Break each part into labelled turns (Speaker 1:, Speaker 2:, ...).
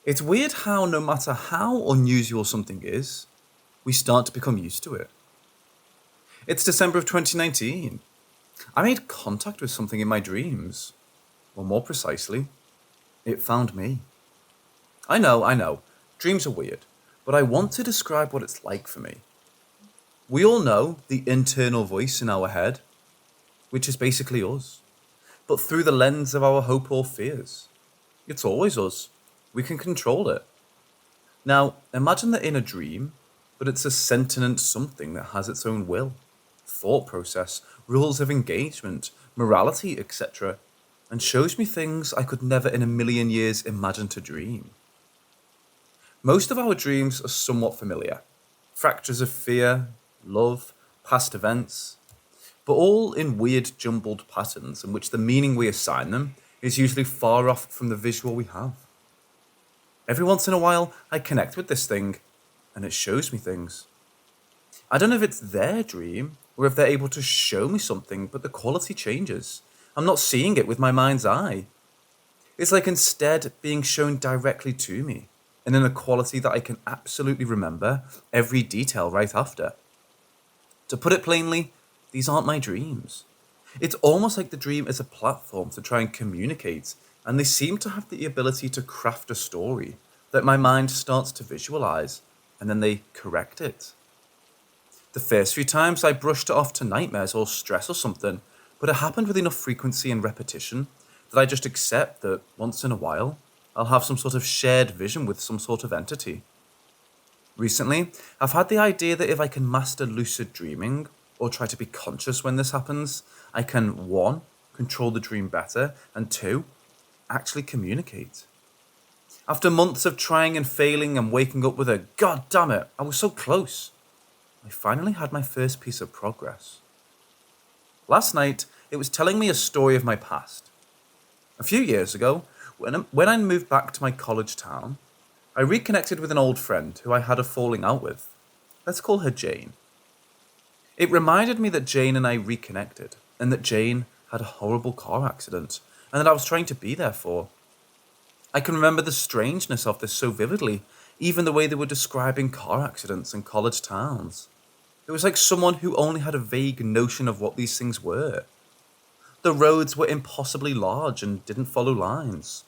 Speaker 1: It's weird how no matter how unusual something is, we start to become used to it. It's December of 2019. I made contact with something in my dreams. Or more precisely, it found me. I know, dreams are weird, but I want to describe what it's like for me. We all know the internal voice in our head, which is basically us, but through the lens of our hope or fears. It's always us. We can control it. Now, imagine that in a dream, but it's a sentient something that has its own will, thought process, rules of engagement, morality, etc., and shows me things I could never in a million years imagine to dream. Most of our dreams are somewhat familiar. Fractures of fear, love, past events, but all in weird jumbled patterns in which the meaning we assign them is usually far off from the visual we have. Every once in a while, I connect with this thing, and it shows me things. I don't know if it's their dream, or if they're able to show me something, but the quality changes. I'm not seeing it with my mind's eye. It's like instead being shown directly to me, and in a quality that I can absolutely remember every detail right after. To put it plainly, these aren't my dreams. It's almost like the dream is a platform to try and communicate, and they seem to have the ability to craft a story that my mind starts to visualize, and then they correct it. The first few times I brushed it off to nightmares or stress or something, but it happened with enough frequency and repetition that I just accept that once in a while, I'll have some sort of shared vision with some sort of entity. Recently, I've had the idea that if I can master lucid dreaming, or try to be conscious when this happens, I can 1. Control the dream better, and 2. Actually communicate. After months of trying and failing and waking up with a "God damn it, I was so close," I finally had my first piece of progress. Last night, it was telling me a story of my past. A few years ago, when I moved back to my college town, I reconnected with an old friend who I had a falling out with. Let's call her Jane. It reminded me that Jane and I reconnected, and that Jane had a horrible car accident, and that I was trying to be there for. I can remember the strangeness of this so vividly, even the way they were describing car accidents in college towns. It was like someone who only had a vague notion of what these things were. The roads were impossibly large and didn't follow lines.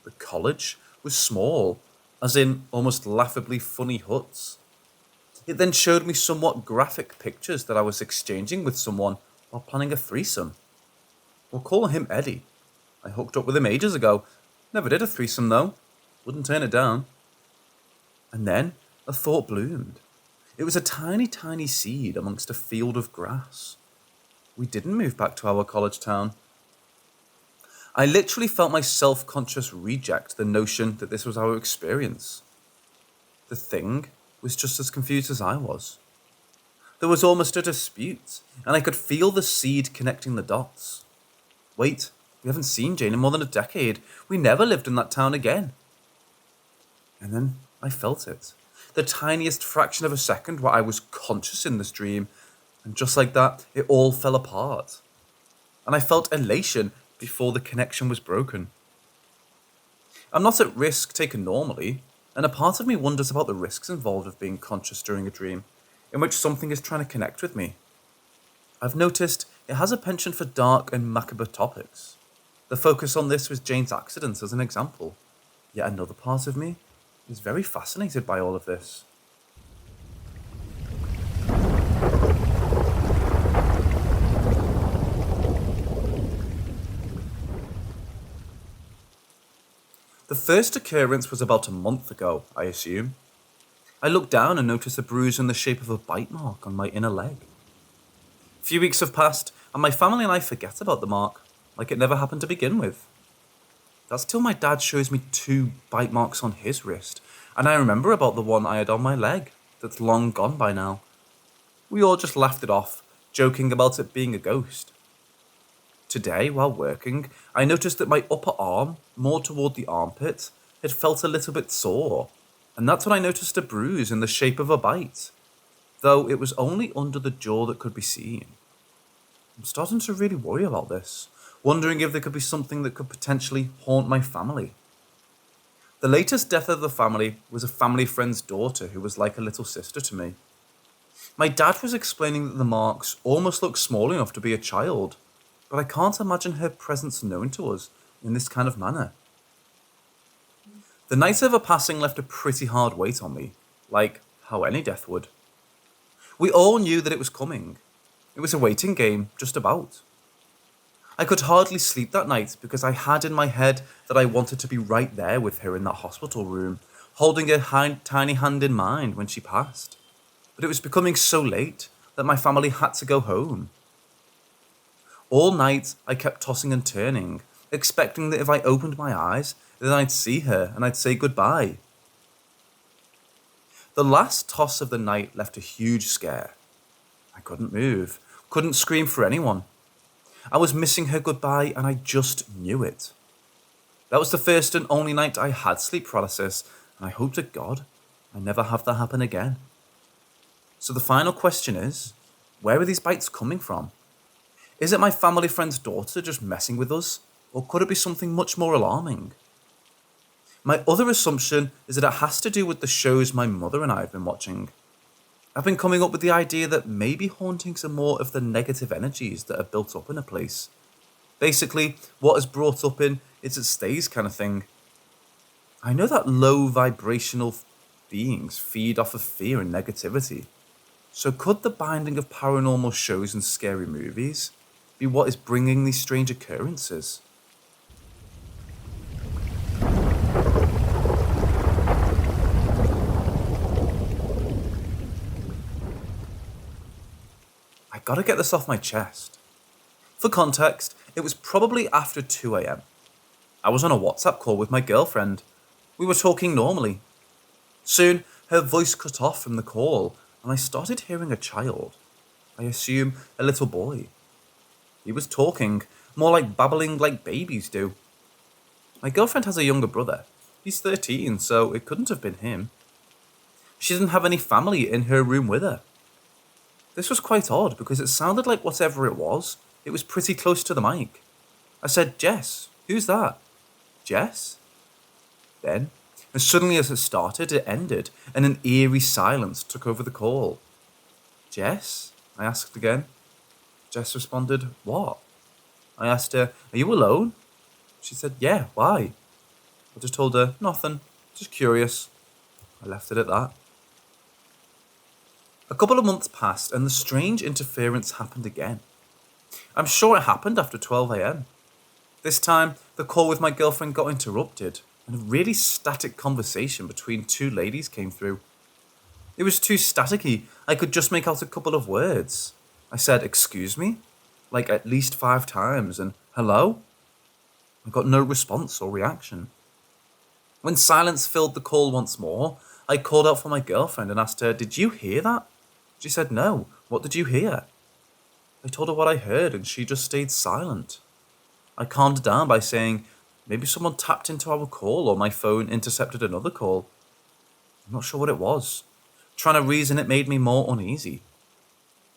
Speaker 1: The college was small, as in almost laughably funny huts. It then showed me somewhat graphic pictures that I was exchanging with someone while planning a threesome. We'll call him Eddie. I hooked up with him ages ago. Never did a threesome though. Wouldn't turn it down. And then a thought bloomed. It was a tiny, tiny seed amongst a field of grass. We didn't move back to our college town. I literally felt my self-conscious reject the notion that this was our experience. The thing was just as confused as I was. There was almost a dispute, and I could feel the seed connecting the dots. Wait, we haven't seen Jane in more than a decade. We never lived in that town again. And then I felt it. The tiniest fraction of a second where I was conscious in this dream, and just like that, it all fell apart. And I felt elation before the connection was broken. I'm not at risk taken normally, and a part of me wonders about the risks involved of being conscious during a dream, in which something is trying to connect with me. I've noticed it has a penchant for dark and macabre topics. The focus on this was Jane's accident as an example, yet another part of me is very fascinated by all of this. The first occurrence was about a month ago, I assume. I looked down and noticed a bruise in the shape of a bite mark on my inner leg. A few weeks have passed, and my family and I forget about the mark, like it never happened to begin with. That's till my dad shows me 2 bite marks on his wrist, and I remember about the one I had on my leg, that's long gone by now. We all just laughed it off, joking about it being a ghost. Today, while working, I noticed that my upper arm, more toward the armpit, had felt a little bit sore, and that's when I noticed a bruise in the shape of a bite, though it was only under the jaw that could be seen. I'm starting to really worry about this, wondering if there could be something that could potentially haunt my family. The latest death of the family was a family friend's daughter who was like a little sister to me. My dad was explaining that the marks almost looked small enough to be a child, but I can't imagine her presence known to us in this kind of manner. The night of her passing left a pretty hard weight on me, like how any death would. We all knew that it was coming. It was a waiting game, just about. I could hardly sleep that night because I had in my head that I wanted to be right there with her in that hospital room, holding her tiny hand in mine when she passed. But it was becoming so late that my family had to go home. All night I kept tossing and turning, expecting that if I opened my eyes, then I'd see her and I'd say goodbye. The last toss of the night left a huge scare. I couldn't move, couldn't scream for anyone. I was missing her goodbye and I just knew it. That was the first and only night I had sleep paralysis, and I hope to God I never have that happen again. So the final question is, where are these bites coming from? Is it my family friend's daughter just messing with us, or could it be something much more alarming? My other assumption is that it has to do with the shows my mother and I have been watching. I've been coming up with the idea that maybe hauntings are more of the negative energies that are built up in a place. Basically, what is brought up in is it stays kind of thing. I know that low vibrational beings feed off of fear and negativity. So could the binding of paranormal shows and scary movies be what is bringing these strange occurrences? I gotta get this off my chest. For context, it was probably after 2 a.m. I was on a WhatsApp call with my girlfriend. We were talking normally. Soon, her voice cut off from the call, and I started hearing a child. I assume a little boy. He was talking, more like babbling like babies do. My girlfriend has a younger brother. He's 13, so it couldn't have been him. She didn't have any family in her room with her. This was quite odd because it sounded like whatever it was pretty close to the mic. I said, "Jess, who's that?" "Jess?" Then, as suddenly as it started, it ended, and an eerie silence took over the call. "Jess?" I asked again. Jess responded, "What?" I asked her, "Are you alone?" She said, "Yeah, why?" I just told her, "Nothing, just curious." I left it at that. A couple of months passed and the strange interference happened again. I'm sure it happened after 12 a.m. This time, the call with my girlfriend got interrupted and a really static conversation between two ladies came through. It was too staticky, I could just make out a couple of words. I said, "Excuse me?" like at least 5 times, and "Hello?" I got no response or reaction. When silence filled the call once more, I called out for my girlfriend and asked her, "Did you hear that?" She said, "No. What did you hear?" I told her what I heard and she just stayed silent. I calmed her down by saying, maybe someone tapped into our call or my phone intercepted another call. I'm not sure what it was. Trying to reason it made me more uneasy.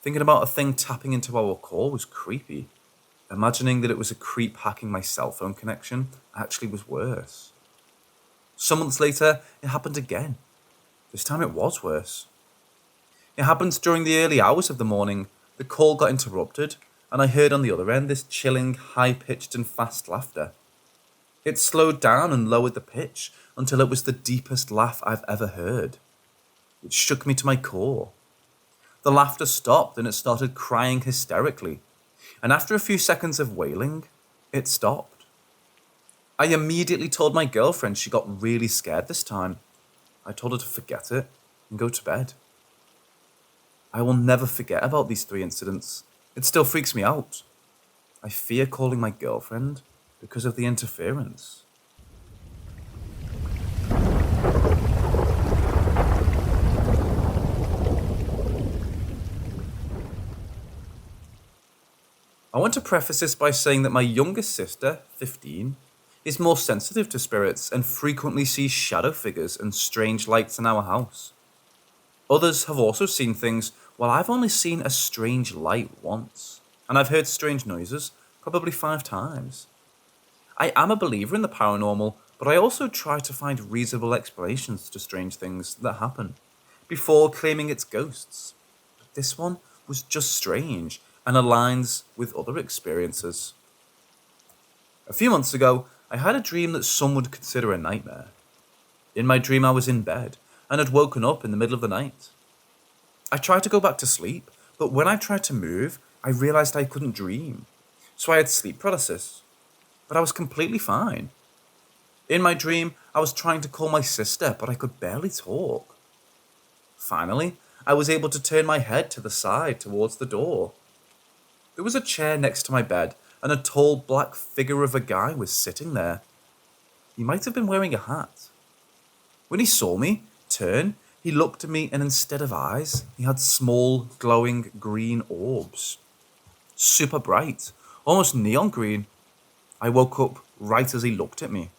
Speaker 1: Thinking about a thing tapping into our call was creepy. Imagining that it was a creep hacking my cell phone connection actually was worse. Some months later, it happened again. This time it was worse. It happened during the early hours of the morning. The call got interrupted, and I heard on the other end this chilling, high-pitched and fast laughter. It slowed down and lowered the pitch until it was the deepest laugh I've ever heard. It shook me to my core. The laughter stopped and it started crying hysterically, and after a few seconds of wailing, it stopped. I immediately told my girlfriend she got really scared this time. I told her to forget it and go to bed. I will never forget about these 3 incidents. It still freaks me out. I fear calling my girlfriend because of the interference. I want to preface this by saying that my youngest sister, 15, is more sensitive to spirits and frequently sees shadow figures and strange lights in our house. Others have also seen things, while I've only seen a strange light once, and I've heard strange noises probably 5 times. I am a believer in the paranormal, but I also try to find reasonable explanations to strange things that happen before claiming it's ghosts. But this one was just strange and aligns with other experiences. A few months ago, I had a dream that some would consider a nightmare. In my dream, I was in bed and had woken up in the middle of the night. I tried to go back to sleep, but when I tried to move, I realized I couldn't dream. So I had sleep paralysis. But I was completely fine. In my dream, I was trying to call my sister, but I could barely talk. Finally, I was able to turn my head to the side towards the door. There was a chair next to my bed, and a tall black figure of a guy was sitting there. He might have been wearing a hat. When he saw me turn, he looked at me, and instead of eyes, he had small, glowing green orbs. Super bright, almost neon green. I woke up right as he looked at me.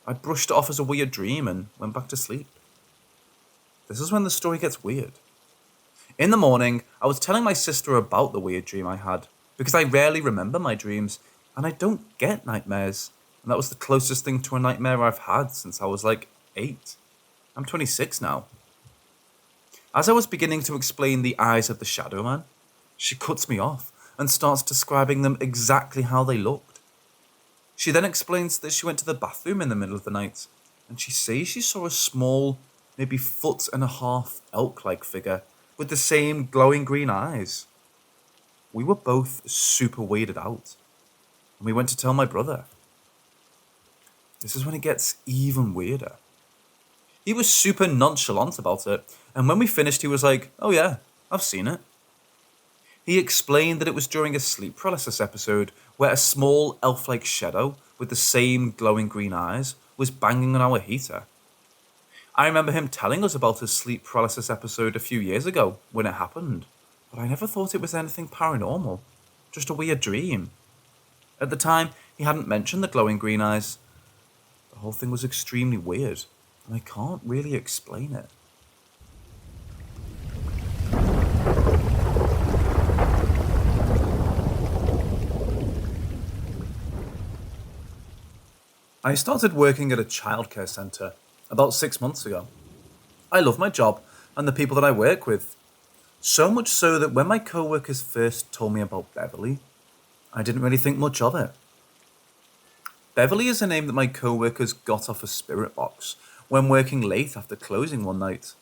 Speaker 1: I brushed it off as a weird dream and went back to sleep. This is when the story gets weird. In the morning, I was telling my sister about the weird dream I had, because I rarely remember my dreams, and I don't get nightmares, and that was the closest thing to a nightmare I've had since I was like 8. I'm 26 now. As I was beginning to explain the eyes of the shadow man, she cuts me off and starts describing them exactly how they looked. She then explains that she went to the bathroom in the middle of the night, and she says she saw a small, maybe 1.5 foot elk-like figure with the same glowing green eyes. We were both super weirded out, and we went to tell my brother. This is when it gets even weirder. He was super nonchalant about it, and when we finished he was like, "Oh yeah, I've seen it." He explained that it was during a sleep paralysis episode where a small elf-like shadow with the same glowing green eyes was banging on our heater. I remember him telling us about his sleep paralysis episode a few years ago when it happened, but I never thought it was anything paranormal, just a weird dream. At the time, he hadn't mentioned the glowing green eyes. The whole thing was extremely weird, and I can't really explain it. I started working at a childcare centre about 6 months ago. I love my job and the people that I work with. So much so that when my co-workers first told me about Beverly, I didn't really think much of it. Beverly is a name that my co-workers got off a spirit box when working late after closing one night.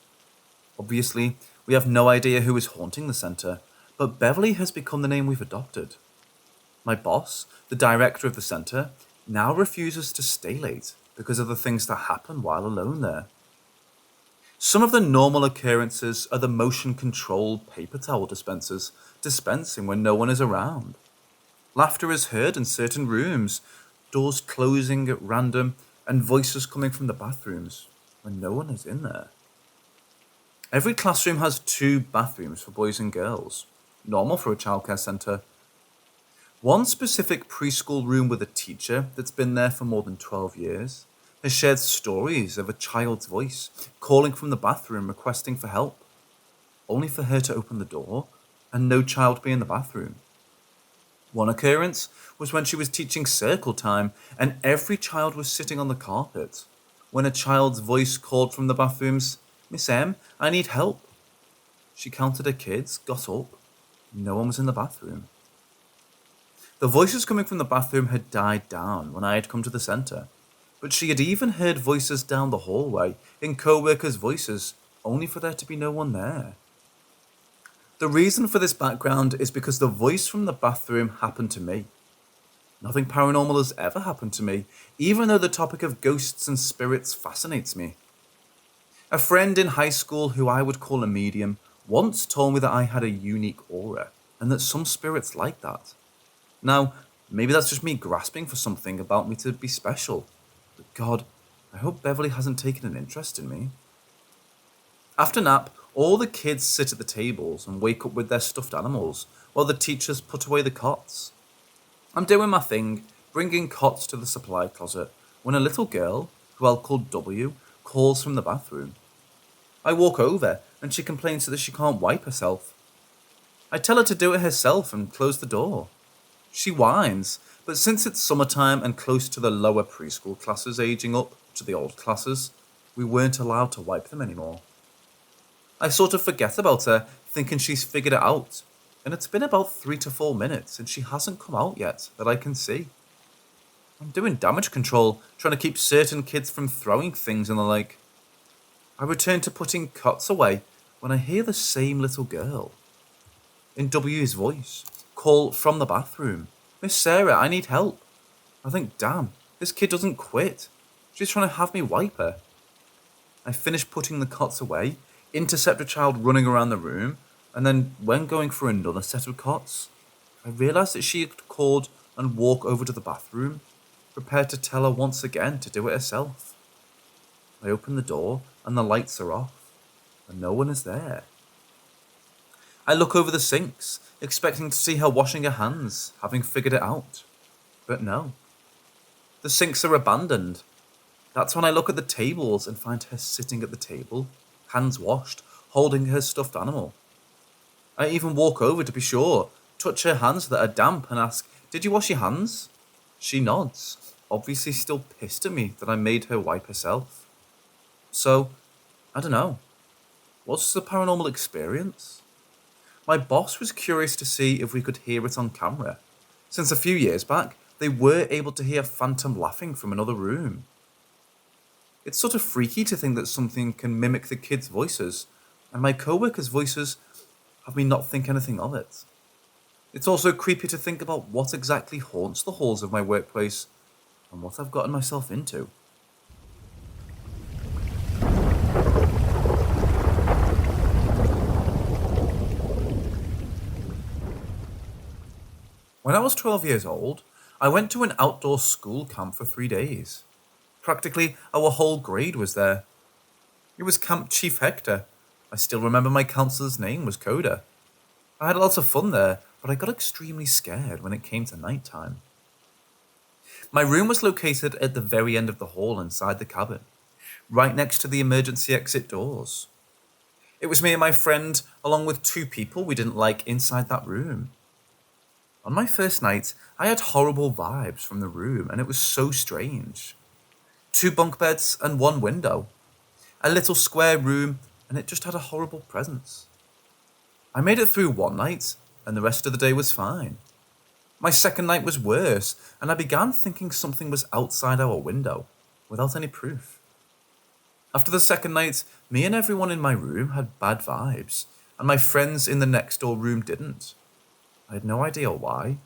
Speaker 1: Obviously, we have no idea who is haunting the centre, but Beverly has become the name we've adopted. My boss, the director of the centre, now refuses to stay late because of the things that happen while alone there. Some of the normal occurrences are the motion-controlled paper towel dispensers dispensing when no one is around. Laughter is heard in certain rooms, doors closing at random, and voices coming from the bathrooms when no one is in there. Every classroom has 2 bathrooms for boys and girls, normal for a childcare centre. One specific preschool room with a teacher that's been there for more than 12 years has shared stories of a child's voice calling from the bathroom requesting for help, only for her to open the door and no child be in the bathroom. One occurrence was when she was teaching circle time and every child was sitting on the carpet when a child's voice called from the bathrooms, "Miss M, I need help." She counted her kids, got up, no one was in the bathroom. The voices coming from the bathroom had died down when I had come to the centre, but she had even heard voices down the hallway in co-workers' voices, only for there to be no one there. The reason for this background is because the voice from the bathroom happened to me. Nothing paranormal has ever happened to me, even though the topic of ghosts and spirits fascinates me. A friend in high school who I would call a medium once told me that I had a unique aura, and that some spirits like that. Now, maybe that's just me grasping for something about me to be special. But God, I hope Beverly hasn't taken an interest in me. After nap, all the kids sit at the tables and wake up with their stuffed animals, while the teachers put away the cots. I'm doing my thing, bringing cots to the supply closet, when a little girl, who I'll call W, calls from the bathroom. I walk over, and she complains that she can't wipe herself. I tell her to do it herself and close the door. She whines, but since it's summertime and close to the lower preschool classes aging up to the old classes, we weren't allowed to wipe them anymore. I sort of forget about her, thinking she's figured it out, and it's been about 3 to 4 minutes and she hasn't come out yet that I can see. I'm doing damage control, trying to keep certain kids from throwing things and the like. I return to putting cots away when I hear the same little girl, in W's voice, call from the bathroom, "Miss Sarah, I need help." I think, damn, this kid doesn't quit. She's trying to have me wipe her. I finish putting the cots away, intercept a child running around the room, and then when going for another set of cots, I realise that she had called and walked over to the bathroom, prepared to tell her once again to do it herself. I open the door and the lights are off, and no one is there. I look over the sinks, expecting to see her washing her hands, having figured it out. But no. The sinks are abandoned. That's when I look at the tables and find her sitting at the table, hands washed, holding her stuffed animal. I even walk over to be sure, touch her hands that are damp and ask, "Did you wash your hands?" She nods, obviously still pissed at me that I made her wipe herself. So, I don't know. What's the paranormal experience? My boss was curious to see if we could hear it on camera, since a few years back they were able to hear Phantom laughing from another room. It's sort of freaky to think that something can mimic the kids' voices, and my co-workers' voices have me not think anything of it. It's also creepy to think about what exactly haunts the halls of my workplace and what I've gotten myself into. When I was 12 years old, I went to an outdoor school camp for 3 days. Practically, our whole grade was there. It was Camp Chief Hector. I still remember my counselor's name was Coda. I had lots of fun there, but I got extremely scared when it came to night time. My room was located at the very end of the hall inside the cabin, right next to the emergency exit doors. It was me and my friend, along with 2 people we didn't like inside that room. On my first night, I had horrible vibes from the room, and it was so strange. 2 bunk beds and 1 window. A little square room, and it just had a horrible presence. I made it through 1 night, and the rest of the day was fine. My second night was worse, and I began thinking something was outside our window, without any proof. After the second night, me and everyone in my room had bad vibes, and my friends in the next door room didn't. I had no idea why,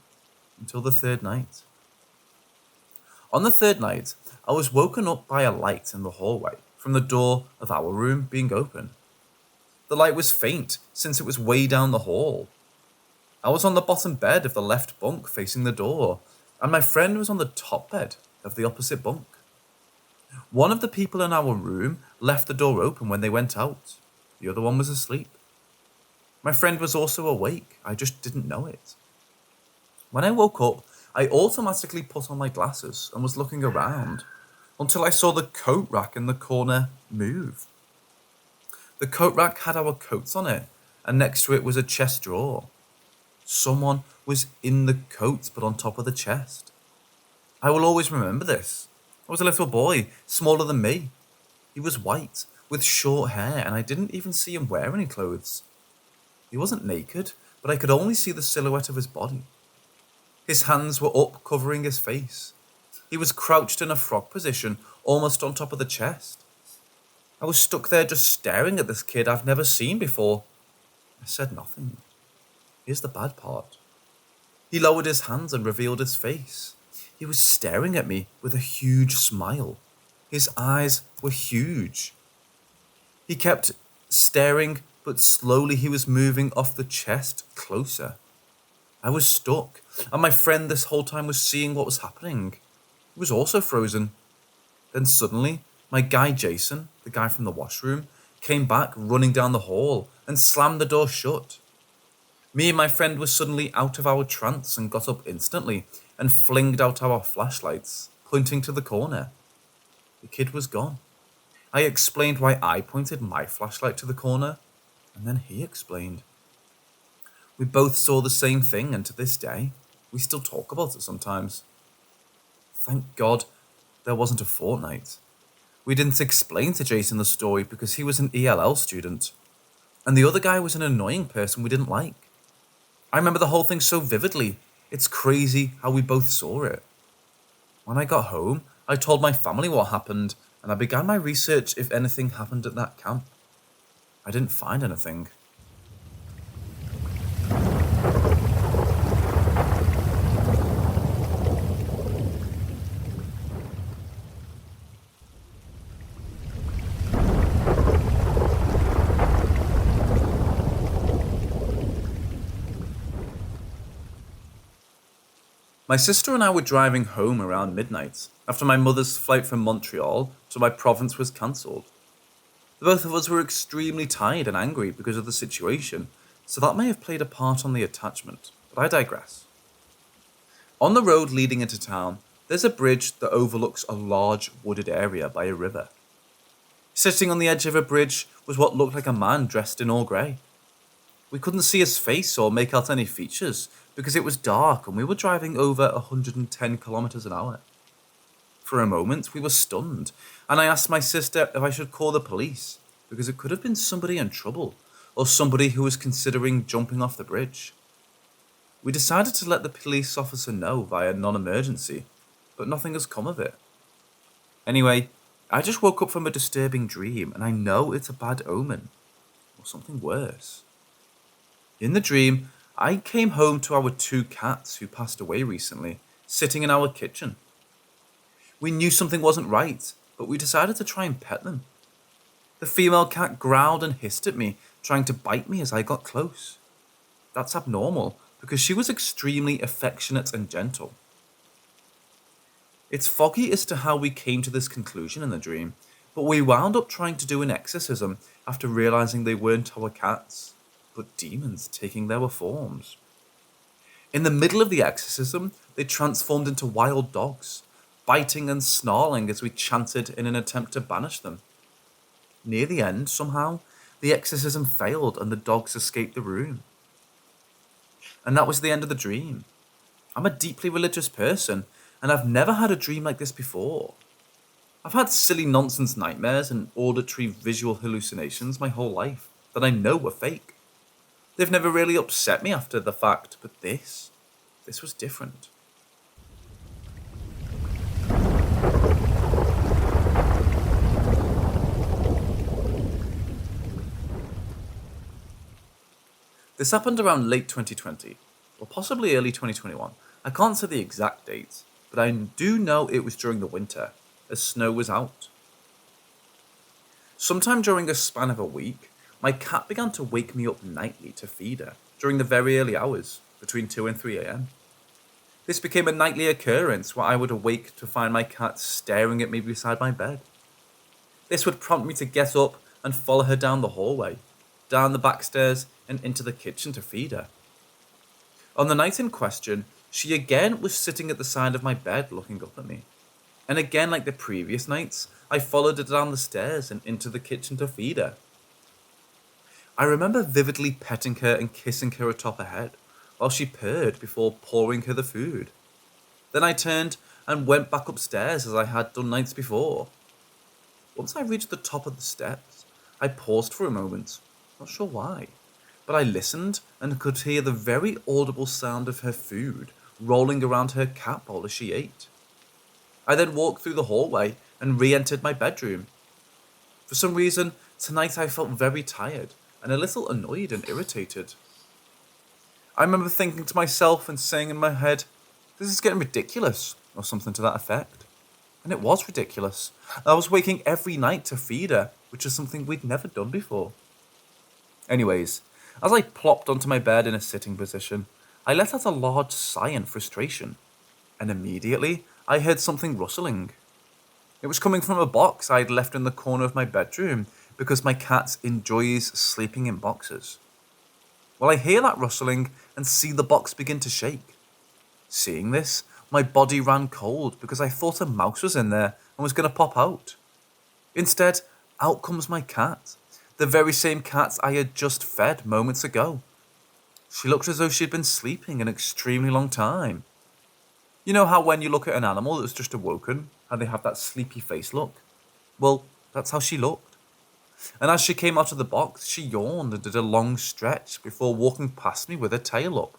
Speaker 1: until the third night. On the third night, I was woken up by a light in the hallway from the door of our room being open. The light was faint since it was way down the hall. I was on the bottom bed of the left bunk facing the door, and my friend was on the top bed of the opposite bunk. One of the people in our room left the door open when they went out. The other one was asleep. My friend was also awake, I just didn't know it. When I woke up, I automatically put on my glasses and was looking around until I saw the coat rack in the corner move. The coat rack had our coats on it, and next to it was a chest drawer. Someone was in the coat but on top of the chest. I will always remember this. I was a little boy, smaller than me. He was white, with short hair, and I didn't even see him wear any clothes. He wasn't naked, but I could only see the silhouette of his body. His hands were up, covering his face. He was crouched in a frog position, almost on top of the chest. I was stuck there just staring at this kid I've never seen before. I said nothing. Here's the bad part. He lowered his hands and revealed his face. He was staring at me with a huge smile. His eyes were huge. He kept staring, but slowly he was moving off the chest closer. I was stuck, and my friend this whole time was seeing what was happening. He was also frozen. Then suddenly, my guy Jason, the guy from the washroom, came back running down the hall and slammed the door shut. Me and my friend were suddenly out of our trance and got up instantly and flinged out our flashlights, pointing to the corner. The kid was gone. I explained why I pointed my flashlight to the corner, and then he explained. We both saw the same thing, and to this day, We still talk about it sometimes. Thank God there wasn't a fortnight. We didn't explain to Jason the story because he was an ELL student, and the other guy was an annoying person we didn't like. I remember the whole thing so vividly. It's crazy how we both saw it. When I got home, I told my family what happened, and I began my research if anything happened at that camp. I didn't find anything. My sister and I were driving home around midnight after my mother's flight from Montreal to my province was cancelled. Both of us were extremely tired and angry because of the situation, so that may have played a part on the attachment, but I digress. On the road leading into town, there's a bridge that overlooks a large wooded area by a river. Sitting on the edge of a bridge was what looked like a man dressed in all grey. We couldn't see his face or make out any features because it was dark and we were driving over 110 kilometers an hour. For a moment, we were stunned, and I asked my sister if I should call the police because it could have been somebody in trouble or somebody who was considering jumping off the bridge. We decided to let the police officer know via non-emergency, but nothing has come of it. Anyway, I just woke up from a disturbing dream and I know it's a bad omen, or something worse. In the dream, I came home to our 2 cats who passed away recently, sitting in our kitchen. We knew something wasn't right, but we decided to try and pet them. The female cat growled and hissed at me, trying to bite me as I got close. That's abnormal, because she was extremely affectionate and gentle. It's foggy as to how we came to this conclusion in the dream, but we wound up trying to do an exorcism after realizing they weren't our cats, but demons taking their forms. In the middle of the exorcism, they transformed into wild dogs, biting and snarling as we chanted in an attempt to banish them. Near the end, somehow, the exorcism failed and the dogs escaped the room. And that was the end of the dream. I'm a deeply religious person, and I've never had a dream like this before. I've had silly nonsense nightmares and auditory visual hallucinations my whole life that I know were fake. They've never really upset me after the fact, but this was different. This happened around late 2020, or possibly early 2021. I can't say the exact date, but I do know it was during the winter, as snow was out. Sometime during a span of a week, my cat began to wake me up nightly to feed her during the very early hours, between 2 and 3 a.m. This became a nightly occurrence where I would awake to find my cat staring at me beside my bed. This would prompt me to get up and follow her down the hallway, down the back stairs and into the kitchen to feed her. On the night in question, she again was sitting at the side of my bed looking up at me. And again, like the previous nights, I followed her down the stairs and into the kitchen to feed her. I remember vividly petting her and kissing her atop her head, while she purred before pouring her the food. Then I turned and went back upstairs as I had done nights before. Once I reached the top of the steps, I paused for a moment, not sure why, but I listened and could hear the very audible sound of her food rolling around her cat bowl as she ate. I then walked through the hallway and re-entered my bedroom. For some reason, tonight I felt very tired and a little annoyed and irritated. I remember thinking to myself and saying in my head, "This is getting ridiculous," or something to that effect. And it was ridiculous. I was waking every night to feed her, which is something we'd never done before. Anyways, as I plopped onto my bed in a sitting position, I let out a large sigh in frustration, and immediately I heard something rustling. It was coming from a box I'd left in the corner of my bedroom because my cat enjoys sleeping in boxes. Well, I hear that rustling and see the box begin to shake. Seeing this, my body ran cold because I thought a mouse was in there and was going to pop out. Instead, out comes my cat, the very same cat I had just fed moments ago. She looked as though she'd been sleeping an extremely long time. You know how when you look at an animal that's just awoken, how they have that sleepy face look? Well, that's how she looked. And as she came out of the box, she yawned and did a long stretch before walking past me with her tail up,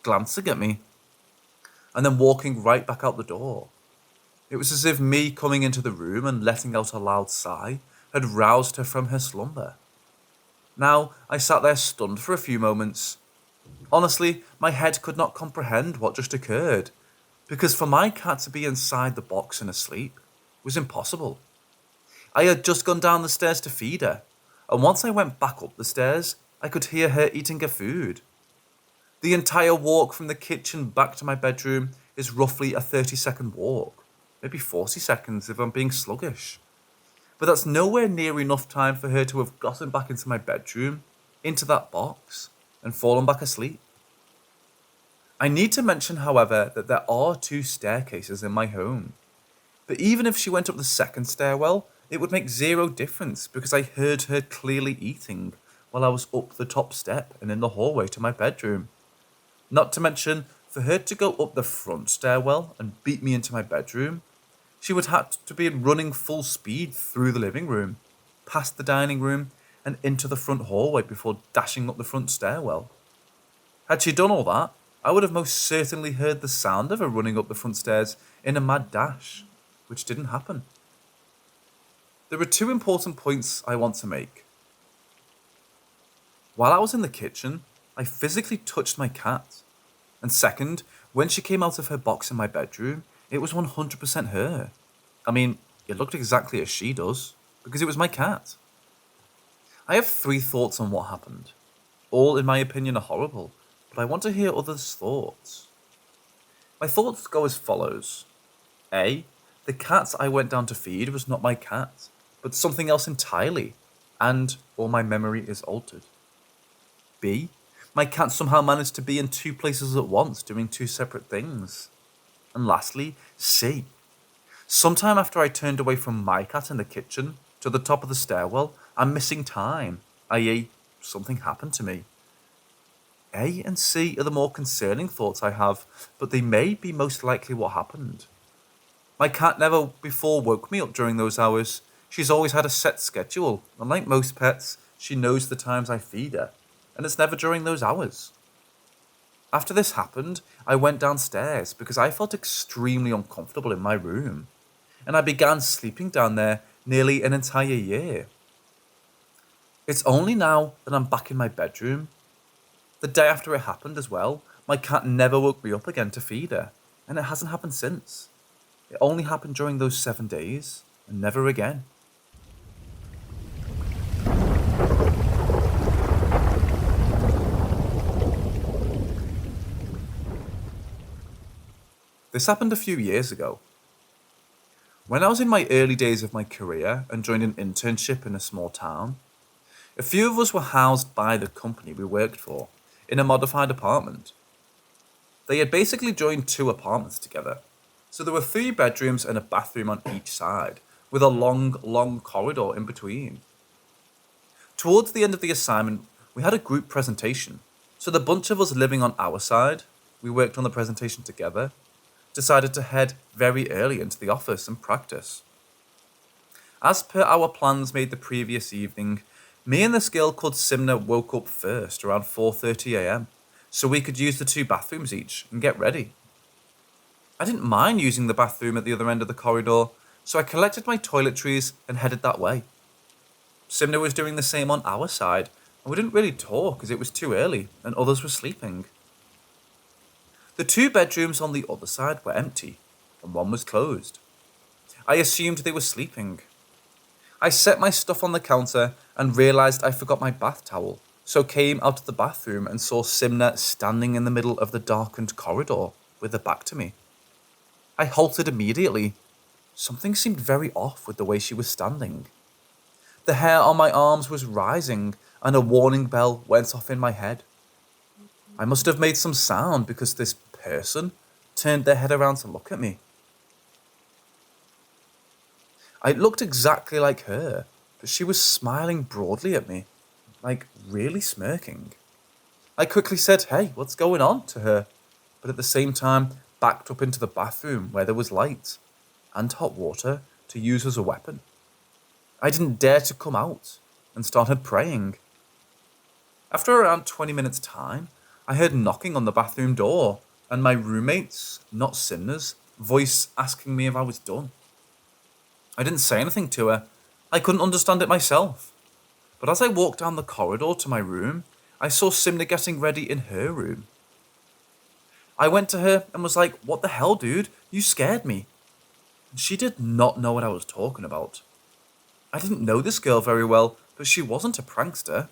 Speaker 1: glancing at me, and then walking right back out the door. It was as if me coming into the room and letting out a loud sigh had roused her from her slumber. Now, I sat there stunned for a few moments. Honestly, my head could not comprehend what just occurred, because for my cat to be inside the box and asleep was impossible. I had just gone down the stairs to feed her, and once I went back up the stairs, I could hear her eating her food. The entire walk from the kitchen back to my bedroom is roughly a 30-second walk, maybe 40 seconds if I'm being sluggish. But that's nowhere near enough time for her to have gotten back into my bedroom, into that box, and fallen back asleep. I need to mention, however, that there are 2 staircases in my home. But even if she went up the second stairwell, it would make 0 difference because I heard her clearly eating while I was up the top step and in the hallway to my bedroom. Not to mention, for her to go up the front stairwell and beat me into my bedroom, she would have to be running full speed through the living room, past the dining room, and into the front hallway before dashing up the front stairwell. Had she done all that, I would have most certainly heard the sound of her running up the front stairs in a mad dash, which didn't happen. There are 2 important points I want to make. While I was in the kitchen, I physically touched my cat. And second, when she came out of her box in my bedroom, it was 100% her. I mean, it looked exactly as she does, because it was my cat. I have 3 thoughts on what happened. All, in my opinion, are horrible, but I want to hear others' thoughts. My thoughts go as follows. A. The cat I went down to feed was not my cat, but something else entirely, or my memory is altered. B. My cat somehow managed to be in 2 places at once, doing 2 separate things. And lastly, C. Sometime after I turned away from my cat in the kitchen, to the top of the stairwell, I'm missing time, i.e. something happened to me. A and C are the more concerning thoughts I have, but they may be most likely what happened. My cat never before woke me up during those hours. She's always had a set schedule, and like most pets, she knows the times I feed her, and it's never during those hours. After this happened, I went downstairs because I felt extremely uncomfortable in my room, and I began sleeping down there nearly an entire year. It's only now that I'm back in my bedroom. The day after it happened as well, my cat never woke me up again to feed her, and it hasn't happened since. It only happened during those 7 days, and never again. This happened a few years ago. When I was in my early days of my career and joined an internship in a small town, a few of us were housed by the company we worked for in a modified apartment. They had basically joined 2 apartments together, so there were 3 bedrooms and a bathroom on each side, with a long corridor in between. Towards the end of the assignment, we had a group presentation, so the bunch of us living on our side, we worked on the presentation together, decided to head very early into the office and practice. As per our plans made the previous evening, me and this girl called Simna woke up first around 4:30 a.m, so we could use the 2 bathrooms each and get ready. I didn't mind using the bathroom at the other end of the corridor, so I collected my toiletries and headed that way. Simna was doing the same on our side, and we didn't really talk as it was too early and others were sleeping. The 2 bedrooms on the other side were empty, and one was closed. I assumed they were sleeping. I set my stuff on the counter and realised I forgot my bath towel, so came out of the bathroom and saw Simna standing in the middle of the darkened corridor with her back to me. I halted immediately. Something seemed very off with the way she was standing. The hair on my arms was rising, and a warning bell went off in my head. I must have made some sound because this person turned their head around to look at me. I looked exactly like her, but she was smiling broadly at me, like really smirking. I quickly said, "Hey, what's going on?" to her, but at the same time backed up into the bathroom where there was light and hot water to use as a weapon. I didn't dare to come out and started praying. After around 20 minutes' time, I heard knocking on the bathroom door and my roommate's, not Simna's, voice asking me if I was done. I didn't say anything to her. I couldn't understand it myself. But as I walked down the corridor to my room, I saw Simna getting ready in her room. I went to her and was like, "What the hell, dude? You scared me." And she did not know what I was talking about. I didn't know this girl very well, but she wasn't a prankster.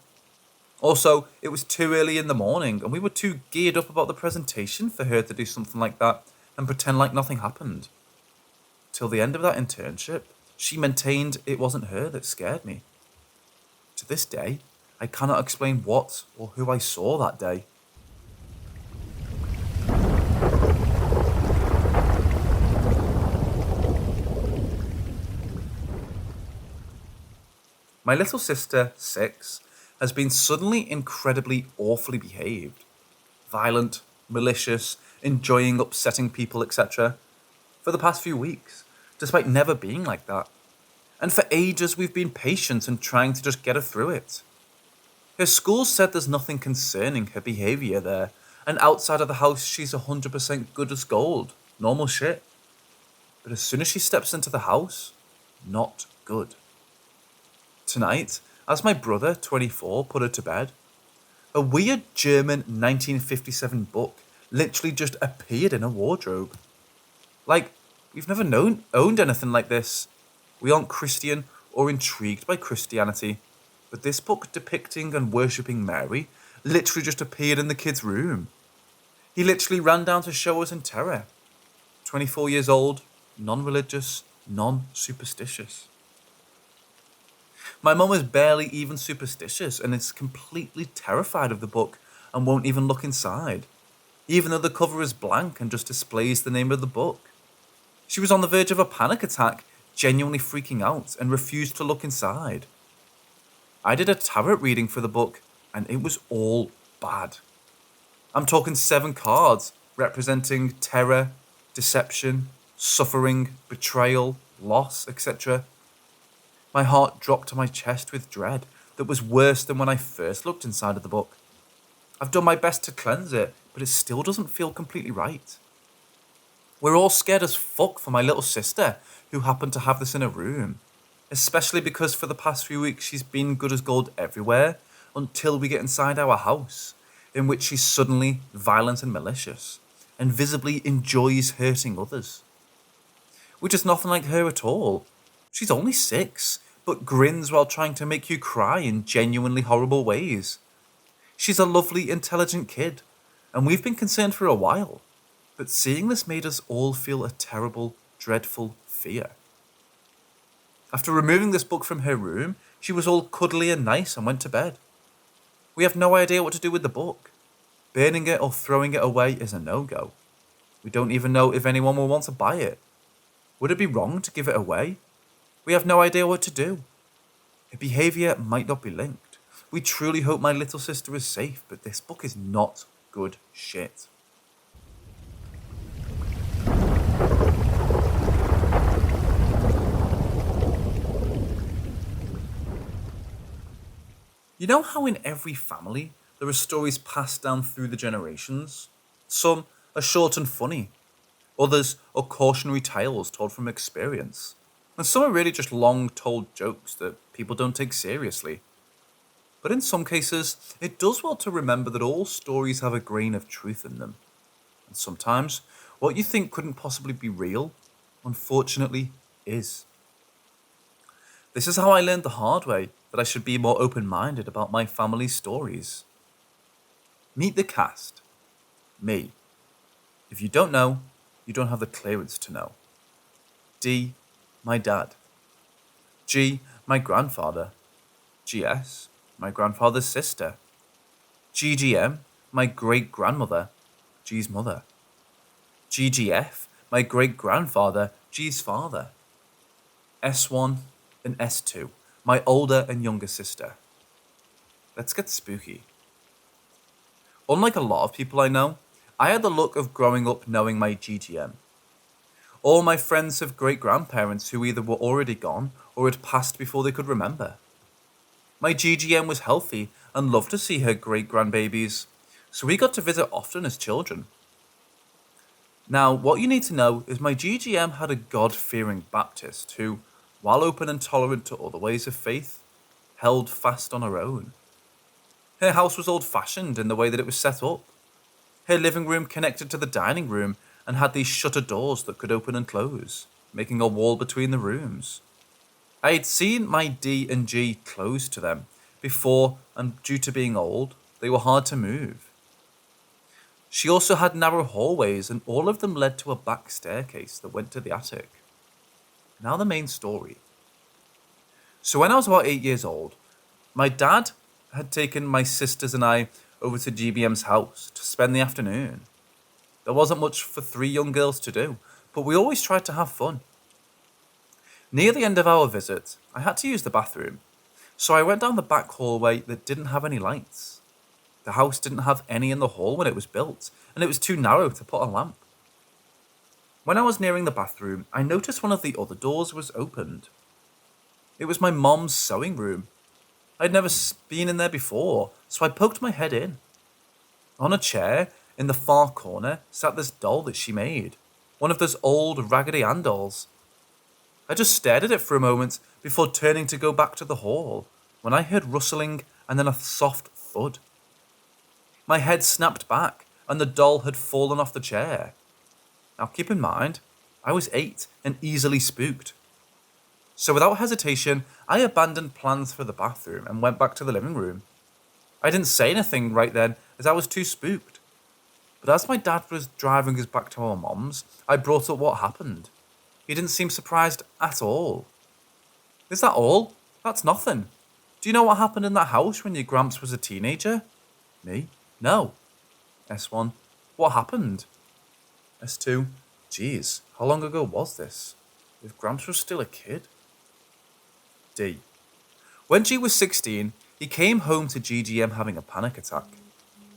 Speaker 1: Also, it was too early in the morning and we were too geared up about the presentation for her to do something like that and pretend like nothing happened. Till the end of that internship, she maintained it wasn't her that scared me. To this day, I cannot explain what or who I saw that day. My little sister, 6, has been suddenly incredibly awfully behaved. Violent, malicious, enjoying upsetting people, etc. for the past few weeks, despite never being like that. And for ages we've been patient and trying to just get her through it. Her school said there's nothing concerning her behaviour there, and outside of the house she's 100% good as gold, normal shit. But as soon as she steps into the house, not good. Tonight, as my brother, 24, put her to bed, a weird German 1957 book literally just appeared in her wardrobe. Like, we've never owned anything like this. We aren't Christian or intrigued by Christianity, but this book depicting and worshipping Mary literally just appeared in the kid's room. He literally ran down to show us in terror. 24 years old, non-religious, non-superstitious. My mum is barely even superstitious and is completely terrified of the book and won't even look inside, even though the cover is blank and just displays the name of the book. She was on the verge of a panic attack, genuinely freaking out, and refused to look inside. I did a tarot reading for the book, and it was all bad. I'm talking 7 cards representing terror, deception, suffering, betrayal, loss, etc. My heart dropped to my chest with dread that was worse than when I first looked inside of the book. I've done my best to cleanse it, but it still doesn't feel completely right. We're all scared as fuck for my little sister, who happened to have this in her room. Especially because for the past few weeks she's been good as gold everywhere, until we get inside our house, in which she's suddenly violent and malicious, and visibly enjoys hurting others. Which is nothing like her at all. She's only 6, but grins while trying to make you cry in genuinely horrible ways. She's a lovely, intelligent kid, and we've been concerned for a while, but seeing this made us all feel a terrible, dreadful fear. After removing this book from her room, she was all cuddly and nice and went to bed. We have no idea what to do with the book. Burning it or throwing it away is a no-go. We don't even know if anyone will want to buy it. Would it be wrong to give it away? We have no idea what to do. Her behaviour might not be linked. We truly hope my little sister is safe, but this book is not good shit. You know how in every family there are stories passed down through the generations? Some are short and funny. Others are cautionary tales told from experience. And some are really just long told jokes that people don't take seriously. But in some cases, it does well to remember that all stories have a grain of truth in them. And sometimes, what you think couldn't possibly be real, unfortunately, is. This is how I learned the hard way that I should be more open-minded about my family's stories. Meet the cast. Me. If you don't know, you don't have the clearance to know. D. My dad. G. My grandfather. GS. My grandfather's sister. GGM. My great-grandmother. G's mother. GGF. My great-grandfather. G's father. S1 and S2. My older and younger sister. Let's get spooky. Unlike a lot of people I know, I had the luck of growing up knowing my GGM. All my friends have great-grandparents who either were already gone or had passed before they could remember. My GGM was healthy and loved to see her great-grandbabies, so we got to visit often as children. Now, what you need to know is my GGM had a God-fearing Baptist who, while open and tolerant to other ways of faith, held fast on her own. Her house was old-fashioned in the way that it was set up. Her living room connected to the dining room and had these shutter doors that could open and close, making a wall between the rooms. I had seen my D and G close to them before, and due to being old, they were hard to move. She also had narrow hallways, and all of them led to a back staircase that went to the attic. Now the main story. So when I was about 8 years old, my dad had taken my sisters and I over to GBM's house to spend the afternoon. There wasn't much for 3 young girls to do, but we always tried to have fun. Near the end of our visit, I had to use the bathroom, so I went down the back hallway that didn't have any lights. The house didn't have any in the hall when it was built, and it was too narrow to put a lamp. When I was nearing the bathroom, I noticed one of the other doors was opened. It was my mom's sewing room. I'd never been in there before, so I poked my head in. On a chair, in the far corner, sat this doll that she made, one of those old Raggedy Ann dolls. I just stared at it for a moment before turning to go back to the hall, when I heard rustling and then a soft thud. My head snapped back, and the doll had fallen off the chair. Now keep in mind, I was 8 and easily spooked. So without hesitation, I abandoned plans for the bathroom and went back to the living room. I didn't say anything right then as I was too spooked. But as my dad was driving us back to our mom's, I brought up what happened. He didn't seem surprised at all. Is that all? That's nothing. Do you know what happened in that house when your Gramps was a teenager? Me? No. S1. What happened? S2. Geez, how long ago was this? If Gramps was still a kid? D. When G was 16, he came home to GGM having a panic attack.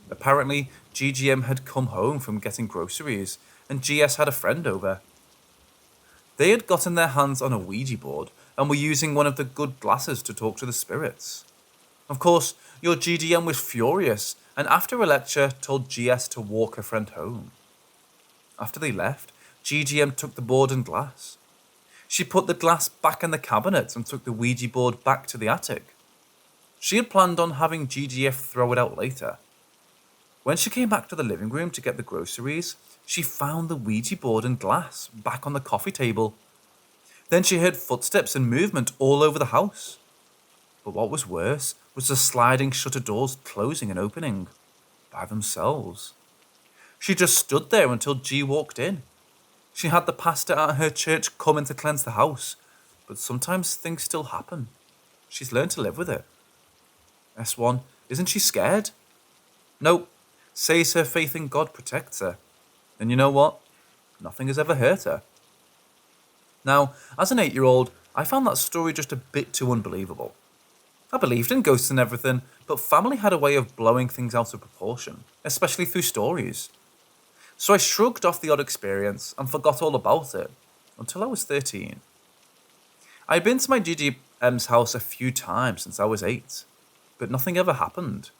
Speaker 1: Apparently, GGM had come home from getting groceries, and GS had a friend over. They had gotten their hands on a Ouija board and were using one of the good glasses to talk to the spirits. Of course, your GGM was furious, and after a lecture told GS to walk her friend home. After they left, GGM took the board and glass. She put the glass back in the cabinet and took the Ouija board back to the attic. She had planned on having GGF throw it out later. When she came back to the living room to get the groceries, she found the Ouija board and glass back on the coffee table. Then she heard footsteps and movement all over the house. But what was worse was the sliding shutter doors closing and opening by themselves. She just stood there until G walked in. She had the pastor at her church come in to cleanse the house, but sometimes things still happen. She's learned to live with it. S1, isn't she scared? Nope, says her faith in God protects her. And you know what? Nothing has ever hurt her. Now, as an 8-year-old, I found that story just a bit too unbelievable. I believed in ghosts and everything, but family had a way of blowing things out of proportion, especially through stories. So I shrugged off the odd experience and forgot all about it, until I was 13. I had been to my GGM's house a few times since I was 8, but nothing ever happened.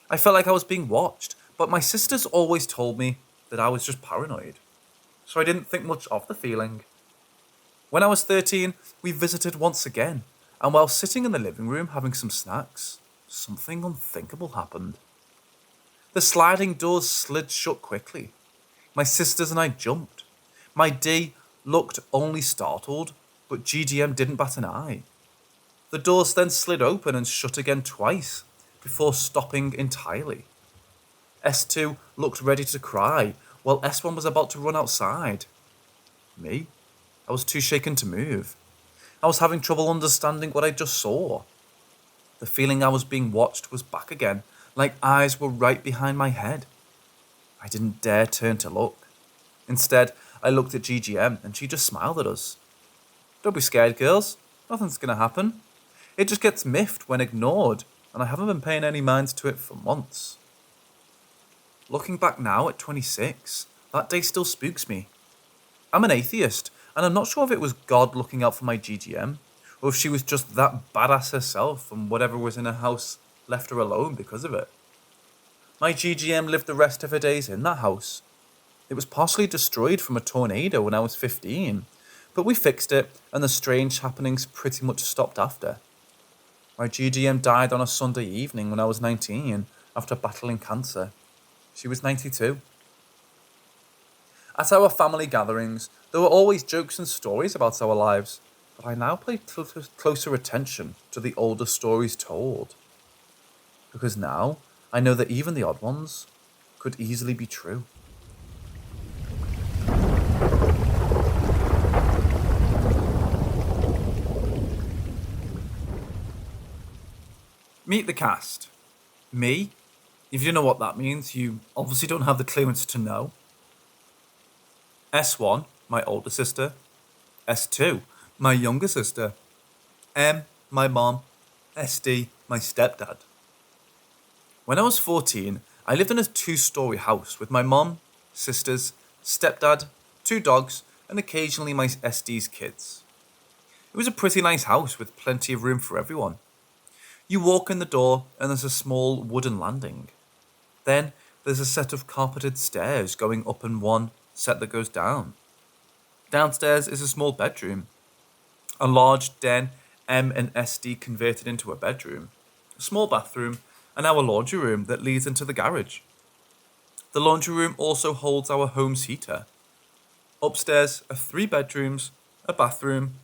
Speaker 1: I felt like I was being watched, but my sisters always told me that I was just paranoid, so I didn't think much of the feeling. When I was 13, we visited once again, and while sitting in the living room having some snacks, something unthinkable happened. The sliding doors slid shut quickly. My sisters and I jumped. My D looked only startled, but GGM didn't bat an eye. The doors then slid open and shut again twice, before stopping entirely. S2 looked ready to cry, while S1 was about to run outside. Me? I was too shaken to move. I was having trouble understanding what I just saw. The feeling I was being watched was back again, like eyes were right behind my head. I didn't dare turn to look. Instead, I looked at GGM and she just smiled at us. Don't be scared, girls. Nothing's gonna happen. It just gets miffed when ignored, and I haven't been paying any mind to it for months. Looking back now at 26, that day still spooks me. I'm an atheist, and I'm not sure if it was God looking out for my GGM, or if she was just that badass herself and whatever was in her house left her alone because of it. My GGM lived the rest of her days in that house. It was partially destroyed from a tornado when I was 15, but we fixed it and the strange happenings pretty much stopped after. My GGM died on a Sunday evening when I was 19 after battling cancer. She was 92. At our family gatherings, there were always jokes and stories about our lives, but I now pay closer attention to the older stories told. Because now, I know that even the odd ones could easily be true. Meet the cast. Me. If you don't know what that means, you obviously don't have the clearance to know. S1, my older sister. S2, my younger sister. M, my mom. SD, my stepdad. When I was 14, I lived in a 2-story house with my mom, sisters, stepdad, 2 dogs, and occasionally my SD's kids. It was a pretty nice house with plenty of room for everyone. You walk in the door and there's a small wooden landing. Then there's a set of carpeted stairs going up and one set that goes down. Downstairs is a small bedroom. A large den M and SD converted into a bedroom. A small bathroom and our laundry room that leads into the garage. The laundry room also holds our home's heater. Upstairs are 3 bedrooms, a bathroom,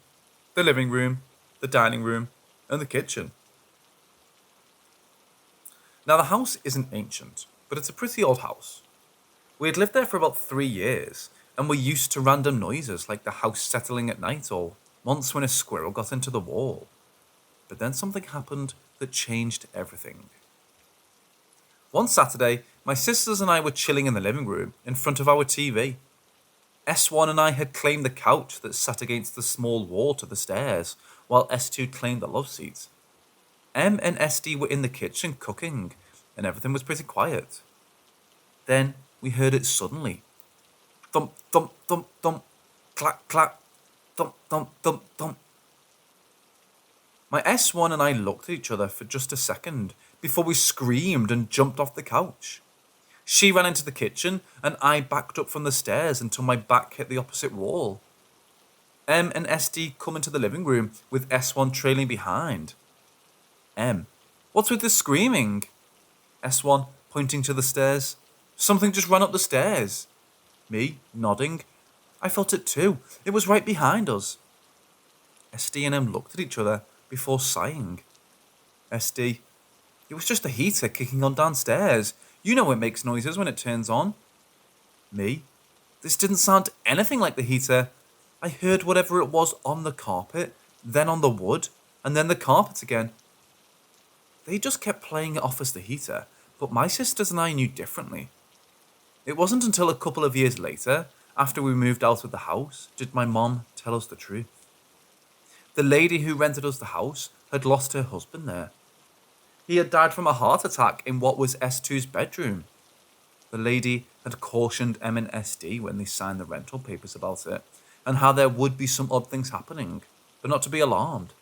Speaker 1: the living room, the dining room, and the kitchen. Now the house isn't ancient, but it's a pretty old house. We had lived there for about 3 years, and were used to random noises like the house settling at night or once when a squirrel got into the wall. But then something happened that changed everything. One Saturday, my sisters and I were chilling in the living room in front of our TV. S1 and I had claimed the couch that sat against the small wall to the stairs, while S2 claimed the love seat. M and SD were in the kitchen cooking, and everything was pretty quiet. Then we heard it suddenly. Thump, thump, thump, thump, clack, clack, thump, thump, thump, thump. My S1 and I looked at each other for just a second before we screamed and jumped off the couch. She ran into the kitchen, and I backed up from the stairs until my back hit the opposite wall. M and SD come into the living room with S1 trailing behind. M, what's with the screaming? S1, pointing to the stairs. Something just ran up the stairs. Me, nodding. I felt it too. It was right behind us. SD and M looked at each other before sighing. SD, it was just the heater kicking on downstairs. You know it makes noises when it turns on. Me, this didn't sound anything like the heater. I heard whatever it was on the carpet, then on the wood, and then the carpet again. They just kept playing it off as the heater, but my sisters and I knew differently. It wasn't until a couple of years later, after we moved out of the house, did my mom tell us the truth. The lady who rented us the house had lost her husband there. He had died from a heart attack in what was S2's bedroom. The lady had cautioned M and SD when they signed the rental papers about it, and how there would be some odd things happening, but not to be alarmed.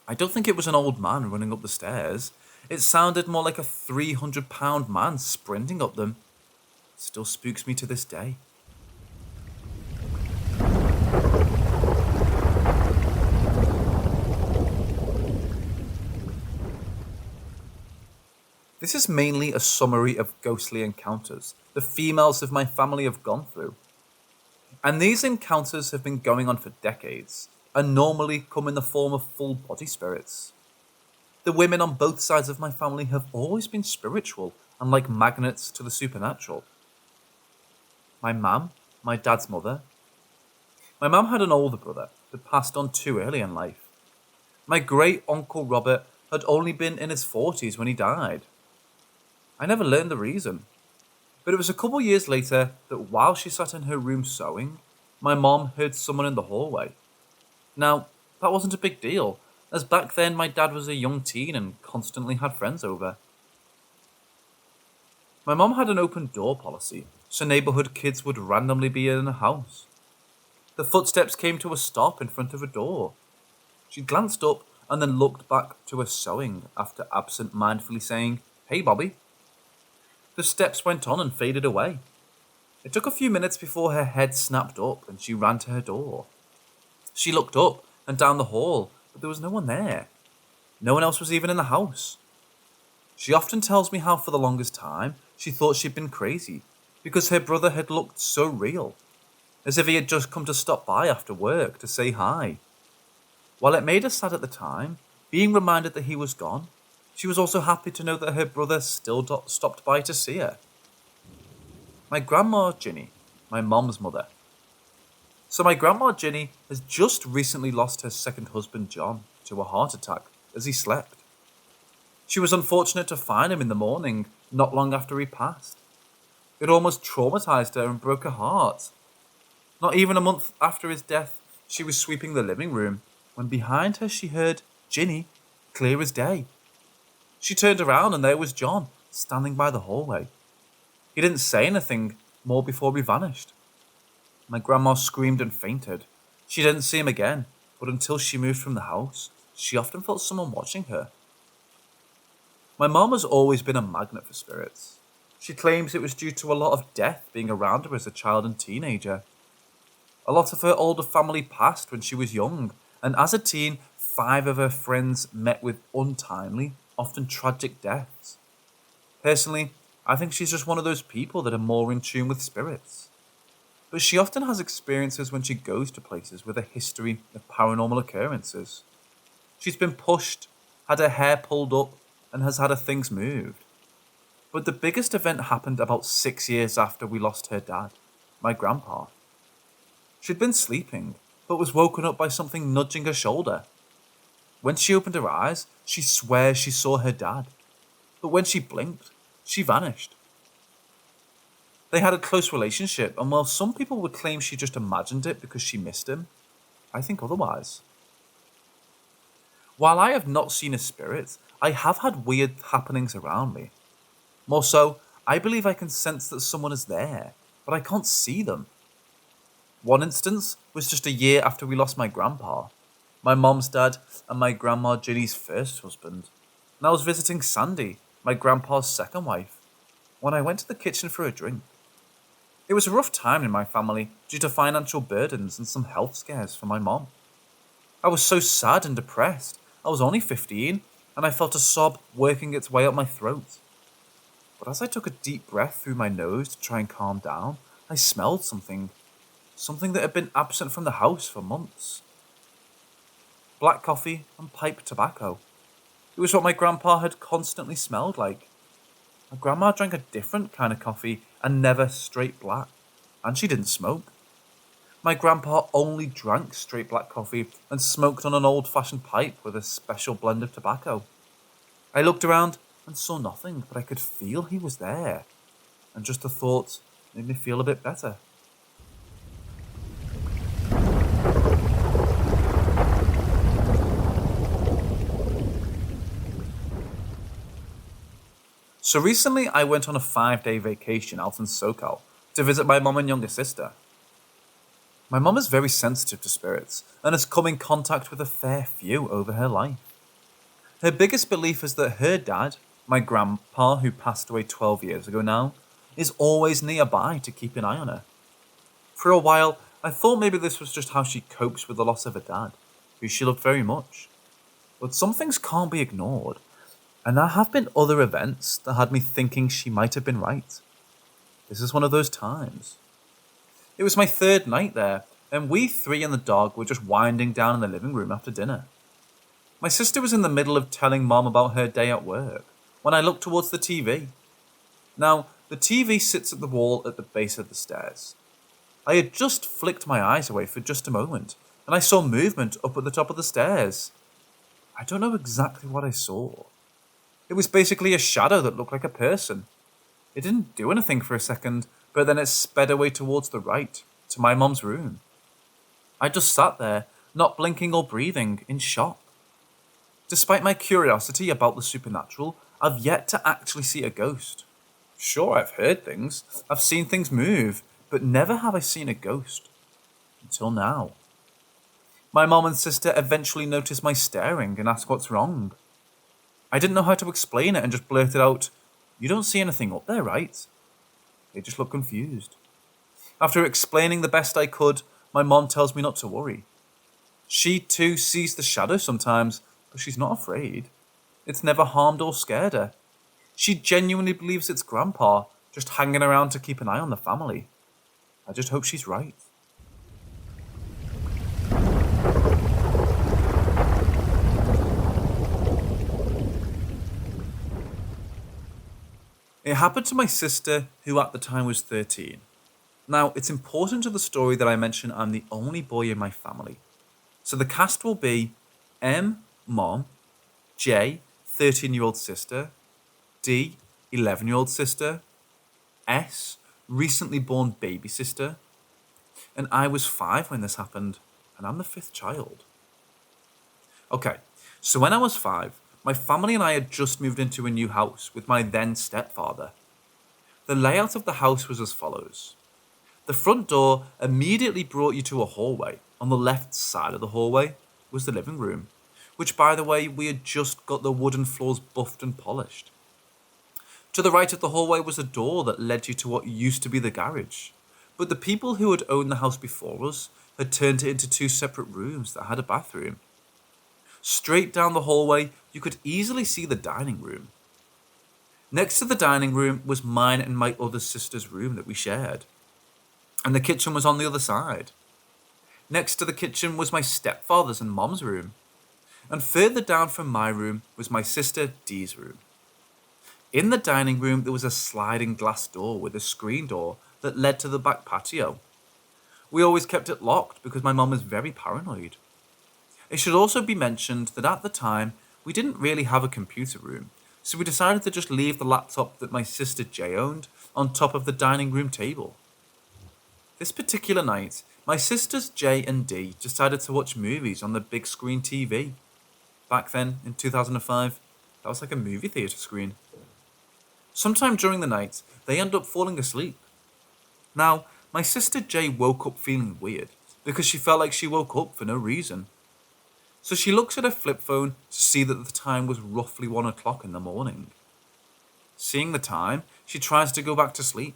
Speaker 1: I don't think it was an old man running up the stairs. It sounded more like a 300-pound man sprinting up them. It still spooks me to this day. This is mainly a summary of ghostly encounters the females of my family have gone through. And these encounters have been going on for decades, and normally come in the form of full body spirits. The women on both sides of my family have always been spiritual and like magnets to the supernatural. My mum, my dad's mother. My mum had an older brother that passed on too early in life. My great uncle Robert had only been in his 40s when he died. I never learned the reason, but it was a couple years later that while she sat in her room sewing, my mom heard someone in the hallway. Now, that wasn't a big deal, as back then my dad was a young teen and constantly had friends over. My mom had an open door policy, so neighborhood kids would randomly be in the house. The footsteps came to a stop in front of a door. She glanced up and then looked back to her sewing after absent-mindedly saying, "Hey, Bobby." The steps went on and faded away. It took a few minutes before her head snapped up and she ran to her door. She looked up and down the hall, but there was no one there. No one else was even in the house. She often tells me how for the longest time she thought she'd been crazy because her brother had looked so real, as if he had just come to stop by after work to say hi. While it made her sad at the time, being reminded that he was gone, she was also happy to know that her brother still stopped by to see her. My grandma Ginny, my mom's mother. So my grandma Ginny has just recently lost her second husband John to a heart attack as he slept. She was unfortunate to find him in the morning, not long after he passed. It almost traumatized her and broke her heart. Not even a month after his death, she was sweeping the living room when behind her she heard Ginny clear as day. She turned around and there was John standing by the hallway. He didn't say anything more before he vanished. My grandma screamed and fainted. She didn't see him again, but until she moved from the house, she often felt someone watching her. My mom has always been a magnet for spirits. She claims it was due to a lot of death being around her as a child and teenager. A lot of her older family passed when she was young, and as a teen, 5 of her friends met with untimely, often tragic deaths. Personally, I think she's just one of those people that are more in tune with spirits. But she often has experiences when she goes to places with a history of paranormal occurrences. She's been pushed, had her hair pulled up, and has had her things moved. But the biggest event happened about 6 years after we lost her dad, my grandpa. She'd been sleeping, but was woken up by something nudging her shoulder. When she opened her eyes, she swears she saw her dad. But when she blinked, she vanished. They had a close relationship, and while some people would claim she just imagined it because she missed him, I think otherwise. While I have not seen a spirit, I have had weird happenings around me. More so, I believe I can sense that someone is there, but I can't see them. One instance was just a year after we lost my grandpa, my mom's dad, and my grandma Ginny's first husband, and I was visiting Sandy, my grandpa's second wife, when I went to the kitchen for a drink. It was a rough time in my family due to financial burdens and some health scares for my mom. I was so sad and depressed. I was only 15, and I felt a sob working its way up my throat. But as I took a deep breath through my nose to try and calm down, I smelled something that had been absent from the house for months. Black coffee and pipe tobacco. It was what my grandpa had constantly smelled like. My grandma drank a different kind of coffee and never straight black, and she didn't smoke. My grandpa only drank straight black coffee and smoked on an old-fashioned pipe with a special blend of tobacco. I looked around and saw nothing, but I could feel he was there, and just the thought made me feel a bit better. So recently I went on a 5-day vacation out in SoCal to visit my mom and younger sister. My mom is very sensitive to spirits and has come in contact with a fair few over her life. Her biggest belief is that her dad, my grandpa who passed away 12 years ago now, is always nearby to keep an eye on her. For a while, I thought maybe this was just how she copes with the loss of her dad, who she loved very much. But some things can't be ignored. And there have been other events that had me thinking she might have been right. This is one of those times. It was my 3rd night there, and we 3 and the dog were just winding down in the living room after dinner. My sister was in the middle of telling Mom about her day at work, when I looked towards the TV. Now, the TV sits at the wall at the base of the stairs. I had just flicked my eyes away for just a moment, and I saw movement up at the top of the stairs. I don't know exactly what I saw. It was basically a shadow that looked like a person. It didn't do anything for a second, but then it sped away towards the right, to my mom's room. I just sat there, not blinking or breathing, in shock. Despite my curiosity about the supernatural, I've yet to actually see a ghost. Sure, I've heard things, I've seen things move, but never have I seen a ghost. Until now. My mom and sister eventually noticed my staring and asked what's wrong. I didn't know how to explain it and just blurted out, "You don't see anything up there, right?" They just looked confused. After explaining the best I could, my mom tells me not to worry. She too sees the shadow sometimes, but she's not afraid. It's never harmed or scared her. She genuinely believes it's Grandpa, just hanging around to keep an eye on the family. I just hope she's right. It happened to my sister, who at the time was 13. Now, it's important to the story that I mention I'm the only boy in my family. So the cast will be M, Mom, J, 13-year-old sister, D, 11-year-old sister, S, recently born baby sister, and I was 5 when this happened, and I'm the 5th child. Okay, so when I was 5, my family and I had just moved into a new house with my then stepfather. The layout of the house was as follows. The front door immediately brought you to a hallway. On the left side of the hallway was the living room, which, by the way, we had just got the wooden floors buffed and polished. To the right of the hallway was a door that led you to what used to be the garage, but the people who had owned the house before us had turned it into 2 separate rooms that had a bathroom. Straight down the hallway, you could easily see the dining room. Next to the dining room was mine and my other sister's room that we shared, and the kitchen was on the other side. Next to the kitchen was my stepfather's and mom's room, and further down from my room was my sister Dee's room. In the dining room, there was a sliding glass door with a screen door that led to the back patio. We always kept it locked because my mom was very paranoid. It should also be mentioned that at the time, we didn't really have a computer room, so we decided to just leave the laptop that my sister Jay owned on top of the dining room table. This particular night, my sisters Jay and D decided to watch movies on the big screen TV. Back then, in 2005, that was like a movie theatre screen. Sometime during the night, they ended up falling asleep. Now, my sister Jay woke up feeling weird because she felt like she woke up for no reason. So she looks at her flip phone to see that the time was roughly 1 o'clock in the morning. Seeing the time, she tries to go back to sleep,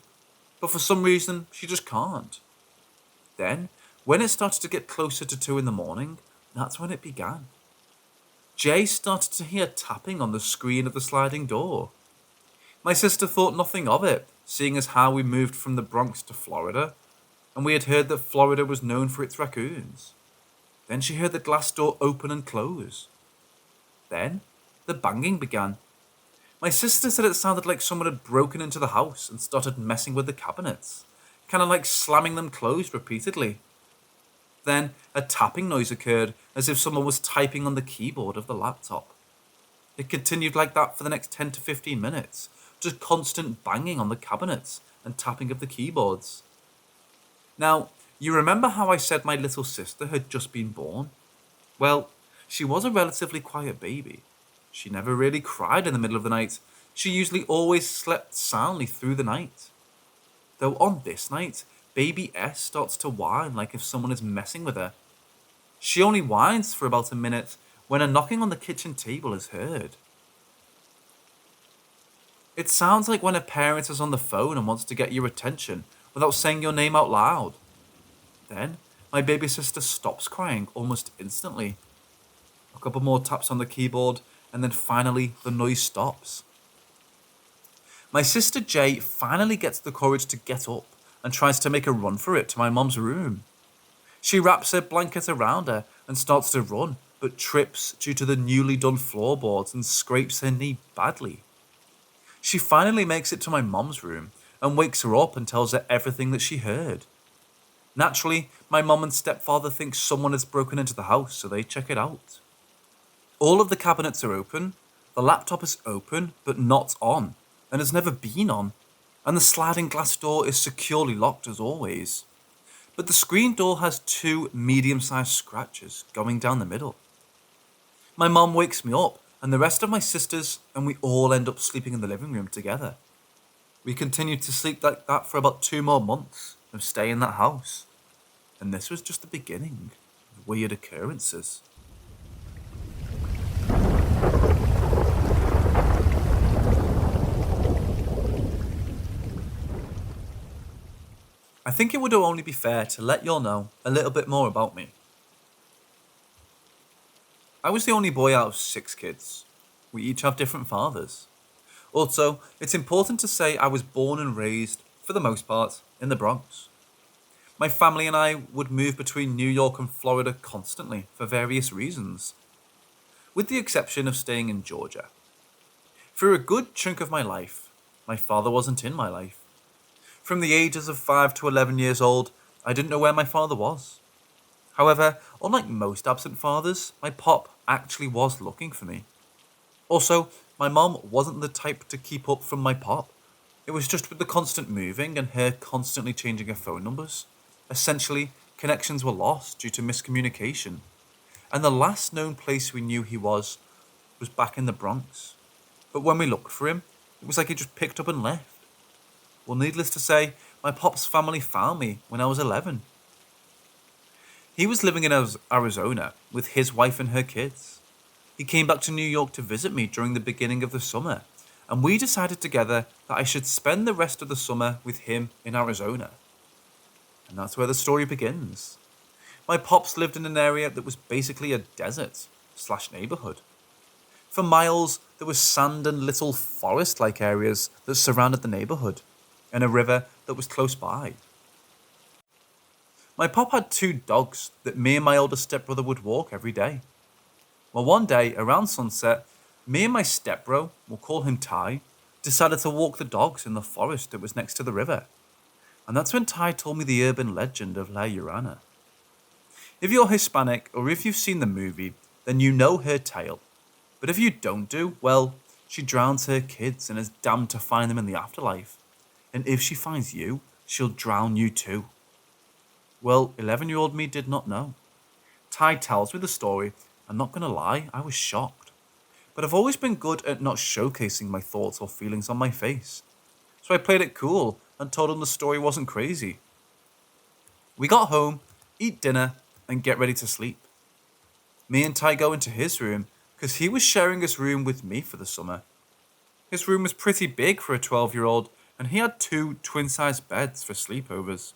Speaker 1: but for some reason, she just can't. Then, when it started to get closer to 2 in the morning, that's when it began. Jay started to hear tapping on the screen of the sliding door. My sister thought nothing of it, seeing as how we moved from the Bronx to Florida, and we had heard that Florida was known for its raccoons. Then she heard the glass door open and close. Then, the banging began. My sister said it sounded like someone had broken into the house and started messing with the cabinets, kind of like slamming them closed repeatedly. Then, a tapping noise occurred as if someone was typing on the keyboard of the laptop. It continued like that for the next 10 to 15 minutes, just constant banging on the cabinets and tapping of the keyboards. Now, you remember how I said my little sister had just been born? Well, she was a relatively quiet baby. She never really cried in the middle of the night. She usually always slept soundly through the night. Though on this night, baby S starts to whine like if someone is messing with her. She only whines for about a minute when a knocking on the kitchen table is heard. It sounds like when a parent is on the phone and wants to get your attention without saying your name out loud. Then, my baby sister stops crying almost instantly. A couple more taps on the keyboard, and then finally the noise stops. My sister Jay finally gets the courage to get up and tries to make a run for it to my mom's room. She wraps her blanket around her and starts to run, but trips due to the newly done floorboards and scrapes her knee badly. She finally makes it to my mom's room and wakes her up and tells her everything that she heard. Naturally, my mom and stepfather think someone has broken into the house, so they check it out. All of the cabinets are open, the laptop is open but not on, and has never been on, and the sliding glass door is securely locked as always. But the screen door has 2 medium-sized scratches going down the middle. My mom wakes me up, and the rest of my sisters, and we all end up sleeping in the living room together. We continued to sleep like that for about 2 more months of staying in that house. And this was just the beginning of weird occurrences. I think it would only be fair to let y'all know a little bit more about me. I was the only boy out of 6 kids. We each have different fathers. Also, it's important to say I was born and raised, for the most part, in the Bronx. My family and I would move between New York and Florida constantly for various reasons, with the exception of staying in Georgia. For a good chunk of my life, my father wasn't in my life. From the ages of 5 to 11 years old, I didn't know where my father was. However, unlike most absent fathers, my pop actually was looking for me. Also, my mom wasn't the type to keep up from my pop. It was just with the constant moving and her constantly changing her phone numbers. Essentially, connections were lost due to miscommunication. And the last known place we knew he was back in the Bronx. But when we looked for him, it was like he just picked up and left. Well, needless to say, my pop's family found me when I was 11. He was living in Arizona with his wife and her kids. He came back to New York to visit me during the beginning of the summer, and we decided together that I should spend the rest of the summer with him in Arizona. And that's where the story begins. My pops lived in an area that was basically a desert/neighborhood. For miles, there was sand and little forest-like areas that surrounded the neighborhood, and a river that was close by. My pop had 2 dogs that me and my older stepbrother would walk every day. Well, one day, around sunset, me and my stepbro, we'll call him Ty, decided to walk the dogs in the forest that was next to the river. And that's when Ty told me the urban legend of La Llorona. If you're Hispanic, or if you've seen the movie, then you know her tale. But if you don't do, well, she drowns her kids and is damned to find them in the afterlife. And if she finds you, she'll drown you too. Well, 11-year-old me did not know. Ty tells me the story, and not gonna lie, I was shocked. But I've always been good at not showcasing my thoughts or feelings on my face. So I played it cool and told him the story wasn't crazy. We got home, eat dinner, and get ready to sleep. Me and Ty go into his room, because he was sharing his room with me for the summer. His room was pretty big for a 12-year-old, and he had 2 twin-sized beds for sleepovers.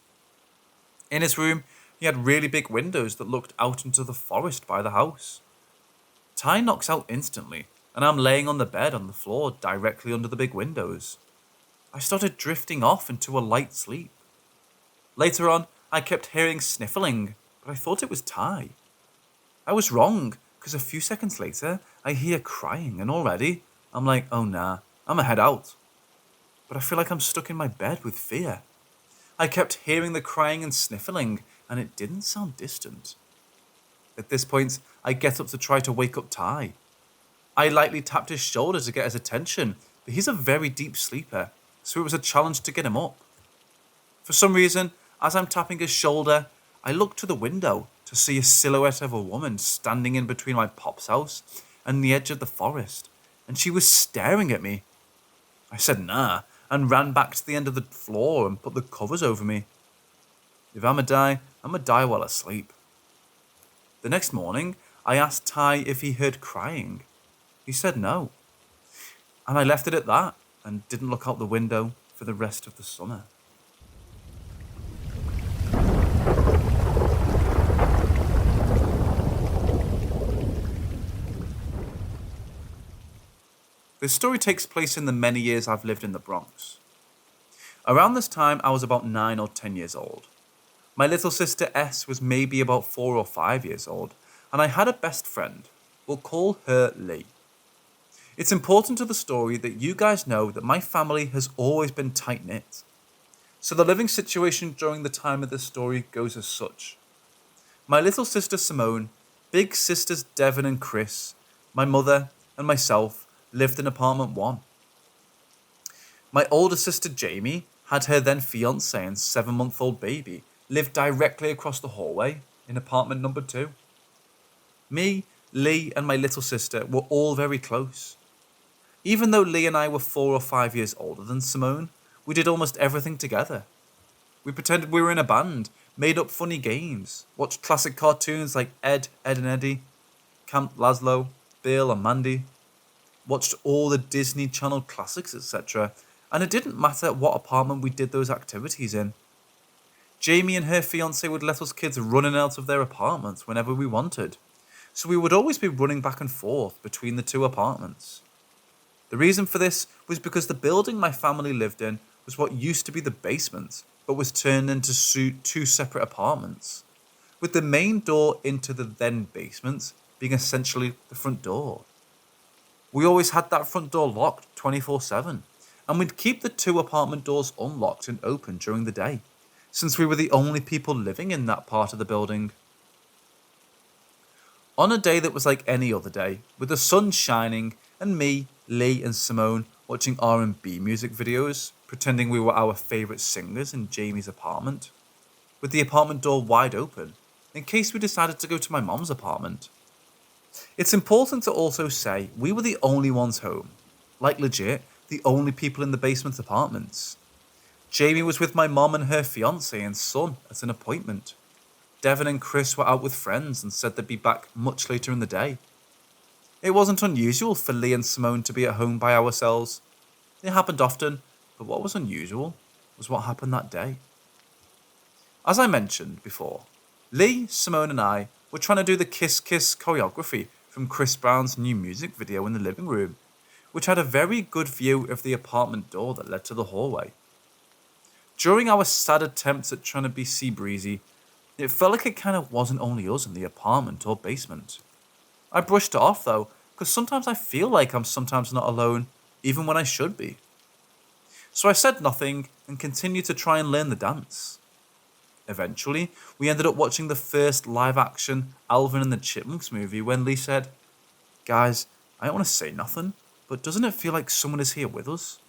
Speaker 1: In his room, he had really big windows that looked out into the forest by the house. Ty knocks out instantly, and I'm laying on the bed on the floor directly under the big windows. I started drifting off into a light sleep. Later on, I kept hearing sniffling, but I thought it was Ty. I was wrong, because a few seconds later, I hear crying, and already, I'm like, oh nah, I'ma head out. But I feel like I'm stuck in my bed with fear. I kept hearing the crying and sniffling, and it didn't sound distant. At this point, I get up to try to wake up Ty. I lightly tapped his shoulder to get his attention, but he's a very deep sleeper, so it was a challenge to get him up. For some reason, as I'm tapping his shoulder, I look to the window to see a silhouette of a woman standing in between my pop's house and the edge of the forest, and she was staring at me. I said nah, and ran back to the end of the floor and put the covers over me. If I'ma die while asleep. The next morning, I asked Ty if he heard crying. He said no. And I left it at that, and didn't look out the window for the rest of the summer. This story takes place in the many years I've lived in the Bronx. Around this time, I was about 9 or 10 years old. My little sister S was maybe about 4 or 5 years old, and I had a best friend. We'll call her Lee. It's important to the story that you guys know that my family has always been tight-knit. So the living situation during the time of this story goes as such. My little sister Simone, big sisters Devon and Chris, my mother, and myself lived in apartment 1. My older sister Jamie had her then fiancé and 7-month-old baby lived directly across the hallway in apartment number 2. Me, Lee, and my little sister were all very close. Even though Lee and I were 4 or 5 years older than Simone, We did almost everything together. We pretended we were in a band, made up funny games, watched classic cartoons like Ed, Ed and Eddie, Camp Laszlo, Bill and Mandy, watched all the Disney Channel classics, etc. And it didn't matter what apartment we did those activities in. Jamie and her fiance would let us kids run in and out of their apartments whenever we wanted, so we would always be running back and forth between the two apartments. The reason for this was because the building my family lived in was what used to be the basement, but was turned into two separate apartments, with the main door into the then basement being essentially the front door. We always had that front door locked 24/7, and we'd keep the two apartment doors unlocked and open during the day, since we were the only people living in that part of the building. On a day that was like any other day, with the sun shining and me, Lee and Simone watching R&B music videos, pretending we were our favourite singers in Jamie's apartment, with the apartment door wide open, in case we decided to go to my mom's apartment. It's important to also say we were the only ones home, like legit, the only people in the basement apartments. Jamie was with my mom and her fiance and son at an appointment. Devon and Chris were out with friends and said they'd be back much later in the day. It wasn't unusual for Lee and Simone to be at home by ourselves. It happened often, but what was unusual was what happened that day. As I mentioned before, Lee, Simone and I were trying to do the Kiss Kiss choreography from Chris Brown's new music video in the living room, which had a very good view of the apartment door that led to the hallway. During our sad attempts at trying to be sea breezy, it felt like it kind of wasn't only us in the apartment or basement. I brushed it off though, because sometimes I feel like I'm sometimes not alone, even when I should be. So I said nothing and continued to try and learn the dance. Eventually, we ended up watching the first live-action Alvin and the Chipmunks movie when Lee said, "Guys, I don't want to say nothing, but doesn't it feel like someone is here with us?"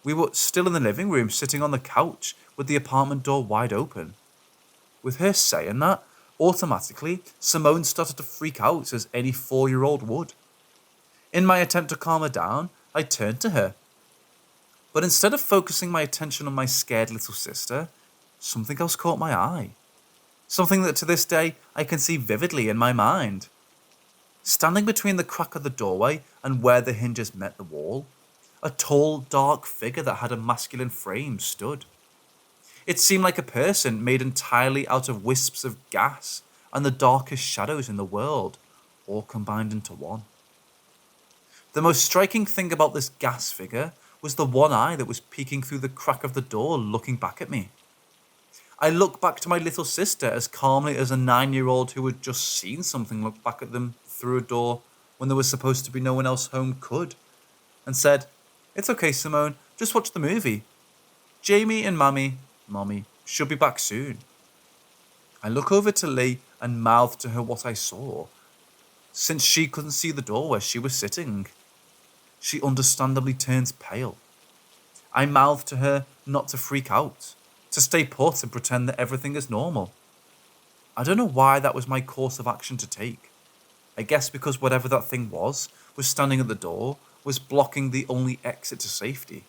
Speaker 1: We were still in the living room, sitting on the couch with the apartment door wide open. With her saying that, automatically, Simone started to freak out as any 4-year-old would. In my attempt to calm her down, I turned to her. But instead of focusing my attention on my scared little sister, something else caught my eye. Something that to this day I can see vividly in my mind. Standing between the crack of the doorway and where the hinges met the wall, a tall, dark figure that had a masculine frame stood. It seemed like a person made entirely out of wisps of gas and the darkest shadows in the world, all combined into one. The most striking thing about this gas figure was the one eye that was peeking through the crack of the door looking back at me. I looked back to my little sister as calmly as a 9-year-old who had just seen something look back at them through a door when there was supposed to be no one else home could, and said, "It's okay, Simone, just watch the movie. Jamie and Mommy should be back soon." I look over to Lee and mouth to her what I saw, since she couldn't see the door where she was sitting. She understandably turns pale. I mouth to her not to freak out, to stay put and pretend that everything is normal. I don't know why that was my course of action to take. I guess because whatever that thing was standing at the door, was blocking the only exit to safety.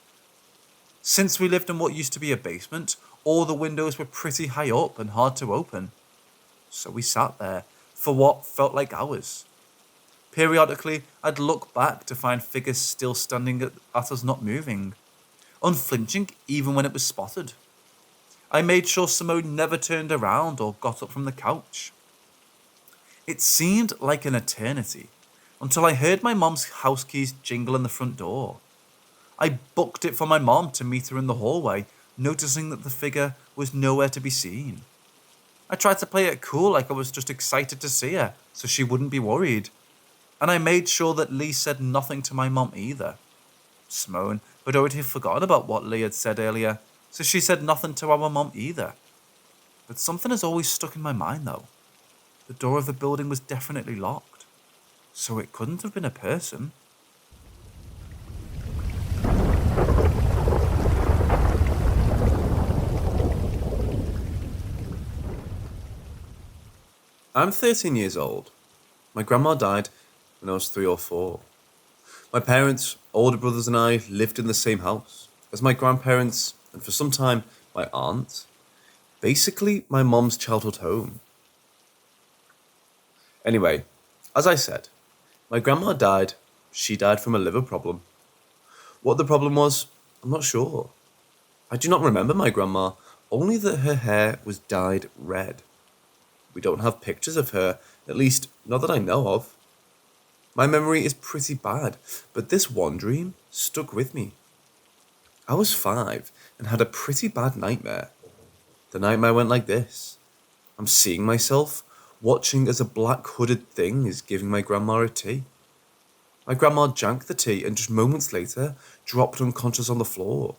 Speaker 1: Since we lived in what used to be a basement, all the windows were pretty high up and hard to open. So we sat there for what felt like hours. Periodically, I'd look back to find figures still standing at us not moving, unflinching even when it was spotted. I made sure Simone never turned around or got up from the couch. It seemed like an eternity, until I heard my mom's house keys jingle in the front door. I booked it for my mom to meet her in the hallway, noticing that the figure was nowhere to be seen. I tried to play it cool like I was just excited to see her, so she wouldn't be worried. And I made sure that Lee said nothing to my mom either. Simone had already forgotten about what Lee had said earlier, so she said nothing to our mom either. But something has always stuck in my mind though. The door of the building was definitely locked, so it couldn't have been a person.
Speaker 2: I'm 13 years old. My grandma died when I was 3 or 4. My parents, older brothers and I lived in the same house, as my grandparents, and for some time my aunt, basically my mom's childhood home. Anyway, as I said, my grandma died. She died from a liver problem. What the problem was, I'm not sure. I do not remember my grandma, only that her hair was dyed red. We don't have pictures of her, at least not that I know of. My memory is pretty bad, but this one dream stuck with me. I was 5 and had a pretty bad nightmare. The nightmare went like this. I'm seeing myself, watching as a black hooded thing is giving my grandma a tea. My grandma drank the tea and just moments later dropped unconscious on the floor.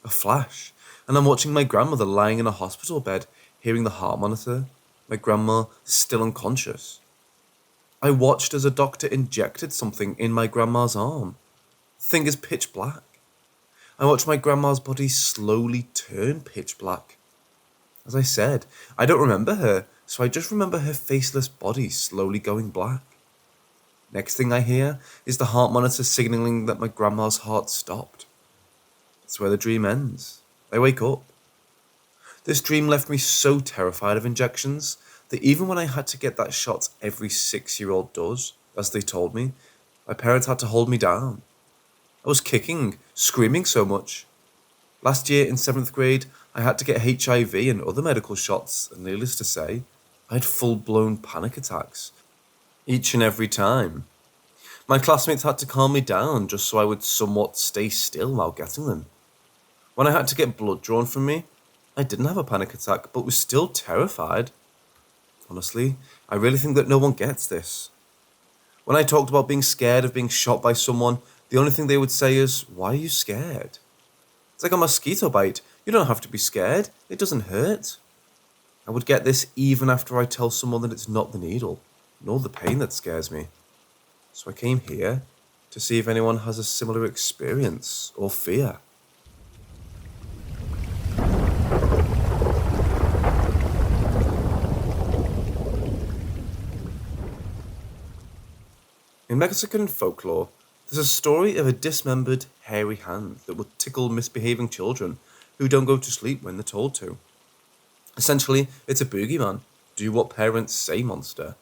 Speaker 2: A flash, and I'm watching my grandmother lying in a hospital bed, hearing the heart monitor, my grandma still unconscious. I watched as a doctor injected something in my grandma's arm. The thing is pitch black. I watched my grandma's body slowly turn pitch black. As I said, I don't remember her, so I just remember her faceless body slowly going black. Next thing I hear is the heart monitor signaling that my grandma's heart stopped. That's where the dream ends. I wake up. This dream left me so terrified of injections that even when I had to get that shot every 6-year-old does, as they told me, my parents had to hold me down. I was kicking, screaming so much. Last year in 7th grade, I had to get HIV and other medical shots, and needless to say, I had full-blown panic attacks. Each and every time. My classmates had to calm me down just so I would somewhat stay still while getting them. When I had to get blood drawn from me, I didn't have a panic attack, but was still terrified. Honestly, I really think that no one gets this. When I talked about being scared of being shot by someone, the only thing they would say is, "Why are you scared?" It's like a mosquito bite. You don't have to be scared. It doesn't hurt. I would get this even after I tell someone that it's not the needle, nor the pain that scares me. So I came here to see if anyone has a similar experience or fear. In Mexican folklore, there's a story of a dismembered, hairy hand that will tickle misbehaving children who don't go to sleep when they're told to. Essentially, it's a boogeyman, do what parents say monster.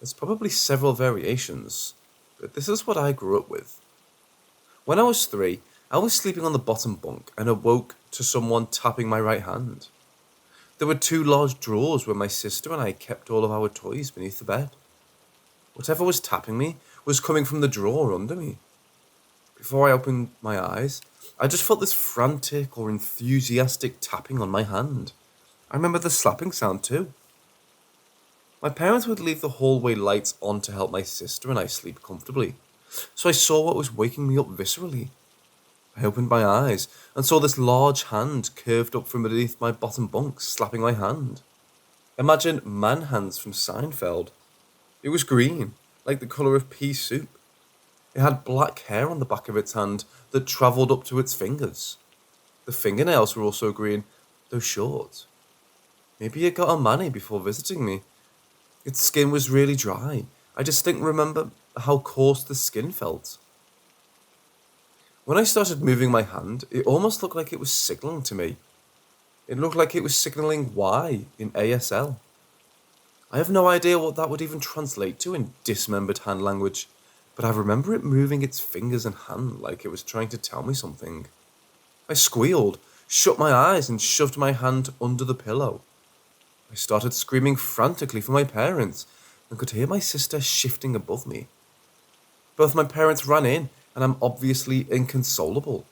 Speaker 2: There's probably several variations, but this is what I grew up with. When I was 3, I was sleeping on the bottom bunk and awoke to someone tapping my right hand. There were 2 large drawers where my sister and I kept all of our toys beneath the bed. Whatever was tapping me was coming from the drawer under me. Before I opened my eyes, I just felt this frantic or enthusiastic tapping on my hand. I remember the slapping sound too. My parents would leave the hallway lights on to help my sister and I sleep comfortably, so I saw what was waking me up viscerally. I opened my eyes and saw this large hand curved up from beneath my bottom bunk, slapping my hand. Imagine man hands from Seinfeld. It was green, like the colour of pea soup. It had black hair on the back of its hand that travelled up to its fingers. The fingernails were also green, though short. Maybe it got a mani before visiting me. Its skin was really dry. I distinctly remember how coarse the skin felt. When I started moving my hand, it almost looked like it was signalling to me. It looked like it was signalling Y in ASL. I have no idea what that would even translate to in dismembered hand language, but I remember it moving its fingers and hand like it was trying to tell me something. I squealed, shut my eyes and shoved my hand under the pillow. I started screaming frantically for my parents and could hear my sister shifting above me. Both my parents ran in and I'm obviously inconsolable.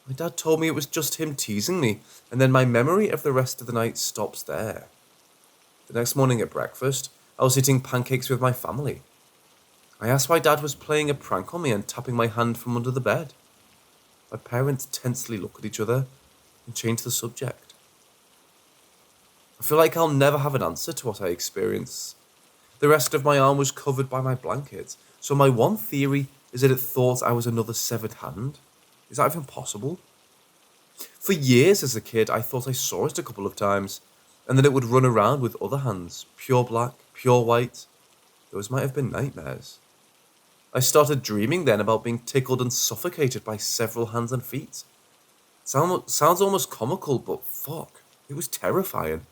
Speaker 2: My dad told me it was just him teasing me, and then my memory of the rest of the night stops there. The next morning at breakfast, I was eating pancakes with my family. I asked why Dad was playing a prank on me and tapping my hand from under the bed. My parents tensely look at each other and change the subject. I feel like I'll never have an answer to what I experienced. The rest of my arm was covered by my blanket, so my one theory is that it thought I was another severed hand. Is that even possible? For years as a kid, I thought I saw it a couple of times, and then it would run around with other hands, pure black, pure white. Those might have been nightmares. I started dreaming then about being tickled and suffocated by several hands and feet. Sounds almost comical, but fuck, it was terrifying.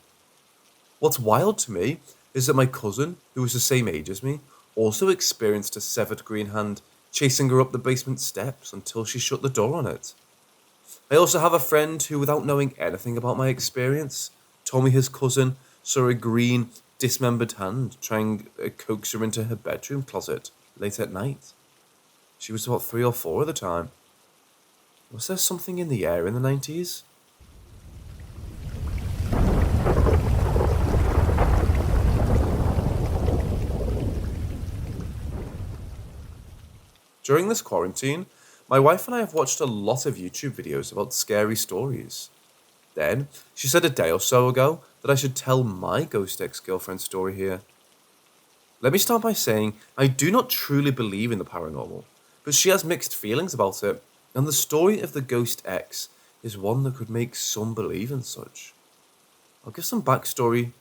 Speaker 2: What's wild to me is that my cousin, who was the same age as me, also experienced a severed green hand chasing her up the basement steps until she shut the door on it. I also have a friend who, without knowing anything about my experience, told me his cousin saw a green, dismembered hand trying to coax her into her bedroom closet late at night. She was about 3 or 4 at the time. Was there something in the air in the 90s? During this quarantine, my wife and I have watched a lot of YouTube videos about scary stories. Then, she said a day or so ago that I should tell my ghost ex-girlfriend story here. Let me start by saying I do not truly believe in the paranormal, but she has mixed feelings about it, and the story of the ghost ex is one that could make some believe in such. I'll give some backstory,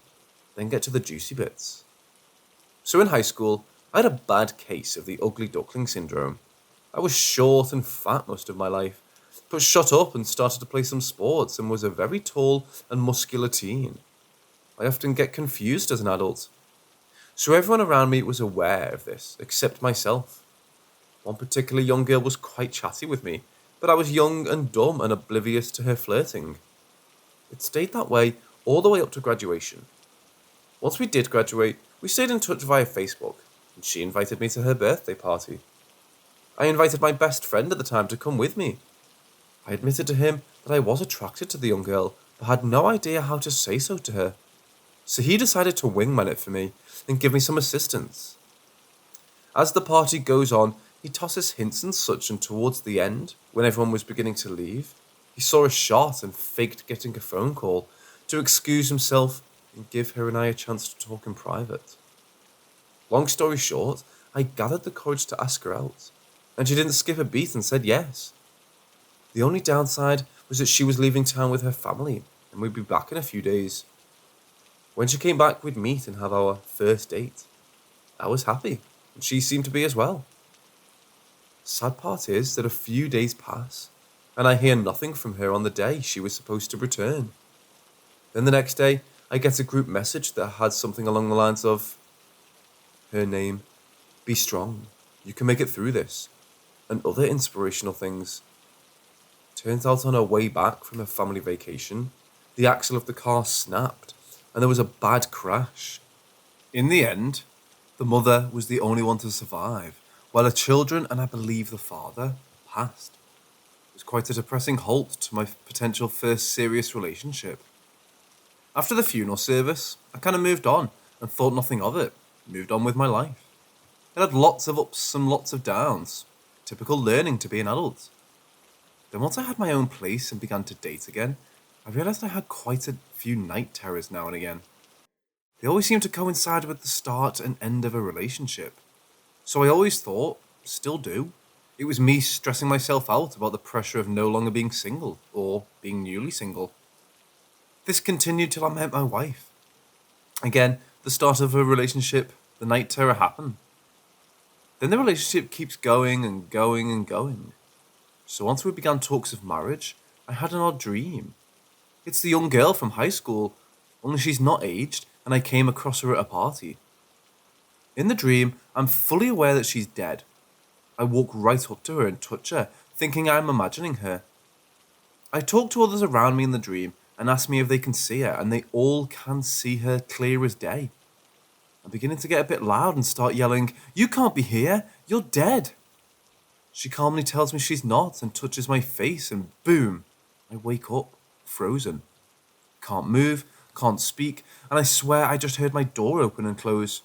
Speaker 2: then get to the juicy bits. So in high school, I had a bad case of the ugly duckling syndrome. I was short and fat most of my life, but shot up and started to play some sports and was a very tall and muscular teen. I often get confused as an adult. So everyone around me was aware of this, except myself. One particular young girl was quite chatty with me, but I was young and dumb and oblivious to her flirting. It stayed that way all the way up to graduation. Once we did graduate, we stayed in touch via Facebook, and she invited me to her birthday party. I invited my best friend at the time to come with me. I admitted to him that I was attracted to the young girl, but had no idea how to say so to her. So he decided to wingman it for me and give me some assistance. As the party goes on, he tosses hints and such, and towards the end, when everyone was beginning to leave, he saw a shot and faked getting a phone call to excuse himself and give her and I a chance to talk in private. Long story short, I gathered the courage to ask her out, and she didn't skip a beat and said yes. The only downside was that she was leaving town with her family, and we'd be back in a few days. When she came back, we'd meet and have our first date. I was happy, and she seemed to be as well. Sad part is that a few days pass, and I hear nothing from her on the day she was supposed to return. Then the next day, I get a group message that had something along the lines of, her name, be strong, you can make it through this, and other inspirational things. Turns out on her way back from her family vacation, the axle of the car snapped, and there was a bad crash. In the end, the mother was the only one to survive, while her children, and I believe the father, passed. It was quite a depressing halt to my potential first serious relationship. After the funeral service, I kind of moved on and thought nothing of it, moved on with my life. It had lots of ups and lots of downs, typical learning to be an adult. Then once I had my own place and began to date again, I realised I had quite a few night terrors now and again. They always seemed to coincide with the start and end of a relationship. So I always thought, still do, it was me stressing myself out about the pressure of no longer being single, or being newly single. This continued till I met my wife. Again, the start of a relationship, the night terror happened. Then the relationship keeps going and going and going. So once we began talks of marriage, I had an odd dream. It's the young girl from high school, only she's not aged, and I came across her at a party. In the dream, I'm fully aware that she's dead. I walk right up to her and touch her, thinking I'm imagining her. I talk to others around me in the dream and ask me if they can see her, and they all can see her clear as day. I'm beginning to get a bit loud and start yelling, "You can't be here, you're dead." She calmly tells me she's not and touches my face, and boom, I wake up, frozen. Can't move, can't speak, and I swear I just heard my door open and close.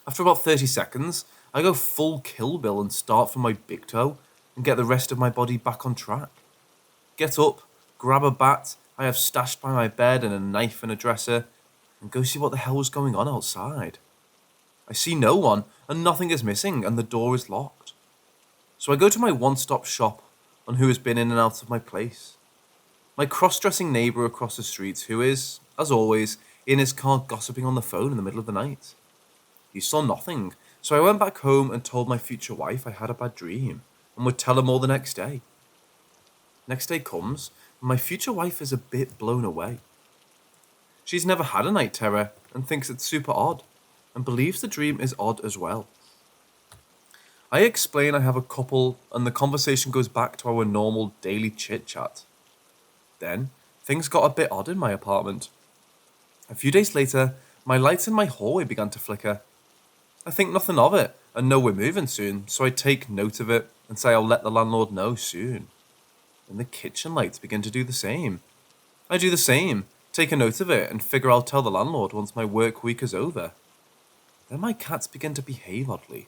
Speaker 2: After about 30 seconds, I go full Kill Bill and start from my big toe and get the rest of my body back on track. Get up, grab a bat I have stashed by my bed and a knife and a dresser, and go see what the hell was going on outside. I see no one, and nothing is missing, and the door is locked. So I go to my one-stop shop on who has been in and out of my place. My cross-dressing neighbour across the street, who is, as always, in his car gossiping on the phone in the middle of the night. He saw nothing, So I went back home and told my future wife I had a bad dream and would tell her more the next day. Next day comes, and my future wife is a bit blown away. She's never had a night terror and thinks it's super odd, and believes the dream is odd as well. I explain I have a couple, and the conversation goes back to our normal daily chit-chat. Then, things got a bit odd in my apartment. A few days later, my lights in my hallway began to flicker. I think nothing of it, and know we're moving soon, so I take note of it and say I'll let the landlord know soon. And the kitchen lights begin to do the same. I do the same, take a note of it, and figure I'll tell the landlord once my work week is over. Then my cats begin to behave oddly.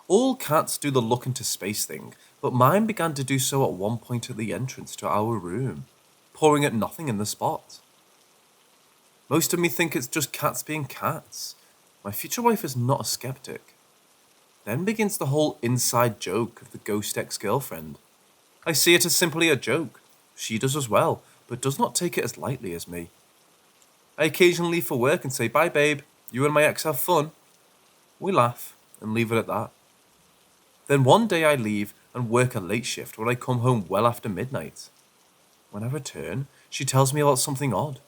Speaker 2: All cats do the look into space thing, but mine began to do so at one point at the entrance to our room, pouring at nothing in the spot. Most of me think it's just cats being cats. My future wife is not a skeptic. Then begins the whole inside joke of the ghost ex-girlfriend. I see it as simply a joke. She does as well, but does not take it as lightly as me. I occasionally leave for work and say, "Bye babe, you and my ex have fun." We laugh and leave it at that. Then one day I leave and work a late shift when I come home well after midnight. When I return, she tells me about something odd.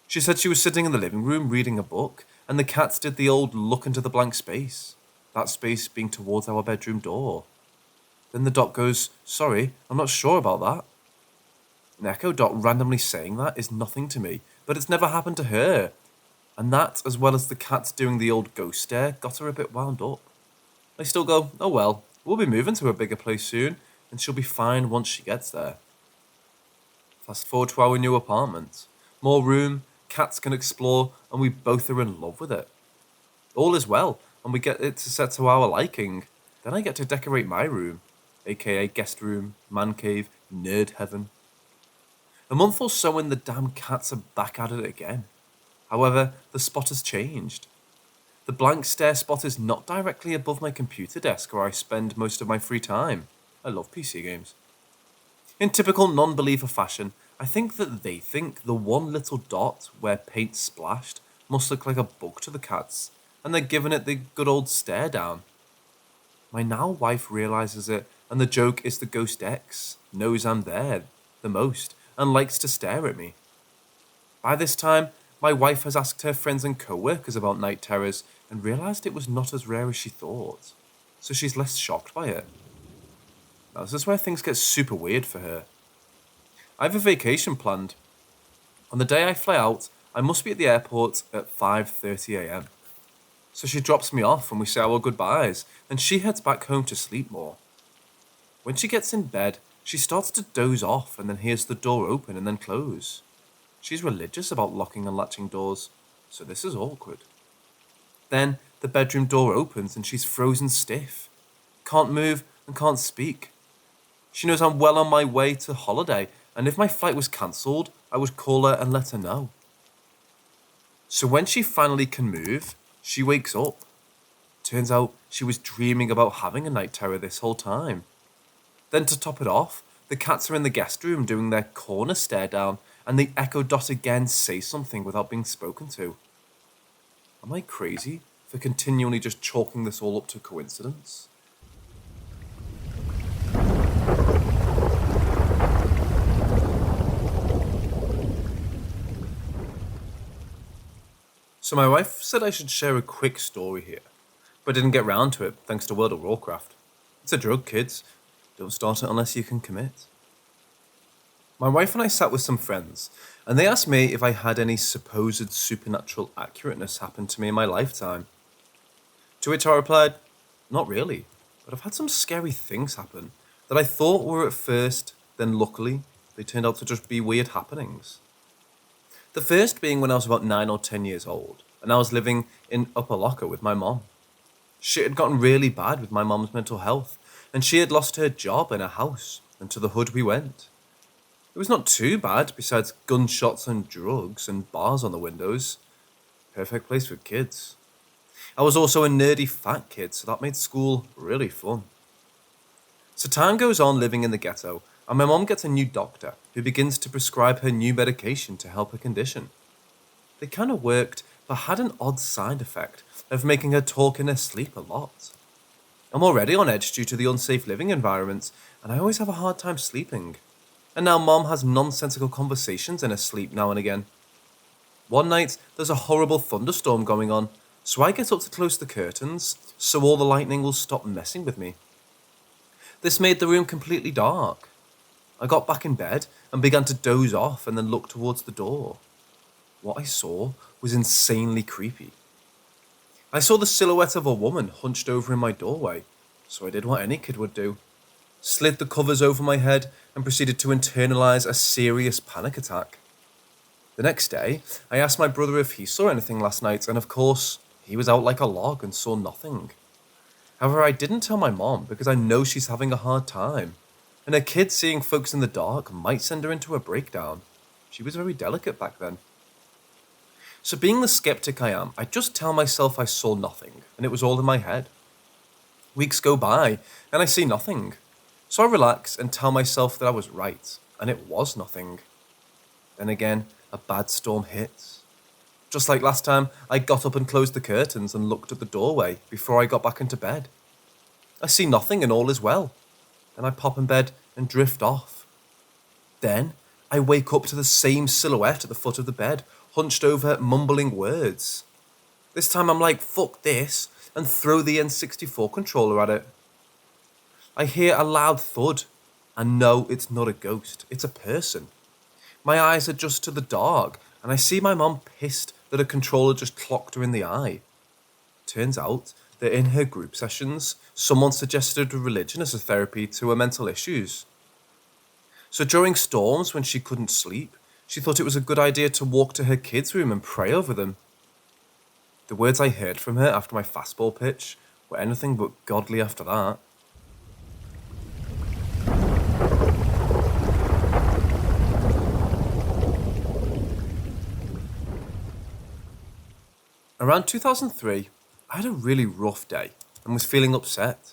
Speaker 2: She said she was sitting in the living room reading a book, and the cats did the old look into the blank space, that space being towards our bedroom door. Then the dot goes, "Sorry, I'm not sure about that." An echo dot randomly saying that is nothing to me, but it's never happened to her. And that, as well as the cats doing the old ghost stare, got her a bit wound up. I still go, "Oh well, we'll be moving to a bigger place soon, and she'll be fine once she gets there." Fast forward to our new apartment. More room, cats can explore, and we both are in love with it. All is well, and we get it to set to our liking. Then I get to decorate my room, aka guest room, man cave, nerd heaven. A month or so and the damn cats are back at it again. However, the spot has changed. The blank stare spot is not directly above my computer desk where I spend most of my free time. I love PC games. In typical non-believer fashion, I think that they think the one little dot where paint splashed must look like a bug to the cats, and they're giving it the good old stare down. My now wife realizes it, and the joke is the ghost ex knows I'm there the most and likes to stare at me. By this time, my wife has asked her friends and co-workers about night terrors and realized it was not as rare as she thought, so she's less shocked by it. Now, this is where things get super weird for her. I have a vacation planned. On the day I fly out, I must be at the airport at 5:30 a.m. So she drops me off and we say our goodbyes, and she heads back home to sleep more. When she gets in bed, she starts to doze off and then hears the door open and then close. She's religious about locking and latching doors, so this is awkward. Then the bedroom door opens and she's frozen stiff. Can't move and can't speak. She knows I'm well on my way to holiday, and if my flight was cancelled, I would call her and let her know. So when she finally can move, she wakes up. Turns out she was dreaming about having a night terror this whole time. Then to top it off, the cats are in the guest room doing their corner stare down, and the echo dot again says something without being spoken to. Am I crazy for continually just chalking this all up to coincidence? So my wife said I should share a quick story here, but didn't get round to it thanks to World of Warcraft. It's a drug, kids. Don't start it unless you can commit. My wife and I sat with some friends, and they asked me if I had any supposed supernatural accurateness happen to me in my lifetime. To which I replied, not really, but I've had some scary things happen that I thought were at first, then luckily, they turned out to just be weird happenings. The first being when I was about 9 or 10 years old, and I was living in Upper Locker with my mom. Shit had gotten really bad with my mom's mental health, and she had lost her job and her house, and to the hood we went. It was not too bad, besides gunshots and drugs and bars on the windows. Perfect place for kids. I was also a nerdy fat kid, so that made school really fun. So time goes on living in the ghetto, and my mom gets a new doctor who begins to prescribe her new medication to help her condition. They kind of worked, but had an odd side effect of making her talk in her sleep a lot. I'm already on edge due to the unsafe living environment, and I always have a hard time sleeping. And now Mom has nonsensical conversations in her sleep now and again. One night, there's a horrible thunderstorm going on, so I get up to close the curtains so all the lightning will stop messing with me. This made the room completely dark. I got back in bed and began to doze off and then look towards the door. What I saw was insanely creepy. I saw the silhouette of a woman hunched over in my doorway, so I did what any kid would do. Slid the covers over my head and proceeded to internalize a serious panic attack. The next day, I asked my brother if he saw anything last night, and of course, he was out like a log and saw nothing. However, I didn't tell my mom because I know she's having a hard time, and her kid seeing folks in the dark might send her into a breakdown. She was very delicate back then. So being the skeptic I am, I just tell myself I saw nothing, and it was all in my head. Weeks go by, and I see nothing. So I relax and tell myself that I was right, and it was nothing. Then again, a bad storm hits. Just like last time, I got up and closed the curtains and looked at the doorway before I got back into bed. I see nothing and all is well. Then I pop in bed and drift off. Then I wake up to the same silhouette at the foot of the bed, hunched over, mumbling words. This time I'm like, fuck this, and throw the N64 controller at it. I hear a loud thud, and no, it's not a ghost, it's a person. My eyes adjust to the dark, and I see my mum pissed that a controller just clocked her in the eye. Turns out that in her group sessions, someone suggested religion as a therapy to her mental issues. So during storms when she couldn't sleep, she thought it was a good idea to walk to her kids' room and pray over them. The words I heard from her after my fastball pitch were anything but godly after that. Around 2003, I had a really rough day and was feeling upset.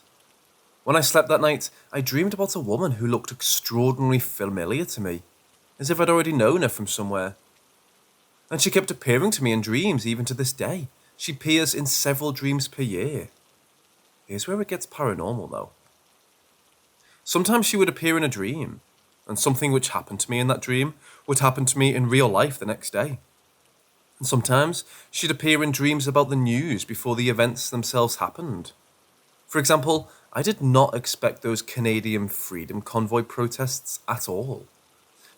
Speaker 2: When I slept that night, I dreamed about a woman who looked extraordinarily familiar to me, as if I'd already known her from somewhere. And she kept appearing to me in dreams even to this day. She appears in several dreams per year. Here's where it gets paranormal though. Sometimes she would appear in a dream, and something which happened to me in that dream would happen to me in real life the next day. And sometimes she'd appear in dreams about the news before the events themselves happened. For example, I did not expect those Canadian Freedom Convoy protests at all.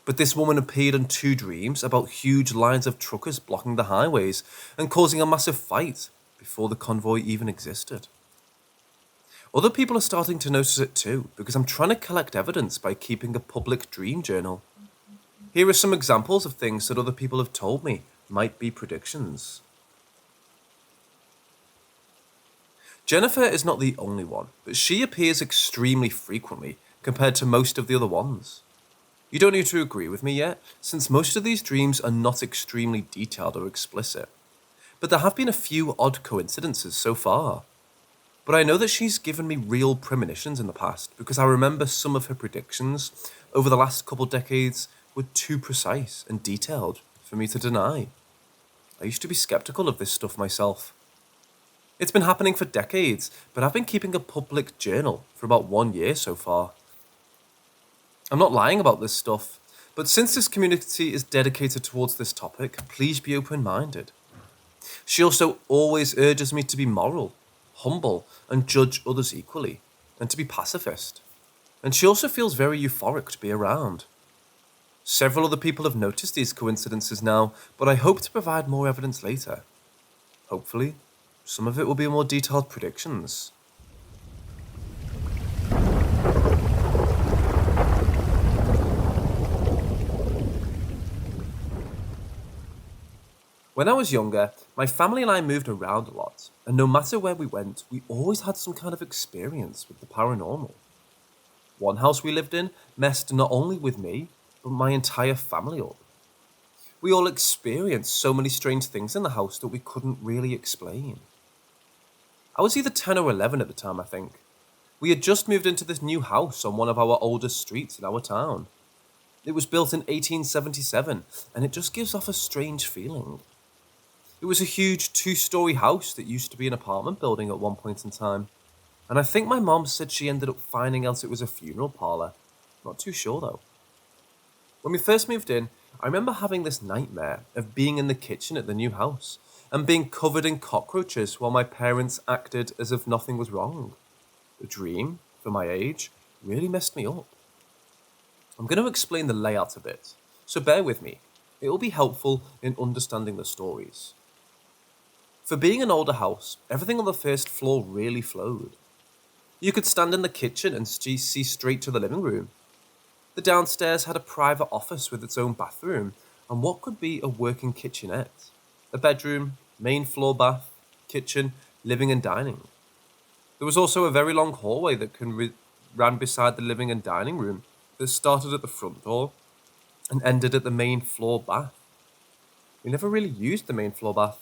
Speaker 2: But this woman appeared in 2 dreams about huge lines of truckers blocking the highways and causing a massive fight before the convoy even existed. Other people are starting to notice it too, because I'm trying to collect evidence by keeping a public dream journal. Here are some examples of things that other people have told me might be predictions. Jennifer is not the only one, but she appears extremely frequently compared to most of the other ones. You don't need to agree with me yet, since most of these dreams are not extremely detailed or explicit. But there have been a few odd coincidences so far. But I know that she's given me real premonitions in the past, because I remember some of her predictions over the last couple decades were too precise and detailed for me to deny. I used to be skeptical of this stuff myself. It's been happening for decades, but I've been keeping a public journal for about 1 year so far. I'm not lying about this stuff, but since this community is dedicated towards this topic, please be open-minded. She also always urges me to be moral, humble, and judge others equally, and to be pacifist. And she also feels very euphoric to be around. Several other people have noticed these coincidences now, but I hope to provide more evidence later. Hopefully, some of it will be more detailed predictions. When I was younger, my family and I moved around a lot, and no matter where we went, we always had some kind of experience with the paranormal. One house we lived in messed not only with me, but my entire family up. We all experienced so many strange things in the house that we couldn't really explain. I was either 10 or 11 at the time, I think. We had just moved into this new house on one of our oldest streets in our town. It was built in 1877, and it just gives off a strange feeling. It It was a huge 2-story house that used to be an apartment building at one point in time, and I think my mom said she ended up finding out it was a funeral parlour. Not too sure though. When we first moved in, I remember having this nightmare of being in the kitchen at the new house and being covered in cockroaches while my parents acted as if nothing was wrong. The dream, for my age, really messed me up. I'm going to explain the layout a bit, so bear with me. It will be helpful in understanding the stories. For being an older house, everything on the first floor really flowed. You could stand in the kitchen and see straight to the living room. The downstairs had a private office with its own bathroom and what could be a working kitchenette. A bedroom, main floor bath, kitchen, living and dining. There was also a very long hallway that ran beside the living and dining room that started at the front door and ended at the main floor bath. We never really used the main floor bath.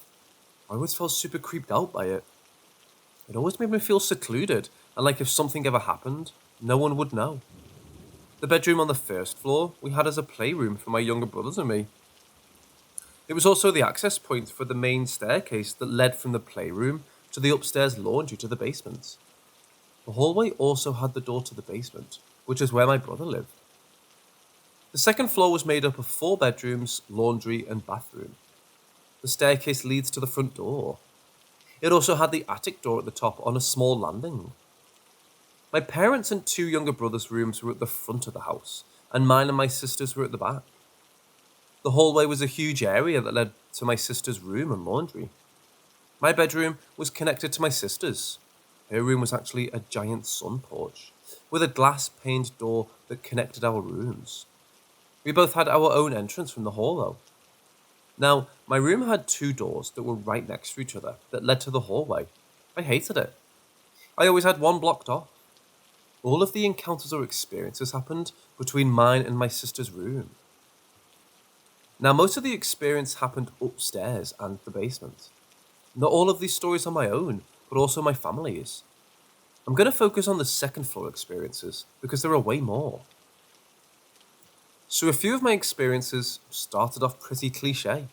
Speaker 2: I always felt super creeped out by it. It always made me feel secluded and like if something ever happened, no one would know. The bedroom on the first floor we had as a playroom for my younger brothers and me. It was also the access point for the main staircase that led from the playroom to the upstairs laundry to the basement. The hallway also had the door to the basement, which is where my brother lived. The second floor was made up of 4 bedrooms, laundry and bathroom. The staircase leads to the front door. It also had the attic door at the top on a small landing. My parents' and 2 younger brothers' rooms were at the front of the house, and mine and my sister's were at the back. The hallway was a huge area that led to my sister's room and laundry. My bedroom was connected to my sister's. Her room was actually a giant sun porch, with a glass-paned door that connected our rooms. We both had our own entrance from the hall though. Now, my room had 2 doors that were right next to each other that led to the hallway. I hated it. I always had one blocked off. All of the encounters or experiences happened between mine and my sister's room. Now, most of the experience happened upstairs and the basement. Not all of these stories are my own, but also my family's. I'm going to focus on the second floor experiences because there are way more. So a few of my experiences started off pretty cliche.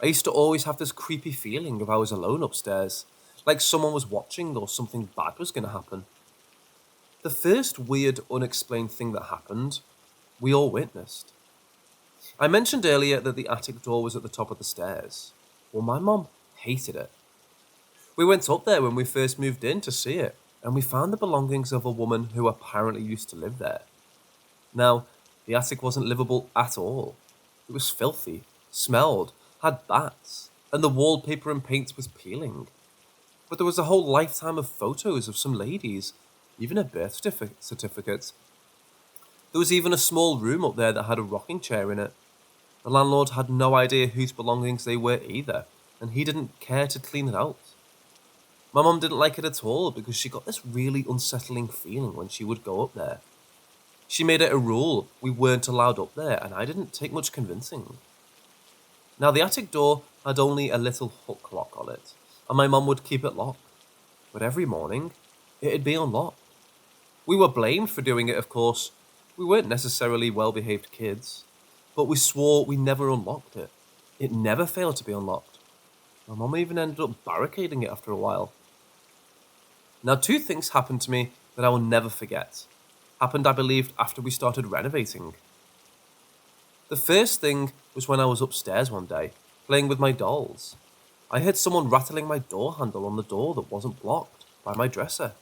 Speaker 2: I used to always have this creepy feeling if I was alone upstairs, like someone was watching or something bad was going to happen. The first weird, unexplained thing that happened, we all witnessed. I mentioned earlier that the attic door was at the top of the stairs. Well, my mom hated it. We went up there when we first moved in to see it, and we found the belongings of a woman who apparently used to live there. Now, the attic wasn't livable at all. It was filthy, smelled, had bats, and the wallpaper and paint was peeling. But there was a whole lifetime of photos of some ladies, even a birth certificate. There was even a small room up there that had a rocking chair in it. The landlord had no idea whose belongings they were either, and he didn't care to clean it out. My mum didn't like it at all because she got this really unsettling feeling when she would go up there. She made it a rule we weren't allowed up there, and I didn't take much convincing. Now, the attic door had only a little hook lock on it, and my mum would keep it locked. But every morning, it'd be unlocked. We were blamed for doing it, of course. We weren't necessarily well-behaved kids, but we swore we never unlocked it. It never failed to be unlocked. My mum even ended up barricading it after a while. Now, 2 things happened to me that I will never forget. Happened, I believe, after we started renovating. The first thing was when I was upstairs one day, playing with my dolls. I heard someone rattling my door handle on the door that wasn't blocked by my dresser.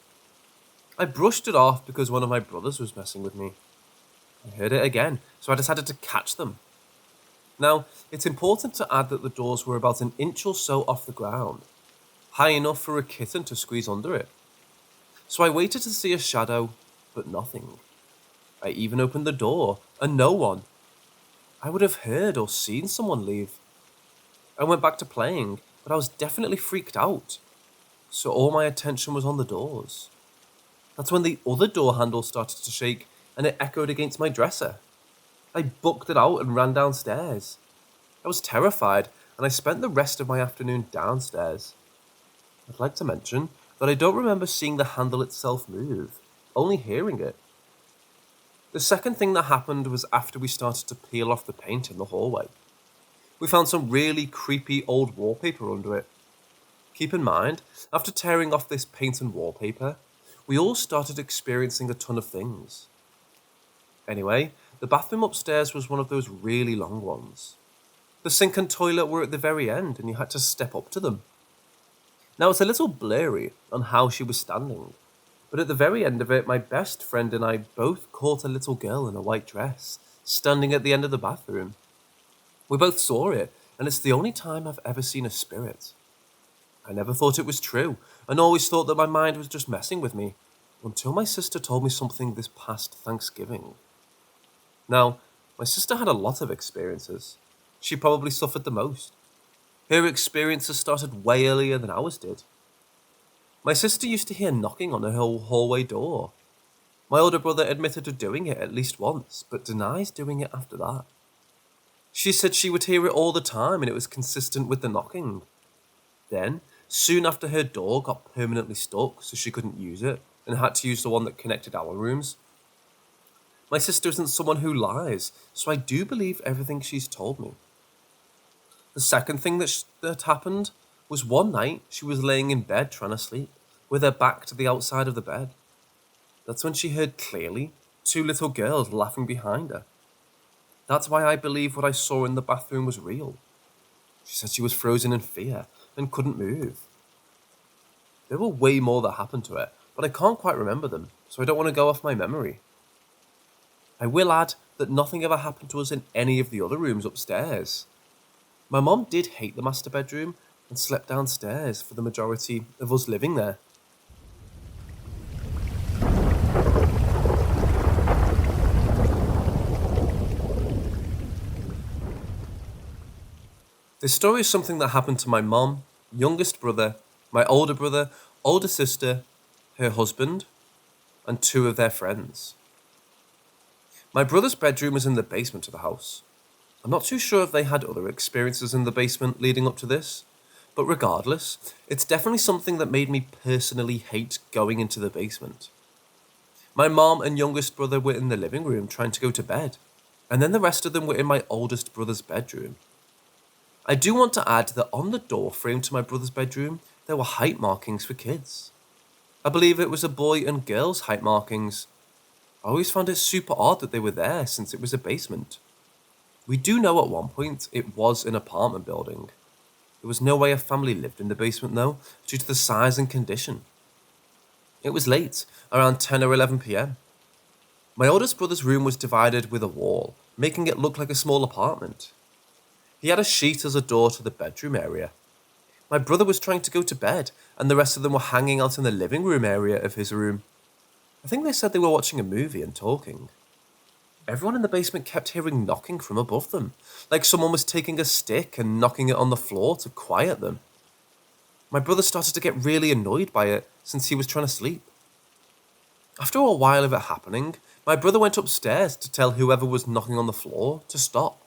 Speaker 2: I brushed it off because one of my brothers was messing with me. I heard it again, so I decided to catch them. Now, it's important to add that the doors were about an inch or so off the ground, high enough for a kitten to squeeze under it. So I waited to see a shadow, but nothing. I even opened the door, and no one. I would have heard or seen someone leave. I went back to playing, but I was definitely freaked out. So all my attention was on the doors. That's when the other door handle started to shake, and it echoed against my dresser. I booked it out and ran downstairs. I was terrified, and I spent the rest of my afternoon downstairs. I'd like to mention that I don't remember seeing the handle itself move, only hearing it. The second thing that happened was after we started to peel off the paint in the hallway. We found some really creepy old wallpaper under it. Keep in mind, after tearing off this paint and wallpaper, we all started experiencing a ton of things. Anyway, the bathroom upstairs was one of those really long ones. The sink and toilet were at the very end, and you had to step up to them. Now, it's a little blurry on how she was standing, but at the very end of it, my best friend and I both caught a little girl in a white dress, standing at the end of the bathroom. We both saw it, and it's the only time I've ever seen a spirit. I never thought it was true, and always thought that my mind was just messing with me, until my sister told me something this past Thanksgiving. Now, my sister had a lot of experiences. She probably suffered the most. Her experiences started way earlier than ours did. My sister used to hear knocking on her hallway door. My older brother admitted to doing it at least once, but denies doing it after that. She said she would hear it all the time and it was consistent with the knocking. Then, soon after her door got permanently stuck so she couldn't use it and had to use the one that connected our rooms. My sister isn't someone who lies, so I do believe everything she's told me. The second thing that happened was one night she was laying in bed trying to sleep, with her back to the outside of the bed. That's when she heard clearly 2 little girls laughing behind her. That's why I believe what I saw in the bathroom was real. She said she was frozen in fear and couldn't move. There were way more that happened to her, but I can't quite remember them, so I don't want to go off my memory. I will add that nothing ever happened to us in any of the other rooms upstairs. My mom did hate the master bedroom and slept downstairs for the majority of us living there. This story is something that happened to my mom, youngest brother, my older sister, her husband, and 2 of their friends. My brother's bedroom was in the basement of the house. I'm not too sure if they had other experiences in the basement leading up to this, but regardless, it's definitely something that made me personally hate going into the basement. My mom and youngest brother were in the living room trying to go to bed, and then the rest of them were in my oldest brother's bedroom. I do want to add that on the door frame to my brother's bedroom, there were height markings for kids. I believe it was a boy and girl's height markings. I always found it super odd that they were there since it was a basement. We do know at one point it was an apartment building. There was no way a family lived in the basement though, due to the size and condition. It was late, around 10 or 11 p.m. My oldest brother's room was divided with a wall, making it look like a small apartment. He had a sheet as a door to the bedroom area. My brother was trying to go to bed, and the rest of them were hanging out in the living room area of his room. I think they said they were watching a movie and talking. Everyone in the basement kept hearing knocking from above them, like someone was taking a stick and knocking it on the floor to quiet them. My brother started to get really annoyed by it since he was trying to sleep. After a while of it happening, my brother went upstairs to tell whoever was knocking on the floor to stop.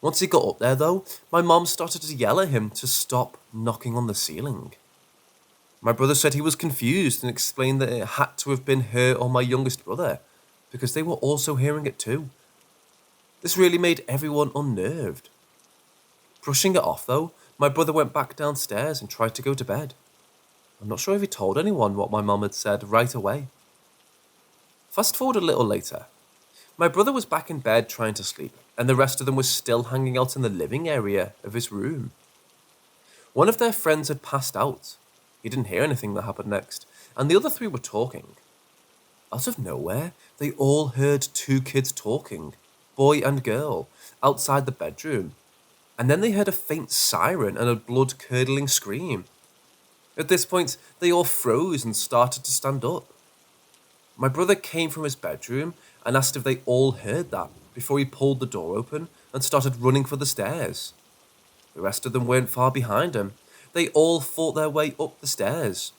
Speaker 2: Once he got up there though, my mom started to yell at him to stop knocking on the ceiling. My brother said he was confused and explained that it had to have been her or my youngest brother, because they were also hearing it too. This really made everyone unnerved. Brushing it off though, my brother went back downstairs and tried to go to bed. I'm not sure if he told anyone what my mom had said right away. Fast forward a little later. My brother was back in bed trying to sleep, and the rest of them were still hanging out in the living area of his room. One of their friends had passed out. He didn't hear anything that happened next, and the other 3 were talking. Out of nowhere, they all heard 2 kids talking, boy and girl, outside the bedroom, and then they heard a faint siren and a blood-curdling scream. At this point, they all froze and started to stand up. My brother came from his bedroom and asked if they all heard that before he pulled the door open and started running for the stairs. The rest of them weren't far behind him. They all fought their way up the stairs.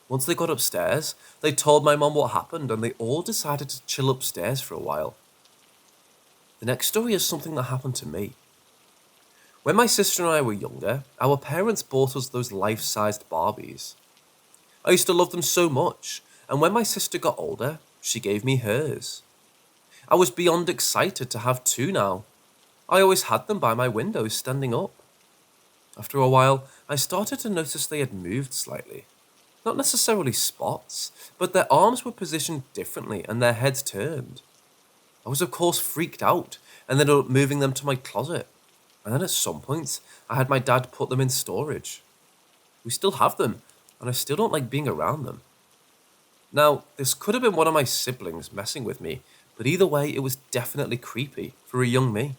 Speaker 2: Once they got upstairs, they told my mom what happened and they all decided to chill upstairs for a while. The next story is something that happened to me. When my sister and I were younger, our parents bought us those life-sized Barbies. I used to love them so much, and when my sister got older, she gave me hers. I was beyond excited to have 2 now. I always had them by my windows standing up. After a while, I started to notice they had moved slightly. Not necessarily spots, but their arms were positioned differently and their heads turned. I was of course freaked out and ended up moving them to my closet. And then at some point, I had my dad put them in storage. We still have them, and I still don't like being around them. Now, this could have been one of my siblings messing with me, but either way, it was definitely creepy for a young me.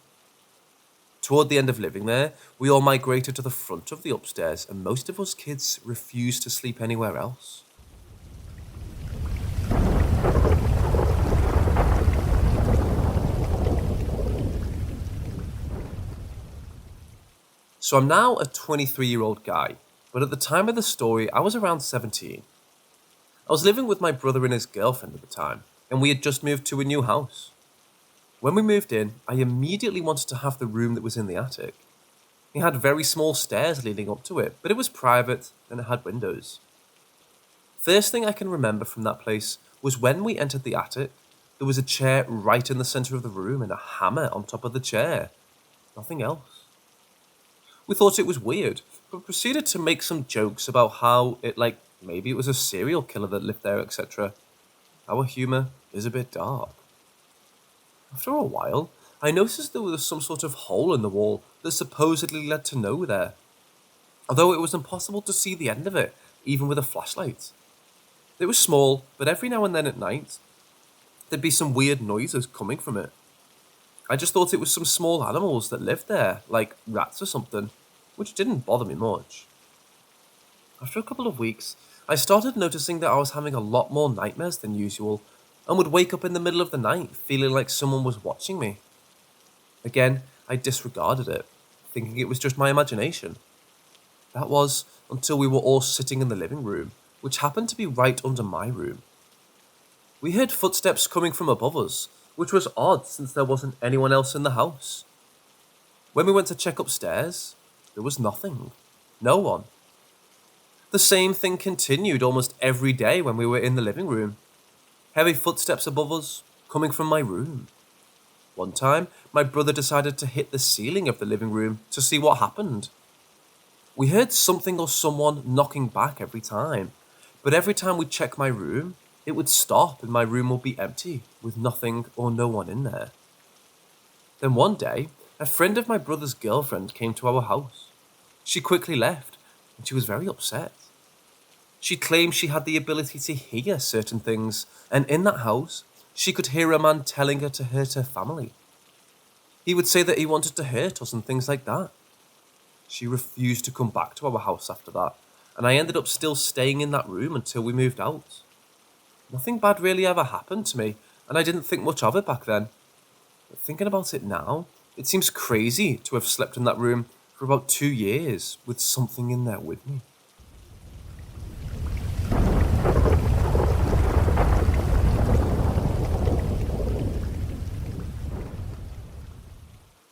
Speaker 2: Toward the end of living there, we all migrated to the front of the upstairs, and most of us kids refused to sleep anywhere else. So I'm now a 23-year-old guy, but at the time of the story, I was around 17. I was living with my brother and his girlfriend at the time, and we had just moved to a new house. When we moved in, I immediately wanted to have the room that was in the attic. It had very small stairs leading up to it, but it was private and it had windows. First thing I can remember from that place was when we entered the attic, there was a chair right in the center of the room and a hammer on top of the chair. Nothing else. We thought it was weird, but proceeded to make some jokes about how maybe it was a serial killer that lived there, etc. Our humor is a bit dark. After a while, I noticed there was some sort of hole in the wall that supposedly led to nowhere, although it was impossible to see the end of it, even with a flashlight. It was small, but every now and then at night, there'd be some weird noises coming from it. I just thought it was some small animals that lived there, like rats or something, which didn't bother me much. After a couple of weeks, I started noticing that I was having a lot more nightmares than usual, and would wake up in the middle of the night feeling like someone was watching me. Again, I disregarded it, thinking it was just my imagination. That was until we were all sitting in the living room, which happened to be right under my room. We heard footsteps coming from above us, which was odd since there wasn't anyone else in the house. When we went to check upstairs, there was nothing. No one. The same thing continued almost every day when we were in the living room. Heavy footsteps above us, coming from my room. One time, my brother decided to hit the ceiling of the living room to see what happened. We heard something or someone knocking back every time, but every time we'd check my room, it would stop and my room would be empty, with nothing or no one in there. Then one day, a friend of my brother's girlfriend came to our house. She quickly left, and she was very upset. She claimed she had the ability to hear certain things, and in that house, she could hear a man telling her to hurt her family. He would say that he wanted to hurt us and things like that. She refused to come back to our house after that, and I ended up still staying in that room until we moved out. Nothing bad really ever happened to me, and I didn't think much of it back then. But thinking about it now, it seems crazy to have slept in that room for about 2 years with something in there with me.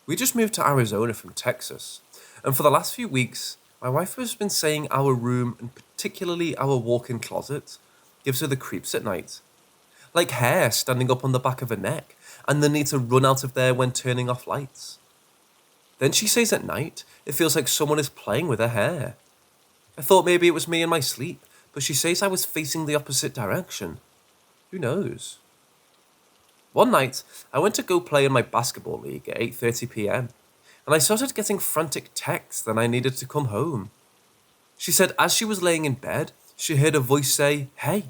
Speaker 2: We just moved to Arizona from Texas, and for the last few weeks, my wife has been saying our room, and particularly our walk-in closet, gives her the creeps at night. Like hair standing up on the back of her neck, and the need to run out of there when turning off lights. Then she says at night, it feels like someone is playing with her hair. I thought maybe it was me in my sleep, but she says I was facing the opposite direction. Who knows? One night, I went to go play in my basketball league at 8:30 p.m, and I started getting frantic texts that I needed to come home. She said as she was laying in bed, she heard a voice say, "Hey."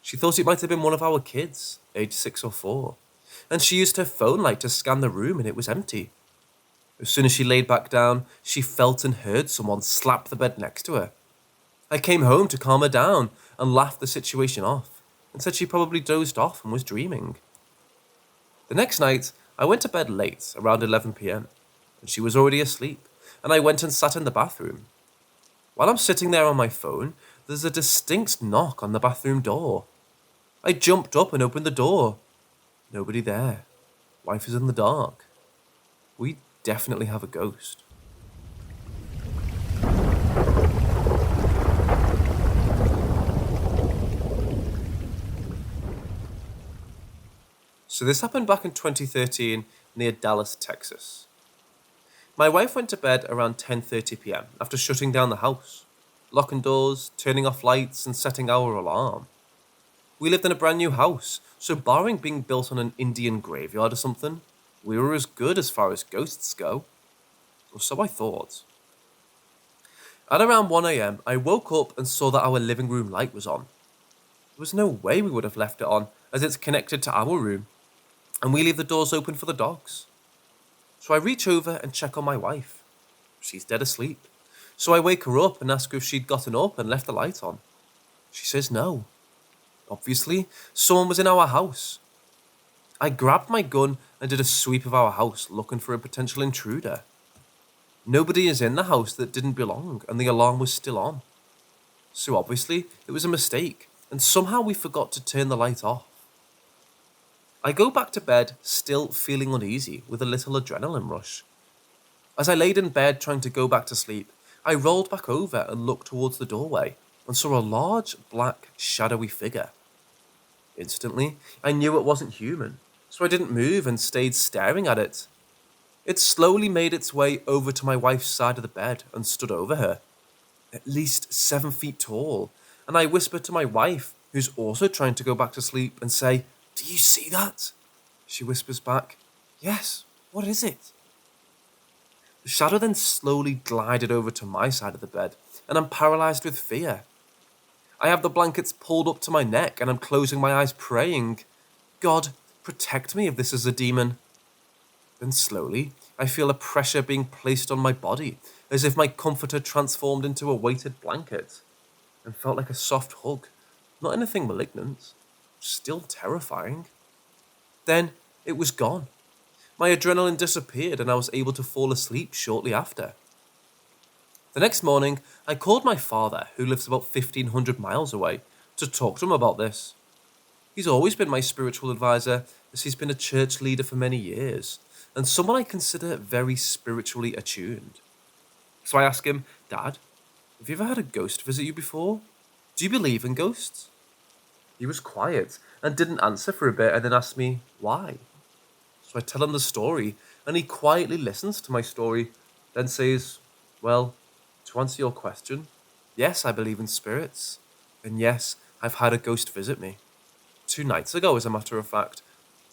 Speaker 2: She thought it might have been one of our kids, age 6 or 4, and she used her phone light to scan the room and it was empty. As soon as she laid back down, she felt and heard someone slap the bed next to her. I came home to calm her down and laughed the situation off, and said she probably dozed off and was dreaming. The next night, I went to bed late, around 11 p.m, and she was already asleep, and I went and sat in the bathroom. While I'm sitting there on my phone, there's a distinct knock on the bathroom door. I jumped up and opened the door. Nobody there. Wife is in the dark. We definitely have a ghost. So this happened back in 2013 near Dallas, Texas. My wife went to bed around 10:30 p.m. after shutting down the house, locking doors, turning off lights, and setting our alarm. We lived in a brand new house, so barring being built on an Indian graveyard or something, we were as good as far as ghosts go. Or so I thought. At around 1 a.m., I woke up and saw that our living room light was on. There was no way we would have left it on, as it's connected to our room, and we leave the doors open for the dogs. So I reach over and check on my wife. She's dead asleep. So I wake her up and ask her if she'd gotten up and left the light on. She says no. Obviously, someone was in our house. I grabbed my gun and did a sweep of our house looking for a potential intruder. Nobody is in the house that didn't belong, and the alarm was still on. So obviously, it was a mistake, and somehow we forgot to turn the light off. I go back to bed, still feeling uneasy, with a little adrenaline rush. As I laid in bed trying to go back to sleep, I rolled back over and looked towards the doorway, and saw a large, black, shadowy figure. Instantly, I knew it wasn't human, so I didn't move and stayed staring at it. It slowly made its way over to my wife's side of the bed and stood over her, at least 7 feet tall, and I whispered to my wife, who's also trying to go back to sleep, and say, "Do you see that?" She whispers back, "Yes, what is it?" The shadow then slowly glided over to my side of the bed, and I'm paralyzed with fear. I have the blankets pulled up to my neck, and I'm closing my eyes praying, "God, protect me if this is a demon." Then slowly, I feel a pressure being placed on my body, as if my comforter transformed into a weighted blanket, and felt like a soft hug, not anything malignant, still terrifying. Then it was gone. My adrenaline disappeared and I was able to fall asleep shortly after. The next morning, I called my father, who lives about 1,500 miles away, to talk to him about this. He's always been my spiritual advisor, as he's been a church leader for many years, and someone I consider very spiritually attuned. So I asked him, "Dad, have you ever had a ghost visit you before? Do you believe in ghosts?" He was quiet and didn't answer for a bit, and then asked me, "Why?" So I tell him the story, and he quietly listens to my story, then says, "Well, to answer your question, yes, I believe in spirits, and yes, I've had a ghost visit me. 2 nights ago, as a matter of fact,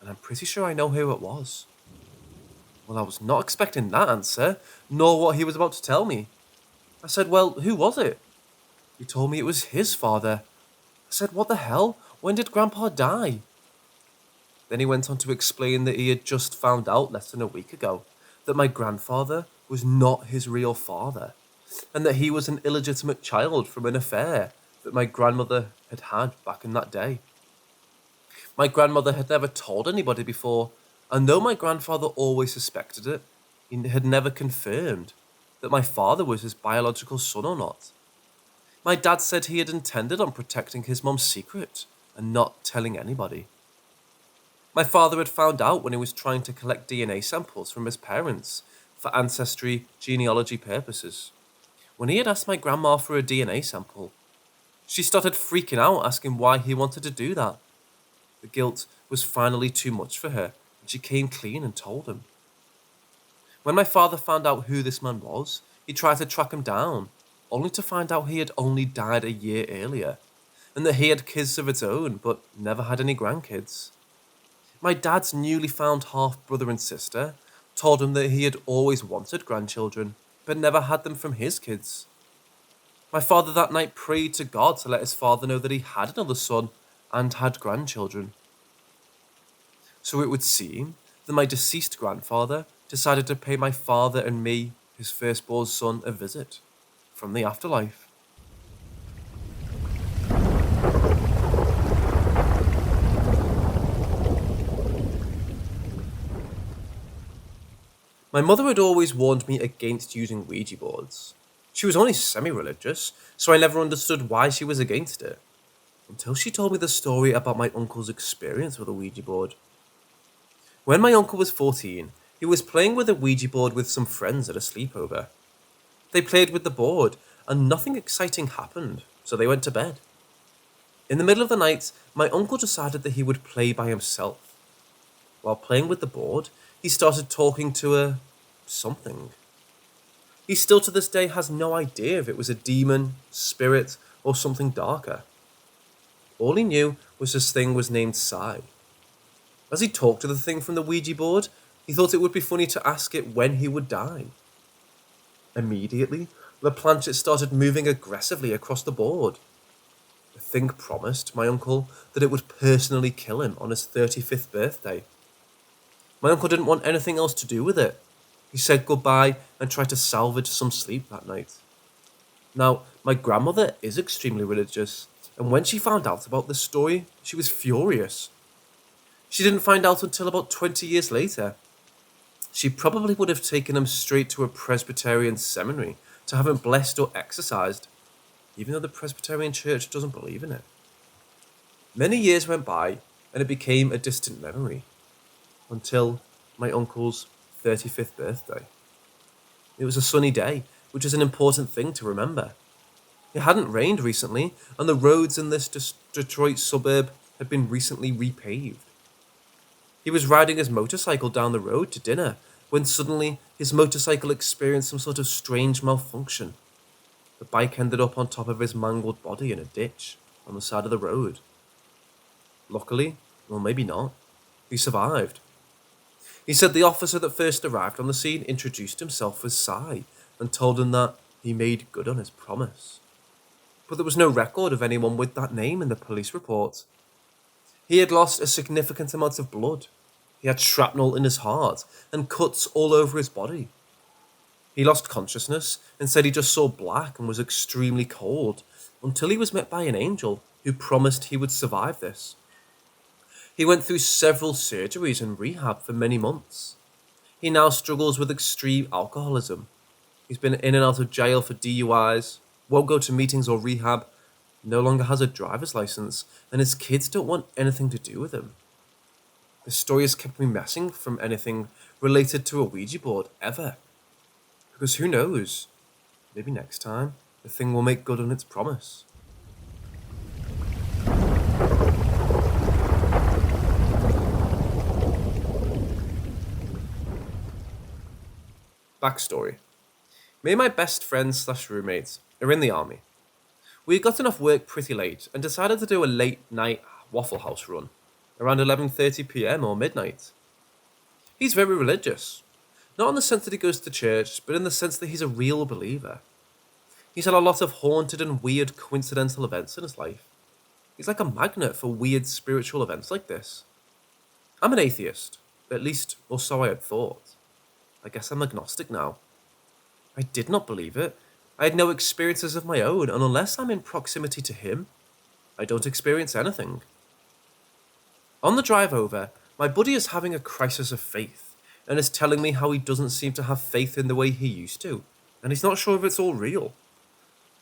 Speaker 2: and I'm pretty sure I know who it was." Well, I was not expecting that answer, nor what he was about to tell me. I said, "Well, who was it?" He told me it was his father. I said, "What the hell? When did Grandpa die?" Then he went on to explain that he had just found out less than a week ago that my grandfather was not his real father, and that he was an illegitimate child from an affair that my grandmother had had back in that day. My grandmother had never told anybody before, and though my grandfather always suspected it, he had never confirmed that my father was his biological son or not. My dad said he had intended on protecting his mum's secret and not telling anybody. My father had found out when he was trying to collect DNA samples from his parents for ancestry genealogy purposes. When he had asked my grandma for a DNA sample, she started freaking out, asking why he wanted to do that. The guilt was finally too much for her, and she came clean and told him. When my father found out who this man was, he tried to track him down, only to find out he had only died a year earlier, and that he had kids of his own, but never had any grandkids. My dad's newly found half-brother and sister told him that he had always wanted grandchildren, but never had them from his kids. My father that night prayed to God to let his father know that he had another son and had grandchildren. So it would seem that my deceased grandfather decided to pay my father and me, his firstborn son, a visit from the afterlife. My mother had always warned me against using Ouija boards. She was only semi-religious, so I never understood why she was against it, until she told me the story about my uncle's experience with a Ouija board. When my uncle was 14, he was playing with a Ouija board with some friends at a sleepover. They played with the board, and nothing exciting happened, so they went to bed. In the middle of the night, my uncle decided that he would play by himself. While playing with the board, he started talking to something. He still to this day has no idea if it was a demon, spirit, or something darker. All he knew was this thing was named Psy. As he talked to the thing from the Ouija board, he thought it would be funny to ask it when he would die. Immediately, the planchette started moving aggressively across the board. The thing promised my uncle that it would personally kill him on his 35th birthday. My uncle didn't want anything else to do with it. He said goodbye and tried to salvage some sleep that night. Now, my grandmother is extremely religious, and when she found out about this story, she was furious. She didn't find out until about 20 years later. She probably would have taken him straight to a Presbyterian seminary to have him blessed or exorcised, even though the Presbyterian Church doesn't believe in it. Many years went by, and it became a distant memory, until my uncle's 35th birthday. It was a sunny day, which is an important thing to remember. It hadn't rained recently, and the roads in this Detroit suburb had been recently repaved. He was riding his motorcycle down the road to dinner, when suddenly his motorcycle experienced some sort of strange malfunction. The bike ended up on top of his mangled body in a ditch on the side of the road. Luckily, or maybe not, he survived. He said the officer that first arrived on the scene introduced himself as Psy and told him that he made good on his promise. But there was no record of anyone with that name in the police report. He had lost a significant amount of blood. He had shrapnel in his heart and cuts all over his body. He lost consciousness and said he just saw black and was extremely cold until he was met by an angel who promised he would survive this. He went through several surgeries and rehab for many months. He now struggles with extreme alcoholism. He's been in and out of jail for DUIs, won't go to meetings or rehab, no longer has a driver's license, and his kids don't want anything to do with him. This story has kept me messing from anything related to a Ouija board ever. Because who knows, maybe next time the thing will make good on its promise. Backstory. Me and my best friends / roommates are in the army. We had gotten off work pretty late and decided to do a late night Waffle House run around 11:30 PM or midnight. He's very religious, not in the sense that he goes to church, but in the sense that he's a real believer. He's had a lot of haunted and weird coincidental events in his life. He's like a magnet for weird spiritual events like this. I'm an atheist, at least, or so I had thought. I guess I'm agnostic now. I did not believe it. I had no experiences of my own, and unless I'm in proximity to him, I don't experience anything. On the drive over, my buddy is having a crisis of faith, and is telling me how he doesn't seem to have faith in the way he used to, and he's not sure if it's all real.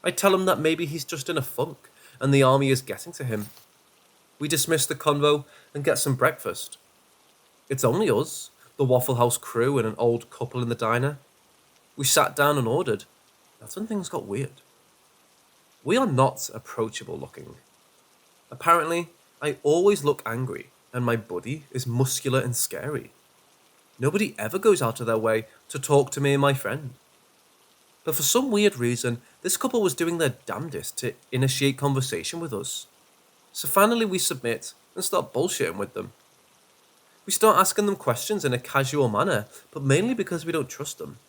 Speaker 2: I tell him that maybe he's just in a funk, and the army is getting to him. We dismiss the convo and get some breakfast. It's only us, the Waffle House crew and an old couple in the diner. We sat down and ordered. That's when things got weird. We are not approachable looking. Apparently, I always look angry, and my buddy is muscular and scary. Nobody ever goes out of their way to talk to me and my friend. But for some weird reason, this couple was doing their damnedest to initiate conversation with us. So finally we submit and start bullshitting with them. We start asking them questions in a casual manner, but mainly because we don't trust them.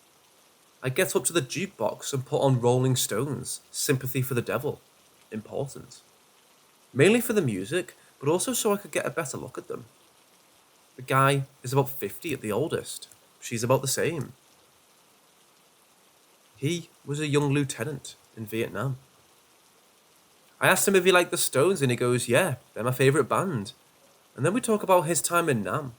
Speaker 2: I get up to the jukebox and put on Rolling Stones, Sympathy for the Devil. Important. Mainly for the music, but also so I could get a better look at them. The guy is about 50 at the oldest. She's about the same. He was a young lieutenant in Vietnam. I asked him if he liked the Stones, and he goes, yeah, they're my favourite band. And then we talk about his time in Nam.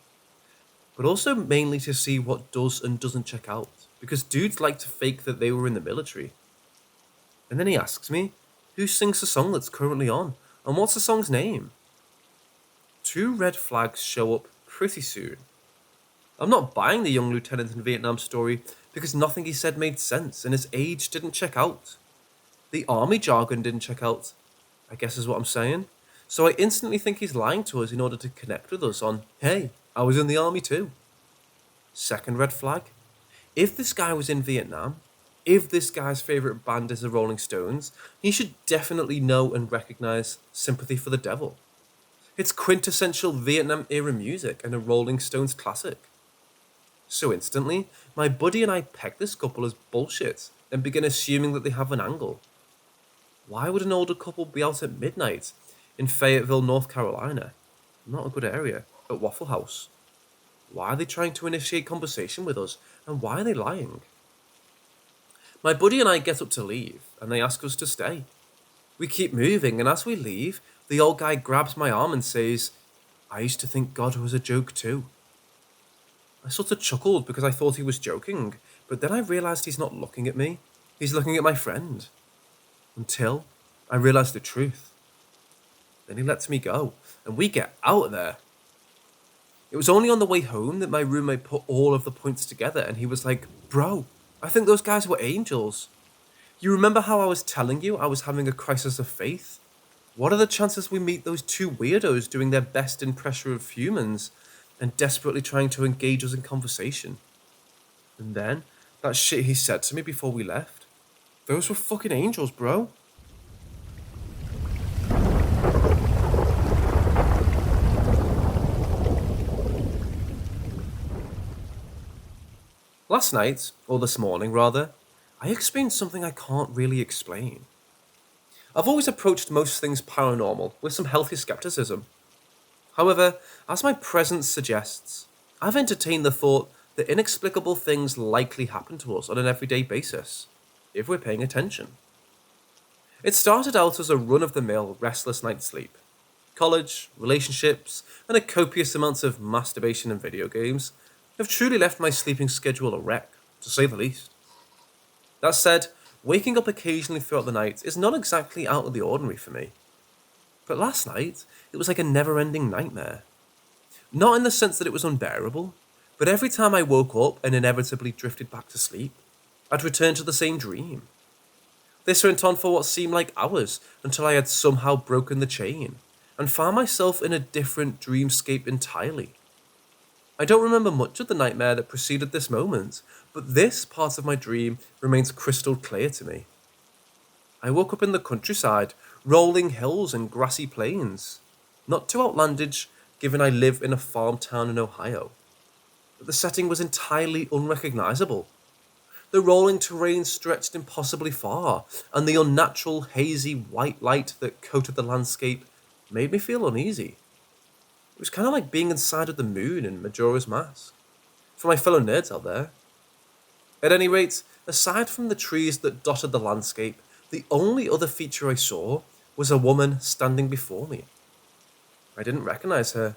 Speaker 2: But also mainly to see what does and doesn't check out, because dudes like to fake that they were in the military. And then he asks me, who sings the song that's currently on, and what's the song's name? 2 red flags show up pretty soon. I'm not buying the young lieutenant in Vietnam story because nothing he said made sense and his age didn't check out. The army jargon didn't check out, I guess is what I'm saying. So I instantly think he's lying to us in order to connect with us on, hey, I was in the army too. Second red flag, if this guy was in Vietnam, if this guy's favourite band is the Rolling Stones, he should definitely know and recognise Sympathy for the Devil. It's quintessential Vietnam-era music and a Rolling Stones classic. So instantly, my buddy and I peg this couple as bullshit and begin assuming that they have an angle. Why would an older couple be out at midnight in Fayetteville, North Carolina? Not a good area. At Waffle House. Why are they trying to initiate conversation with us? And why are they lying? My buddy and I get up to leave, and they ask us to stay. We keep moving, and as we leave, the old guy grabs my arm and says, "I used to think God was a joke too." I sort of chuckled because I thought he was joking, but then I realised he's not looking at me. He's looking at my friend. Until I realised the truth. Then he lets me go, and we get out of there. It was only on the way home that my roommate put all of the points together, and he was like, "Bro, I think those guys were angels. You remember how I was telling you I was having a crisis of faith? What are the chances we meet those two weirdos doing their best impression of humans and desperately trying to engage us in conversation?" And then, that shit he said to me before we left. Those were fucking angels, bro. Last night, or this morning rather, I experienced something I can't really explain. I've always approached most things paranormal with some healthy skepticism. However, as my presence suggests, I've entertained the thought that inexplicable things likely happen to us on an everyday basis, if we're paying attention. It started out as a run-of-the-mill restless night's sleep. College, relationships, and a copious amount of masturbation and video games have truly left my sleeping schedule a wreck, to say the least. That said, waking up occasionally throughout the night is not exactly out of the ordinary for me. But last night, it was like a never-ending nightmare. Not in the sense that it was unbearable, but every time I woke up and inevitably drifted back to sleep, I'd return to the same dream. This went on for what seemed like hours until I had somehow broken the chain and found myself in a different dreamscape entirely. I don't remember much of the nightmare that preceded this moment, but this part of my dream remains crystal clear to me. I woke up in the countryside, rolling hills and grassy plains. Not too outlandish, given I live in a farm town in Ohio. But the setting was entirely unrecognisable. The rolling terrain stretched impossibly far, and the unnatural, hazy white light that coated the landscape made me feel uneasy. It was kind of like being inside of the moon in Majora's Mask. For my fellow nerds out there. At any rate, aside from the trees that dotted the landscape, the only other feature I saw was a woman standing before me. I didn't recognise her.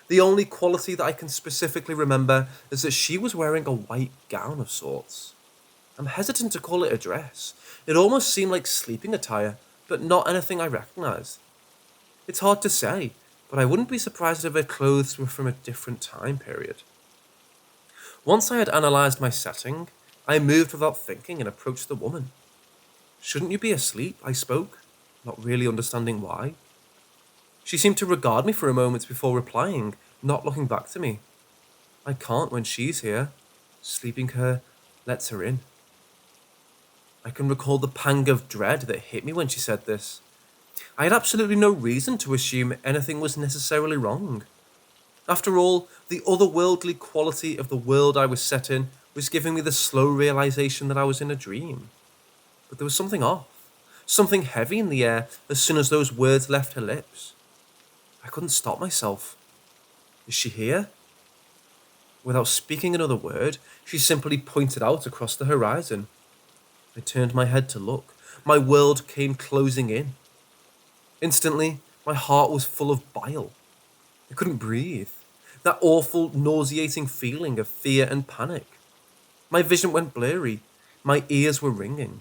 Speaker 2: The only quality that I can specifically remember is that she was wearing a white gown of sorts. I'm hesitant to call it a dress. It almost seemed like sleeping attire, but not anything I recognised. It's hard to say, but I wouldn't be surprised if her clothes were from a different time period. Once I had analysed my setting, I moved without thinking and approached the woman. "Shouldn't you be asleep?" I spoke, not really understanding why. She seemed to regard me for a moment before replying, not looking back to me. I can't when she's here. Sleeping her lets her in. I can recall the pang of dread that hit me when she said this. I had absolutely no reason to assume anything was necessarily wrong. After all, the otherworldly quality of the world I was set in was giving me the slow realization that I was in a dream. But there was something off, something heavy in the air as soon as those words left her lips. I couldn't stop myself. Is she here? Without speaking another word, she simply pointed out across the horizon. I turned my head to look. My world came closing in. Instantly, my heart was full of bile. I couldn't breathe. That awful, nauseating feeling of fear and panic. My vision went blurry. My ears were ringing.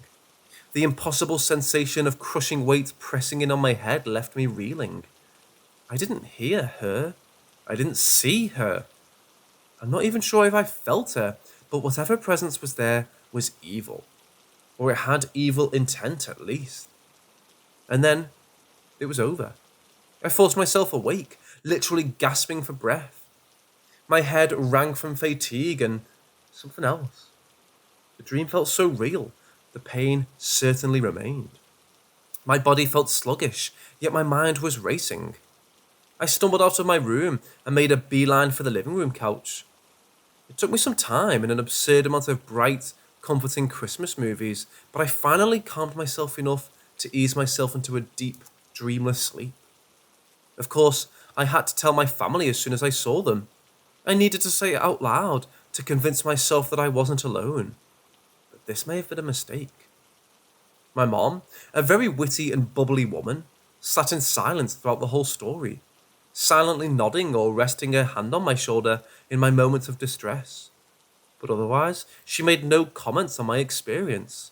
Speaker 2: The impossible sensation of crushing weight pressing in on my head left me reeling. I didn't hear her. I didn't see her. I'm not even sure if I felt her, but whatever presence was there was evil. Or it had evil intent at least. And then, it was over. I forced myself awake, literally gasping for breath. My head rang from fatigue and something else. The dream felt so real. The pain certainly remained. My body felt sluggish, yet my mind was racing. I stumbled out of my room and made a beeline for the living room couch. It took me some time and an absurd amount of bright, comforting Christmas movies, but I finally calmed myself enough to ease myself into a deep, dreamless sleep. Of course, I had to tell my family as soon as I saw them. I needed to say it out loud to convince myself that I wasn't alone. But this may have been a mistake. My mom, a very witty and bubbly woman, sat in silence throughout the whole story, silently nodding or resting her hand on my shoulder in my moments of distress. But otherwise, she made no comments on my experience.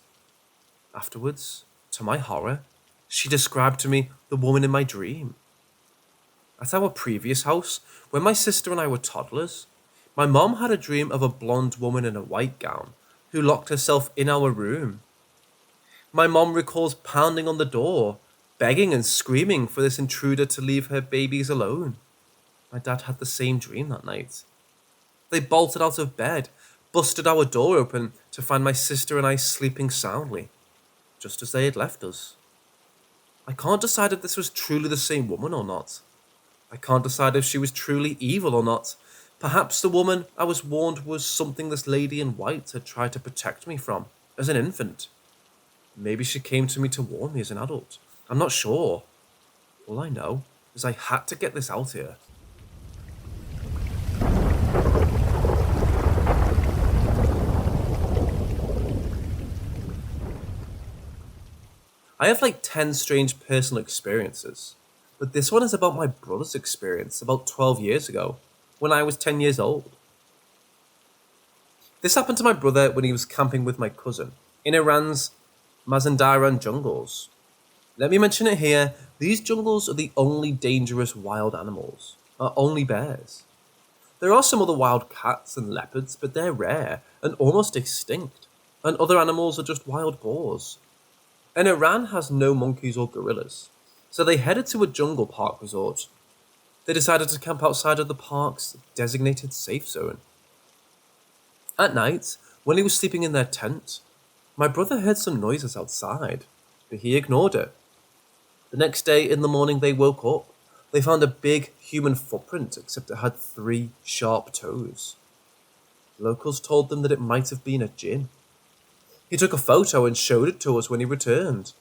Speaker 2: Afterwards, to my horror, she described to me the woman in my dream. At our previous house, when my sister and I were toddlers, my mom had a dream of a blonde woman in a white gown who locked herself in our room. My mom recalls pounding on the door, begging and screaming for this intruder to leave her babies alone. My dad had the same dream that night. They bolted out of bed, busted our door open to find my sister and I sleeping soundly, just as they had left us. I can't decide if this was truly the same woman or not. I can't decide if she was truly evil or not. Perhaps the woman I was warned was something this lady in white had tried to protect me from as an infant. Maybe she came to me to warn me as an adult. I'm not sure. All I know is I had to get this out here. I have like 10 strange personal experiences, but this one is about my brother's experience about 12 years ago, when I was 10 years old. This happened to my brother when he was camping with my cousin in Iran's Mazandaran jungles. Let me mention it here, these jungles are the only dangerous wild animals, are only bears. There are some other wild cats and leopards, but they're rare and almost extinct, and other animals are just wild boars. And Iran has no monkeys or gorillas, so they headed to a jungle park resort. They decided to camp outside of the park's designated safe zone. At night, when he was sleeping in their tent, my brother heard some noises outside, but he ignored it. The next day in the morning they woke up. They found a big human footprint, except it had 3 sharp toes. Locals told them that it might have been a djinn. He took a photo and showed it to us when he returned.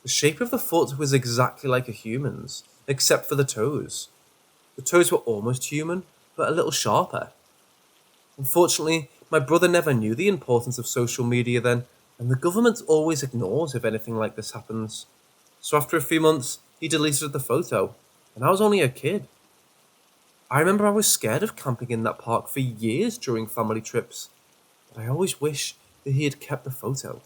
Speaker 2: The shape of the foot was exactly like a human's, except for the toes. The toes were almost human, but a little sharper. Unfortunately, my brother never knew the importance of social media then, and the government always ignores if anything like this happens. So after a few months, he deleted the photo, and I was only a kid. I remember I was scared of camping in that park for years during family trips, but I always wish that he had kept the photo.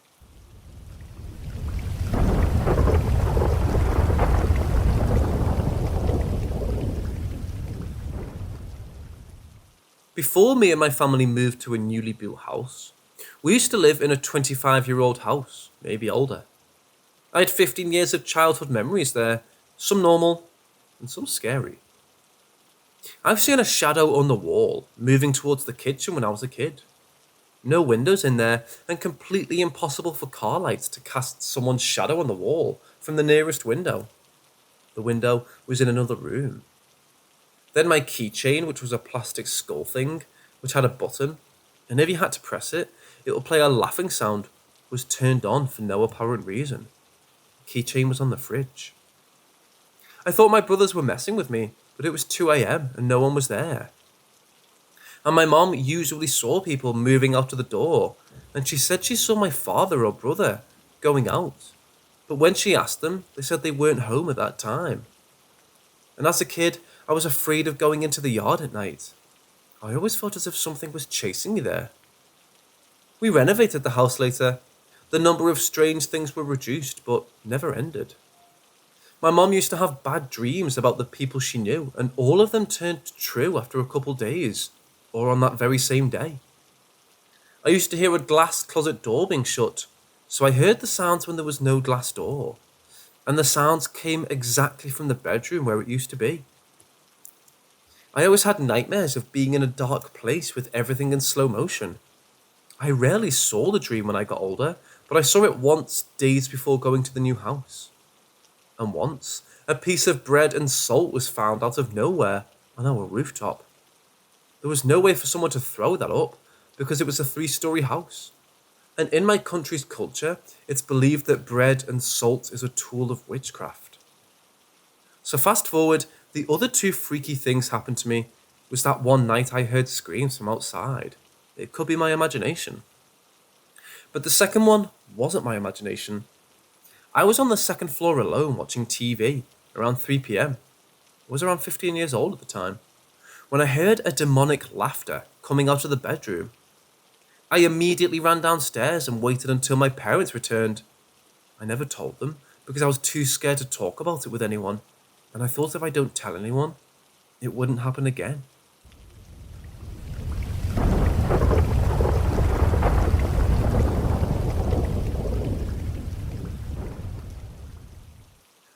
Speaker 2: Before me and my family moved to a newly built house, we used to live in a 25-year-old house, maybe older. I had 15 years of childhood memories there, some normal and some scary. I've seen a shadow on the wall moving towards the kitchen when I was a kid. No windows in there, and completely impossible for car lights to cast someone's shadow on the wall from the nearest window. The window was in another room. Then my keychain, which was a plastic skull thing, which had a button, and if you had to press it, it would play a laughing sound, was turned on for no apparent reason. The keychain was on the fridge. I thought my brothers were messing with me, but it was 2 a.m. and no one was there. And my mom usually saw people moving out of the door, and she said she saw my father or brother going out. But when she asked them, they said they weren't home at that time. And as a kid, I was afraid of going into the yard at night. I always felt as if something was chasing me there. We renovated the house later. The number of strange things were reduced, but never ended. My mom used to have bad dreams about the people she knew, and all of them turned true after a couple days, or on that very same day. I used to hear a glass closet door being shut, so I heard the sounds when there was no glass door, and the sounds came exactly from the bedroom where it used to be. I always had nightmares of being in a dark place with everything in slow motion. I rarely saw the dream when I got older, but I saw it once days before going to the new house. And once, a piece of bread and salt was found out of nowhere on our rooftop. There was no way for someone to throw that up because it was a 3-story house. And in my country's culture, it's believed that bread and salt is a tool of witchcraft. So fast forward, the other 2 freaky things happened to me was that one night I heard screams from outside. It could be my imagination. But the second one wasn't my imagination. I was on the second floor alone watching TV around 3 p.m. I was around 15 years old at the time, when I heard a demonic laughter coming out of the bedroom. I immediately ran downstairs and waited until my parents returned. I never told them because I was too scared to talk about it with anyone, and I thought if I don't tell anyone, it wouldn't happen again.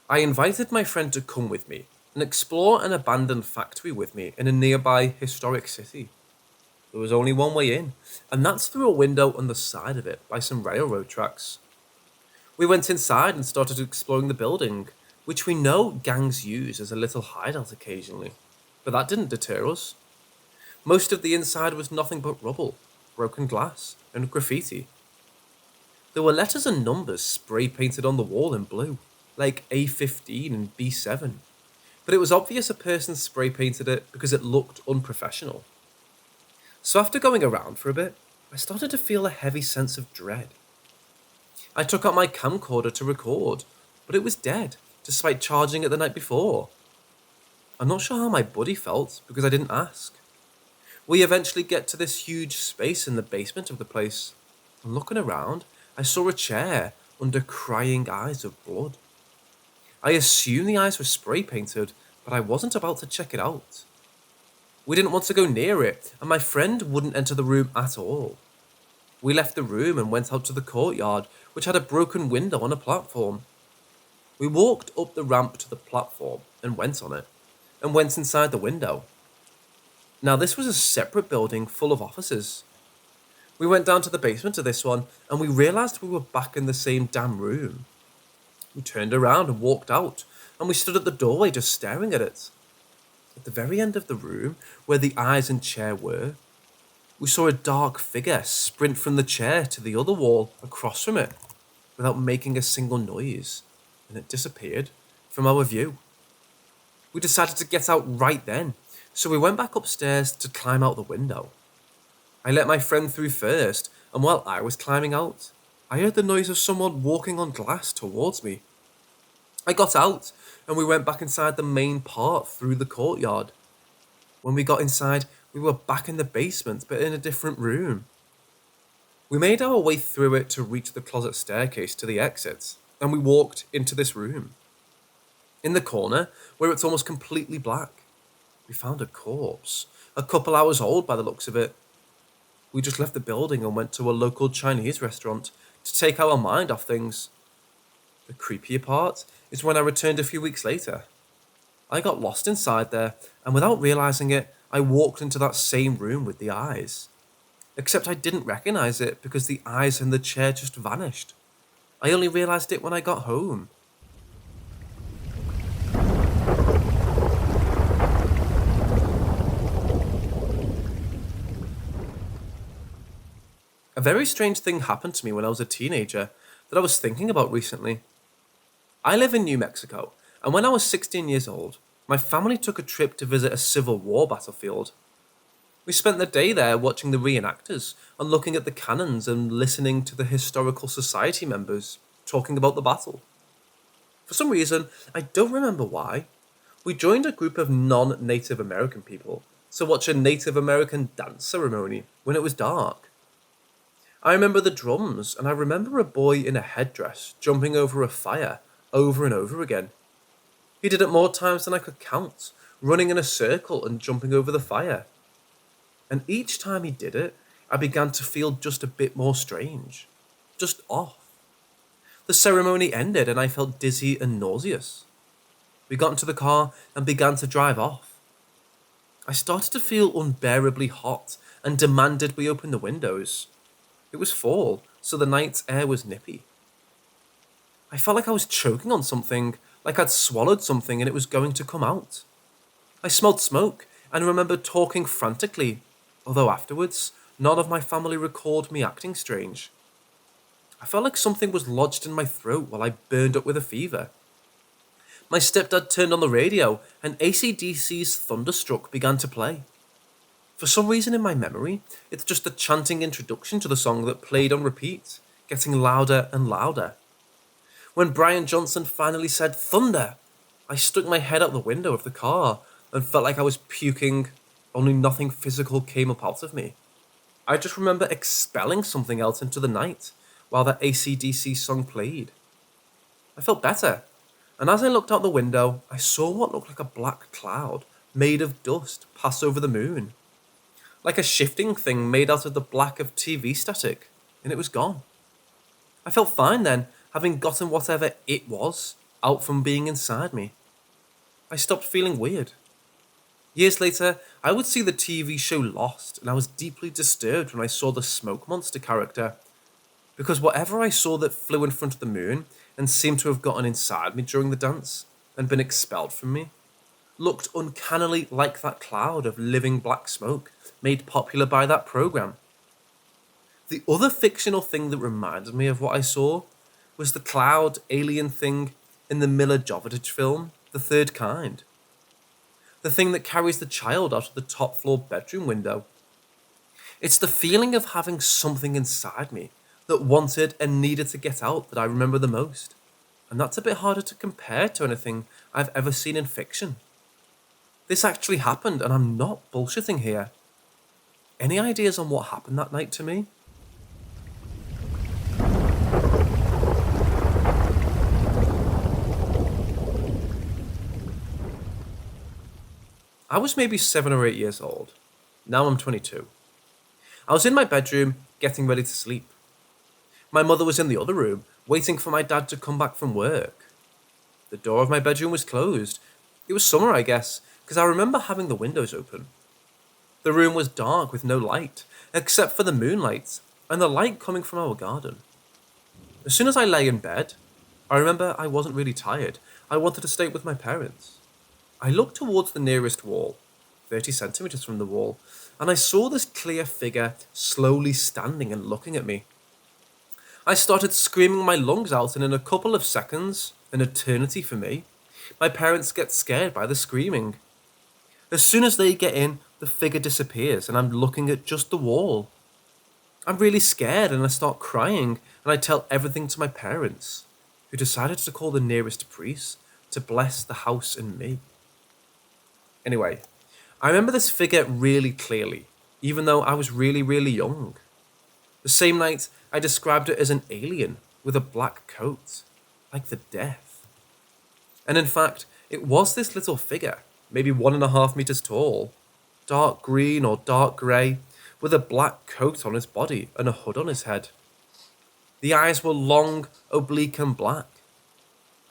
Speaker 2: I invited my friend to come with me and explore an abandoned factory with me in a nearby historic city. There was only one way in, and that's through a window on the side of it by some railroad tracks. We went inside and started exploring the building, which we know gangs use as a little hideout occasionally, but that didn't deter us. Most of the inside was nothing but rubble, broken glass, and graffiti. There were letters and numbers spray painted on the wall in blue, like A15 and B7, but it was obvious a person spray painted it because it looked unprofessional. So after going around for a bit, I started to feel a heavy sense of dread. I took out my camcorder to record, but it was dead, despite charging it the night before. I'm not sure how my buddy felt because I didn't ask. We eventually get to this huge space in the basement of the place, and looking around, I saw a chair under crying eyes of blood. I assumed the eyes were spray painted, but I wasn't about to check it out. We didn't want to go near it, and my friend wouldn't enter the room at all. We left the room and went out to the courtyard, which had a broken window on a platform. We walked up the ramp to the platform and went on it, and went inside the window. Now this was a separate building full of offices. We went down to the basement of this one, and we realised we were back in the same damn room. We turned around and walked out, and we stood at the doorway just staring at it. At the very end of the room, where the eyes and chair were, we saw a dark figure sprint from the chair to the other wall across from it, without making a single noise, and it disappeared from our view. We decided to get out right then, so we went back upstairs to climb out the window. I let my friend through first, and while I was climbing out, I heard the noise of someone walking on glass towards me. I got out, and we went back inside the main part through the courtyard. When we got inside, we were back in the basement, but in a different room. We made our way through it to reach the closet staircase to the exit, and we walked into this room. In the corner, where it's almost completely black, we found a corpse, a couple hours old by the looks of it. We just left the building and went to a local Chinese restaurant to take our mind off things. The creepier part is when I returned a few weeks later. I got lost inside there, and without realising it, I walked into that same room with the eyes. Except I didn't recognise it because the eyes in the chair just vanished. I only realised it when I got home. A very strange thing happened to me when I was a teenager that I was thinking about recently. I live in New Mexico, and when I was 16 years old, my family took a trip to visit a Civil War battlefield. We spent the day there watching the reenactors and looking at the cannons and listening to the historical society members talking about the battle. For some reason, I don't remember why, we joined a group of non-Native American people to watch a Native American dance ceremony when it was dark. I remember the drums, and I remember a boy in a headdress jumping over a fire over and over again. He did it more times than I could count, running in a circle and jumping over the fire. And each time he did it, I began to feel just a bit more strange, just off. The ceremony ended and I felt dizzy and nauseous. We got into the car and began to drive off. I started to feel unbearably hot and demanded we open the windows. It was fall, so the night's air was nippy. I felt like I was choking on something, like I'd swallowed something and it was going to come out. I smelled smoke and remember talking frantically, although afterwards, none of my family recalled me acting strange. I felt like something was lodged in my throat while I burned up with a fever. My stepdad turned on the radio and AC/DC's Thunderstruck began to play. For some reason in my memory, it's just the chanting introduction to the song that played on repeat, getting louder and louder. When Brian Johnson finally said thunder, I stuck my head out the window of the car and felt like I was puking, only nothing physical came up out of me. I just remember expelling something else into the night while that AC/DC song played. I felt better, and as I looked out the window, I saw what looked like a black cloud made of dust pass over the moon. Like a shifting thing made out of the black of TV static, and it was gone. I felt fine then, having gotten whatever it was out from being inside me. I stopped feeling weird. Years later, I would see the TV show Lost, and I was deeply disturbed when I saw the smoke monster character, because whatever I saw that flew in front of the moon and seemed to have gotten inside me during the dance and been expelled from me, looked uncannily like that cloud of living black smoke made popular by that program. The other fictional thing that reminded me of what I saw was the cloud alien thing in the Milla Jovovich film, The Third Kind. The thing that carries the child out of the top floor bedroom window. It's the feeling of having something inside me that wanted and needed to get out that I remember the most. And that's a bit harder to compare to anything I've ever seen in fiction. This actually happened, and I'm not bullshitting here. Any ideas on what happened that night to me? I was maybe 7 or 8 years old. Now I'm 22. I was in my bedroom, getting ready to sleep. My mother was in the other room, waiting for my dad to come back from work. The door of my bedroom was closed. It was summer, I guess, because I remember having the windows open. The room was dark with no light, except for the moonlight and the light coming from our garden. As soon as I lay in bed, I remember I wasn't really tired. I wanted to stay with my parents. I looked towards the nearest wall, 30 centimeters from the wall, and I saw this clear figure slowly standing and looking at me. I started screaming my lungs out, and in a couple of seconds, an eternity for me, my parents get scared by the screaming. As soon as they get in, the figure disappears, and I'm looking at just the wall. I'm really scared, and I start crying, and I tell everything to my parents, who decided to call the nearest priest to bless the house and me. Anyway, I remember this figure really clearly, even though I was really, really young. The same night, I described it as an alien with a black coat, like the Death. And in fact, it was this little figure, maybe 1.5 meters tall, dark green or dark grey, with a black coat on his body and a hood on his head. The eyes were long, oblique and black.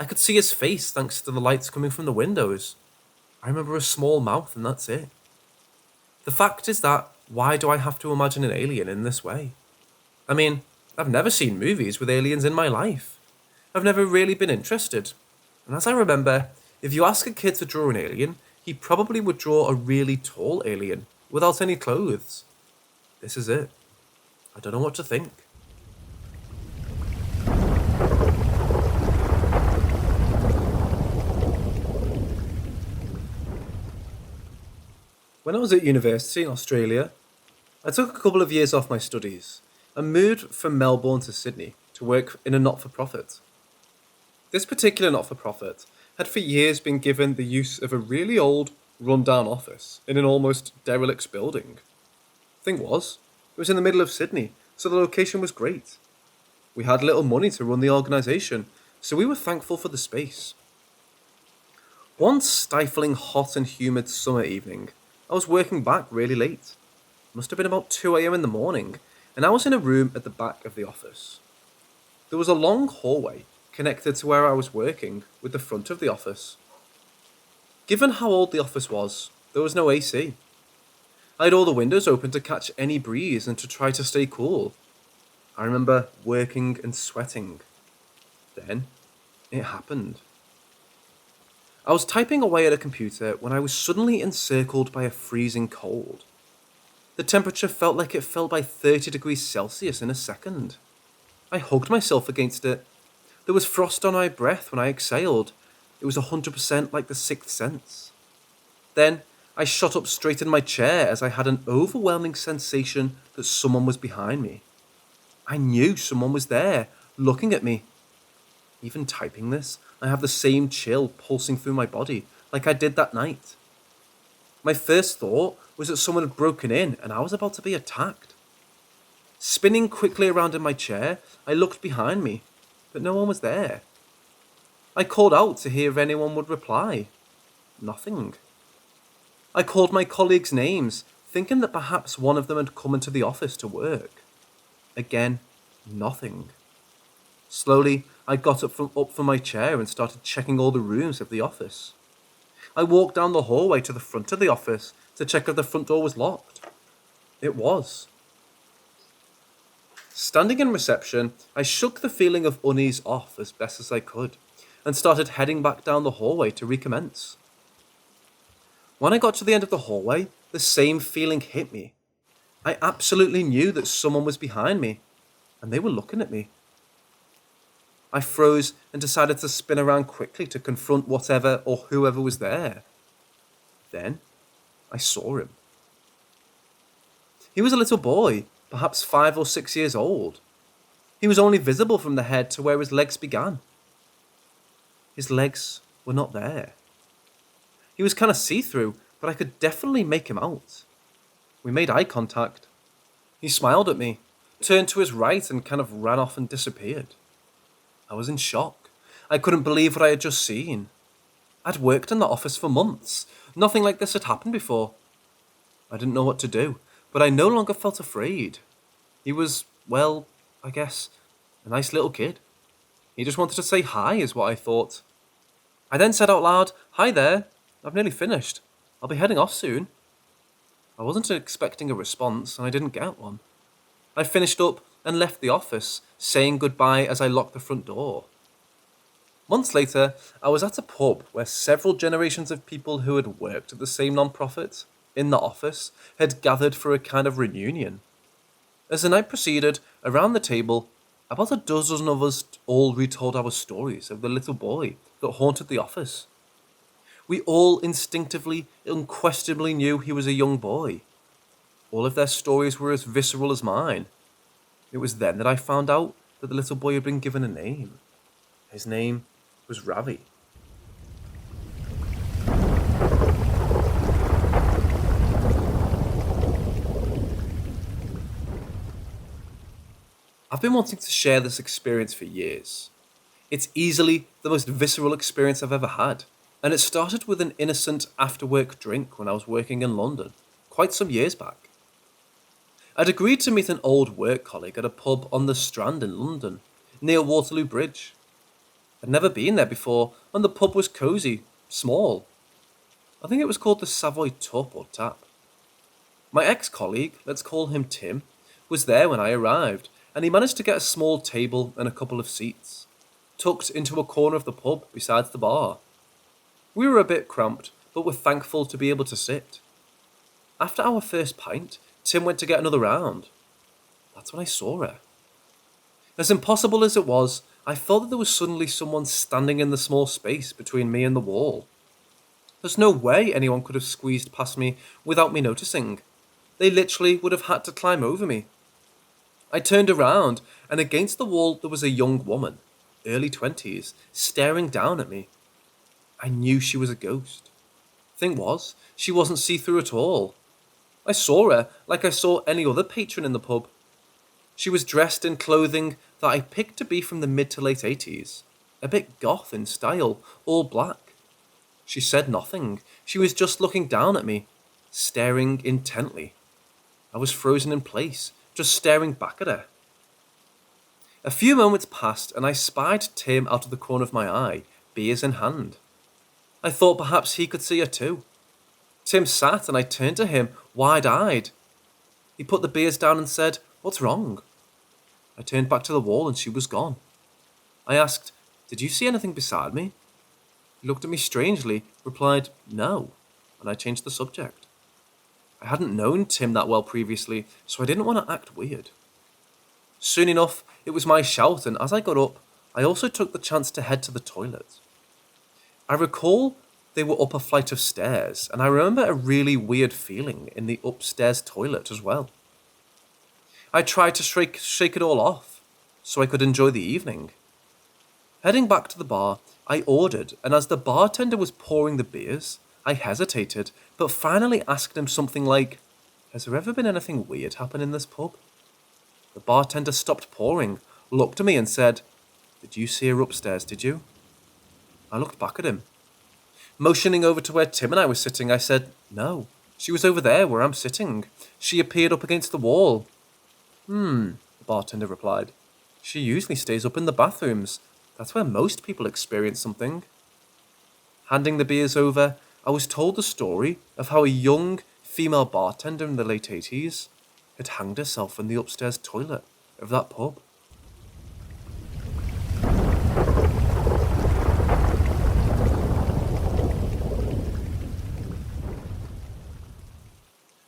Speaker 2: I could see his face thanks to the lights coming from the windows. I remember a small mouth, and that's it. The fact is that, why do I have to imagine an alien in this way? I mean, I've never seen movies with aliens in my life. I've never really been interested. And as I remember, if you ask a kid to draw an alien, he probably would draw a really tall alien, without any clothes. This is it. I don't know what to think. When I was at university in Australia, I took a couple of years off my studies and moved from Melbourne to Sydney to work in a not-for-profit. This particular not-for-profit had for years been given the use of a really old, run-down office in an almost derelict building. Thing was, it was in the middle of Sydney, so the location was great. We had little money to run the organisation, so we were thankful for the space. One stifling hot and humid summer evening, I was working back really late. It must have been about 2 a.m. in the morning, and I was in a room at the back of the office. There was a long hallway connected to where I was working with the front of the office. Given how old the office was, there was no AC. I had all the windows open to catch any breeze and to try to stay cool. I remember working and sweating. Then it happened. I was typing away at a computer when I was suddenly encircled by a freezing cold. The temperature felt like it fell by 30 degrees Celsius in a second. I hugged myself against it. There was frost on my breath when I exhaled. It was 100% like the Sixth Sense. Then I shot up straight in my chair as I had an overwhelming sensation that someone was behind me. I knew someone was there, looking at me. Even typing this, I have the same chill pulsing through my body, like I did that night. My first thought was that someone had broken in and I was about to be attacked. Spinning quickly around in my chair, I looked behind me, but no one was there. I called out to hear if anyone would reply. Nothing. I called my colleagues' names, thinking that perhaps one of them had come into the office to work. Again, nothing. Slowly, I got up from my chair and started checking all the rooms of the office. I walked down the hallway to the front of the office to check if the front door was locked. It was. Standing in reception, I shook the feeling of unease off as best as I could and started heading back down the hallway to recommence. When I got to the end of the hallway, the same feeling hit me. I absolutely knew that someone was behind me, and they were looking at me. I froze and decided to spin around quickly to confront whatever or whoever was there. Then, I saw him. He was a little boy, perhaps 5 or 6 years old. He was only visible from the head to where his legs began. His legs were not there. He was kind of see-through, but I could definitely make him out. We made eye contact. He smiled at me, turned to his right and kind of ran off and disappeared. I was in shock. I couldn't believe what I had just seen. I'd worked in that office for months. Nothing like this had happened before. I didn't know what to do, but I no longer felt afraid. He was, well, I guess, a nice little kid. He just wanted to say hi, is what I thought. I then said out loud, "Hi there, I've nearly finished. I'll be heading off soon." I wasn't expecting a response, and I didn't get one. I finished up and left the office, saying goodbye as I locked the front door. Months later, I was at a pub where several generations of people who had worked at the same non-profit, in the office, had gathered for a kind of reunion. As the night proceeded, around the table, about a dozen of us all retold our stories of the little boy that haunted the office. We all instinctively, unquestionably knew he was a young boy. All of their stories were as visceral as mine. It was then that I found out that the little boy had been given a name. His name was Ravi. I've been wanting to share this experience for years. It's easily the most visceral experience I've ever had, and it started with an innocent after-work drink when I was working in London, quite some years back. I'd agreed to meet an old work colleague at a pub on the Strand in London, near Waterloo Bridge. I'd never been there before, and the pub was cosy, small. I think it was called the Savoy Tup or Tap. My ex-colleague, let's call him Tim, was there when I arrived, and he managed to get a small table and a couple of seats, tucked into a corner of the pub besides the bar. We were a bit cramped, but were thankful to be able to sit. After our first pint, Tim went to get another round. That's when I saw her. As impossible as it was, I felt that there was suddenly someone standing in the small space between me and the wall. There's no way anyone could have squeezed past me without me noticing. They literally would have had to climb over me. I turned around, and against the wall there was a young woman, early 20s, staring down at me. I knew she was a ghost. Thing was, she wasn't see-through at all. I saw her like I saw any other patron in the pub. She was dressed in clothing that I picked to be from the mid to late 80s, a bit goth in style, all black. She said nothing. She was just looking down at me, staring intently. I was frozen in place, just staring back at her. A few moments passed and I spied Tim out of the corner of my eye, beers in hand. I thought perhaps he could see her too. Tim sat and I turned to him, wide-eyed. He put the beers down and said, "What's wrong?" I turned back to the wall and she was gone. I asked, "Did you see anything beside me?" He looked at me strangely, replied, "No," and I changed the subject. I hadn't known Tim that well previously, so I didn't want to act weird. Soon enough, it was my shout, and as I got up, I also took the chance to head to the toilet. I recall they were up a flight of stairs, and I remember a really weird feeling in the upstairs toilet as well. I tried to shake it all off, so I could enjoy the evening. Heading back to the bar, I ordered, and as the bartender was pouring the beers, I hesitated, but finally asked him something like, "Has there ever been anything weird happen in this pub?" The bartender stopped pouring, looked at me and said, "Did you see her upstairs, did you?" I looked back at him. Motioning over to where Tim and I were sitting, I said, "No, she was over there where I'm sitting. She appeared up against the wall." The bartender replied. "She usually stays up in the bathrooms. That's where most people experience something." Handing the beers over, I was told the story of how a young female bartender in the late 80s had hanged herself in the upstairs toilet of that pub.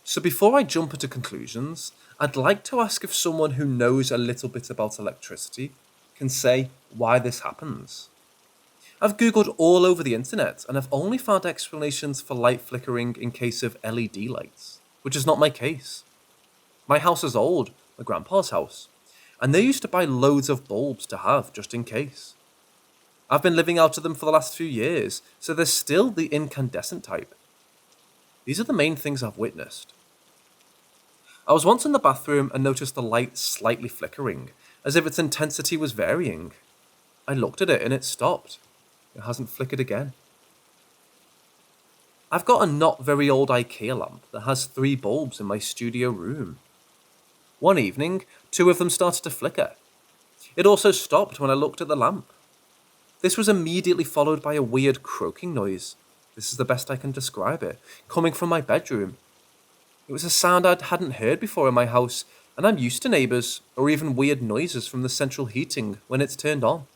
Speaker 2: So before I jump into conclusions, I'd like to ask if someone who knows a little bit about electricity can say why this happens. I've googled all over the internet and I've only found explanations for light flickering in case of LED lights, which is not my case. My house is old, my grandpa's house, and they used to buy loads of bulbs to have just in case. I've been living out of them for the last few years, so there's still the incandescent type. These are the main things I've witnessed. I was once in the bathroom and noticed the light slightly flickering, as if its intensity was varying. I looked at it and it stopped. It hasn't flickered again. I've got a not very old IKEA lamp that has 3 bulbs in my studio room. One evening, 2 of them started to flicker. It also stopped when I looked at the lamp. This was immediately followed by a weird croaking noise. This is the best I can describe it, coming from my bedroom. It was a sound I hadn't heard before in my house, and I'm used to neighbours or even weird noises from the central heating when it's turned on.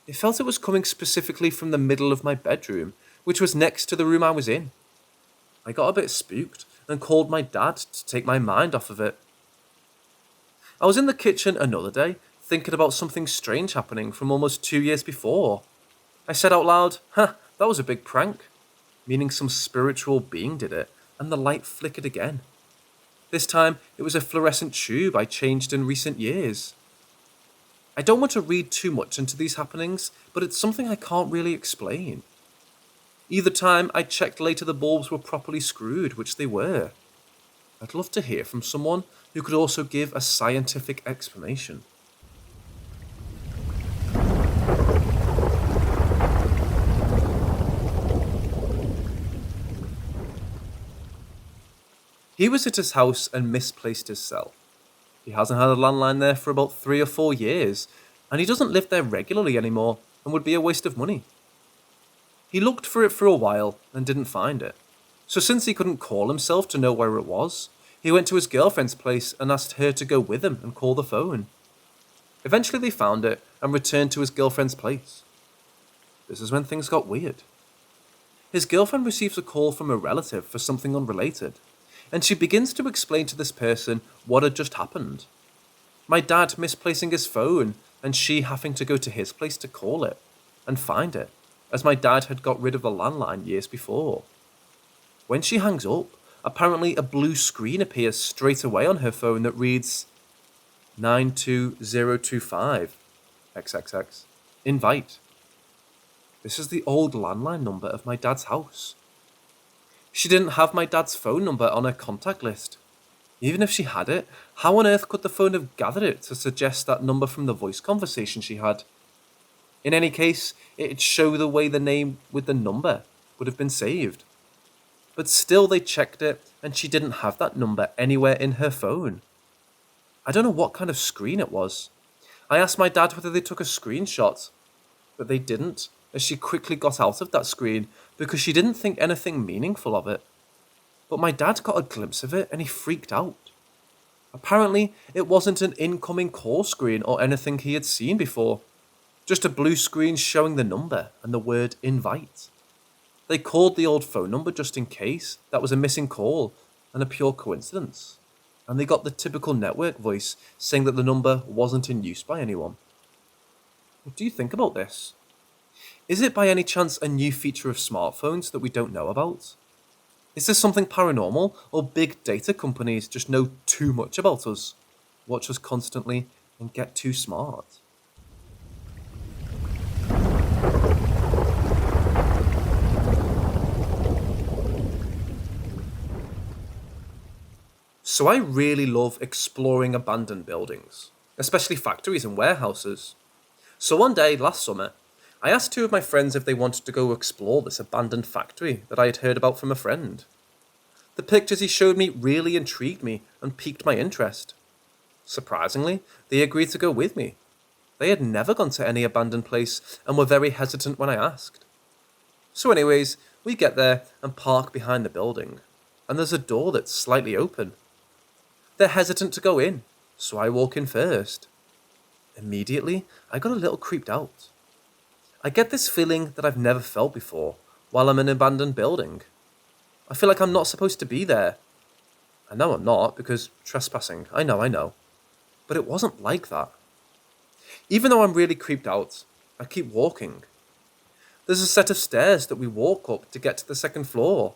Speaker 2: It felt it was coming specifically from the middle of my bedroom, which was next to the room I was in. I got a bit spooked and called my dad to take my mind off of it. I was in the kitchen another day, thinking about something strange happening from almost 2 years before. I said out loud, "That was a big prank," meaning some spiritual being did it, and the light flickered again. This time, it was a fluorescent tube I changed in recent years. I don't want to read too much into these happenings, but it's something I can't really explain. Either time, I checked later the bulbs were properly screwed, which they were. I'd love to hear from someone who could also give a scientific explanation. He was at his house and misplaced his cell. He hasn't had a landline there for about 3 or 4 years, and he doesn't live there regularly anymore and would be a waste of money. He looked for it for a while and didn't find it. So since he couldn't call himself to know where it was, he went to his girlfriend's place and asked her to go with him and call the phone. Eventually they found it and returned to his girlfriend's place. This is when things got weird. His girlfriend receives a call from a relative for something unrelated, and she begins to explain to this person what had just happened. My dad misplacing his phone and she having to go to his place to call it and find it, as my dad had got rid of the landline years before. When she hangs up, apparently a blue screen appears straight away on her phone that reads 92025 XXX invite. This is the old landline number of my dad's house. She didn't have my dad's phone number on her contact list. Even if she had it, how on earth could the phone have gathered it to suggest that number from the voice conversation she had? In any case, it'd show the way the name with the number would have been saved. But still they checked it and she didn't have that number anywhere in her phone. I don't know what kind of screen it was. I asked my dad whether they took a screenshot, but they didn't, as she quickly got out of that screen because she didn't think anything meaningful of it. But my dad got a glimpse of it and he freaked out. Apparently, it wasn't an incoming call screen or anything he had seen before, just a blue screen showing the number and the word invite. They called the old phone number just in case that was a missing call and a pure coincidence. And they got the typical network voice saying that the number wasn't in use by anyone. What do you think about this? Is it by any chance a new feature of smartphones that we don't know about? Is this something paranormal, or big data companies just know too much about us, watch us constantly, and get too smart? So I really love exploring abandoned buildings, especially factories and warehouses. So one day last summer, I asked two of my friends if they wanted to go explore this abandoned factory that I had heard about from a friend. The pictures he showed me really intrigued me and piqued my interest. Surprisingly, they agreed to go with me. They had never gone to any abandoned place and were very hesitant when I asked. So anyways, we get there and park behind the building, and there's a door that's slightly open. They're hesitant to go in, so I walk in first. Immediately, I got a little creeped out. I get this feeling that I've never felt before while I'm in an abandoned building. I feel like I'm not supposed to be there. I know I'm not, because trespassing, I know. But it wasn't like that. Even though I'm really creeped out, I keep walking. There's a set of stairs that we walk up to get to the second floor.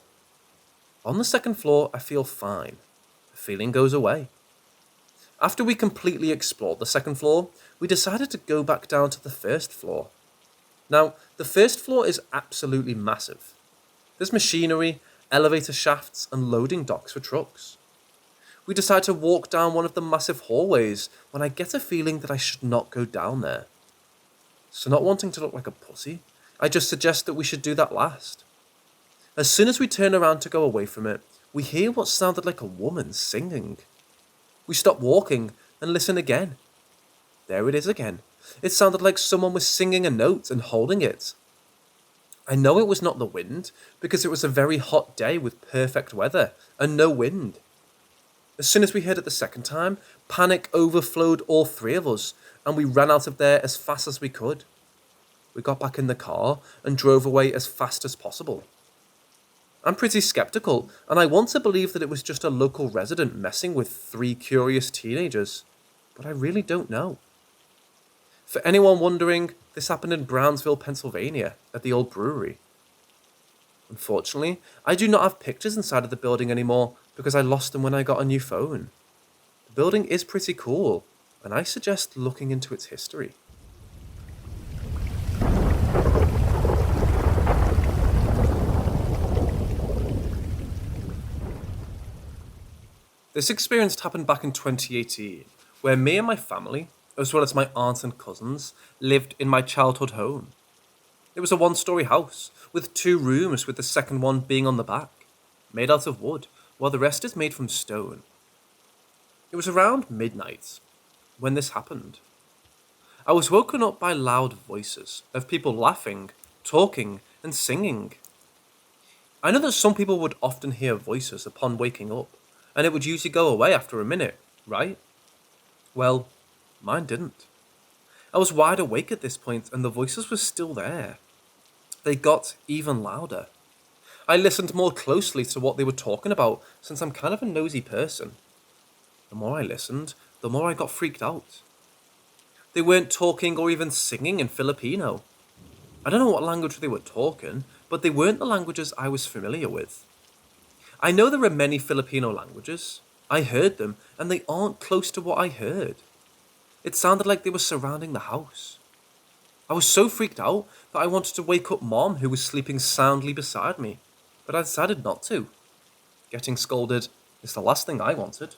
Speaker 2: On the second floor, I feel fine. The feeling goes away. After we completely explored the second floor, we decided to go back down to the first floor. Now, the first floor is absolutely massive. There's machinery, elevator shafts, and loading docks for trucks. We decide to walk down one of the massive hallways when I get a feeling that I should not go down there. So not wanting to look like a pussy, I just suggest that we should do that last. As soon as we turn around to go away from it, we hear what sounded like a woman singing. We stop walking and listen again. There it is again. It sounded like someone was singing a note and holding it. I know it was not the wind, because it was a very hot day with perfect weather and no wind. As soon as we heard it the second time, panic overflowed all three of us, and we ran out of there as fast as we could. We got back in the car and drove away as fast as possible. I'm pretty skeptical, and I want to believe that it was just a local resident messing with three curious teenagers, but I really don't know. For anyone wondering, this happened in Brownsville, Pennsylvania, at the old brewery. Unfortunately, I do not have pictures inside of the building anymore because I lost them when I got a new phone. The building is pretty cool, and I suggest looking into its history. This experience happened back in 2018, where me and my family, as well as my aunt and cousins, lived in my childhood home. It was a one-story house, with 2 rooms, with the second one being on the back, made out of wood, while the rest is made from stone. It was around midnight when this happened. I was woken up by loud voices of people laughing, talking, and singing. I know that some people would often hear voices upon waking up, and it would usually go away after a minute, right? Well, mine didn't. I was wide awake at this point, and the voices were still there. They got even louder. I listened more closely to what they were talking about, since I'm kind of a nosy person. The more I listened, the more I got freaked out. They weren't talking or even singing in Filipino. I don't know what language they were talking, but they weren't the languages I was familiar with. I know there are many Filipino languages. I heard them, and they aren't close to what I heard. It sounded like they were surrounding the house. I was so freaked out that I wanted to wake up Mom, who was sleeping soundly beside me, but I decided not to. Getting scolded is the last thing I wanted.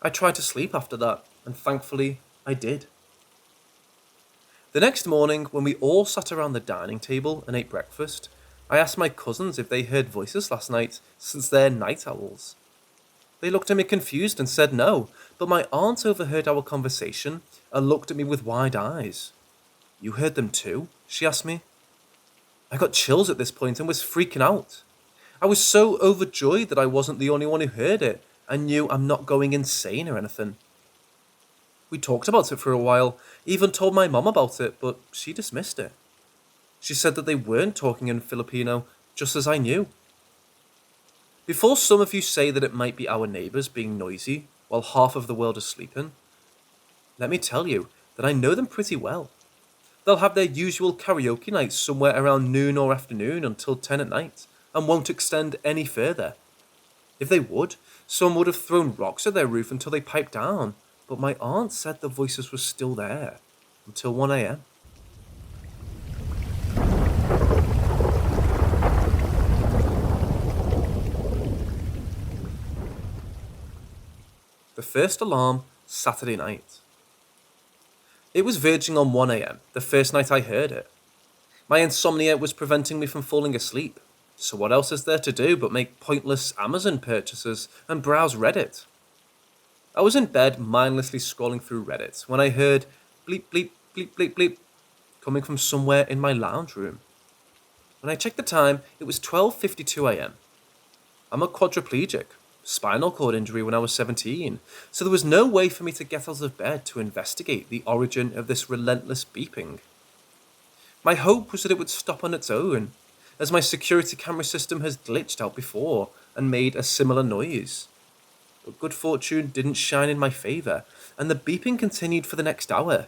Speaker 2: I tried to sleep after that, and thankfully, I did. The next morning, when we all sat around the dining table and ate breakfast, I asked my cousins if they heard voices last night, since they're night owls. They looked at me confused and said no, but my aunt overheard our conversation and looked at me with wide eyes. "You heard them too?" she asked me. I got chills at this point and was freaking out. I was so overjoyed that I wasn't the only one who heard it, and knew I'm not going insane or anything. We talked about it for a while, even told my mum about it, but she dismissed it. She said that they weren't talking in Filipino, just as I knew. Before some of you say that it might be our neighbours being noisy while half of the world is sleeping, let me tell you that I know them pretty well. They'll have their usual karaoke nights somewhere around noon or afternoon until 10 at night, and won't extend any further. If they would, someone would have thrown rocks at their roof until they piped down, but my aunt said the voices were still there until 1 a.m. The first alarm, Saturday night. It was verging on 1 a.m. the first night I heard it. My insomnia was preventing me from falling asleep, so what else is there to do but make pointless Amazon purchases and browse Reddit? I was in bed mindlessly scrolling through Reddit when I heard bleep bleep bleep bleep bleep coming from somewhere in my lounge room. When I checked the time, it was 12:52 a.m. I'm a quadriplegic, spinal cord injury when I was 17, so there was no way for me to get out of bed to investigate the origin of this relentless beeping. My hope was that it would stop on its own, as my security camera system has glitched out before and made a similar noise. But good fortune didn't shine in my favour, and the beeping continued for the next hour,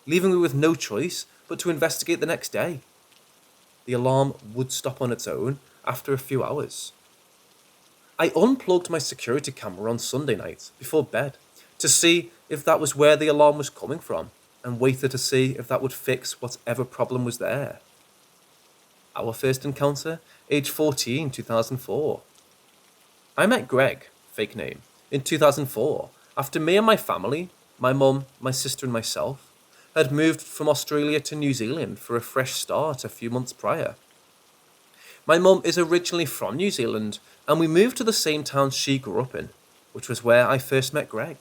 Speaker 2: leaving me with no choice but to investigate the next day. The alarm would stop on its own after a few hours. I unplugged my security camera on Sunday night before bed to see if that was where the alarm was coming from, and waited to see if that would fix whatever problem was there. Our first encounter, age 14, 2004. I met Greg, fake name, in 2004 after me and my family, my mum, my sister and myself, had moved from Australia to New Zealand for a fresh start a few months prior. My mum is originally from New Zealand, and we moved to the same town she grew up in, which was where I first met Greg.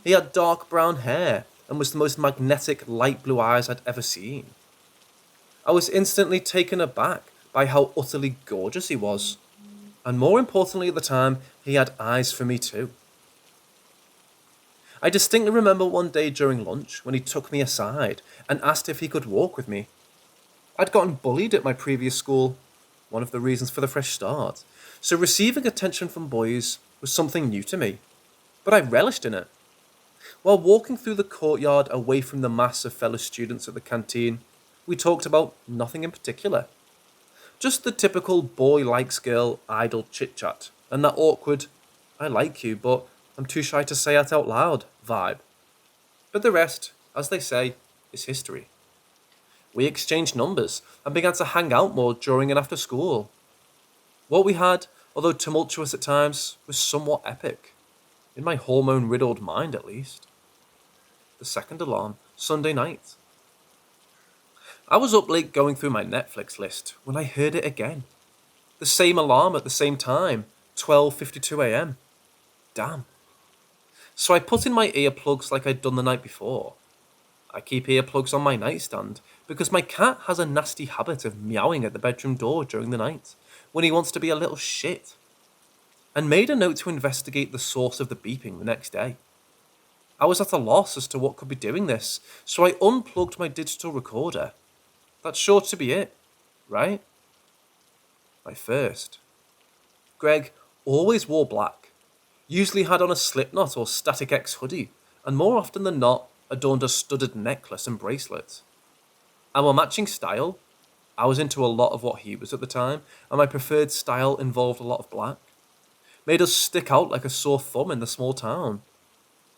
Speaker 2: He had dark brown hair and was the most magnetic light blue eyes I'd ever seen. I was instantly taken aback by how utterly gorgeous he was, and more importantly at the time, he had eyes for me too. I distinctly remember one day during lunch when he took me aside and asked if he could walk with me. I'd gotten bullied at my previous school, one of the reasons for the fresh start, so receiving attention from boys was something new to me, but I relished in it. While walking through the courtyard away from the mass of fellow students at the canteen, we talked about nothing in particular. Just the typical boy likes girl idle chit-chat, and that awkward, I like you, but I'm too shy to say it out loud vibe. But the rest, as they say, is history. We exchanged numbers and began to hang out more during and after school. What we had, although tumultuous at times, was somewhat epic. In my hormone-riddled mind, at least. The second alarm, Sunday night. I was up late going through my Netflix list when I heard it again. The same alarm at the same time, 12:52 a.m. Damn. So I put in my earplugs like I'd done the night before. I keep earplugs on my nightstand because my cat has a nasty habit of meowing at the bedroom door during the night when he wants to be a little shit, and made a note to investigate the source of the beeping the next day. I was at a loss as to what could be doing this, so I unplugged my digital recorder. That's sure to be it, right? My first. Greg always wore black, usually had on a Slipknot or Static X hoodie, and more often than not, adorned a studded necklace and bracelet. Our matching style, I was into a lot of what he was at the time, and my preferred style involved a lot of black, made us stick out like a sore thumb in the small town.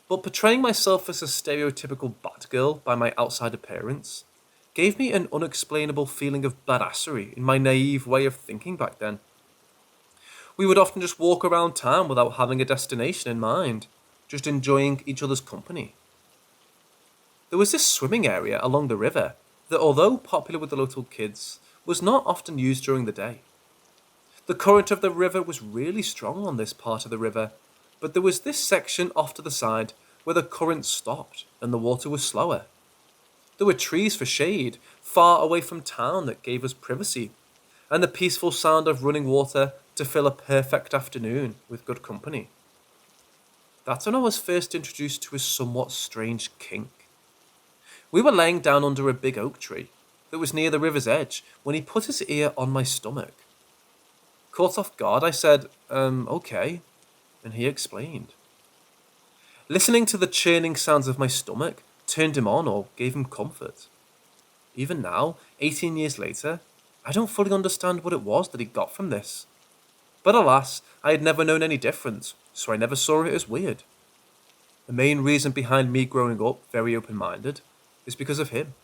Speaker 2: But portraying myself as a stereotypical Batgirl by my outside appearance gave me an unexplainable feeling of badassery in my naive way of thinking back then. We would often just walk around town without having a destination in mind, just enjoying each other's company. There was this swimming area along the river that, although popular with the local kids, was not often used during the day. The current of the river was really strong on this part of the river, but there was this section off to the side where the current stopped and the water was slower. There were trees for shade, far away from town that gave us privacy, and the peaceful sound of running water to fill a perfect afternoon with good company. That's when I was first introduced to a somewhat strange kink. We were laying down under a big oak tree that was near the river's edge when he put his ear on my stomach. Caught off guard, I said, okay, and he explained. Listening to the churning sounds of my stomach turned him on or gave him comfort. Even now, 18 years later, I don't fully understand what it was that he got from this. But alas, I had never known any different, so I never saw it as weird. The main reason behind me growing up very open-minded is because of him.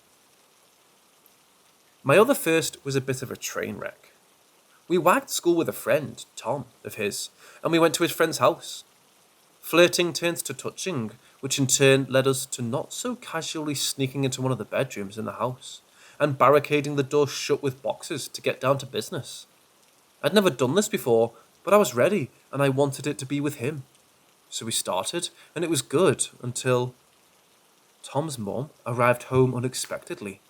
Speaker 2: My other first was a bit of a train wreck. We wagged school with a friend, Tom, of his, and we went to his friend's house. Flirting turned to touching, which in turn led us to not so casually sneaking into one of the bedrooms in the house and barricading the door shut with boxes to get down to business. I'd never done this before, but I was ready and I wanted it to be with him. So we started, and it was good until Tom's mum arrived home unexpectedly.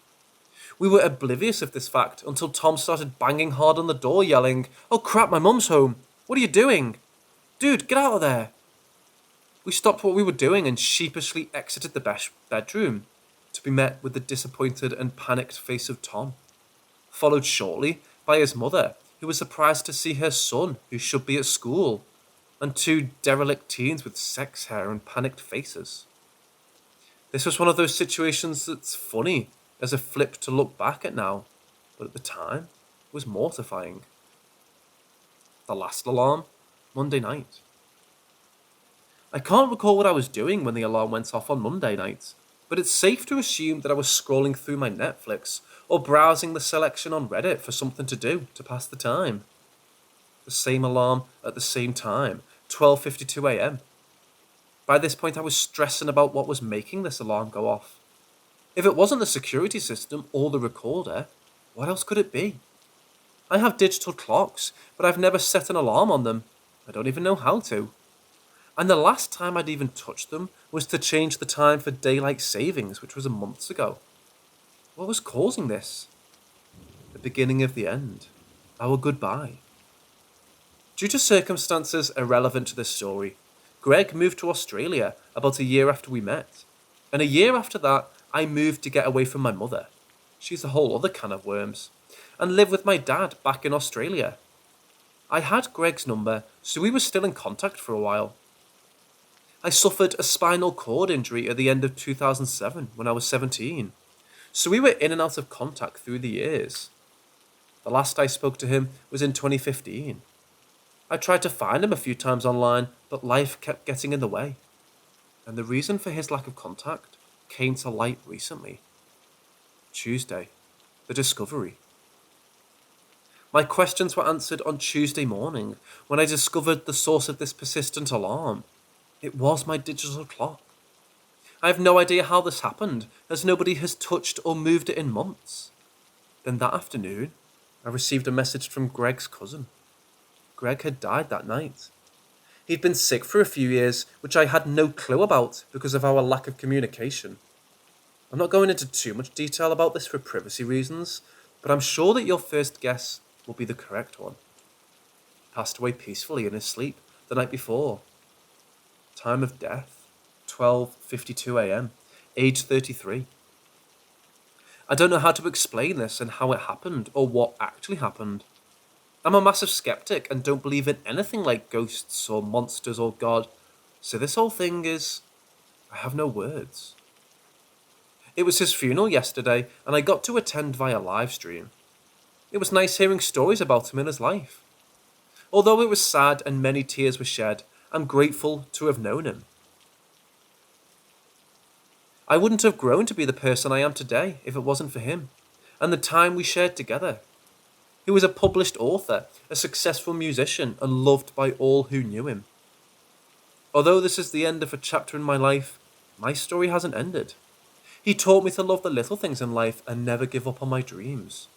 Speaker 2: We were oblivious of this fact until Tom started banging hard on the door, yelling, "Oh crap, my mum's home! What are you doing? Dude, get out of there!" We stopped what we were doing and sheepishly exited the bedroom, to be met with the disappointed and panicked face of Tom, followed shortly by his mother, who was surprised to see her son, who should be at school, and two derelict teens with sex hair and panicked faces. This was one of those situations that's funny as a flip to look back at now, but at the time was mortifying. The last alarm, Monday night. I can't recall what I was doing when the alarm went off on Monday night, but it's safe to assume that I was scrolling through my Netflix or browsing the selection on Reddit for something to do to pass the time. The same alarm at the same time, 12:52 a.m. By this point I was stressing about what was making this alarm go off. If it wasn't the security system or the recorder, what else could it be? I have digital clocks, but I've never set an alarm on them. I don't even know how to. And the last time I'd even touched them was to change the time for daylight savings, which was a month ago. What was causing this? The beginning of the end. Our goodbye. Due to circumstances irrelevant to this story, Greg moved to Australia about a year after we met. And a year after that, I moved to get away from my mother. She's a whole other can of worms. And live with my dad back in Australia. I had Greg's number, so we were still in contact for a while. I suffered a spinal cord injury at the end of 2007 when I was 17. So we were in and out of contact through the years. The last I spoke to him was in 2015. I tried to find him a few times online, but life kept getting in the way. And the reason for his lack of contact came to light recently. Tuesday, the discovery. My questions were answered on Tuesday morning when I discovered the source of this persistent alarm. It was my digital clock. I have no idea how this happened, as nobody has touched or moved it in months. Then that afternoon, I received a message from Greg's cousin. Greg had died that night. He'd been sick for a few years, which I had no clue about because of our lack of communication. I'm not going into too much detail about this for privacy reasons, but I'm sure that your first guess will be the correct one. He passed away peacefully in his sleep the night before. Time of death, 12:52 a.m., age 33. I don't know how to explain this and how it happened or what actually happened. I'm a massive skeptic and don't believe in anything like ghosts or monsters or God, so this whole thing is... I have no words. It was his funeral yesterday and I got to attend via live stream. It was nice hearing stories about him in his life. Although it was sad and many tears were shed, I'm grateful to have known him. I wouldn't have grown to be the person I am today if it wasn't for him, and the time we shared together. He was a published author, a successful musician, and loved by all who knew him. Although this is the end of a chapter in my life, my story hasn't ended. He taught me to love the little things in life and never give up on my dreams.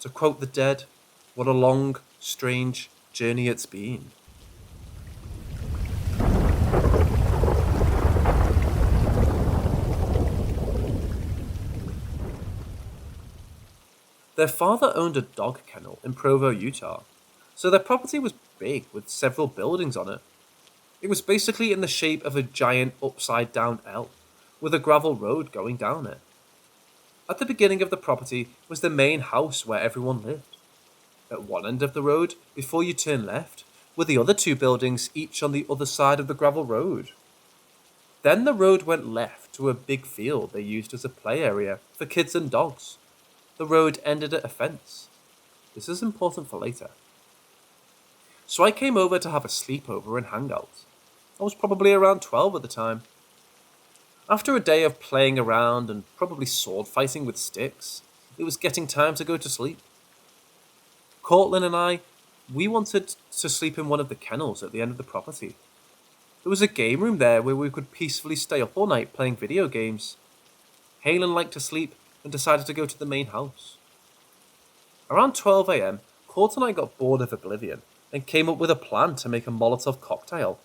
Speaker 2: To quote the dead, what a long, strange journey it's been. Their father owned a dog kennel in Provo, Utah, so their property was big with several buildings on it.
Speaker 3: It was basically in the shape of a giant upside down L, with a gravel road going down it. At the beginning of the property was the main house where everyone lived. At one end of the road, before you turn left, were the other two buildings, each on the other side of the gravel road. Then the road went left to a big field they used as a play area for kids and dogs. The road ended at a fence. This is important for later. So I came over to have a sleepover and hang out. I was probably around 12 at the time. After a day of playing around and probably sword fighting with sticks, it was getting time to go to sleep. Cortland and I, we wanted to sleep in one of the kennels at the end of the property. There was a game room there where we could peacefully stay up all night playing video games. Halen liked to sleep and decided to go to the main house. Around 12 AM, Court and I got bored of Oblivion and came up with a plan to make a Molotov cocktail,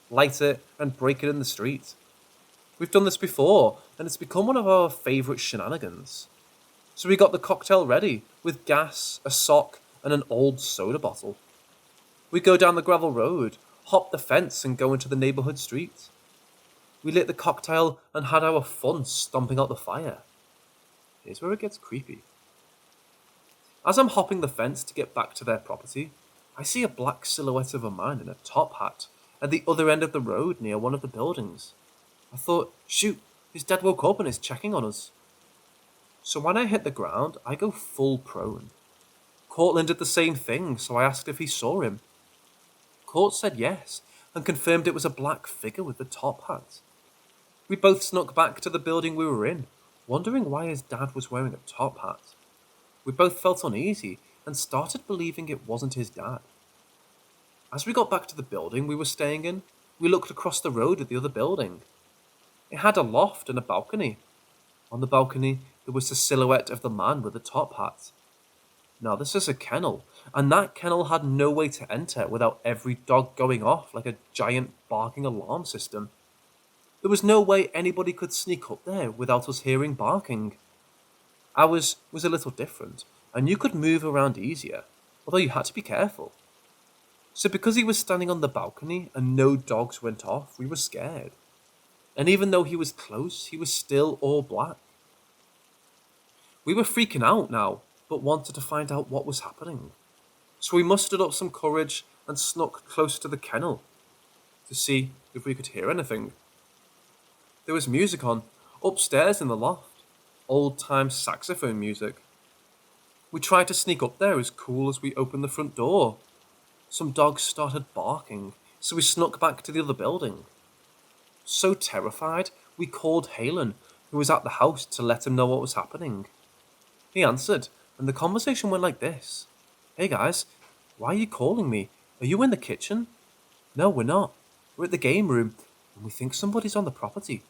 Speaker 3: light it, and break it in the street. We've done this before, and it's become one of our favourite shenanigans. So we got the cocktail ready, with gas, a sock, and an old soda bottle. We go down the gravel road, hop the fence, and go into the neighbourhood street. We lit the cocktail and had our fun stomping out the fire. Here's where it gets creepy. As I'm hopping the fence to get back to their property, I see a black silhouette of a man in a top hat at the other end of the road near one of the buildings. I thought, shoot, his dad woke up and is checking on us. So when I hit the ground, I go full prone. Cortland did the same thing, so I asked if he saw him. Court said yes, and confirmed it was a black figure with the top hat. We both snuck back to the building we were in, wondering why his dad was wearing a top hat. We both felt uneasy and started believing it wasn't his dad. As we got back to the building we were staying in, we looked across the road at the other building. It had a loft and a balcony. On the balcony, there was the silhouette of the man with the top hat. Now this is a kennel, and that kennel had no way to enter without every dog going off like a giant barking alarm system. There was no way anybody could sneak up there without us hearing barking. Ours was a little different, and you could move around easier, although you had to be careful. So because he was standing on the balcony and no dogs went off, we were scared. And even though he was close, he was still all black. We were freaking out now, but wanted to find out what was happening. So we mustered up some courage and snuck close to the kennel to see if we could hear anything. There was music on, upstairs in the loft, old-time saxophone music. We tried to sneak up there as cool as we opened the front door. Some dogs started barking, so we snuck back to the other building. So terrified, we called Halen, who was at the house, to let him know what was happening. He answered, and the conversation went like this. Hey guys, why are you calling me? Are you in the kitchen? No, we're not. We're at the game room, and we think somebody's on the property.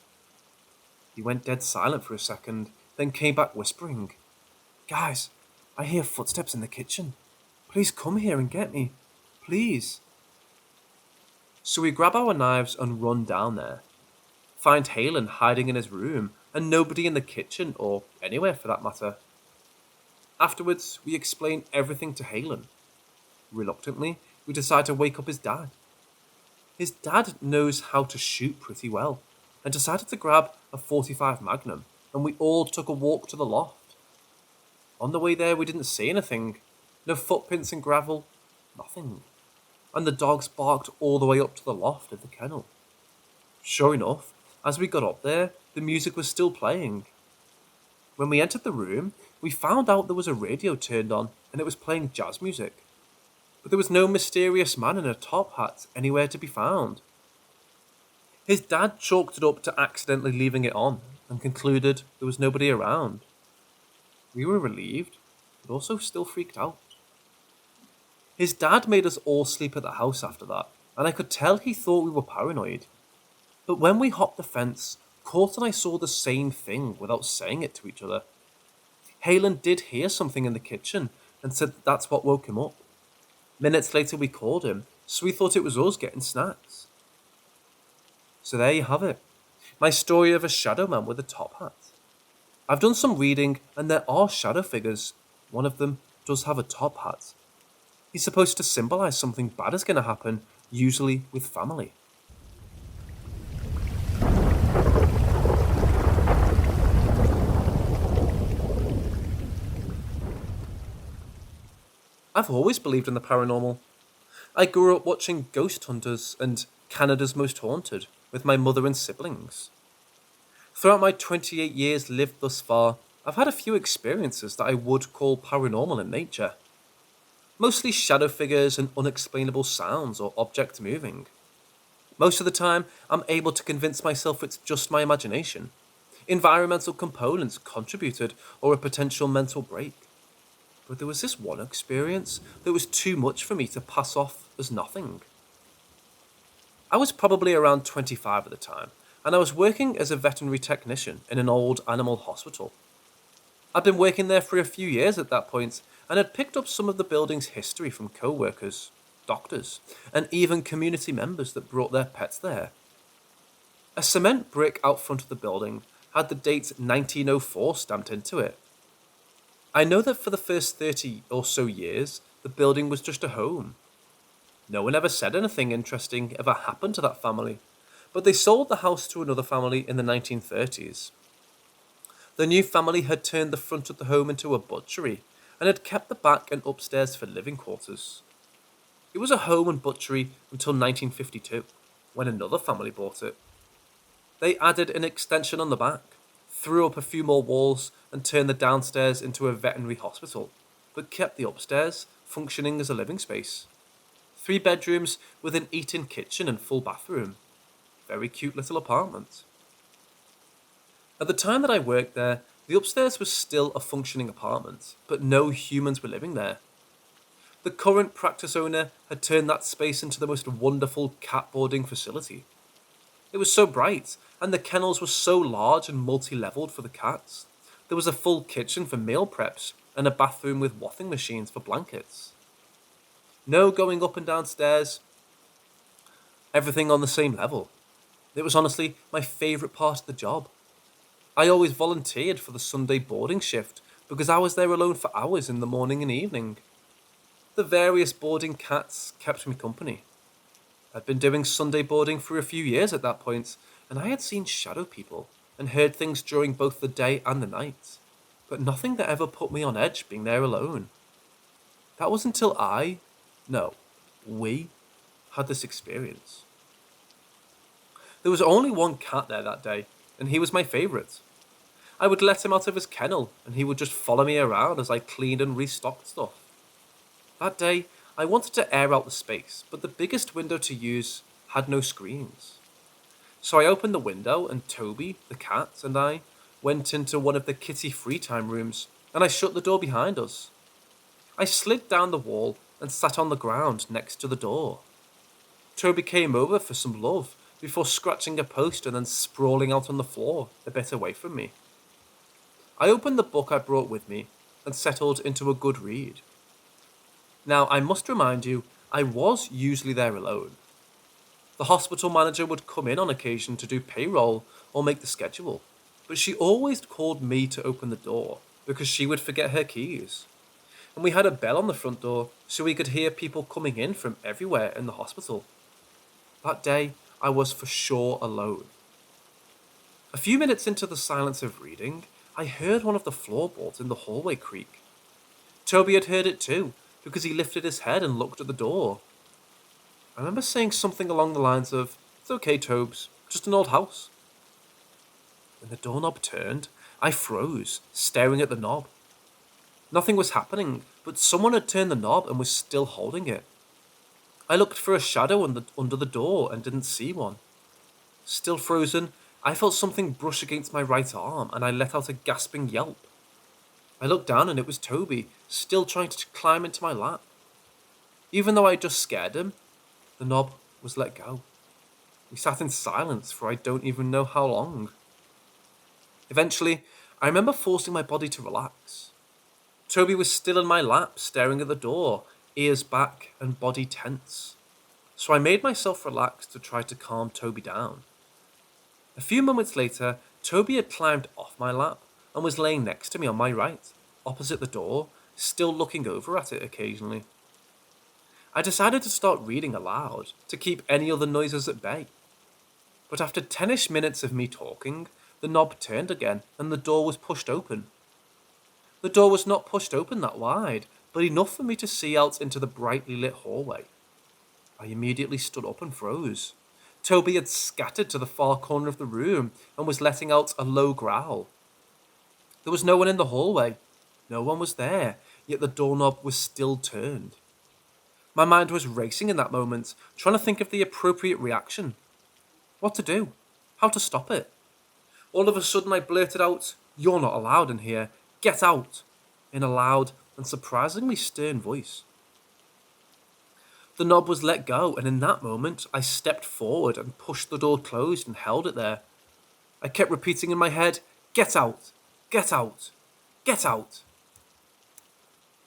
Speaker 3: He went dead silent for a second, then came back whispering. Guys, I hear footsteps in the kitchen. Please come here and get me. Please. So we grab our knives and run down there. Find Halen hiding in his room, and nobody in the kitchen, or anywhere for that matter. Afterwards, we explain everything to Halen. Reluctantly, we decide to wake up his dad. His dad knows how to shoot pretty well, and decided to grab a .45 Magnum, and we all took a walk to the loft. On the way there, we didn't see anything. No footprints in gravel, nothing. And the dogs barked all the way up to the loft of the kennel. Sure enough, as we got up there, the music was still playing. When we entered the room, we found out there was a radio turned on and it was playing jazz music. But there was no mysterious man in a top hat anywhere to be found. His dad chalked it up to accidentally leaving it on and concluded there was nobody around. We were relieved, but also still freaked out. His dad made us all sleep at the house after that, and I could tell he thought we were paranoid. But when we hopped the fence, Court and I saw the same thing without saying it to each other. Halen did hear something in the kitchen and said that's what woke him up. Minutes later we called him, so we thought it was us getting snacks. So there you have it, my story of a shadow man with a top hat. I've done some reading and there are shadow figures. One of them does have a top hat. He's supposed to symbolise something bad is going to happen, usually with family. I've always believed in the paranormal. I grew up watching Ghost Hunters and Canada's Most Haunted with my mother and siblings. Throughout my 28 years lived thus far, I've had a few experiences that I would call paranormal in nature. Mostly shadow figures and unexplainable sounds or objects moving. Most of the time, I'm able to convince myself it's just my imagination. Environmental components contributed or a potential mental break. But there was this one experience that was too much for me to pass off as nothing. I was probably around 25 at the time, and I was working as a veterinary technician in an old animal hospital. I'd been working there for a few years at that point, and had picked up some of the building's history from co-workers, doctors, and even community members that brought their pets there. A cement brick out front of the building had the date 1904 stamped into it. I know that for the first 30 or so years, the building was just a home. No one ever said anything interesting ever happened to that family, but they sold the house to another family in the 1930s. The new family had turned the front of the home into a butchery and had kept the back and upstairs for living quarters. It was a home and butchery until 1952, when another family bought it. They added an extension on the back, threw up a few more walls and turned the downstairs into a veterinary hospital, but kept the upstairs functioning as a living space. 3 bedrooms with an eat-in kitchen and full bathroom. Very cute little apartment. At the time that I worked there, the upstairs was still a functioning apartment, but no humans were living there. The current practice owner had turned that space into the most wonderful cat boarding facility. It was so bright, and the kennels were so large and multi-leveled for the cats. There was a full kitchen for meal preps, and a bathroom with washing machines for blankets. No going up and down stairs, everything on the same level. It was honestly my favourite part of the job. I always volunteered for the Sunday boarding shift because I was there alone for hours in the morning and evening. The various boarding cats kept me company. I'd been doing Sunday boarding for a few years at that point, and I had seen shadow people and heard things during both the day and the night, but nothing that ever put me on edge being there alone. That was until we had this experience. There was only one cat there that day, and he was my favourite. I would let him out of his kennel, and he would just follow me around as I cleaned and restocked stuff. That day, I wanted to air out the space, but the biggest window to use had no screens. So I opened the window, and Toby, the cat, and I went into one of the kitty free time rooms, and I shut the door behind us. I slid down the wall and sat on the ground next to the door. Toby came over for some love before scratching a post and then sprawling out on the floor a bit away from me. I opened the book I brought with me and settled into a good read. Now, I must remind you, I was usually there alone. The hospital manager would come in on occasion to do payroll or make the schedule, but she always called me to open the door because she would forget her keys. And we had a bell on the front door so we could hear people coming in from everywhere in the hospital. That day, I was for sure alone. A few minutes into the silence of reading, I heard one of the floorboards in the hallway creak. Toby had heard it too, because he lifted his head and looked at the door. I remember saying something along the lines of, "It's okay, Tobes, just an old house." When the doorknob turned, I froze, staring at the knob. Nothing was happening, but someone had turned the knob and was still holding it. I looked for a shadow under the door and didn't see one. Still frozen, I felt something brush against my right arm and I let out a gasping yelp. I looked down and it was Toby, still trying to climb into my lap. Even though I had just scared him, the knob was let go. We sat in silence for I don't even know how long. Eventually, I remember forcing my body to relax. Toby was still in my lap, staring at the door, ears back and body tense. So I made myself relax to try to calm Toby down. A few moments later, Toby had climbed off my lap and was laying next to me on my right, opposite the door, still looking over at it occasionally. I decided to start reading aloud to keep any other noises at bay. But after 10-ish minutes of me talking, the knob turned again and the door was pushed open. The door was not pushed open that wide, but enough for me to see out into the brightly lit hallway. I immediately stood up and froze. Toby had scattered to the far corner of the room and was letting out a low growl. There was no one in the hallway. No one was there, yet the doorknob was still turned. My mind was racing in that moment, trying to think of the appropriate reaction. What to do? How to stop it? All of a sudden I blurted out, "You're not allowed in here. Get out," in a loud and surprisingly stern voice. The knob was let go, and in that moment I stepped forward and pushed the door closed and held it there. I kept repeating in my head, "Get out! Get out! Get out!"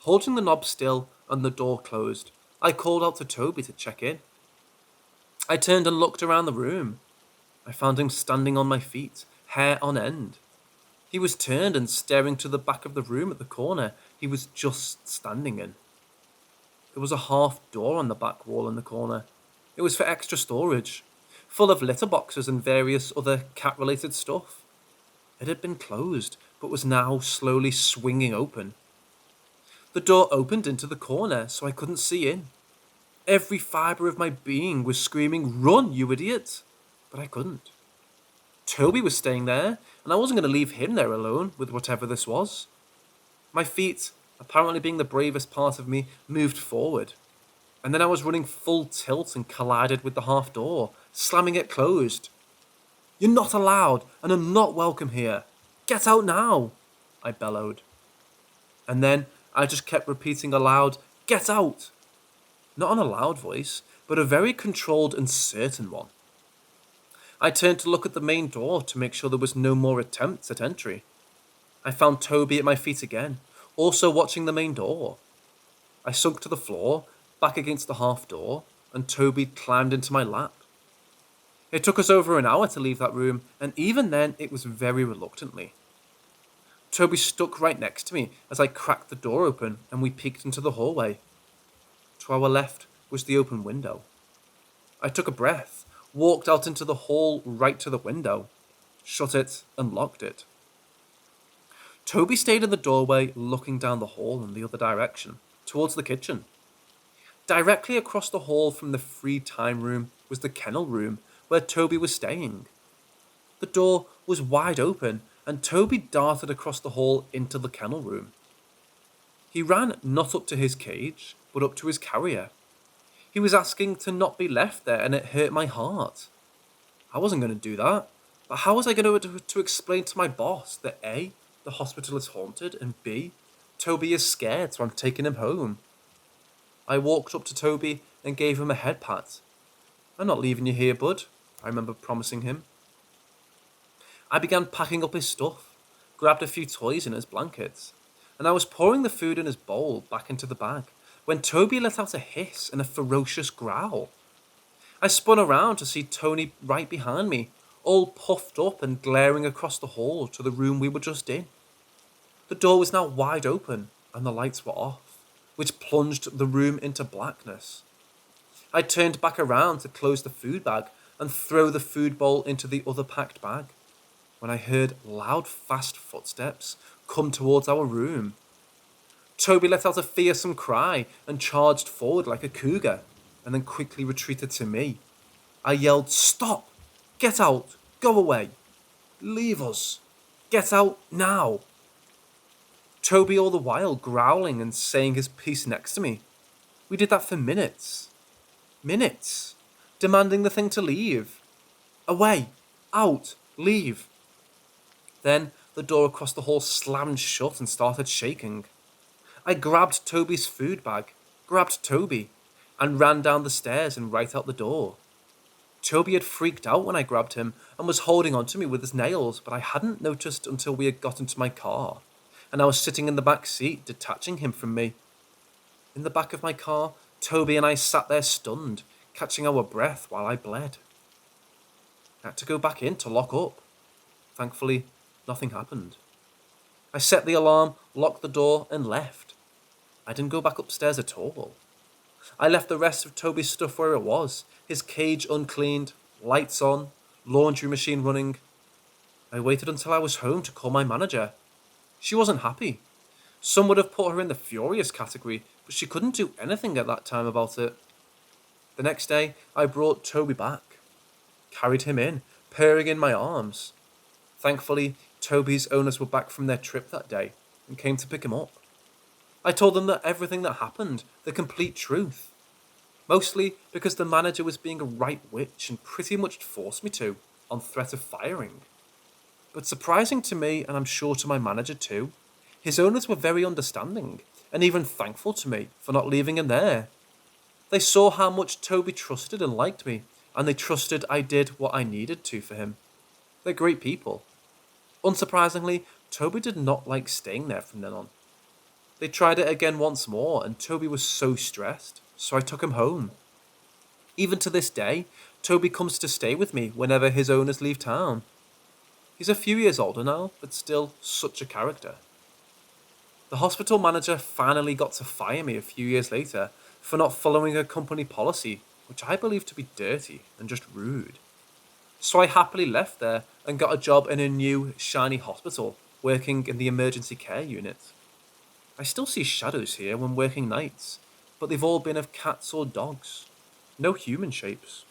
Speaker 3: Holding the knob still and the door closed, I called out to Toby to check in. I turned and looked around the room. I found him standing on my feet, hair on end. He was turned and staring to the back of the room at the corner he was just standing in. There was a half door on the back wall in the corner. It was for extra storage, full of litter boxes and various other cat-related stuff. It had been closed, but was now slowly swinging open. The door opened into the corner, so I couldn't see in. Every fibre of my being was screaming, "Run, you idiot!" But I couldn't. Toby was staying there, and I wasn't going to leave him there alone with whatever this was. My feet, apparently being the bravest part of me, moved forward. And then I was running full tilt and collided with the half door, slamming it closed. "You're not allowed, and are not welcome here. Get out now," I bellowed. And then I just kept repeating aloud, "Get out!" Not in a loud voice, but a very controlled and certain one. I turned to look at the main door to make sure there was no more attempts at entry. I found Toby at my feet again, also watching the main door. I sunk to the floor, back against the half door, and Toby climbed into my lap. It took us over an hour to leave that room, and even then it was very reluctantly. Toby stuck right next to me as I cracked the door open and we peeked into the hallway. To our left was the open window. I took a breath, walked out into the hall right to the window, shut it and locked it. Toby stayed in the doorway looking down the hall in the other direction, towards the kitchen. Directly across the hall from the free time room was the kennel room where Toby was staying. The door was wide open and Toby darted across the hall into the kennel room. He ran not up to his cage, but up to his carrier. He was asking to not be left there, and it hurt my heart. I wasn't going to do that, but how was I going to explain to my boss that A, the hospital is haunted, and B, Toby is scared, so I'm taking him home? I walked up to Toby and gave him a head pat. "I'm not leaving you here, bud," I remember promising him. I began packing up his stuff, grabbed a few toys in his blankets, and I was pouring the food in his bowl back into the bag when Toby let out a hiss and a ferocious growl. I spun around to see Tony right behind me, all puffed up and glaring across the hall to the room we were just in. The door was now wide open and the lights were off, which plunged the room into blackness. I turned back around to close the food bag and throw the food bowl into the other packed bag, when I heard loud, fast footsteps come towards our room. Toby let out a fearsome cry and charged forward like a cougar, and then quickly retreated to me. I yelled, "Stop! Get out! Go away! Leave us! Get out now!" Toby all the while growling and saying his piece next to me. We did that for minutes. Minutes. Demanding the thing to leave. Away! Out! Leave! Then the door across the hall slammed shut and started shaking. I grabbed Toby's food bag, grabbed Toby, and ran down the stairs and right out the door. Toby had freaked out when I grabbed him and was holding onto me with his nails, but I hadn't noticed until we had got into my car, and I was sitting in the back seat, detaching him from me. In the back of my car, Toby and I sat there stunned, catching our breath while I bled. I had to go back in to lock up. Thankfully, nothing happened. I set the alarm, locked the door, and left. I didn't go back upstairs at all. I left the rest of Toby's stuff where it was, his cage uncleaned, lights on, laundry machine running. I waited until I was home to call my manager. She wasn't happy. Some would have put her in the furious category, but she couldn't do anything at that time about it. The next day, I brought Toby back, carried him in, purring in my arms. Thankfully, Toby's owners were back from their trip that day and came to pick him up. I told them that everything that happened, the complete truth. Mostly because the manager was being a right witch and pretty much forced me to, on threat of firing. But surprising to me, and I'm sure to my manager too, his owners were very understanding and even thankful to me for not leaving him there. They saw how much Toby trusted and liked me, and they trusted I did what I needed to for him. They're great people. Unsurprisingly, Toby did not like staying there from then on. They tried it again once more, and Toby was so stressed, so I took him home. Even to this day, Toby comes to stay with me whenever his owners leave town. He's a few years older now, but still such a character. The hospital manager finally got to fire me a few years later for not following a company policy, which I believe to be dirty and just rude. So I happily left there and got a job in a new, shiny hospital, working in the emergency care unit. I still see shadows here when working nights, but they've all been of cats or dogs. No human shapes.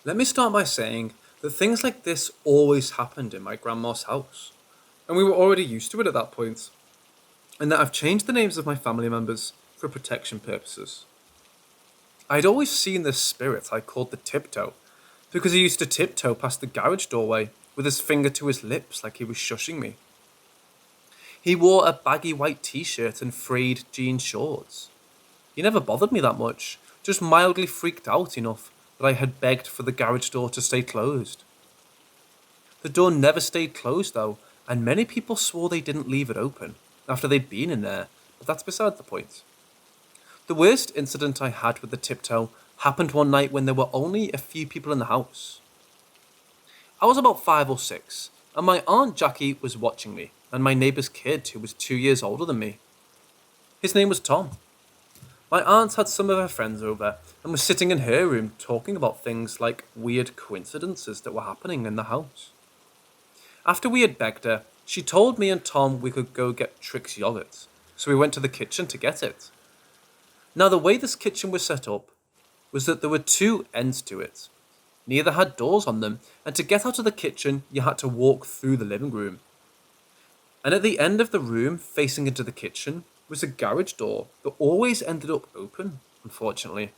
Speaker 3: Let me start by saying that things like this always happened in my grandma's house, and we were already used to it at that point, and that I've changed the names of my family members for protection purposes. I'd always seen this spirit I called the Tiptoe, because he used to tiptoe past the garage doorway with his finger to his lips like he was shushing me. He wore a baggy white t-shirt and frayed jean shorts. He never bothered me that much, just mildly freaked out enough that I had begged for the garage door to stay closed. The door never stayed closed though, and many people swore they didn't leave it open after they'd been in there, but that's beside the point. The worst incident I had with the Tiptoe happened one night when there were only a few people in the house. I was about 5 or 6, and my Aunt Jackie was watching me, and my neighbour's kid who was 2 years older than me. His name was Tom. My aunt had some of her friends over and was sitting in her room talking about things like weird coincidences that were happening in the house. After we had begged her, she told me and Tom we could go get Trix yogurt, so we went to the kitchen to get it. Now the way this kitchen was set up was that there were 2 ends to it. Neither had doors on them, and to get out of the kitchen you had to walk through the living room. And at the end of the room facing into the kitchen was a garage door that always ended up open, unfortunately.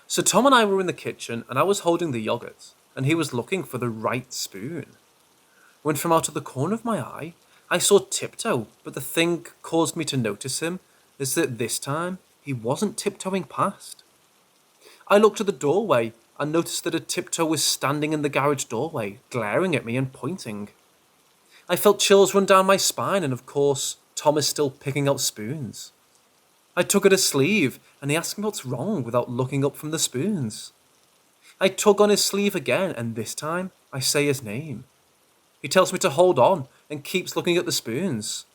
Speaker 3: So Tom and I were in the kitchen and I was holding the yogurt and he was looking for the right spoon. When from out of the corner of my eye, I saw Tiptoe, but the thing caused me to notice him is that this time he wasn't tiptoeing past. I looked at the doorway and noticed that a Tiptoe was standing in the garage doorway, glaring at me and pointing. I felt chills run down my spine and of course, Tom is still picking out spoons. I tug at his sleeve and he asked me what's wrong without looking up from the spoons. I tug on his sleeve again and this time I say his name. He tells me to hold on and keeps looking at the spoons.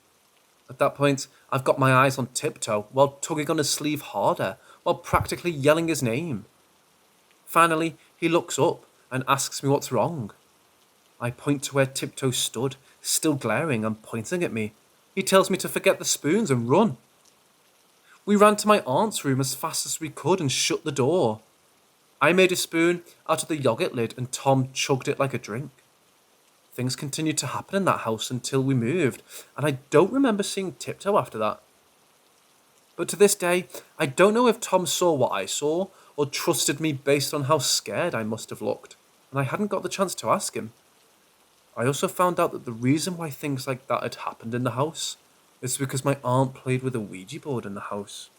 Speaker 3: At that point, I've got my eyes on Tiptoe while tugging on his sleeve harder while practically yelling his name. Finally, he looks up and asks me what's wrong. I point to where Tiptoe stood, still glaring and pointing at me. He tells me to forget the spoons and run. We ran to my aunt's room as fast as we could and shut the door. I made a spoon out of the yogurt lid and Tom chugged it like a drink. Things continued to happen in that house until we moved, and I don't remember seeing Tiptoe after that. But to this day, I don't know if Tom saw what I saw or trusted me based on how scared I must have looked, and I hadn't got the chance to ask him. I also found out that the reason why things like that had happened in the house is because my aunt played with a Ouija board in the house.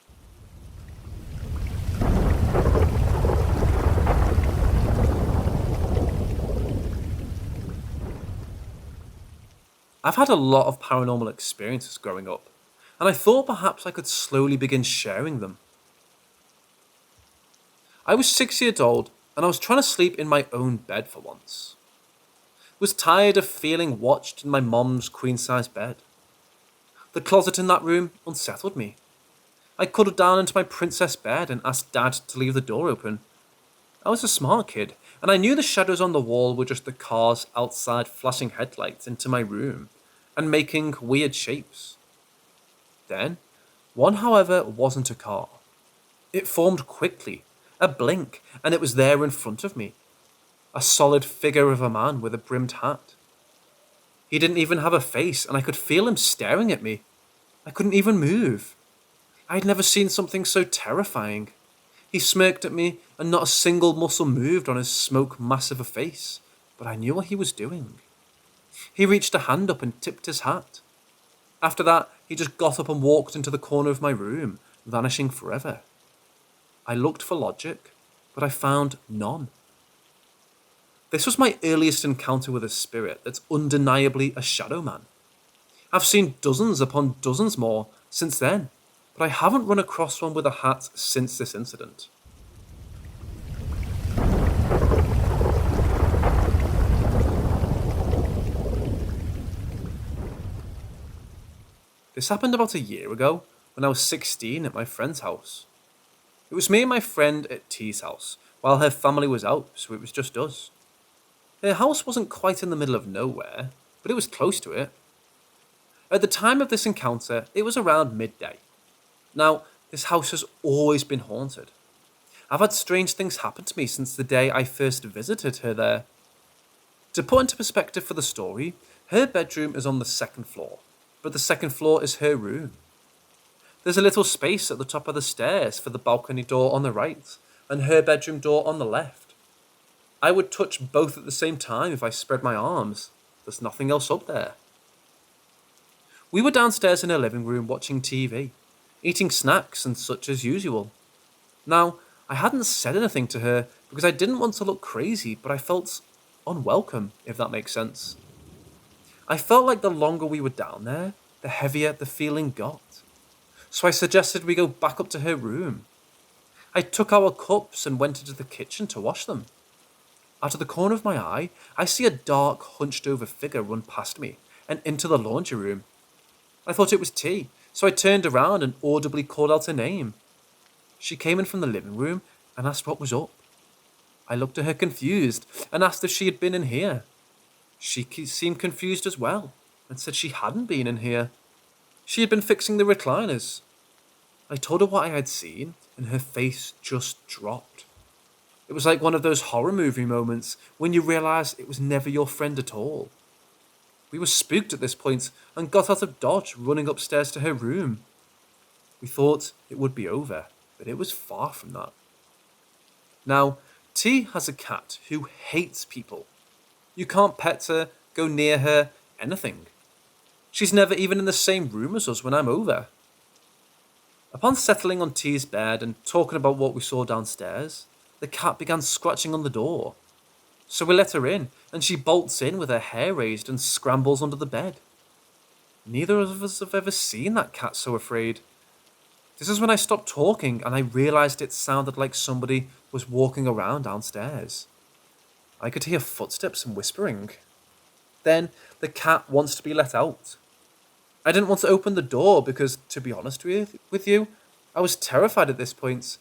Speaker 3: I've had a lot of paranormal experiences growing up, and I thought perhaps I could slowly begin sharing them. I was 6 years old, and I was trying to sleep in my own bed for once. Was tired of feeling watched in my mom's queen-size bed. The closet in that room unsettled me. I cuddled down into my princess bed and asked Dad to leave the door open. I was a smart kid, and I knew the shadows on the wall were just the cars outside flashing headlights into my room and making weird shapes. Then, one, however, wasn't a car. It formed quickly, a blink, and it was there in front of me. A solid figure of a man with a brimmed hat. He didn't even have a face, and I could feel him staring at me. I couldn't even move. I had never seen something so terrifying. He smirked at me, and not a single muscle moved on his smoke mass of a face, but I knew what he was doing. He reached a hand up and tipped his hat. After that, he just got up and walked into the corner of my room, vanishing forever. I looked for logic, but I found none. This was my earliest encounter with a spirit that's undeniably a shadow man. I've seen dozens upon dozens more since then, but I haven't run across one with a hat since this incident. This happened about a year ago when I was 16 at my friend's house. It was me and my friend at T's house, while her family was out, so it was just us. Her house wasn't quite in the middle of nowhere, but it was close to it. At the time of this encounter, it was around midday. Now, this house has always been haunted. I've had strange things happen to me since the day I first visited her there. To put into perspective for the story, her bedroom is on the second floor, but the second floor is her room. There's a little space at the top of the stairs for the balcony door on the right, and her bedroom door on the left. I would touch both at the same time if I spread my arms. There's nothing else up there. We were downstairs in her living room watching TV, eating snacks and such as usual. Now, I hadn't said anything to her because I didn't want to look crazy, but I felt unwelcome, if that makes sense. I felt like the longer we were down there, the heavier the feeling got. So I suggested we go back up to her room. I took our cups and went into the kitchen to wash them. Out of the corner of my eye, I see a dark, hunched-over figure run past me and into the laundry room. I thought it was T, so I turned around and audibly called out her name. She came in from the living room and asked what was up. I looked at her confused and asked if she had been in here. She seemed confused as well and said she hadn't been in here. She had been fixing the recliners. I told her what I had seen and her face just dropped. It was like one of those horror movie moments when you realise it was never your friend at all. We were spooked at this point and got out of Dodge, running upstairs to her room. We thought it would be over, but it was far from that. Now, T has a cat who hates people. You can't pet her, go near her, anything. She's never even in the same room as us when I'm over. Upon settling on T's bed and talking about what we saw downstairs, the cat began scratching on the door. So we let her in, and she bolts in with her hair raised and scrambles under the bed. Neither of us have ever seen that cat so afraid. This is when I stopped talking and I realised it sounded like somebody was walking around downstairs. I could hear footsteps and whispering. Then the cat wants to be let out. I didn't want to open the door because, to be honest with you, I was terrified at this point.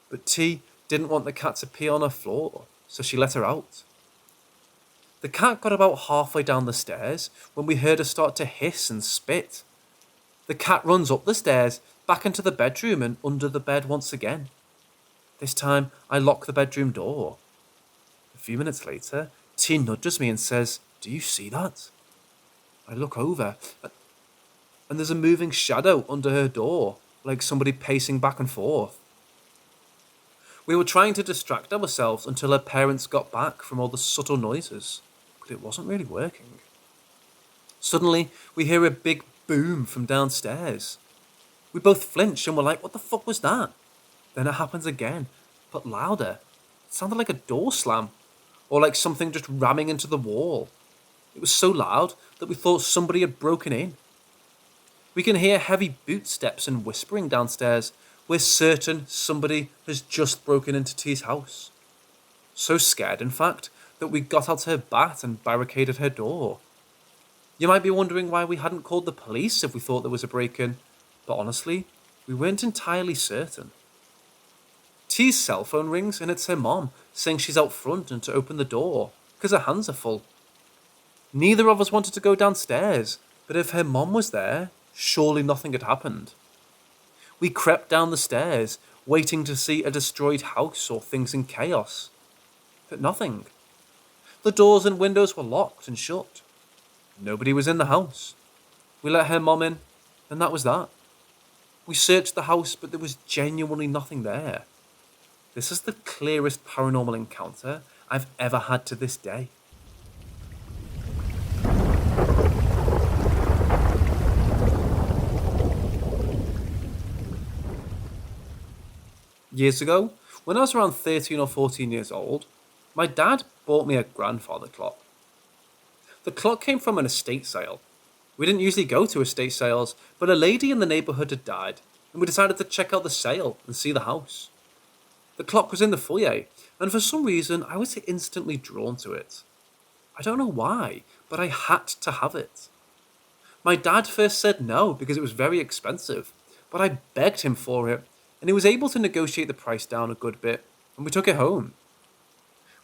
Speaker 3: But T didn't want the cat to pee on her floor, so she let her out. The cat got about halfway down the stairs when we heard her start to hiss and spit. The cat runs up the stairs, back into the bedroom and under the bed once again. This time, I lock the bedroom door. A few minutes later, T nudges me and says, "Do you see that?" I look over, and there's a moving shadow under her door, like somebody pacing back and forth. We were trying to distract ourselves until her parents got back from all the subtle noises, but it wasn't really working. Suddenly, we hear a big boom from downstairs. We both flinch and we're like, what the fuck was that? Then it happens again, but louder. It sounded like a door slam, or like something just ramming into the wall. It was so loud that we thought somebody had broken in. We can hear heavy boot steps and whispering downstairs. We're certain somebody has just broken into T's house. So scared, in fact, that we got out her bat and barricaded her door. You might be wondering why we hadn't called the police if we thought there was a break-in, but honestly, We weren't entirely certain. T's cell phone rings and it's her mom saying she's out front and to open the door because her hands are full. Neither of us wanted to go downstairs, but if her mom was there, surely nothing had happened. We crept down the stairs, waiting to see a destroyed house or things in chaos. But nothing. The doors and windows were locked and shut. Nobody was in the house. We let her mom in, and that was that. We searched the house, but there was genuinely nothing there. This is the clearest paranormal encounter I've ever had to this day. Years ago, when I was around 13 or 14 years old, my dad bought me a grandfather clock. The clock came from an estate sale. We didn't usually go to estate sales, but a lady in the neighbourhood had died, and we decided to check out the sale and see the house. The clock was in the foyer, and for some reason I was instantly drawn to it. I don't know why, but I had to have it. My dad first said no because it was very expensive, but I begged him for it, and he was able to negotiate the price down a good bit, and we took it home.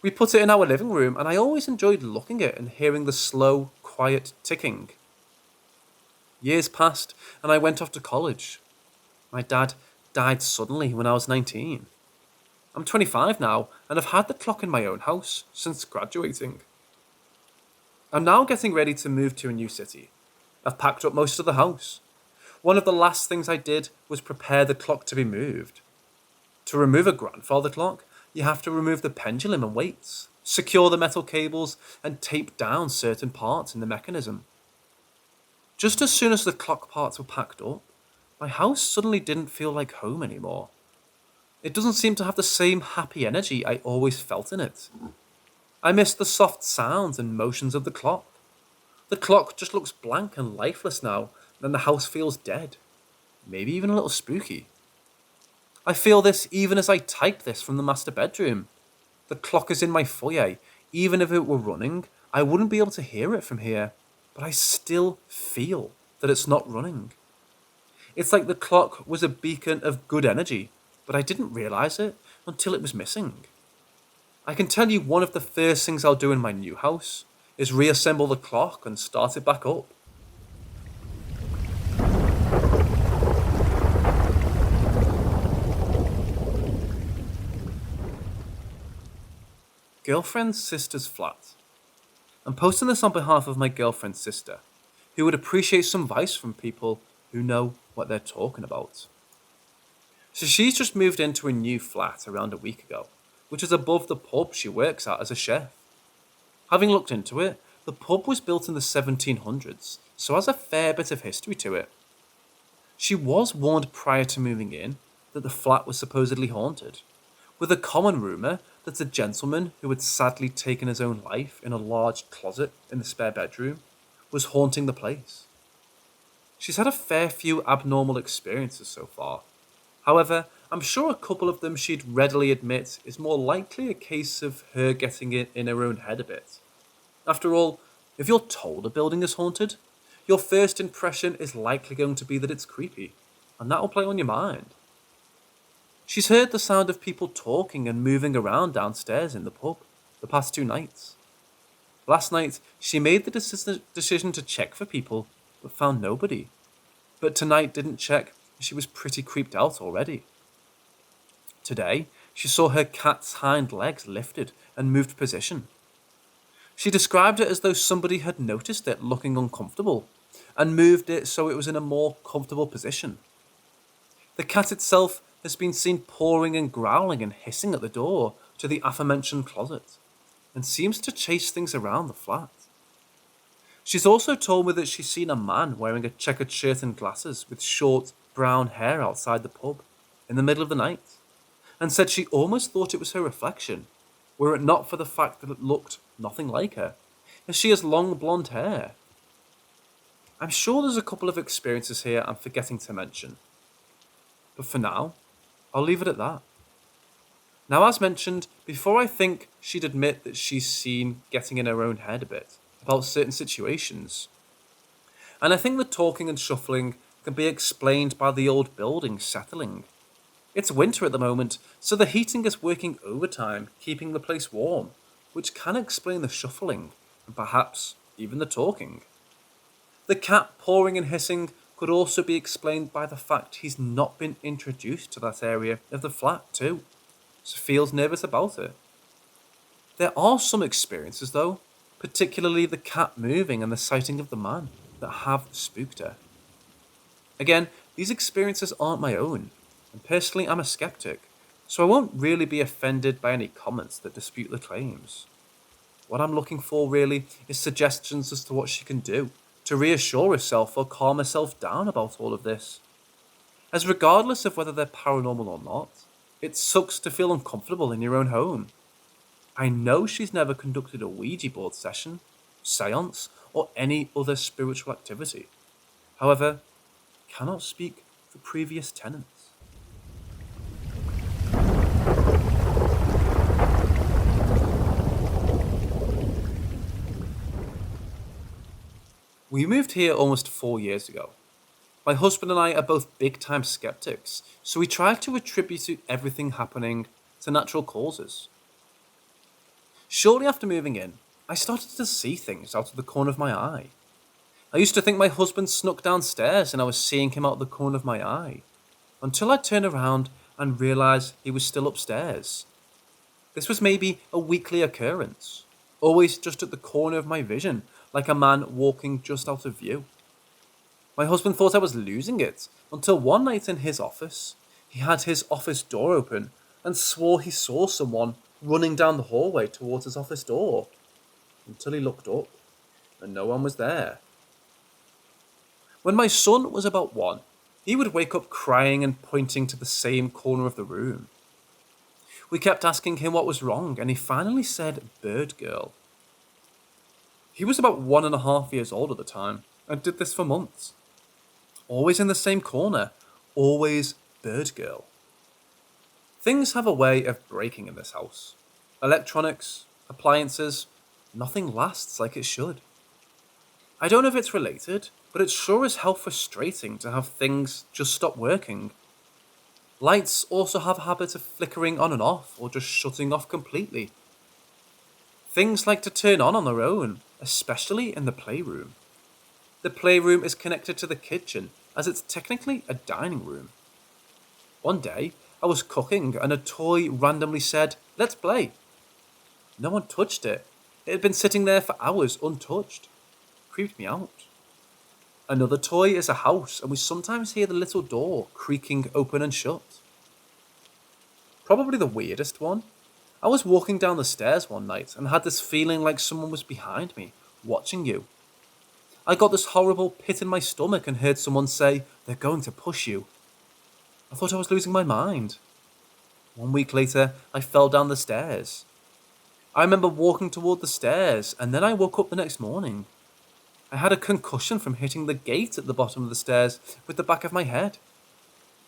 Speaker 3: We put it in our living room, and I always enjoyed looking at it and hearing the slow, quiet ticking. Years passed, and I went off to college. My dad died suddenly when I was 19. I'm 25 now, and I've had the clock in my own house since graduating. I'm now getting ready to move to a new city. I've packed up most of the house. One of the last things I did was prepare the clock to be moved. To remove a grandfather clock, you have to remove the pendulum and weights, secure the metal cables, and tape down certain parts in the mechanism. Just as soon as the clock parts were packed up, my house suddenly didn't feel like home anymore. It doesn't seem to have the same happy energy I always felt in it. I miss the soft sounds and motions of the clock. The clock just looks blank and lifeless now, and the house feels dead. Maybe even a little spooky. I feel this even as I type this from the master bedroom. The clock is in my foyer. Even if it were running, I wouldn't be able to hear it from here, but I still feel that it's not running. It's like the clock was a beacon of good energy, but I didn't realise it until it was missing. I can tell you one of the first things I'll do in my new house is reassemble the clock and start it back up. Girlfriend's sister's flat. I'm posting this on behalf of my girlfriend's sister, who would appreciate some advice from people who know what they're talking about. So she's just moved into a new flat around a week ago, which is above the pub she works at as a chef. Having looked into it, the pub was built in the 1700s, so has a fair bit of history to it. She was warned prior to moving in that the flat was supposedly haunted, with a common rumour that a gentleman who had sadly taken his own life in a large closet in the spare bedroom was haunting the place. She's had a fair few abnormal experiences so far. However, I'm sure a couple of them she'd readily admit is more likely a case of her getting it in her own head a bit. After all, if you're told a building is haunted, your first impression is likely going to be that it's creepy, and that'll play on your mind. She's heard the sound of people talking and moving around downstairs in the pub the past 2 nights. Last night, she made the decision to check for people, but found nobody. But tonight didn't check, as she was pretty creeped out already. Today, she saw her cat's hind legs lifted and moved position. She described it as though somebody had noticed it looking uncomfortable, and moved it so it was in a more comfortable position. The cat itself has been seen pawing and growling and hissing at the door to the aforementioned closet, and seems to chase things around the flat. She's also told me that she's seen a man wearing a checkered shirt and glasses with short, brown hair outside the pub in the middle of the night, and said she almost thought it was her reflection, were it not for the fact that it looked nothing like her, as she has long blonde hair. I'm sure there's a couple of experiences here I'm forgetting to mention, but for now, I'll leave it at that. Now, as mentioned, before I think she'd admit that she's seen getting in her own head a bit about certain situations, and I think the talking and shuffling can be explained by the old building settling. It's winter at the moment, so the heating is working overtime, keeping the place warm, which can explain the shuffling, and perhaps even the talking. The cat pawing and hissing could also be explained by the fact he's not been introduced to that area of the flat too, so feels nervous about it. There are some experiences though, particularly the cat moving and the sighting of the man, that have spooked her. Again, these experiences aren't my own, and personally I'm a skeptic, so I won't really be offended by any comments that dispute the claims. What I'm looking for really is suggestions as to what she can do to reassure herself or calm herself down about all of this. As regardless of whether they're paranormal or not, it sucks to feel uncomfortable in your own home. I know she's never conducted a Ouija board session, seance, or any other spiritual activity. However, cannot speak for previous tenants. We moved here almost 4 years ago. My husband and I are both big-time skeptics, so we try to attribute everything happening to natural causes. Shortly after moving in, I started to see things out of the corner of my eye. I used to think my husband snuck downstairs and I was seeing him out the corner of my eye, until I turned around and realised he was still upstairs. This was maybe a weekly occurrence, always just at the corner of my vision, like a man walking just out of view. My husband thought I was losing it, until one night in his office, he had his office door open and swore he saw someone running down the hallway towards his office door, until he looked up and no one was there. When my son was about 1, he would wake up crying and pointing to the same corner of the room. We kept asking him what was wrong, and he finally said bird girl. He was about 1.5 years old at the time, and did this for months. Always in the same corner, always bird girl. Things have a way of breaking in this house. Electronics, appliances, nothing lasts like it should. I don't know if it's related, but it's sure as hell frustrating to have things just stop working. Lights also have a habit of flickering on and off, or just shutting off completely. Things like to turn on their own, especially in the playroom. The playroom is connected to the kitchen, as it's technically a dining room. One day, I was cooking and a toy randomly said, "Let's play." No one touched it. It had been sitting there for hours untouched. Creeped me out. Another toy is a house, and we sometimes hear the little door creaking open and shut. Probably the weirdest one. I was walking down the stairs one night and had this feeling like someone was behind me, watching you. I got this horrible pit in my stomach and heard someone say, "They're going to push you." I thought I was losing my mind. 1 week later, I fell down the stairs. I remember walking toward the stairs, and then I woke up the next morning. I had a concussion from hitting the gate at the bottom of the stairs with the back of my head.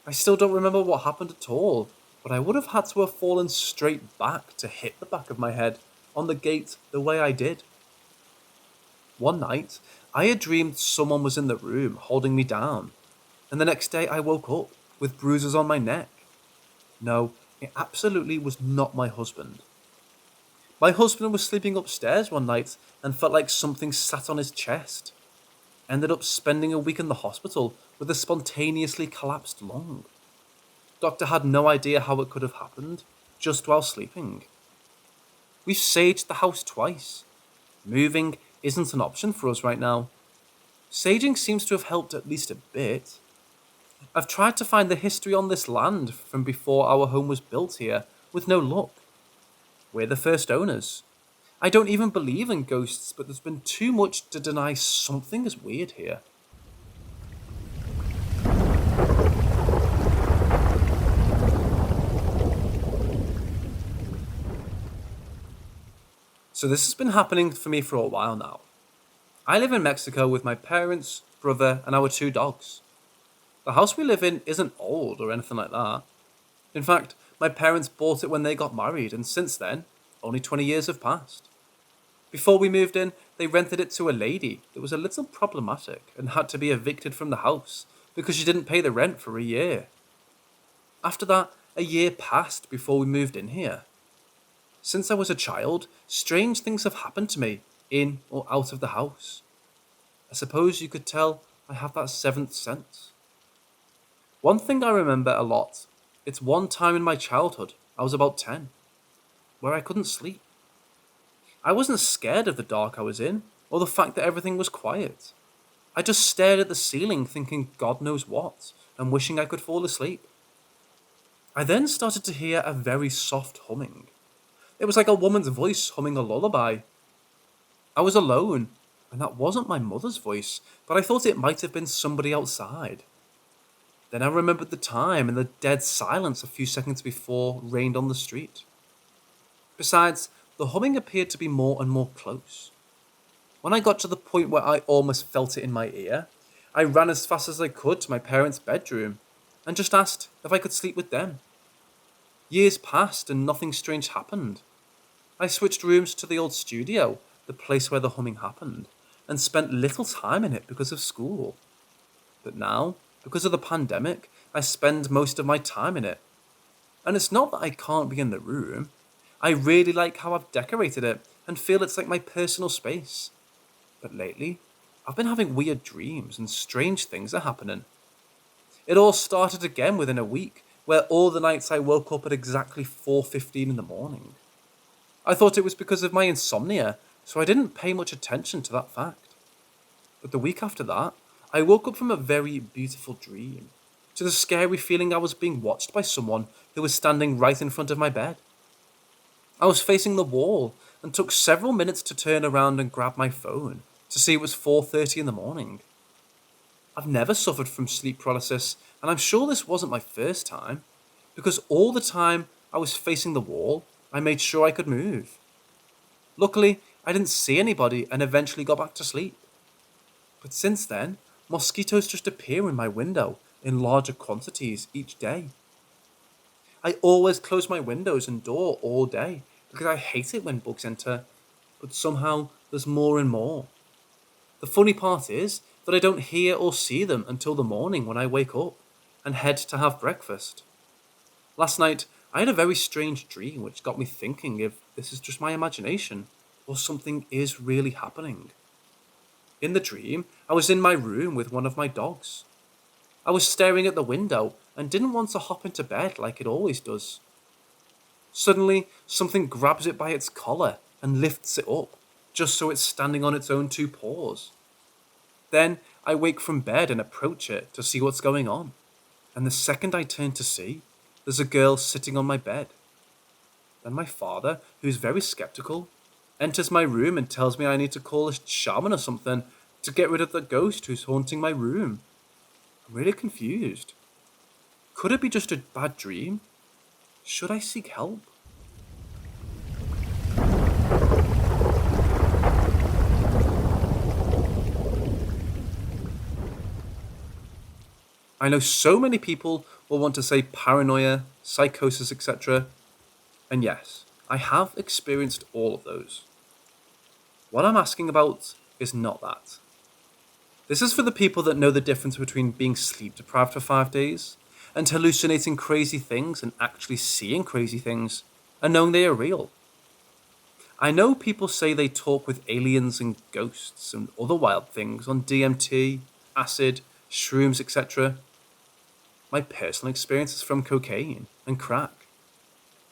Speaker 3: I still don't remember what happened at all, but I would have had to have fallen straight back to hit the back of my head on the gate the way I did. One night, I had dreamed someone was in the room holding me down, and the next day I woke up with bruises on my neck. No, it absolutely was not my husband. My husband was sleeping upstairs one night and felt like something sat on his chest. Ended up spending a week in the hospital with a spontaneously collapsed lung. Doctor had no idea how it could have happened, just while sleeping. We've saged the house twice. Moving isn't an option for us right now. Saging seems to have helped at least a bit. I've tried to find the history on this land from before our home was built here, with no luck. We're the first owners. I don't even believe in ghosts, but there's been too much to deny something is weird here. So this has been happening for me for a while now. I live in Mexico with my parents, brother, and our 2 dogs. The house we live in isn't old or anything like that. In fact, my parents bought it when they got married, and since then, only 20 years have passed. Before we moved in, they rented it to a lady that was a little problematic and had to be evicted from the house because she didn't pay the rent for a year. After that, a year passed before we moved in here. Since I was a child, strange things have happened to me, in or out of the house. I suppose you could tell I have that seventh sense. One thing I remember a lot, it's one time in my childhood, I was about 10, where I couldn't sleep. I wasn't scared of the dark I was in, or the fact that everything was quiet. I just stared at the ceiling thinking God knows what, and wishing I could fall asleep. I then started to hear a very soft humming. It was like a woman's voice humming a lullaby. I was alone, and that wasn't my mother's voice, but I thought it might have been somebody outside. Then I remembered the time and the dead silence a few seconds before reigned on the street. Besides, the humming appeared to be more and more close. When I got to the point where I almost felt it in my ear, I ran as fast as I could to my parents' bedroom and just asked if I could sleep with them. Years passed and nothing strange happened. I switched rooms to the old studio, the place where the humming happened, and spent little time in it because of school. But now, because of the pandemic, I spend most of my time in it. And it's not that I can't be in the room. I really like how I've decorated it and feel it's like my personal space. But lately, I've been having weird dreams and strange things are happening. It all started again within a week, where all the nights I woke up at exactly 4:15 in the morning. I thought it was because of my insomnia, so I didn't pay much attention to that fact. But the week after that, I woke up from a very beautiful dream, to the scary feeling I was being watched by someone who was standing right in front of my bed. I was facing the wall and took several minutes to turn around and grab my phone to see it was 4:30 in the morning. I've never suffered from sleep paralysis, and I'm sure this wasn't my first time, because all the time I was facing the wall, I made sure I could move. Luckily, I didn't see anybody and eventually got back to sleep. But since then, mosquitoes just appear in my window in larger quantities each day. I always close my windows and door all day because I hate it when bugs enter, but somehow there's more and more. The funny part is that I don't hear or see them until the morning when I wake up and head to have breakfast. Last night, I had a very strange dream which got me thinking if this is just my imagination or something is really happening. In the dream, I was in my room with one of my dogs. I was staring at the window and didn't want to hop into bed like it always does. Suddenly, something grabs it by its collar and lifts it up, just so it's standing on its own two paws. Then I wake from bed and approach it to see what's going on, and the second I turn to see, there's a girl sitting on my bed. Then my father, who's very skeptical, enters my room and tells me I need to call a shaman or something to get rid of the ghost who's haunting my room. I'm really confused. Could it be just a bad dream? Should I seek help? I know so many people will want to say paranoia, psychosis, etc. And yes, I have experienced all of those. What I'm asking about is not that. This is for the people that know the difference between being sleep deprived for 5 days and hallucinating crazy things and actually seeing crazy things and knowing they are real. I know people say they talk with aliens and ghosts and other wild things on DMT, acid, shrooms, etc. My personal experience is from cocaine and crack.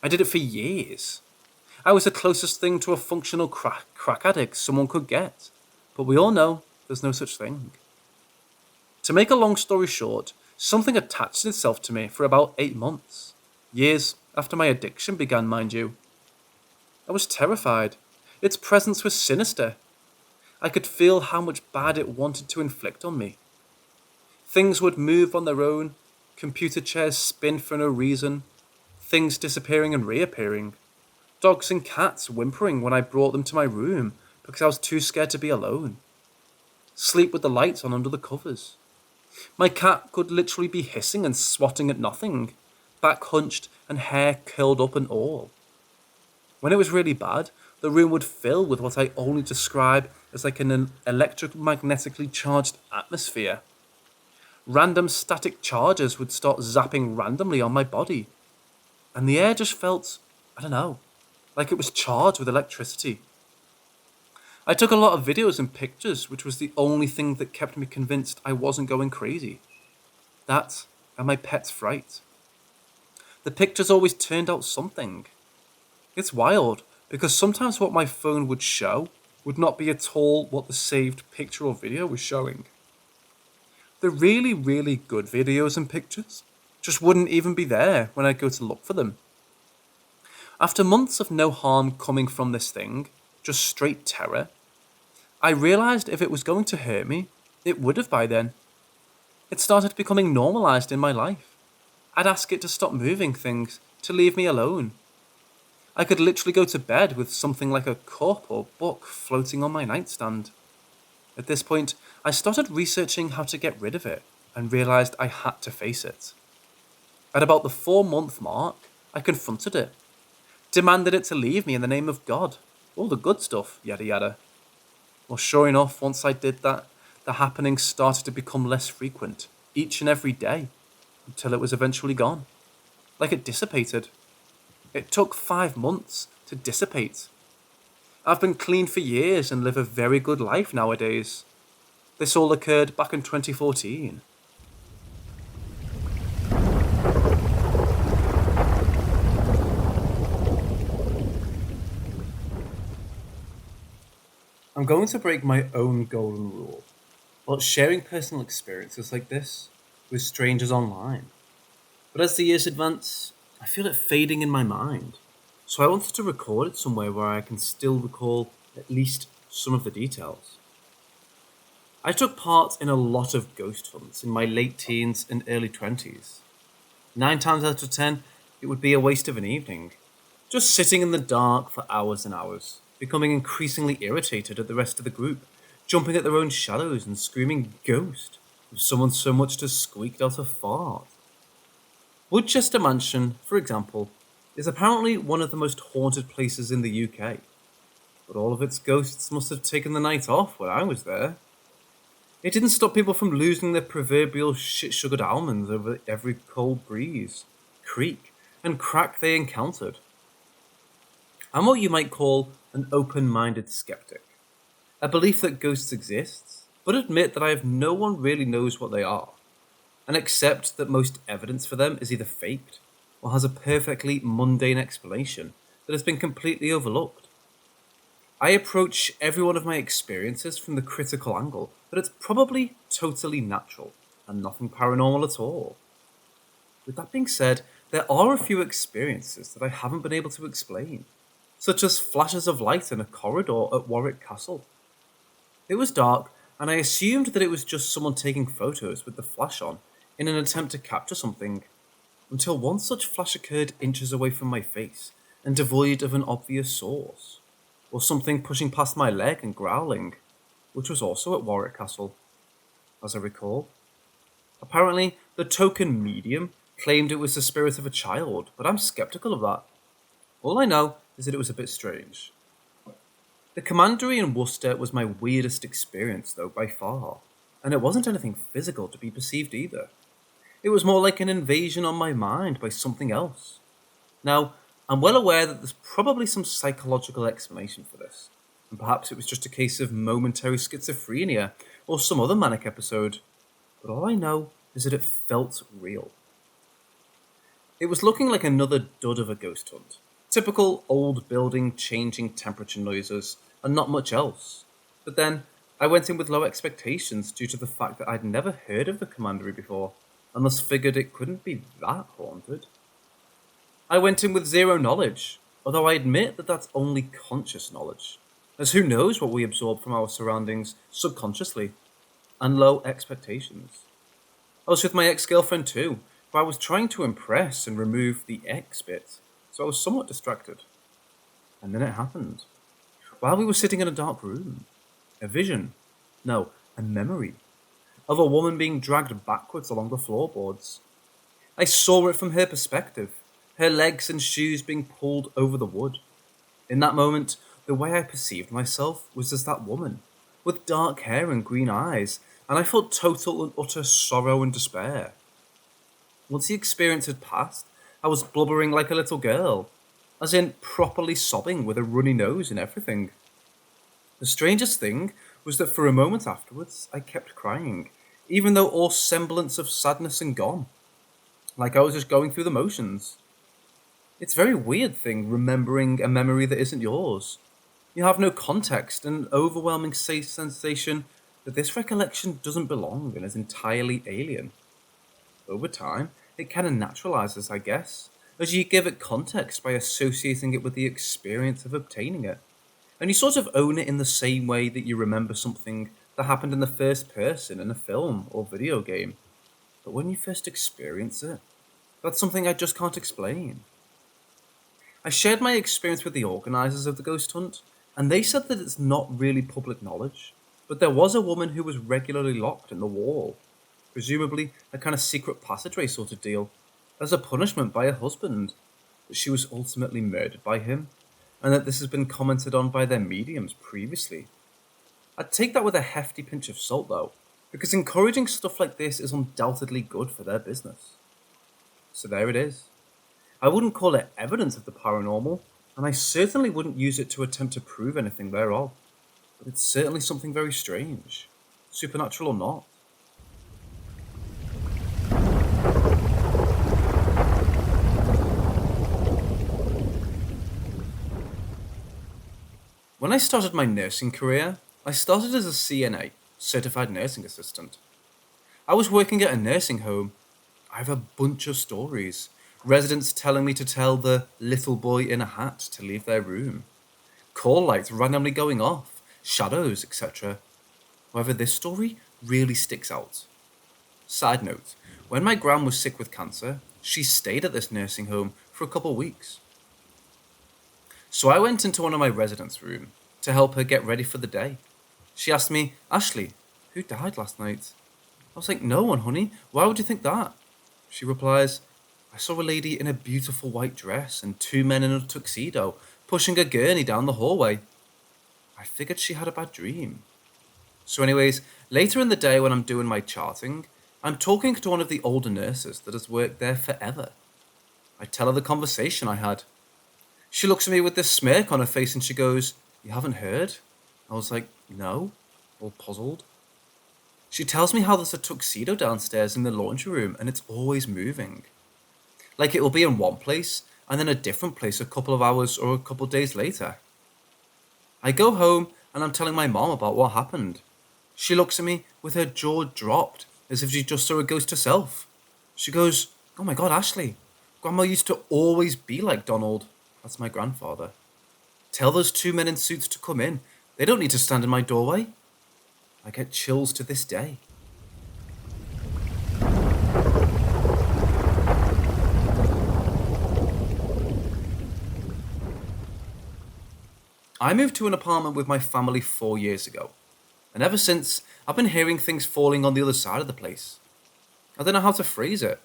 Speaker 3: I did it for years. I was the closest thing to a functional crack addict someone could get, but we all know there's no such thing. To make a long story short, something attached itself to me for about 8 months. Years after my addiction began, mind you. I was terrified. Its presence was sinister. I could feel how much bad it wanted to inflict on me. Things would move on their own, computer chairs spin for no reason, things disappearing and reappearing, dogs and cats whimpering when I brought them to my room because I was too scared to be alone. Sleep with the lights on under the covers. My cat could literally be hissing and swatting at nothing, back hunched and hair curled up and all. When it was really bad, the room would fill with what I only describe as like an electromagnetically charged atmosphere. Random static charges would start zapping randomly on my body. And the air just felt, I don't know, like it was charged with electricity. I took a lot of videos and pictures, which was the only thing that kept me convinced I wasn't going crazy. That and my pet's fright. The pictures always turned out something. It's wild, because sometimes what my phone would show would not be at all what the saved picture or video was showing. The really, really good videos and pictures just wouldn't even be there when I go to look for them. After months of no harm coming from this thing, just straight terror, I realised if it was going to hurt me, it would have by then. It started becoming normalised in my life. I'd ask it to stop moving things, to leave me alone. I could literally go to bed with something like a cup or book floating on my nightstand. At this point, I started researching how to get rid of it and realised I had to face it. At about the 4-month mark, I confronted it, demanded it to leave me in the name of God, all the good stuff, yada yada. Well, sure enough, once I did that, the happenings started to become less frequent, each and every day, until it was eventually gone. Like it dissipated. It took 5 months to dissipate. I've been clean for years and live a very good life nowadays. This all occurred back in 2014. I'm going to break my own golden rule about sharing personal experiences like this with strangers online. But as the years advance, I feel it fading in my mind. So I wanted to record it somewhere where I can still recall at least some of the details. I took part in a lot of ghost hunts in my late teens and early 20s. 9 times out of 10, it would be a waste of an evening. Just sitting in the dark for hours and hours, becoming increasingly irritated at the rest of the group, jumping at their own shadows and screaming ghost if someone so much as squeaked out a fart. Woodchester Mansion, for example, is apparently one of the most haunted places in the UK. But all of its ghosts must have taken the night off when I was there. It didn't stop people from losing their proverbial shit-sugared almonds over every cold breeze, creak, and crack they encountered. I'm what you might call an open-minded skeptic. A belief that ghosts exist, but admit that no one really knows what they are, and accept that most evidence for them is either faked or has a perfectly mundane explanation that has been completely overlooked. I approach every one of my experiences from the critical angle that it's probably totally natural and nothing paranormal at all. With that being said, there are a few experiences that I haven't been able to explain, such as flashes of light in a corridor at Warwick Castle. It was dark, and I assumed that it was just someone taking photos with the flash on in an attempt to capture something, until one such flash occurred inches away from my face and devoid of an obvious source, or something pushing past my leg and growling, which was also at Warwick Castle, as I recall. Apparently, the token medium claimed it was the spirit of a child, but I'm skeptical of that. All I know is that it was a bit strange. The commandery in Worcester was my weirdest experience, though, by far, and it wasn't anything physical to be perceived either. It was more like an invasion on my mind by something else. Now, I'm well aware that there's probably some psychological explanation for this, and perhaps it was just a case of momentary schizophrenia or some other manic episode, but all I know is that it felt real. It was looking like another dud of a ghost hunt. Typical old building changing temperature noises and not much else. But then, I went in with low expectations due to the fact that I'd never heard of the commandery before, and thus figured it couldn't be that haunted. I went in with zero knowledge, although I admit that that's only conscious knowledge, as who knows what we absorb from our surroundings subconsciously, and low expectations. I was with my ex-girlfriend too, who I was trying to impress and remove the ex bit, so I was somewhat distracted. And then it happened. While we were sitting in a dark room, a memory, of a woman being dragged backwards along the floorboards. I saw it from her perspective, her legs and shoes being pulled over the wood. In that moment, the way I perceived myself was as that woman, with dark hair and green eyes, and I felt total and utter sorrow and despair. Once the experience had passed, I was blubbering like a little girl, as in properly sobbing with a runny nose and everything. The strangest thing was that for a moment afterwards, I kept crying, even though all semblance of sadness had gone, like I was just going through the motions. It's a very weird thing remembering a memory that isn't yours. You have no context and an overwhelming sensation that this recollection doesn't belong and is entirely alien. Over time, it kind of naturalizes, I guess, as you give it context by associating it with the experience of obtaining it. And you sort of own it in the same way that you remember something that happened in the first person in a film or video game. But when you first experience it, that's something I just can't explain. I shared my experience with the organisers of the ghost hunt, and they said that it's not really public knowledge, but there was a woman who was regularly locked in the wall, presumably a kind of secret passageway sort of deal, as a punishment by her husband, that she was ultimately murdered by him, and that this has been commented on by their mediums previously. I'd take that with a hefty pinch of salt though, because encouraging stuff like this is undoubtedly good for their business. So there it is. I wouldn't call it evidence of the paranormal, and I certainly wouldn't use it to attempt to prove anything thereof, but it's certainly something very strange, supernatural or not. When I started my nursing career, I started as a CNA, Certified Nursing Assistant. I was working at a nursing home. I have a bunch of stories. Residents telling me to tell the little boy in a hat to leave their room. Call lights randomly going off, shadows, etc. However, this story really sticks out. Side note, when my gran was sick with cancer, she stayed at this nursing home for a couple weeks. So I went into one of my residents' room to help her get ready for the day. She asked me, "Ashley, who died last night?" I was like, "No one, honey. Why would you think that?" She replies, "I saw a lady in a beautiful white dress and two men in a tuxedo pushing a gurney down the hallway." I figured she had a bad dream. So anyways, later in the day when I'm doing my charting, I'm talking to one of the older nurses that has worked there forever. I tell her the conversation I had. She looks at me with this smirk on her face and she goes, "You haven't heard?" I was like, "No," all puzzled. She tells me how there's a tuxedo downstairs in the laundry room and it's always moving. Like it will be in one place and then a different place a couple of hours or a couple of days later. I go home and I'm telling my mom about what happened. She looks at me with her jaw dropped as if she just saw a ghost herself. She goes, "Oh my god, Ashley, Grandma used to always be like Donald." That's my grandfather. "Tell those two men in suits to come in. They don't need to stand in my doorway." I get chills to this day. I moved to an apartment with my family 4 years ago, and ever since, I've been hearing things falling on the other side of the place. I don't know how to phrase it.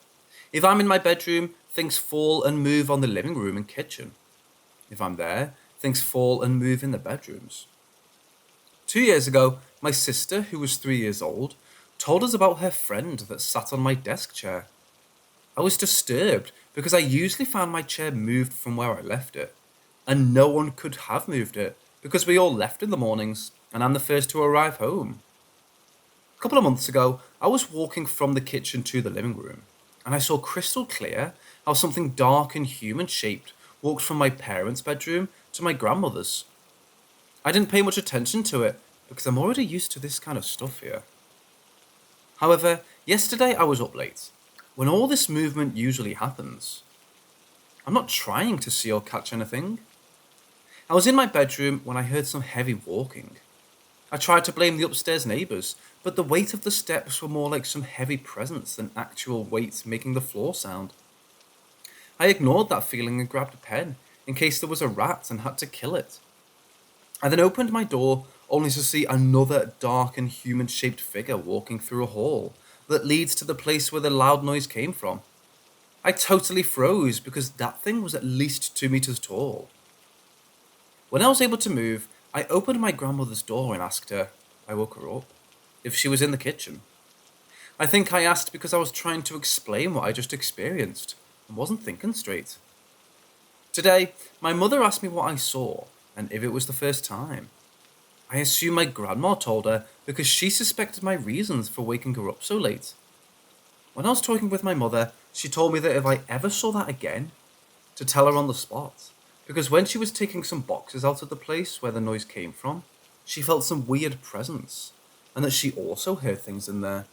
Speaker 3: If I'm in my bedroom, things fall and move on the living room and kitchen. If I'm there, things fall and move in the bedrooms. 2 years ago, my sister, who was 3 years old, told us about her friend that sat on my desk chair. I was disturbed because I usually found my chair moved from where I left it, and no one could have moved it because we all left in the mornings and I'm the first to arrive home. A couple of months ago, I was walking from the kitchen to the living room, and I saw crystal clear how something dark and human-shaped walked from my parents' bedroom to my grandmother's. I didn't pay much attention to it because I'm already used to this kind of stuff here. However, yesterday I was up late, when all this movement usually happens. I'm not trying to see or catch anything. I was in my bedroom when I heard some heavy walking. I tried to blame the upstairs neighbours, but the weight of the steps were more like some heavy presence than actual weight making the floor sound. I ignored that feeling and grabbed a pen in case there was a rat and had to kill it. I then opened my door only to see another dark and human-shaped figure walking through a hall that leads to the place where the loud noise came from. I totally froze because that thing was at least 2 meters tall. When I was able to move, I opened my grandmother's door and asked her. I woke her up.
Speaker 1: if she was in the kitchen. I think I asked because I was trying to explain what I just experienced and wasn't thinking straight. Today, my mother asked me what I saw and if it was the first time. I assume my grandma told her because she suspected my reasons for waking her up so late. When I was talking with my mother, she told me that if I ever saw that again, to tell her on the spot, because when she was taking some boxes out of the place where the noise came from, she felt some weird presence, and that she also heard things in there.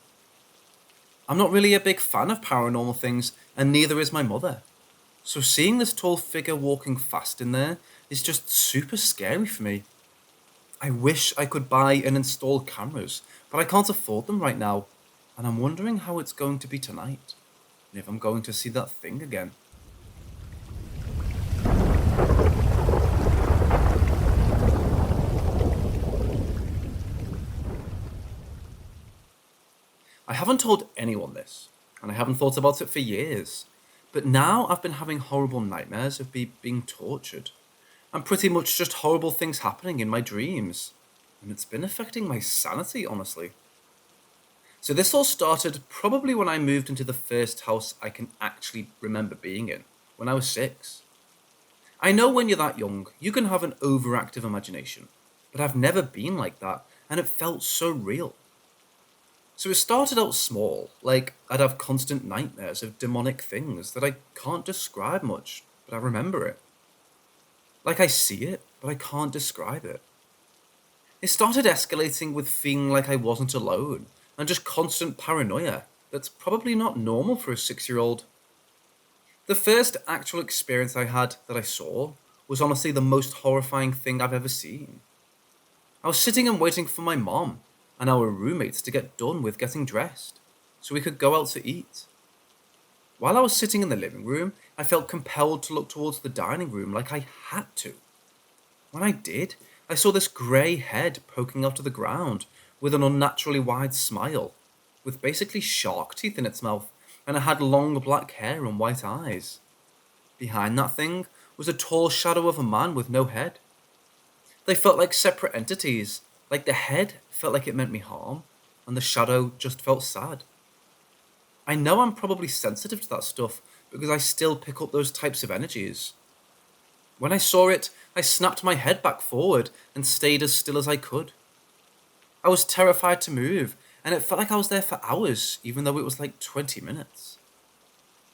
Speaker 1: I'm not really a big fan of paranormal things, and neither is my mother. So seeing this tall figure walking fast in there is just super scary for me. I wish I could buy and install cameras, but I can't afford them right now, and I'm wondering how it's going to be tonight, and if I'm going to see that thing again. I haven't told anyone this, and I haven't thought about it for years, but now I've been having horrible nightmares of being tortured, and pretty much just horrible things happening in my dreams, and it's been affecting my sanity, honestly. So this all started probably when I moved into the first house I can actually remember being in, when I was 6. I know when you're that young, you can have an overactive imagination, but I've never been like that, and it felt so real. So it started out small, like I'd have constant nightmares of demonic things that I can't describe much, but I remember it. Like I see it, but I can't describe it. It started escalating with feeling like I wasn't alone, and just constant paranoia that's probably not normal for a 6-year-old. The first actual experience I had that I saw was honestly the most horrifying thing I've ever seen. I was sitting and waiting for my mom and our roommates to get done with getting dressed, so we could go out to eat. While I was sitting in the living room, I felt compelled to look towards the dining room like I had to. When I did, I saw this grey head poking out of the ground with an unnaturally wide smile, with basically shark teeth in its mouth, and it had long black hair and white eyes. Behind that thing was a tall shadow of a man with no head. They felt like separate entities, like the head felt like it meant me harm, and the shadow just felt sad. I know I'm probably sensitive to that stuff because I still pick up those types of energies. When I saw it, I snapped my head back forward and stayed as still as I could. I was terrified to move, and it felt like I was there for hours, even though it was like 20 minutes.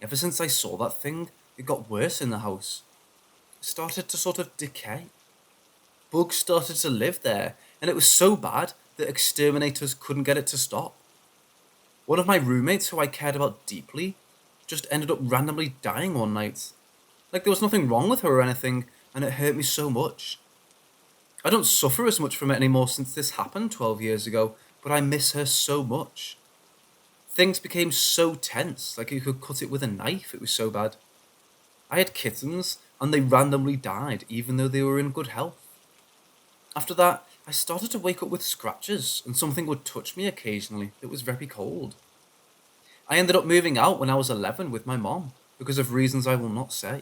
Speaker 1: Ever since I saw that thing, it got worse in the house. It started to sort of decay. Bugs started to live there, and it was so bad that exterminators couldn't get it to stop. One of my roommates, who I cared about deeply, just ended up randomly dying one night. Like there was nothing wrong with her or anything, and it hurt me so much. I don't suffer as much from it anymore since this happened 12 years ago, but I miss her so much. Things became so tense, like you could cut it with a knife, it was so bad. I had kittens, and they randomly died, even though they were in good health. After that, I started to wake up with scratches, and something would touch me occasionally that was very cold. I ended up moving out when I was 11 with my mom, because of reasons I will not say.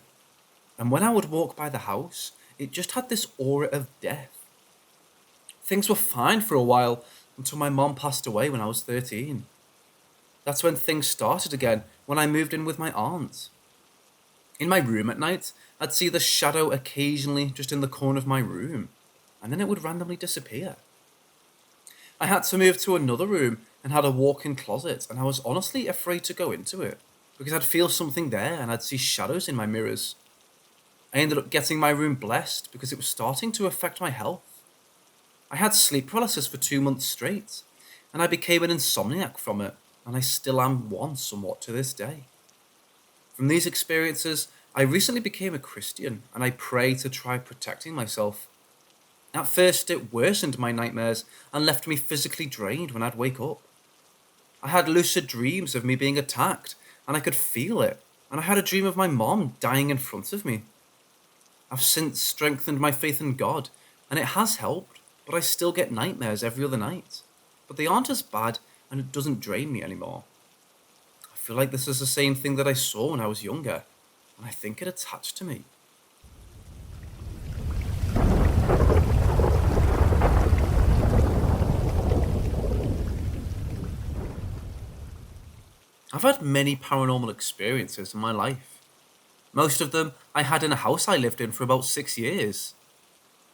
Speaker 1: And when I would walk by the house, it just had this aura of death. Things were fine for a while, until my mom passed away when I was 13. That's when things started again, when I moved in with my aunt. In my room at night, I'd see the shadow occasionally just in the corner of my room, and then it would randomly disappear. I had to move to another room and had a walk-in closet, and I was honestly afraid to go into it, because I'd feel something there and I'd see shadows in my mirrors. I ended up getting my room blessed because it was starting to affect my health. I had sleep paralysis for 2 months straight, and I became an insomniac from it, and I still am one somewhat to this day. From these experiences, I recently became a Christian, and I pray to try protecting myself. At first, it worsened my nightmares and left me physically drained when I'd wake up. I had lucid dreams of me being attacked, and I could feel it, and I had a dream of my mom dying in front of me. I've since strengthened my faith in God, and it has helped, but I still get nightmares every other night. But they aren't as bad, and it doesn't drain me anymore. I feel like this is the same thing that I saw when I was younger, and I think it attached to me.
Speaker 3: I've had many paranormal experiences in my life. Most of them I had in a house I lived in for about 6 years.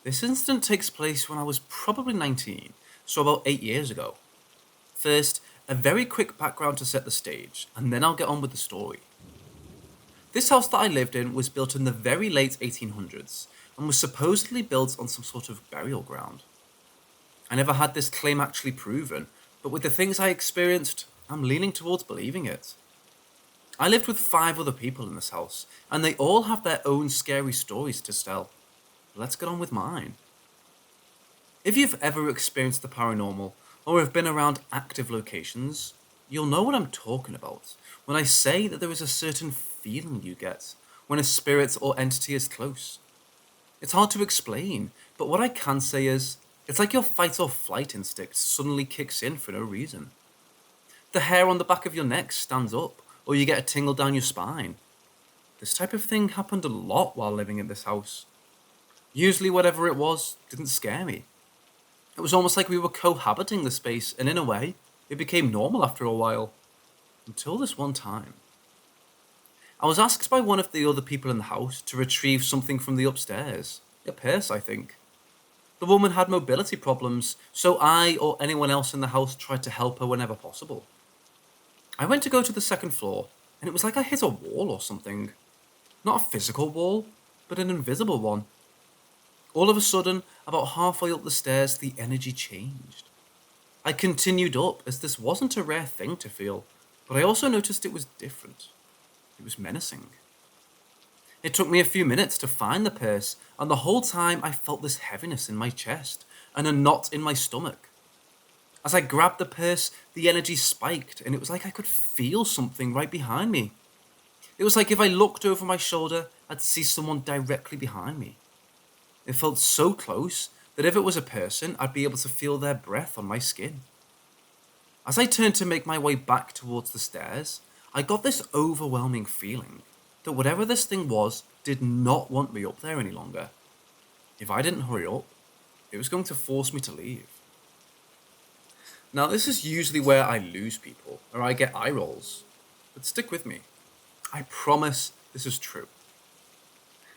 Speaker 3: This incident takes place when I was probably 19, so about 8 years ago. First, a very quick background to set the stage, and then I'll get on with the story. This house that I lived in was built in the very late 1800s, and was supposedly built on some sort of burial ground. I never had this claim actually proven, but with the things I experienced, I'm leaning towards believing it. I lived with 5 other people in this house, and they all have their own scary stories to tell. Let's get on with mine. If you've ever experienced the paranormal, or have been around active locations, you'll know what I'm talking about when I say that there is a certain feeling you get when a spirit or entity is close. It's hard to explain, but what I can say is, it's like your fight or flight instinct suddenly kicks in for no reason. The hair on the back of your neck stands up, or you get a tingle down your spine. This type of thing happened a lot while living in this house. Usually whatever it was didn't scare me. It was almost like we were cohabiting the space, and in a way, it became normal after a while. Until this one time. I was asked by one of the other people in the house to retrieve something from the upstairs. A purse, I think. The woman had mobility problems, so I or anyone else in the house tried to help her whenever possible. I went to go to the second floor, and it was like I hit a wall or something. Not a physical wall, but an invisible one. All of a sudden, about halfway up the stairs, the energy changed. I continued up, as this wasn't a rare thing to feel, but I also noticed it was different. It was menacing. It took me a few minutes to find the purse, and the whole time I felt this heaviness in my chest, and a knot in my stomach. As I grabbed the purse, the energy spiked, and it was like I could feel something right behind me. It was like if I looked over my shoulder, I'd see someone directly behind me. It felt so close that if it was a person, I'd be able to feel their breath on my skin. As I turned to make my way back towards the stairs, I got this overwhelming feeling that whatever this thing was did not want me up there any longer. If I didn't hurry up, it was going to force me to leave. Now, this is usually where I lose people, or I get eye rolls, but stick with me. I promise this is true.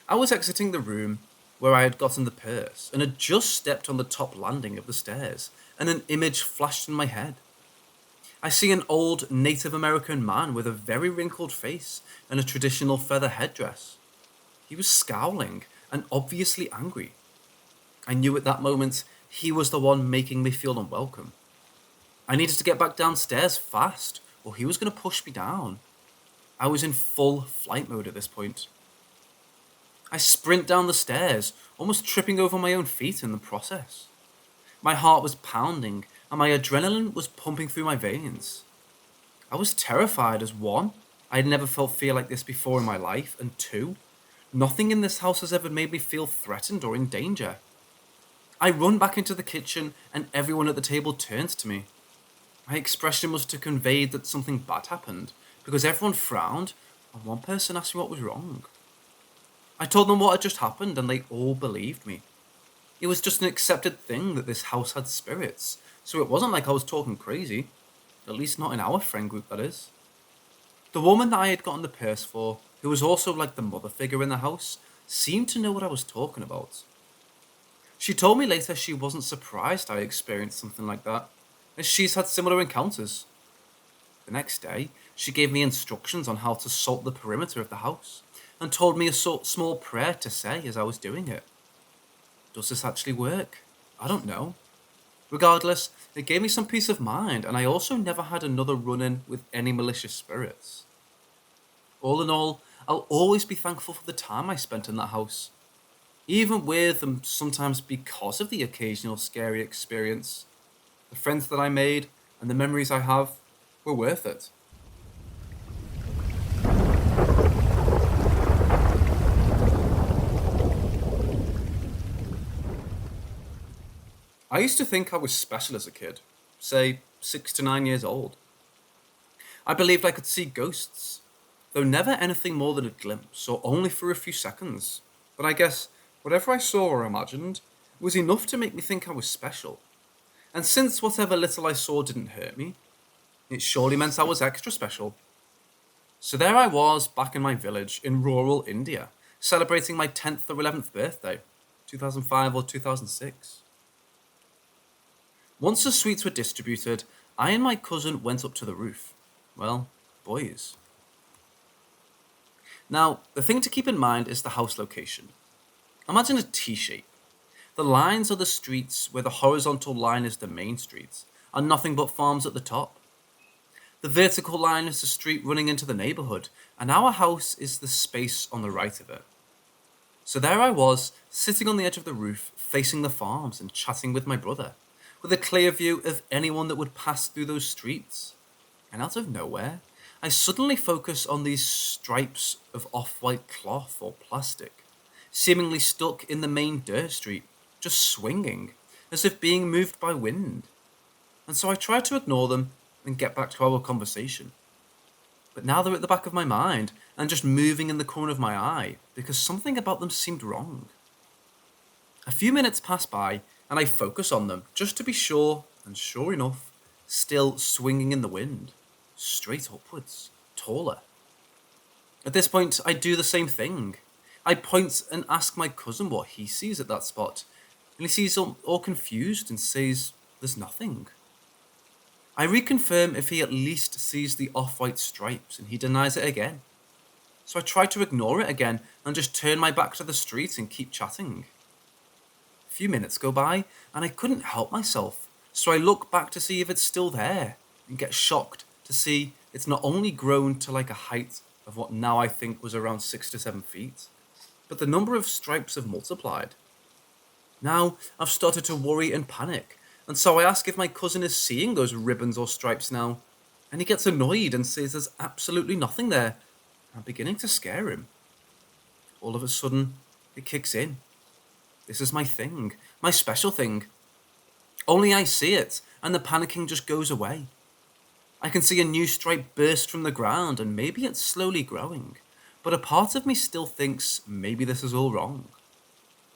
Speaker 3: I was exiting the room where I had gotten the purse, and had just stepped on the top landing of the stairs, and an image flashed in my head. I see an old Native American man with a very wrinkled face and a traditional feather headdress. He was scowling and obviously angry. I knew at that moment he was the one making me feel unwelcome. I needed to get back downstairs fast, or he was going to push me down. I was in full flight mode at this point. I sprint down the stairs, almost tripping over my own feet in the process. My heart was pounding, and my adrenaline was pumping through my veins. I was terrified as 1, I had never felt fear like this before in my life, and 2, nothing in this house has ever made me feel threatened or in danger. I run back into the kitchen, and everyone at the table turns to me. My expression was to convey that something bad happened, because everyone frowned, and one person asked me what was wrong. I told them what had just happened, and they all believed me. It was just an accepted thing that this house had spirits, so it wasn't like I was talking crazy. At least not in our friend group, that is. The woman that I had gotten the purse for, who was also like the mother figure in the house, seemed to know what I was talking about. She told me later she wasn't surprised I experienced something like that, as she's had similar encounters. The next day, she gave me instructions on how to salt the perimeter of the house, and told me a small prayer to say as I was doing it. Does this actually work? I don't know. Regardless, it gave me some peace of mind, and I also never had another run-in with any malicious spirits. All in all, I'll always be thankful for the time I spent in that house. Even with and sometimes because of the occasional scary experience, the friends that I made and the memories I have were worth it. I used to think I was special as a kid, say 6 to 9 years old. I believed I could see ghosts, though never anything more than a glimpse or only for a few seconds. But I guess whatever I saw or imagined was enough to make me think I was special. And since whatever little I saw didn't hurt me, it surely meant I was extra special. So there I was, back in my village in rural India, celebrating my 10th or 11th birthday, 2005 or 2006. Once the sweets were distributed, I and my cousin went up to the roof. Well, boys. Now, the thing to keep in mind is the house location. Imagine a T-shape. The lines are the streets where the horizontal line is the main streets, and nothing but farms at the top. The vertical line is the street running into the neighbourhood, and our house is the space on the right of it. So there I was, sitting on the edge of the roof, facing the farms and chatting with my brother, with a clear view of anyone that would pass through those streets. And out of nowhere, I suddenly focus on these stripes of off-white cloth or plastic, seemingly stuck in the main dirt street, just swinging, as if being moved by wind. And so I try to ignore them and get back to our conversation. But now they're at the back of my mind and just moving in the corner of my eye because something about them seemed wrong. A few minutes pass by and I focus on them just to be sure, and sure enough, still swinging in the wind, straight upwards, taller. At this point, I do the same thing. I point and ask my cousin what he sees at that spot, and he seems all confused and says, "There's nothing." I reconfirm if he at least sees the off-white stripes, and he denies it again. So I try to ignore it again and just turn my back to the street and keep chatting. A few minutes go by, and I couldn't help myself, so I look back to see if it's still there, and get shocked to see it's not only grown to like a height of what now I think was around 6 to 7 feet, but the number of stripes have multiplied. Now I've started to worry and panic, and so I ask if my cousin is seeing those ribbons or stripes now, and he gets annoyed and says there's absolutely nothing there. I'm beginning to scare him. All of a sudden, it kicks in. This is my thing, my special thing. Only I see it, and the panicking just goes away. I can see a new stripe burst from the ground, and maybe it's slowly growing, but a part of me still thinks maybe this is all wrong.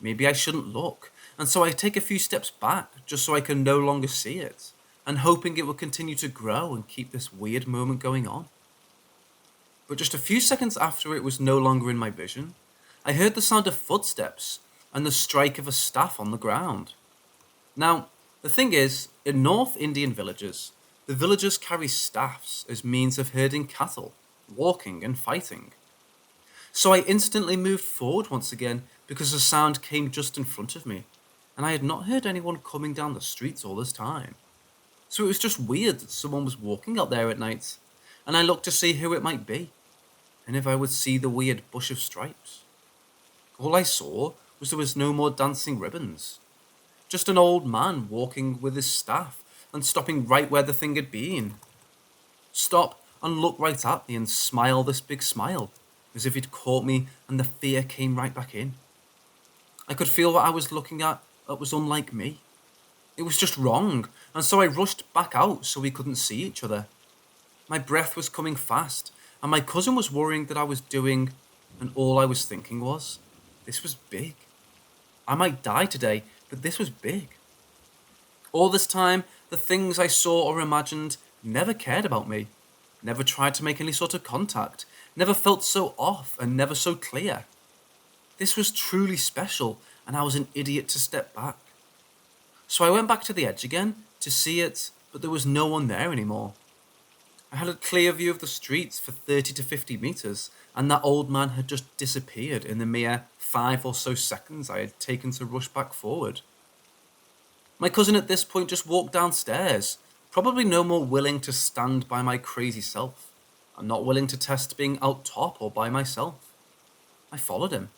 Speaker 3: Maybe I shouldn't look, and so I take a few steps back just so I can no longer see it, and hoping it will continue to grow and keep this weird moment going on. But just a few seconds after it was no longer in my vision, I heard the sound of footsteps and the strike of a staff on the ground. Now, the thing is, in North Indian villages, the villagers carry staffs as means of herding cattle, walking and fighting. So I instantly moved forward once again because the sound came just in front of me, and I had not heard anyone coming down the streets all this time. So it was just weird that someone was walking out there at night, and I looked to see who it might be, and if I would see the weird bush of stripes. All I saw was there was no more dancing ribbons. Just an old man walking with his staff and stopping right where the thing had been. Stop and look right at me and smile this big smile, as if he'd caught me and the fear came right back in. I could feel what I was looking at that was unlike me. It was just wrong, and so I rushed back out so we couldn't see each other. My breath was coming fast, and my cousin was worrying that I was doing, and all I was thinking was, this was big. I might die today, but this was big. All this time, the things I saw or imagined never cared about me, never tried to make any sort of contact, never felt so off and never so clear. This was truly special, and I was an idiot to step back. So I went back to the edge again to see it, but there was no one there anymore. I had a clear view of the streets for 30 to 50 meters, and that old man had just disappeared in the mere 5 or so seconds I had taken to rush back forward. My cousin at this point just walked downstairs, probably no more willing to stand by my crazy self, and not willing to test being out top or by myself. I followed him.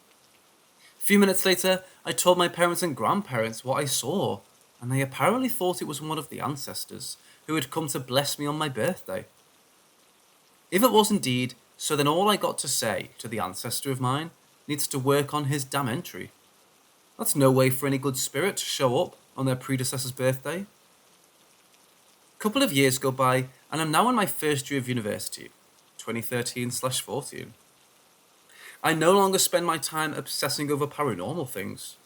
Speaker 3: A few minutes later, I told my parents and grandparents what I saw, and they apparently thought it was one of the ancestors who had come to bless me on my birthday. If it was indeed, so then all I got to say to the ancestor of mine needs to work on his damn entry. That's no way for any good spirit to show up on their predecessor's birthday. A couple of years go by, and I'm now in my first year of university, 2013/14. I no longer spend my time obsessing over paranormal things.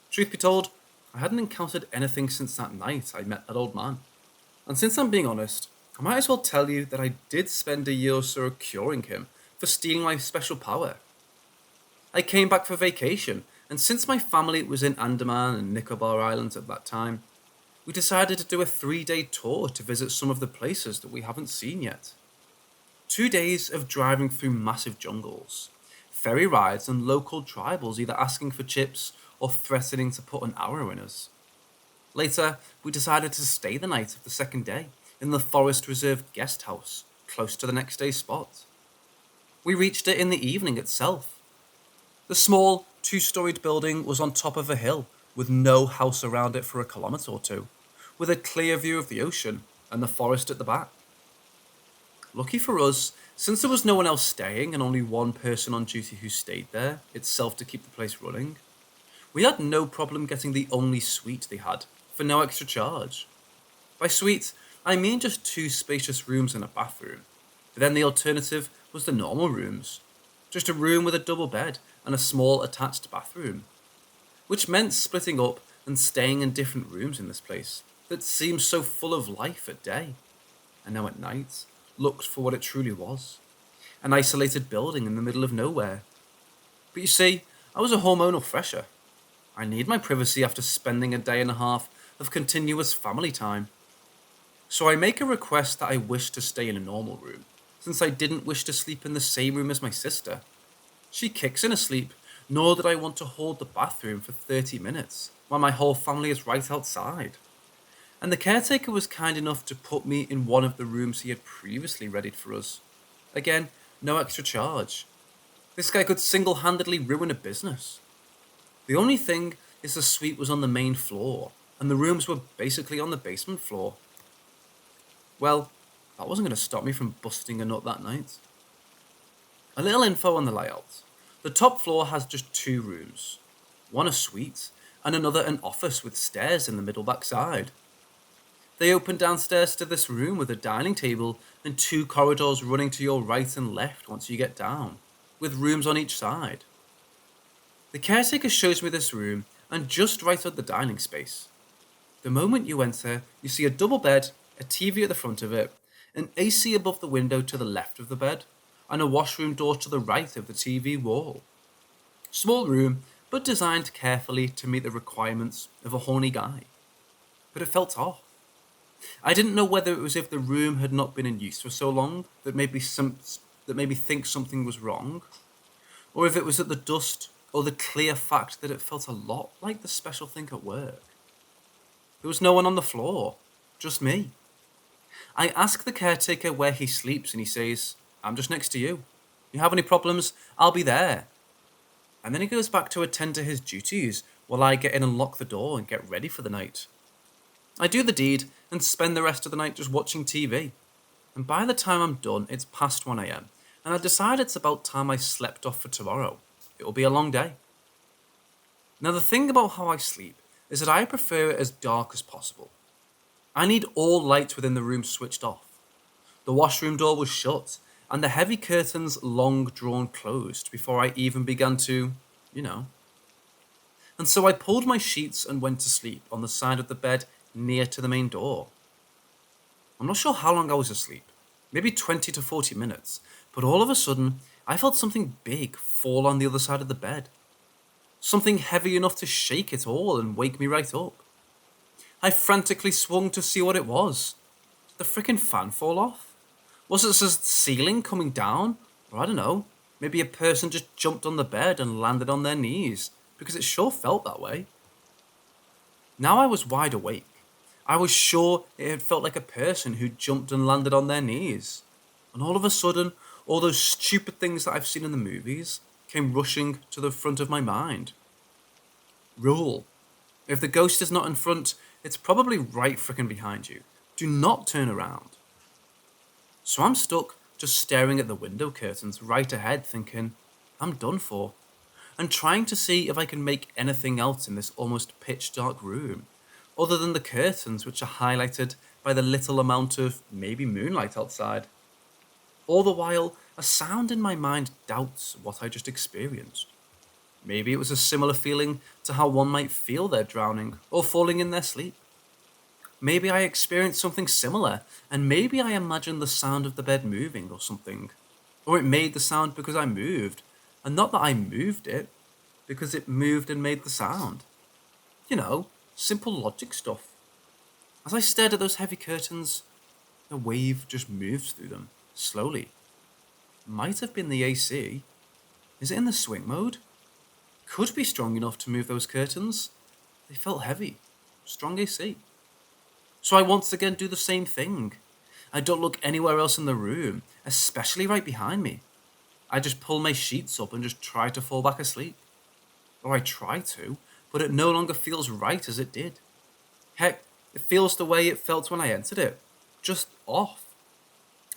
Speaker 3: Truth be told, I hadn't encountered anything since that night I met that old man. And since I'm being honest,
Speaker 1: I might as well tell you that I did spend a year or so curing him for stealing my special power. I came back for vacation, and since my family was in Andaman and Nicobar Islands at that time, we decided to do a 3-day tour to visit some of the places that we haven't seen yet. 2 days of driving through massive jungles, ferry rides and local tribals either asking for chips or threatening to put an arrow in us. Later, we decided to stay the night of the second day in the Forest Reserve guest house, close to the next day's spot. We reached it in the evening itself. The small, 2-storied building was on top of a hill, with no house around it for a kilometre or two, with a clear view of the ocean and the forest at the back. Lucky for us, since there was no one else staying and only one person on duty who stayed there itself to keep the place running, we had no problem getting the only suite they had, for no extra charge. By suite, I mean just 2 spacious rooms and a bathroom, but then the alternative was the normal rooms, just a room with a double bed and a small attached bathroom, which meant splitting up and staying in different rooms in this place that seemed so full of life at day, and now at night looked for what it truly was, an isolated building in the middle of nowhere. But you see, I was a hormonal fresher. I need my privacy after spending a day and a half of continuous family time. So I make a request that I wish to stay in a normal room, since I didn't wish to sleep in the same room as my sister. She kicks in a sleep, nor did I want to hold the bathroom for 30 minutes, while my whole family is right outside. And the caretaker was kind enough to put me in one of the rooms he had previously readied for us. Again, no extra charge. This guy could single-handedly ruin a business. The only thing is the suite was on the main floor, and the rooms were basically on the basement floor. Well, that wasn't going to stop me from busting a nut that night. A little info on the layout. The top floor has just 2 rooms, one a suite, and another an office with stairs in the middle back side. They open downstairs to this room with a dining table and 2 corridors running to your right and left once you get down, with rooms on each side. The caretaker shows me this room, and just right at the dining space. The moment you enter, you see a double bed, a TV at the front of it, an AC above the window to the left of the bed, and a washroom door to the right of the TV wall. Small room, but designed carefully to meet the requirements of a horny guy. But it felt off. I didn't know whether it was if the room had not been in use for so long that made me think something was wrong, or if it was at the dust or the clear fact that it felt a lot like the special thing at work. There was no one on the floor, just me. I ask the caretaker where he sleeps and he says, "I'm just next to you. You have any problems, I'll be there." And then he goes back to attend to his duties while I get in and lock the door and get ready for the night. I do the deed and spend the rest of the night just watching TV. And by the time I'm done, it's past 1 a.m. and I decide it's about time I slept off for tomorrow. It will be a long day. Now the thing about how I sleep is that I prefer it as dark as possible. I need all lights within the room switched off. The washroom door was shut and the heavy curtains long drawn closed before I even began to, And so I pulled my sheets and went to sleep on the side of the bed near to the main door. I'm not sure how long I was asleep, maybe 20 to 40 minutes, but all of a sudden I felt something big fall on the other side of the bed. Something heavy enough to shake it all and wake me right up. I frantically swung to see what it was. Did the frickin' fan fall off? Was it the ceiling coming down? Or I don't know, maybe a person just jumped on the bed and landed on their knees, because it sure felt that way. Now I was wide awake. I was sure it had felt like a person who jumped and landed on their knees. And all of a sudden, all those stupid things that I've seen in the movies came rushing to the front of my mind. Rule: if the ghost is not in front, it's probably right frickin' behind you. Do not turn around. So I'm stuck just staring at the window curtains right ahead thinking, I'm done for, and trying to see if I can make anything else in this almost pitch dark room, other than the curtains which are highlighted by the little amount of maybe moonlight outside. All the while, a sound in my mind doubts what I just experienced. Maybe it was a similar feeling to how one might feel they're drowning or falling in their sleep.
Speaker 3: Maybe I experienced something similar, and maybe I imagined the sound of the bed moving or something. Or it made the sound because I moved, and not that I moved it, because it moved and made the sound. You know, simple logic stuff. As I stared at those heavy curtains, a wave just moved through them, slowly. Might have been the AC. Is it in the swing mode? Could be strong enough to move those curtains. They felt heavy. Strong AC. So I once again do the same thing. I don't look anywhere else in the room, especially right behind me. I just pull my sheets up and just try to fall back asleep. Or I try to, but it no longer feels right as it did. Heck, it feels the way it felt when I entered it. Just off.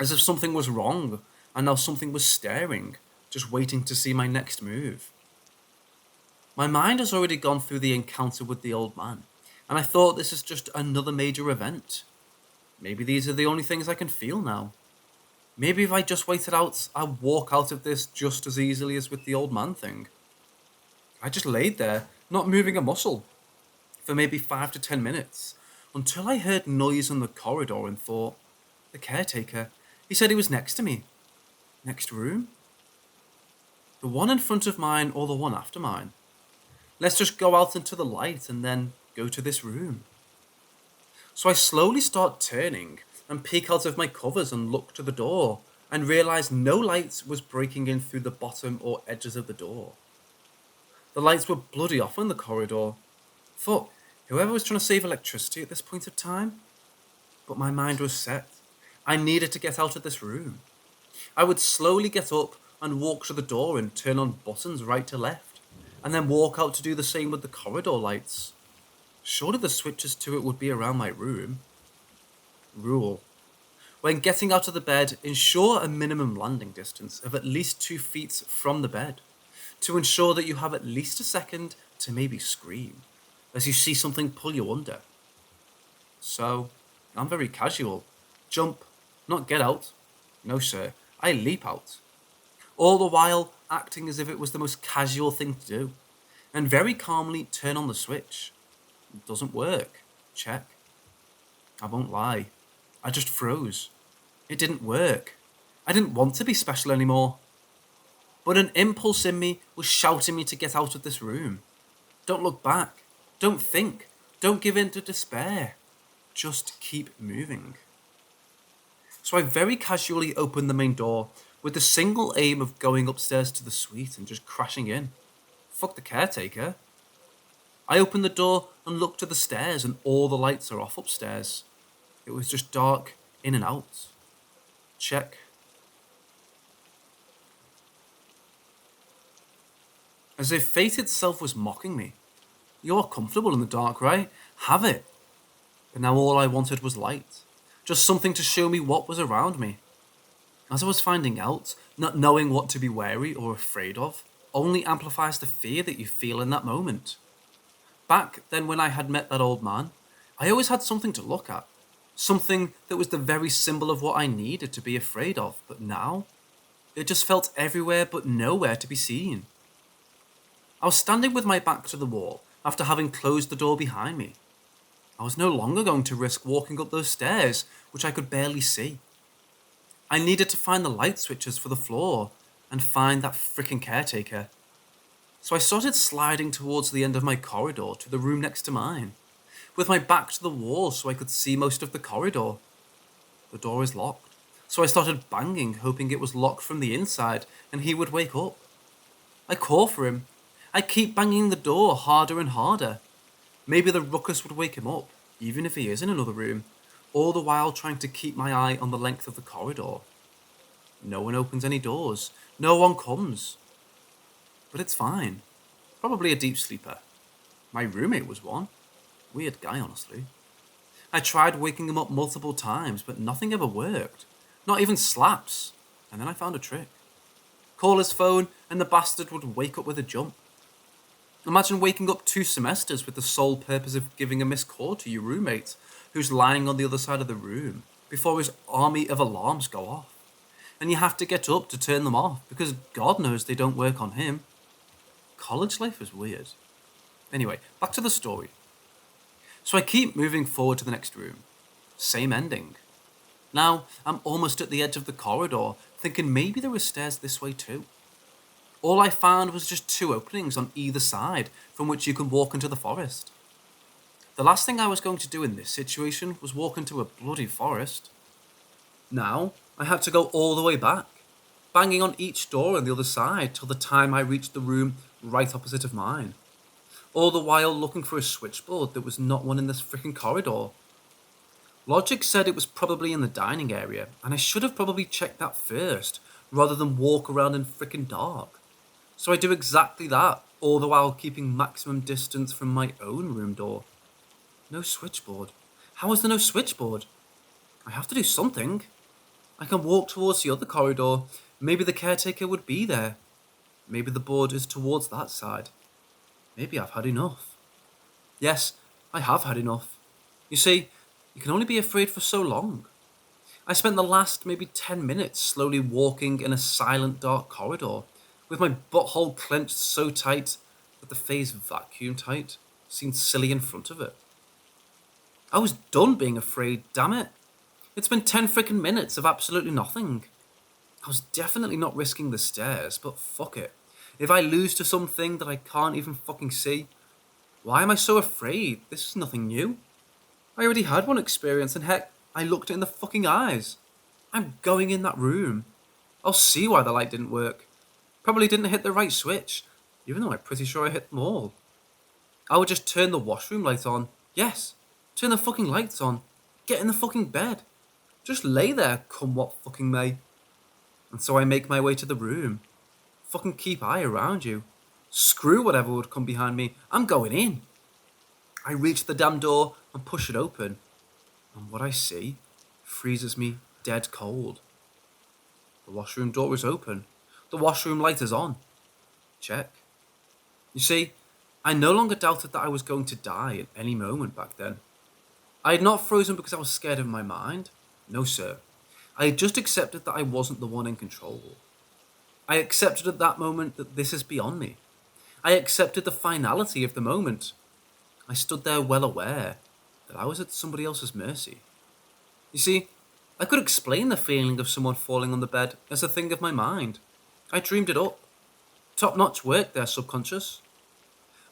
Speaker 3: As if something was wrong, and now something was staring, just waiting to see my next move. My mind has already gone through the encounter with the old man, and I thought this is just another major event. Maybe these are the only things I can feel now. Maybe if I just waited out, I'd walk out of this just as easily as with the old man thing. I just laid there, not moving a muscle, for maybe 5 to 10 minutes, until I heard noise in the corridor and thought, the caretaker, he said he was next to me. Next room? The one in front of mine or the one after mine? Let's just go out into the light and then go to this room. So I slowly start turning and peek out of my covers and look to the door and realise no light was breaking in through the bottom or edges of the door. The lights were bloody off in the corridor. Thought, whoever was trying to save electricity at this point of time? But my mind was set. I needed to get out of this room. I would slowly get up and walk to the door and turn on buttons right to left, and then walk out to do the same with the corridor lights. Surely the switches to it would be around my room. Rule: when getting out of the bed, ensure a minimum landing distance of at least 2 feet from the bed, to ensure that you have at least a second to maybe scream, as you see something pull you under. So, I'm very casual. Jump, not get out. No sir, I leap out. All the while acting as if it was the most casual thing to do, and very calmly turn on the switch. It doesn't work. Check. I won't lie. I just froze. It didn't work. I didn't want to be special anymore. But an impulse in me was shouting me to get out of this room. Don't look back. Don't think. Don't give in to despair. Just keep moving. So I very casually opened the main door with the single aim of going upstairs to the suite and just crashing in. Fuck the caretaker. I opened the door and looked to the stairs and all the lights are off upstairs. It was just dark in and out. Check. As if fate itself was mocking me. You're comfortable in the dark, right? Have it. But now all I wanted was light. Just something to show me what was around me. As I was finding out, not knowing what to be wary or afraid of only amplifies the fear that you feel in that moment. Back then when I had met that old man, I always had something to look at. Something that was the very symbol of what I needed to be afraid of, but now, it just felt everywhere but nowhere to be seen. I was standing with my back to the wall after having closed the door behind me. I was no longer going to risk walking up those stairs, which I could barely see. I needed to find the light switches for the floor and find that frickin' caretaker. So I started sliding towards the end of my corridor to the room next to mine, with my back to the wall so I could see most of the corridor. The door is locked, so I started banging, hoping it was locked from the inside and he would wake up. I call for him. I keep banging the door harder and harder. Maybe the ruckus would wake him up, even if he is in another room, all the while trying to keep my eye on the length of the corridor. No one opens any doors. No one comes. But it's fine. Probably a deep sleeper. My roommate was one. Weird guy, honestly. I tried waking him up multiple times, but nothing ever worked. Not even slaps. And then I found a trick. Call his phone, and the bastard would wake up with a jump. Imagine waking up 2 semesters with the sole purpose of giving a missed call to your roommate, who's lying on the other side of the room, before his army of alarms go off. And you have to get up to turn them off, because God knows they don't work on him. College life is weird. Anyway, back to the story. So I keep moving forward to the next room. Same ending. Now I'm almost at the edge of the corridor, thinking maybe there were stairs this way too. All I found was just 2 openings on either side from which you can walk into the forest. The last thing I was going to do in this situation was walk into a bloody forest. Now I had to go all the way back, banging on each door on the other side till the time I reached the room right opposite of mine. All the while looking for a switchboard that was not one in this freaking corridor. Logic said it was probably in the dining area, and I should have probably checked that first, rather than walk around in freaking dark. So I do exactly that, all the while keeping maximum distance from my own room door. No switchboard. How is there no switchboard? I have to do something. I can walk towards the other corridor. Maybe the caretaker would be there. Maybe the board is towards that side. Maybe I've had enough. Yes, I have had enough. You see, you can only be afraid for so long. I spent the last maybe 10 minutes slowly walking in a silent dark corridor, with my butthole clenched so tight that the face vacuum tight seemed silly in front of it. I was done being afraid, damn it. It's been 10 frickin' minutes of absolutely nothing. I was definitely not risking the stairs, but fuck it. If I lose to something that I can't even fucking see, why am I so afraid? This is nothing new. I already had one experience, and heck, I looked it in the fucking eyes. I'm going in that room. I'll see why the light didn't work. Probably didn't hit the right switch, even though I'm pretty sure I hit them all. I would just turn the washroom light on. Yes, turn the fucking lights on. Get in the fucking bed. Just lay there, come what fucking may. And so I make my way to the room. Fucking keep eye around you. Screw whatever would come behind me. I'm going in. I reach the damn door and push it open. And what I see freezes me dead cold. The washroom door is open. The washroom light is on. Check. You see, I no longer doubted that I was going to die at any moment back then. I had not frozen because I was scared of my mind. No, sir. I had just accepted that I wasn't the one in control. I accepted at that moment that this is beyond me. I accepted the finality of the moment. I stood there well aware that I was at somebody else's mercy. You see, I could explain the feeling of someone falling on the bed as a thing of my mind. I dreamed it up. Top-notch work there, subconscious.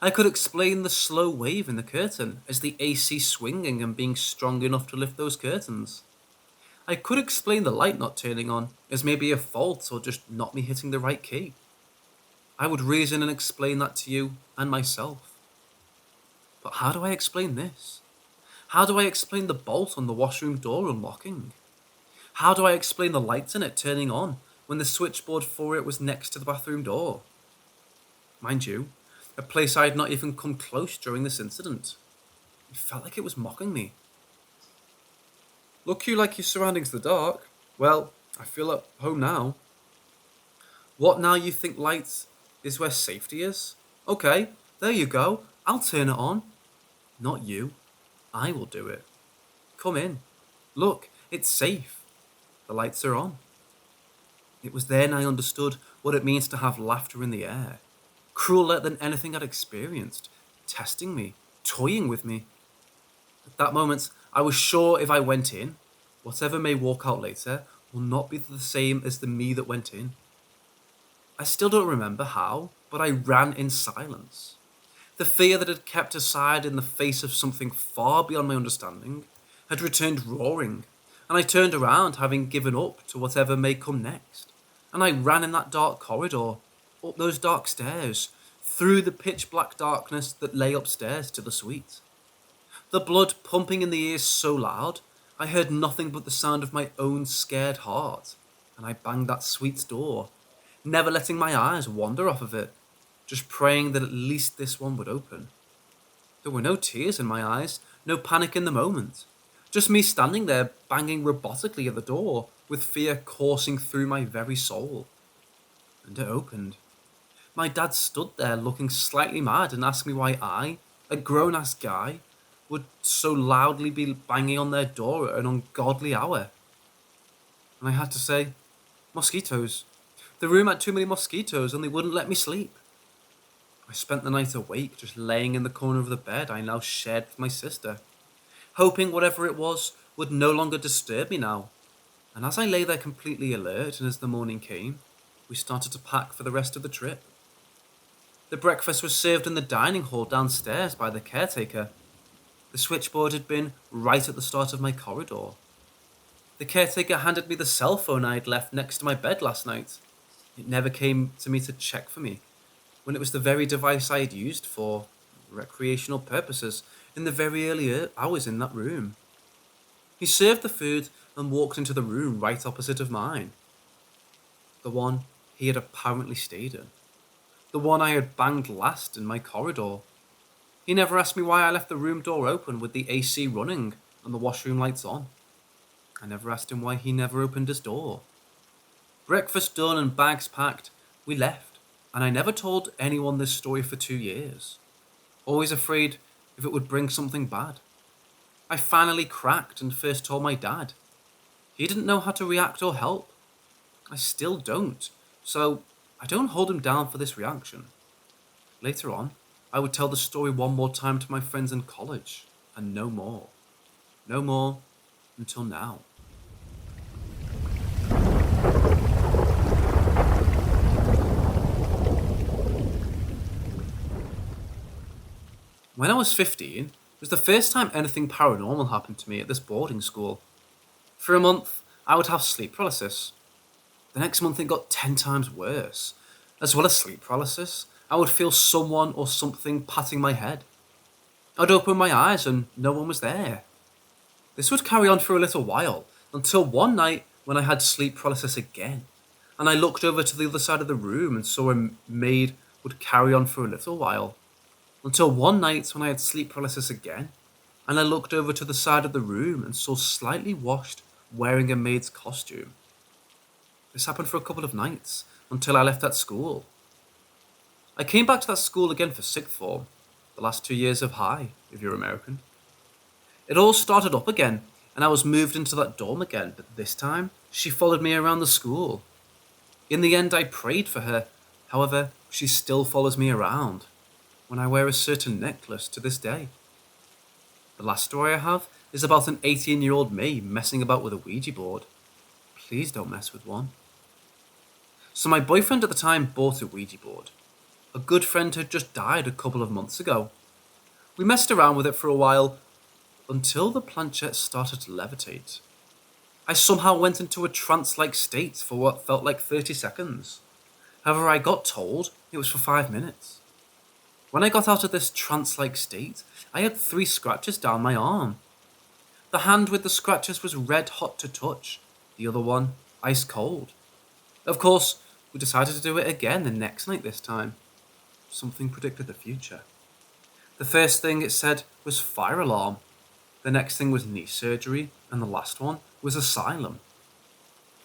Speaker 3: I could explain the slow wave in the curtain as the AC swinging and being strong enough to lift those curtains. I could explain the light not turning on as maybe a fault or just not me hitting the right key. I would reason and explain that to you and myself. But how do I explain this? How do I explain the bolt on the washroom door unlocking? How do I explain the lights in it turning on when the switchboard for it was next to the bathroom door? Mind you, a place I had not even come close during this incident. It felt like it was mocking me. Look you like your surroundings are dark. Well, I feel at home now. What now you think light is where safety is? Okay, there you go. I'll turn it on. Not you. I will do it. Come in. Look, it's safe. The lights are on. It was then I understood what it means to have laughter in the air. Crueler than anything I'd experienced. Testing me. Toying with me. At that moment, I was sure if I went in, whatever may walk out later will not be the same as the me that went in. I still don't remember how, but I ran in silence. The fear that had kept aside in the face of something far beyond my understanding had returned roaring, and I turned around having given up to whatever may come next, and I ran in that dark corridor, up those dark stairs, through the pitch black darkness that lay upstairs to the suite. The blood pumping in the ears so loud, I heard nothing but the sound of my own scared heart, and I banged that suite's door, never letting my eyes wander off of it, just praying that at least this one would open. There were no tears in my eyes, no panic in the moment, just me standing there banging robotically at the door, with fear coursing through my very soul. And it opened. My dad stood there looking slightly mad and asked me why I, a grown-ass guy, would so loudly be banging on their door at an ungodly hour. And I had to say, mosquitoes. The room had too many mosquitoes and they wouldn't let me sleep. I spent the night awake, just laying in the corner of the bed I now shared with my sister. hoping whatever it was would no longer disturb me now. And as I lay there completely alert and as the morning came, we started to pack for the rest of the trip. The breakfast was served in the dining hall downstairs by the caretaker. The switchboard had been right at the start of my corridor. The caretaker handed me the cell phone I had left next to my bed last night. It never came to me to check for me, when it was the very device I had used for recreational purposes in the very early hours in that room. He served the food and walked into the room right opposite of mine. The one he had apparently stayed in. The one I had banged last in my corridor. He never asked me why I left the room door open with the AC running and the washroom lights on. I never asked him why he never opened his door. Breakfast done and bags packed, we left, and I never told anyone this story for 2 years. Always afraid if it would bring something bad. I finally cracked and first told my dad. He didn't know how to react or help. I still don't, so I don't hold him down for this reaction. Later on, I would tell the story one more time to my friends in college, and no more. No more until now. When I was 15, it was the first time anything paranormal happened to me at this boarding school. For a month, I would have sleep paralysis. The next month it got 10 times worse. As well as sleep paralysis, I would feel someone or something patting my head. I'd open my eyes and no one was there. This would carry on for a little while, until one night when I had sleep paralysis again, and I looked over to the other side of the room and saw a maid would carry on for a little while. Until one night when I had sleep paralysis again, and I looked over to the side of the room and saw slightly washed, wearing a maid's costume. This happened for a couple of nights, until I left that school. I came back to that school again for sixth form, the last 2 years of high, if you're American. It all started up again, and I was moved into that dorm again, but this time, she followed me around the school. In the end, I prayed for her. However, she still follows me around, when I wear a certain necklace to this day. The last story I have is about an 18-year-old me messing about with a Ouija board. Please don't mess with one. So my boyfriend at the time bought a Ouija board. A good friend had just died a couple of months ago. We messed around with it for a while, until the planchette started to levitate. I somehow went into a trance-like state for what felt like 30 seconds. However, I got told it was for 5 minutes. When I got out of this trance-like state, I had 3 scratches down my arm. The hand with the scratches was red hot to touch, the other one ice cold. Of course, we decided to do it again the next night this time. Something predicted the future. The first thing it said was fire alarm. The next thing was knee surgery, and the last one was asylum.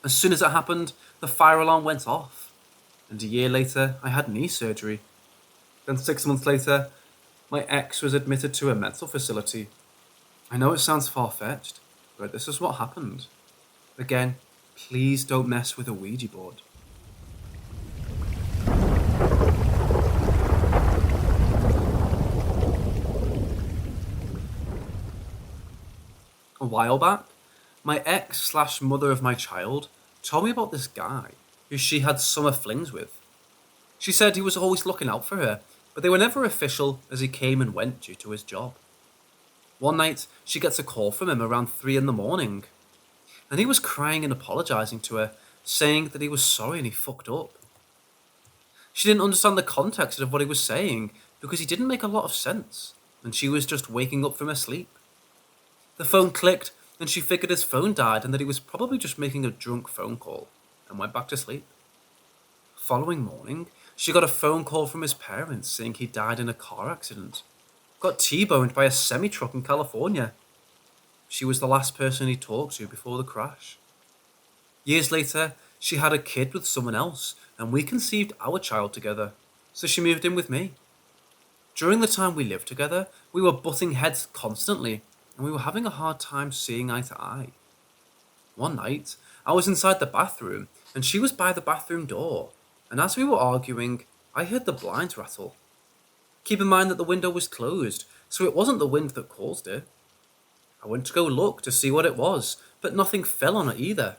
Speaker 3: As soon as it happened, the fire alarm went off, and a year later I had knee surgery. Then 6 months later, my ex was admitted to a mental facility. I know it sounds far-fetched, but this is what happened. Again, please don't mess with a Ouija board. A while back, my ex/mother of my child told me about this guy who she had summer flings with. She said he was always looking out for her, but they were never official as he came and went due to his job. One night, she gets a call from him around 3 in the morning, and he was crying and apologising to her, saying that he was sorry and he fucked up. She didn't understand the context of what he was saying because he didn't make a lot of sense, and she was just waking up from her sleep. The phone clicked, and she figured his phone died and that he was probably just making a drunk phone call, and went back to sleep. Following morning, she got a phone call from his parents saying he died in a car accident. Got T-boned by a semi-truck in California. She was the last person he talked to before the crash. Years later, she had a kid with someone else, and we conceived our child together, so she moved in with me. During the time we lived together, we were butting heads constantly, and we were having a hard time seeing eye to eye. One night, I was inside the bathroom, and she was by the bathroom door, and as we were arguing, I heard the blinds rattle. Keep in mind that the window was closed, so it wasn't the wind that caused it. I went to go look to see what it was, but nothing fell on it either.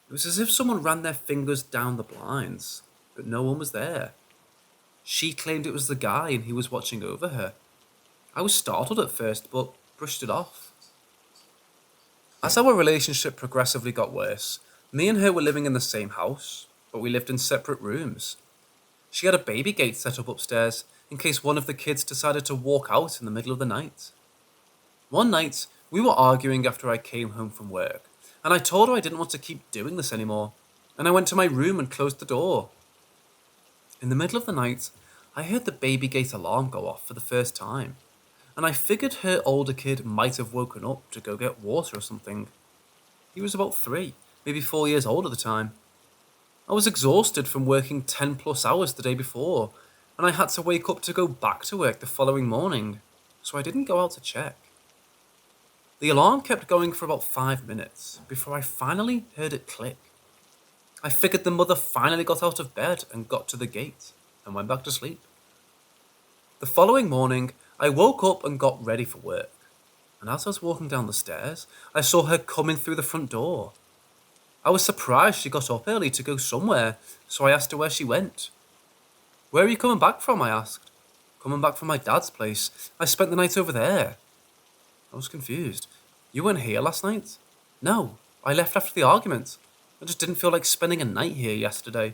Speaker 3: It was as if someone ran their fingers down the blinds, but no one was there. She claimed it was the guy and he was watching over her. I was startled at first, but brushed it off. As our relationship progressively got worse, me and her were living in the same house, but we lived in separate rooms. She had a baby gate set up upstairs in case one of the kids decided to walk out in the middle of the night. One night, we were arguing after I came home from work, and I told her I didn't want to keep doing this anymore, and I went to my room and closed the door. In the middle of the night, I heard the baby gate alarm go off for the first time, and I figured her older kid might have woken up to go get water or something. He was about 3, maybe 4 years old at the time. I was exhausted from working 10 plus hours the day before, and I had to wake up to go back to work the following morning, so I didn't go out to check. The alarm kept going for about 5 minutes before I finally heard it click. I figured the mother finally got out of bed and got to the gate and went back to sleep. The following morning, I woke up and got ready for work, and as I was walking down the stairs, I saw her coming through the front door. I was surprised she got up early to go somewhere, so I asked her where she went. "Where are you coming back from?" I asked. "Coming back from my dad's place. I spent the night over there." I was confused. "You weren't here last night?" "No, I left after the argument. I just didn't feel like spending a night here yesterday."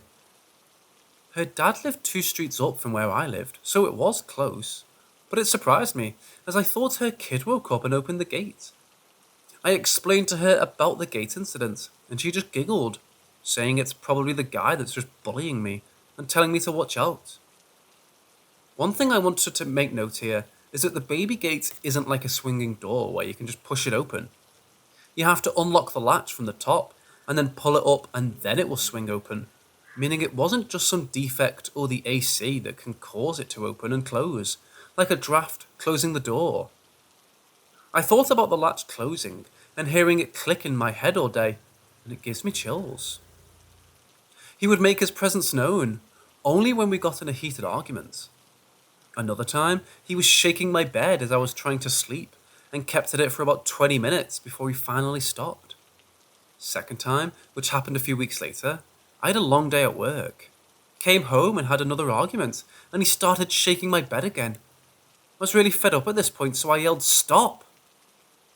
Speaker 3: Her dad lived 2 streets up from where I lived, so it was close. But it surprised me, as I thought her kid woke up and opened the gate. I explained to her about the gate incident, and she just giggled, saying it's probably the guy that's just bullying me and telling me to watch out. One thing I wanted to make note here is that the baby gate isn't like a swinging door where you can just push it open. You have to unlock the latch from the top and then pull it up and then it will swing open, meaning it wasn't just some defect or the AC that can cause it to open and close, like a draft closing the door. I thought about the latch closing and hearing it click in my head all day, and it gives me chills. He would make his presence known only when we got in a heated argument. Another time, he was shaking my bed as I was trying to sleep and kept at it for about 20 minutes before he finally stopped. Second time, which happened a few weeks later, I had a long day at work. Came home and had another argument, and he started shaking my bed again. I was really fed up at this point, so I yelled, "Stop!"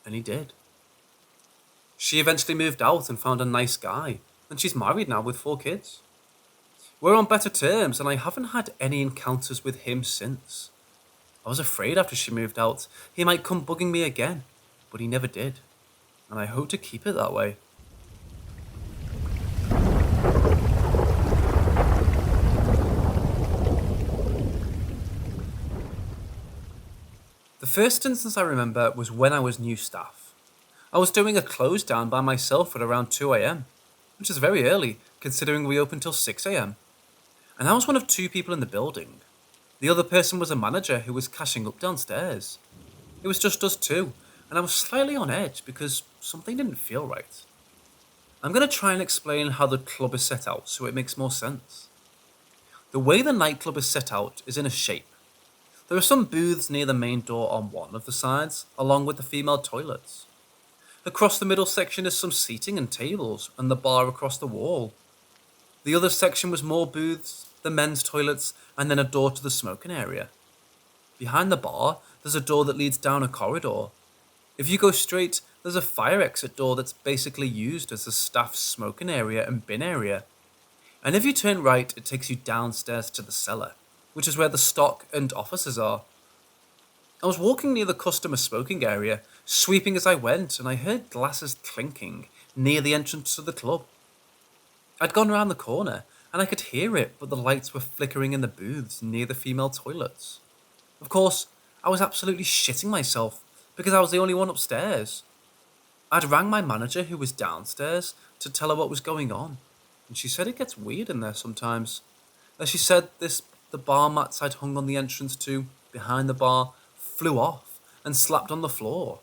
Speaker 3: And he did. She eventually moved out and found a nice guy, and she's married now with 4 kids. We're on better terms, and I haven't had any encounters with him since. I was afraid after she moved out he might come bugging me again, but he never did, and I hope to keep it that way. The first instance I remember was when I was new staff. I was doing a close down by myself at around 2 a.m, which is very early considering we open till 6 a.m. And I was one of 2 people in the building. The other person was a manager who was cashing up downstairs. It was just us 2, and I was slightly on edge because something didn't feel right. I'm going to try and explain how the club is set out so it makes more sense. The way the nightclub is set out is in a shape. There are some booths near the main door on one of the sides, along with the female toilets. Across the middle section is some seating and tables, and the bar across the wall. The other section was more booths, the men's toilets, and then a door to the smoking area. Behind the bar, there's a door that leads down a corridor. If you go straight, there's a fire exit door that's basically used as the staff's smoking area and bin area. And if you turn right, it takes you downstairs to the cellar, which is where the stock and offices are. I was walking near the customer smoking area, sweeping as I went, and I heard glasses clinking near the entrance to the club. I'd gone around the corner, and I could hear it, but the lights were flickering in the booths near the female toilets. Of course, I was absolutely shitting myself, because I was the only one upstairs. I'd rang my manager who was downstairs to tell her what was going on, and she said it gets weird in there sometimes. As she said, the bar mats I'd hung on the entrance to, behind the bar, flew off and slapped on the floor.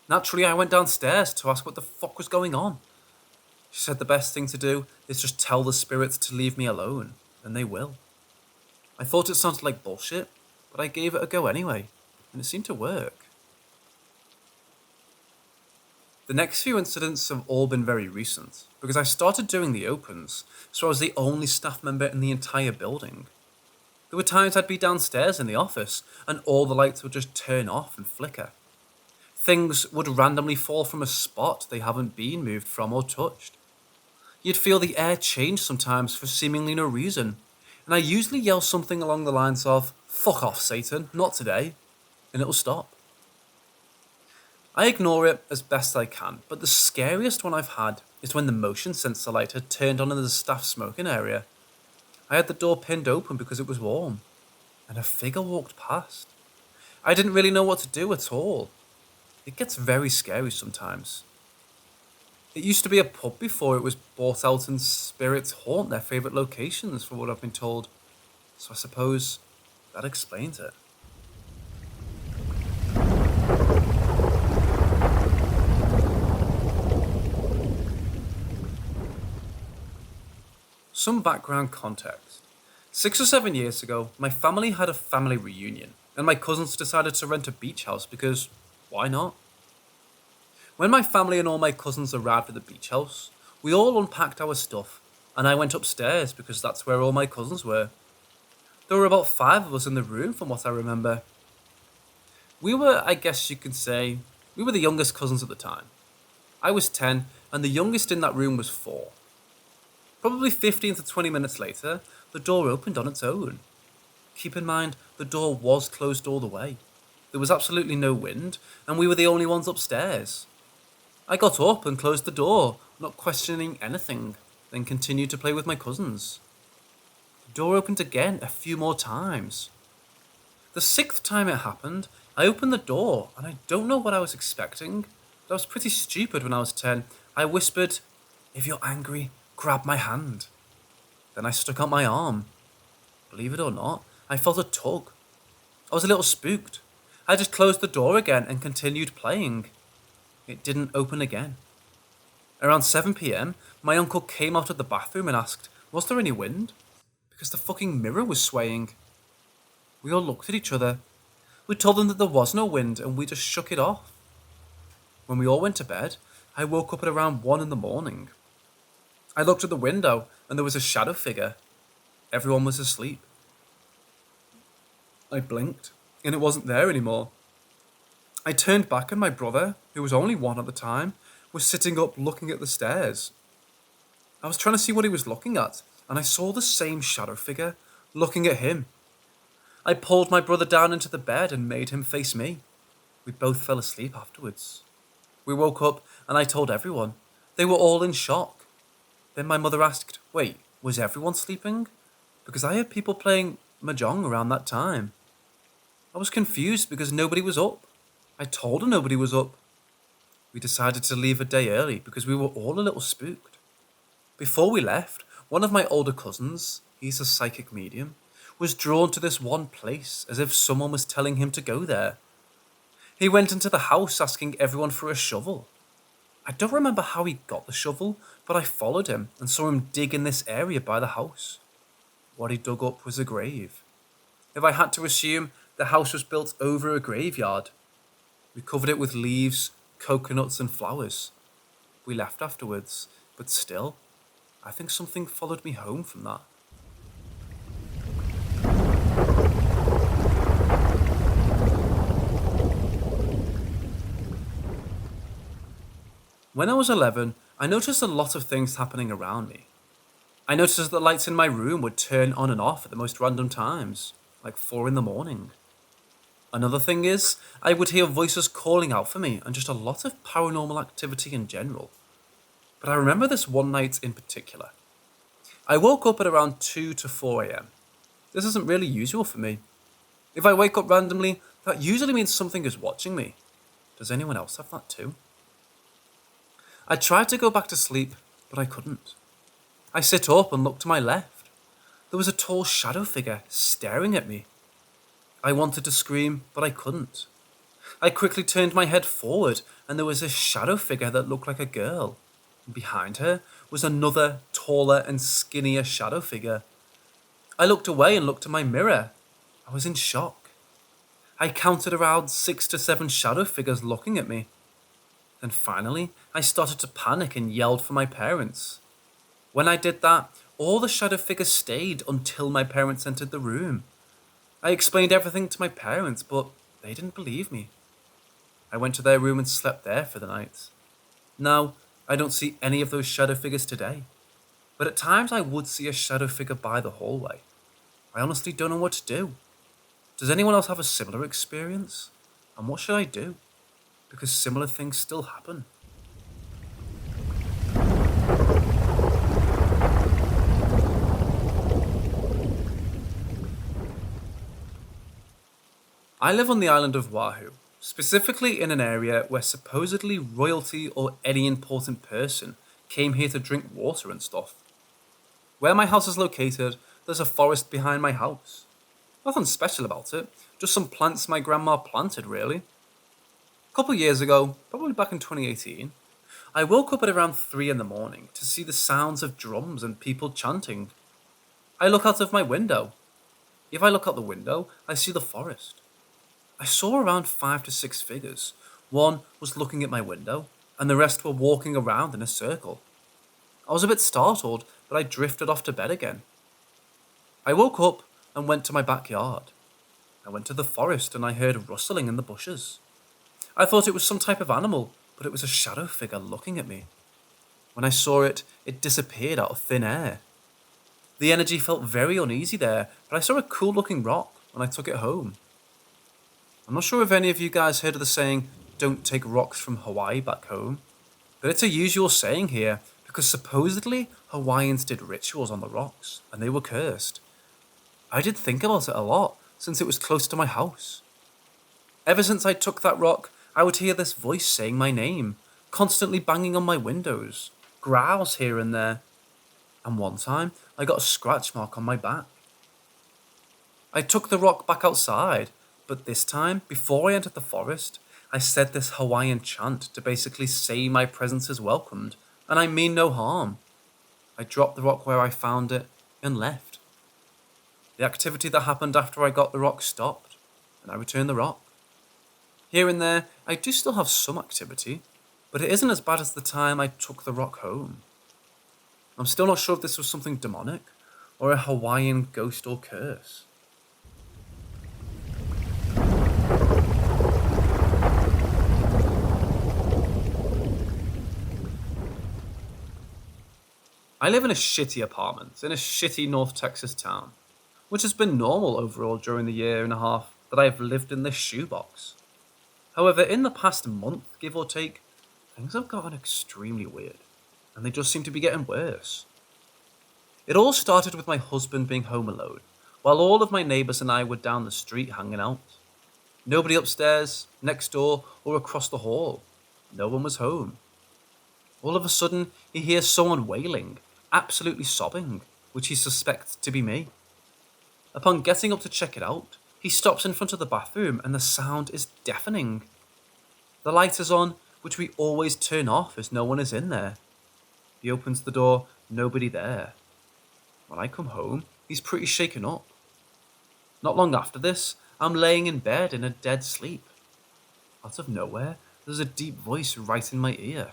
Speaker 3: Naturally, I went downstairs to ask what the fuck was going on. She said the best thing to do is just tell the spirits to leave me alone, and they will. I thought it sounded like bullshit, but I gave it a go anyway, and it seemed to work. The next few incidents have all been very recent, because I started doing the opens, so I was the only staff member in the entire building. There were times I'd be downstairs in the office, and all the lights would just turn off and flicker. Things would randomly fall from a spot they haven't been moved from or touched. You'd feel the air change sometimes for seemingly no reason, and I usually yell something along the lines of, "Fuck off, Satan, not today," and it'll stop. I ignore it as best I can, but the scariest one I've had is when the motion sensor light had turned on in the staff smoking area. I had the door pinned open because it was warm, and a figure walked past. I didn't really know what to do at all. It gets very scary sometimes. It used to be a pub before it was bought out, and spirits haunt their favourite locations from what I've been told, so I suppose that explains it. Some background context. 6 or 7 years ago, my family had a family reunion, and my cousins decided to rent a beach house because, why not? When my family and all my cousins arrived at the beach house, we all unpacked our stuff, and I went upstairs because that's where all my cousins were. There were about 5 of us in the room from what I remember. We were, I guess you could say, we were the youngest cousins at the time. I was 10, and the youngest in that room was 4. Probably 15 to 20 minutes later, the door opened on its own. Keep in mind, the door was closed all the way. There was absolutely no wind, and we were the only ones upstairs. I got up and closed the door, not questioning anything, then continued to play with my cousins. The door opened again a few more times. The 6th time it happened, I opened the door, and I don't know what I was expecting. I was pretty stupid when I was 10. I whispered, "If you're angry, grab my hand." Then I stuck out my arm. Believe it or not, I felt a tug. I was a little spooked. I just closed the door again and continued playing. It didn't open again. Around 7 p.m, my uncle came out of the bathroom and asked, "Was there any wind?" Because the fucking mirror was swaying. We all looked at each other. We told them that there was no wind and we just shook it off. When we all went to bed, I woke up at around 1 in the morning. I looked at the window and there was a shadow figure. Everyone was asleep. I blinked and it wasn't there anymore. I turned back and my brother, who was only 1 at the time, was sitting up looking at the stairs. I was trying to see what he was looking at, and I saw the same shadow figure looking at him. I pulled my brother down into the bed and made him face me. We both fell asleep afterwards. We woke up and I told everyone. They were all in shock. Then my mother asked, "Wait, was everyone sleeping?" Because I heard people playing mahjong around that time. I was confused because nobody was up. I told her nobody was up. We decided to leave a day early because we were all a little spooked. Before we left, one of my older cousins, he's a psychic medium, was drawn to this one place as if someone was telling him to go there. He went into the house asking everyone for a shovel. I don't remember how he got the shovel, but I followed him and saw him dig in this area by the house. What he dug up was a grave. If I had to assume, the house was built over a graveyard. We covered it with leaves, coconuts and flowers. We left afterwards, but still, I think something followed me home from that. When I was 11, I noticed a lot of things happening around me. I noticed that the lights in my room would turn on and off at the most random times, like 4 in the morning. Another thing is, I would hear voices calling out for me and just a lot of paranormal activity in general. But I remember this one night in particular. I woke up at around 2 to 4 a.m. This isn't really usual for me. If I wake up randomly, that usually means something is watching me. Does anyone else have that too? I tried to go back to sleep, but I couldn't. I sit up and look to my left. There was a tall shadow figure staring at me. I wanted to scream, but I couldn't. I quickly turned my head forward and there was a shadow figure that looked like a girl. And behind her was another, taller and skinnier shadow figure. I looked away and looked at my mirror. I was in shock. I counted around 6 to 7 shadow figures looking at me. Then finally, I started to panic and yelled for my parents. When I did that, all the shadow figures stayed until my parents entered the room. I explained everything to my parents, but they didn't believe me. I went to their room and slept there for the night. Now, I don't see any of those shadow figures today, but at times I would see a shadow figure by the hallway. I honestly don't know what to do. Does anyone else have a similar experience? And what should I do? Because similar things still happen. I live on the island of Oahu, specifically in an area where supposedly royalty or any important person came here to drink water and stuff. Where my house is located, there's a forest behind my house. Nothing special about it, just some plants my grandma planted, really. A couple years ago, probably back in 2018, I woke up at around 3 in the morning to see the sounds of drums and people chanting. I look out of my window. If I look out the window, I see the forest. I saw around 5 to 6 figures. One was looking at my window, and the rest were walking around in a circle. I was a bit startled, but I drifted off to bed again. I woke up and went to my backyard. I went to the forest and I heard rustling in the bushes. I thought it was some type of animal, but it was a shadow figure looking at me. When I saw it, it disappeared out of thin air. The energy felt very uneasy there, but I saw a cool looking rock and I took it home. I'm not sure if any of you guys heard of the saying, "Don't take rocks from Hawaii back home," but it's a usual saying here because supposedly Hawaiians did rituals on the rocks and they were cursed. I did think about it a lot since it was close to my house. Ever since I took that rock, I would hear this voice saying my name, constantly banging on my windows, growls here and there, and one time I got a scratch mark on my back. I took the rock back outside, but this time, before I entered the forest, I said this Hawaiian chant to basically say my presence is welcomed, and I mean no harm. I dropped the rock where I found it and left. The activity that happened after I got the rock stopped, and I returned the rock. Here and there, I do still have some activity, but it isn't as bad as the time I took the rock home. I'm still not sure if this was something demonic, or a Hawaiian ghost or curse. I live in a shitty apartment in a shitty North Texas town, which has been normal overall during the year and a half that I have lived in this shoebox. However, in the past month, give or take, things have gotten extremely weird, and they just seem to be getting worse. It all started with my husband being home alone, while all of my neighbours and I were down the street hanging out. Nobody upstairs, next door, or across the hall. No one was home. All of a sudden, he hears someone wailing, absolutely sobbing, which he suspects to be me. Upon getting up to check it out, he stops in front of the bathroom and the sound is deafening. The light is on, which we always turn off as no one is in there. He opens the door, nobody there. When I come home, he's pretty shaken up. Not long after this, I'm laying in bed in a dead sleep. Out of nowhere, there's a deep voice right in my ear.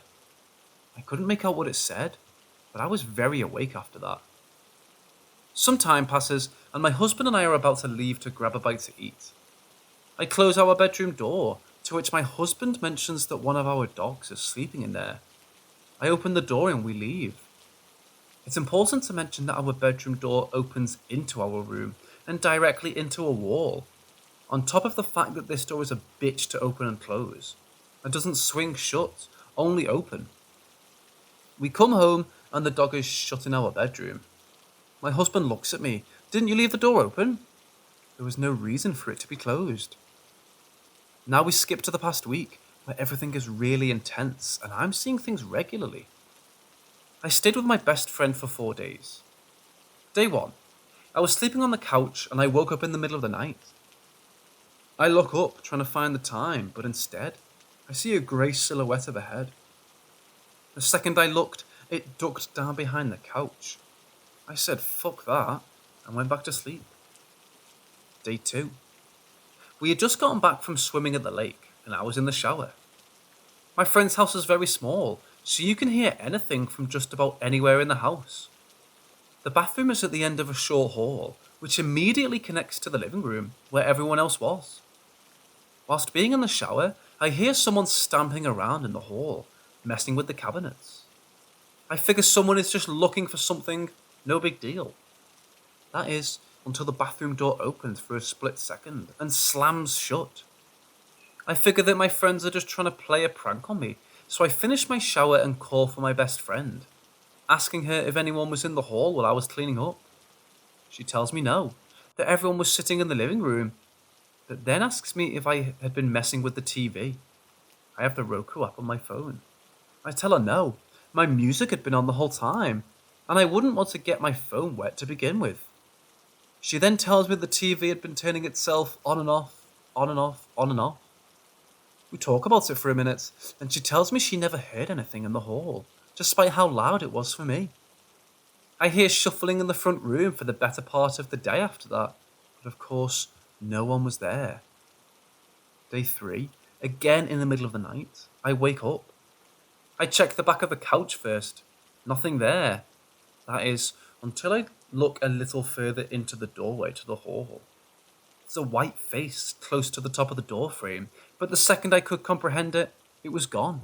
Speaker 3: I couldn't make out what it said, but I was very awake after that. Some time passes, and my husband and I are about to leave to grab a bite to eat. I close our bedroom door, to which my husband mentions that one of our dogs is sleeping in there. I open the door and we leave. It's important to mention that our bedroom door opens into our room and directly into a wall, on top of the fact that this door is a bitch to open and close, and doesn't swing shut, only open. We come home and the dog is shut in our bedroom. My husband looks at me. "Didn't you leave the door open?" There was no reason for it to be closed. Now we skip to the past week, where everything is really intense and I'm seeing things regularly. I stayed with my best friend for 4 days. Day 1, I was sleeping on the couch and I woke up in the middle of the night. I look up trying to find the time, but instead, I see a grey silhouette of a head. The second I looked, it ducked down behind the couch. I said, "Fuck that," and went back to sleep. Day 2. We had just gotten back from swimming at the lake, and I was in the shower. My friend's house is very small, so you can hear anything from just about anywhere in the house. The bathroom is at the end of a short hall, which immediately connects to the living room, where everyone else was. Whilst being in the shower, I hear someone stamping around in the hall, messing with the cabinets. I figure someone is just looking for something, no big deal. That is, until the bathroom door opens for a split second and slams shut. I figure that my friends are just trying to play a prank on me, so I finish my shower and call for my best friend, asking her if anyone was in the hall while I was cleaning up. She tells me no, that everyone was sitting in the living room, but then asks me if I had been messing with the TV. I have the Roku app on my phone. I tell her no, my music had been on the whole time, and I wouldn't want to get my phone wet to begin with. She then tells me the TV had been turning itself on and off, on and off, on and off. We talk about it for a minute, and she tells me she never heard anything in the hall, despite how loud it was for me. I hear shuffling in the front room for the better part of the day after that, but of course, no one was there. Day 3, again in the middle of the night, I wake up. I check the back of the couch first. Nothing there. That is, until I look a little further into the doorway to the hall. There's a white face close to the top of the door frame, but the second I could comprehend it, it was gone.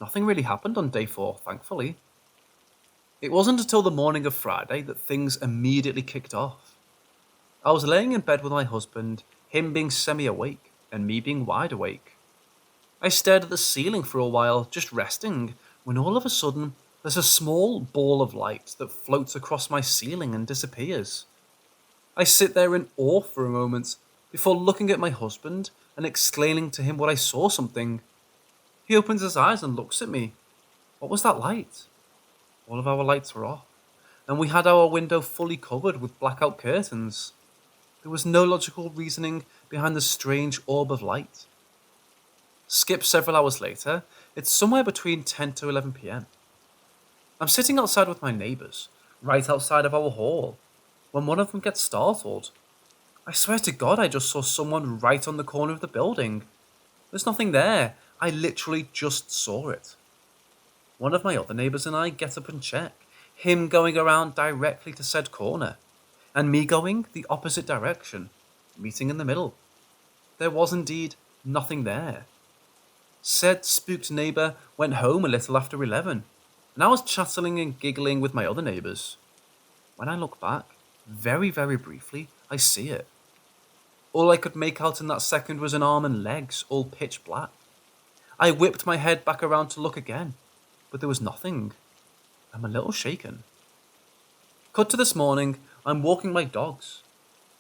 Speaker 3: Nothing really happened on day 4, thankfully. It wasn't until the morning of Friday that things immediately kicked off. I was laying in bed with my husband, him being semi-awake, and me being wide awake. I stared at the ceiling for a while, just resting, when all of a sudden, there's a small ball of light that floats across my ceiling and disappears. I sit there in awe for a moment, before looking at my husband and explaining to him what I saw something. He opens his eyes and looks at me. What was that light? All of our lights were off, and we had our window fully covered with blackout curtains. There was no logical reasoning behind the strange orb of light. Skip several hours later, it's somewhere between 10 to 11 p.m. I'm sitting outside with my neighbours, right outside of our hall, when one of them gets startled. I swear to God I just saw someone right on the corner of the building. There's nothing there. I literally just saw it. One of my other neighbours and I get up and check, him going around directly to said corner, and me going the opposite direction, meeting in the middle. There was indeed nothing there. Said spooked neighbour went home a little after 11, and I was chatting and giggling with my other neighbours. When I look back, very, very briefly, I see it. All I could make out in that second was an arm and legs, all pitch black. I whipped my head back around to look again, but there was nothing. I'm a little shaken. Cut to this morning, I'm walking my dogs.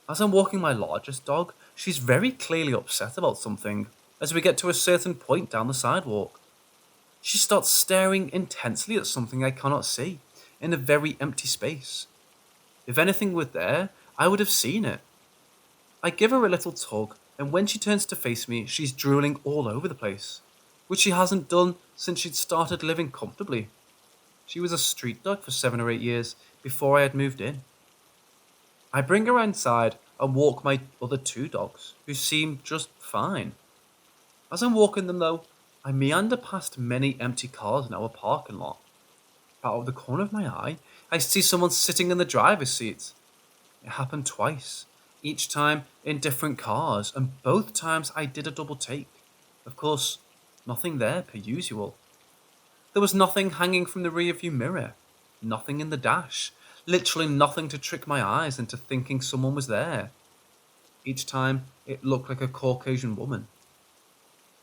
Speaker 3: As I'm walking my largest dog, she's very clearly upset about something as we get to a certain point down the sidewalk. She starts staring intensely at something I cannot see, in a very empty space. If anything were there, I would have seen it. I give her a little tug, and when she turns to face me, she's drooling all over the place, which she hasn't done since she'd started living comfortably. She was a street dog for 7 or 8 years before I had moved in. I bring her inside and walk my other 2 dogs, who seem just fine. As I'm walking them though, I meander past many empty cars in our parking lot. Out of the corner of my eye, I see someone sitting in the driver's seat. It happened twice, each time in different cars, and both times I did a double take. Of course, nothing there per usual. There was nothing hanging from the rearview mirror, nothing in the dash, literally nothing to trick my eyes into thinking someone was there. Each time, it looked like a Caucasian woman.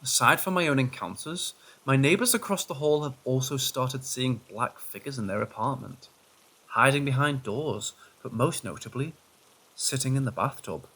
Speaker 3: Aside from my own encounters, my neighbours across the hall have also started seeing black figures in their apartment, hiding behind doors, but most notably, sitting in the bathtub.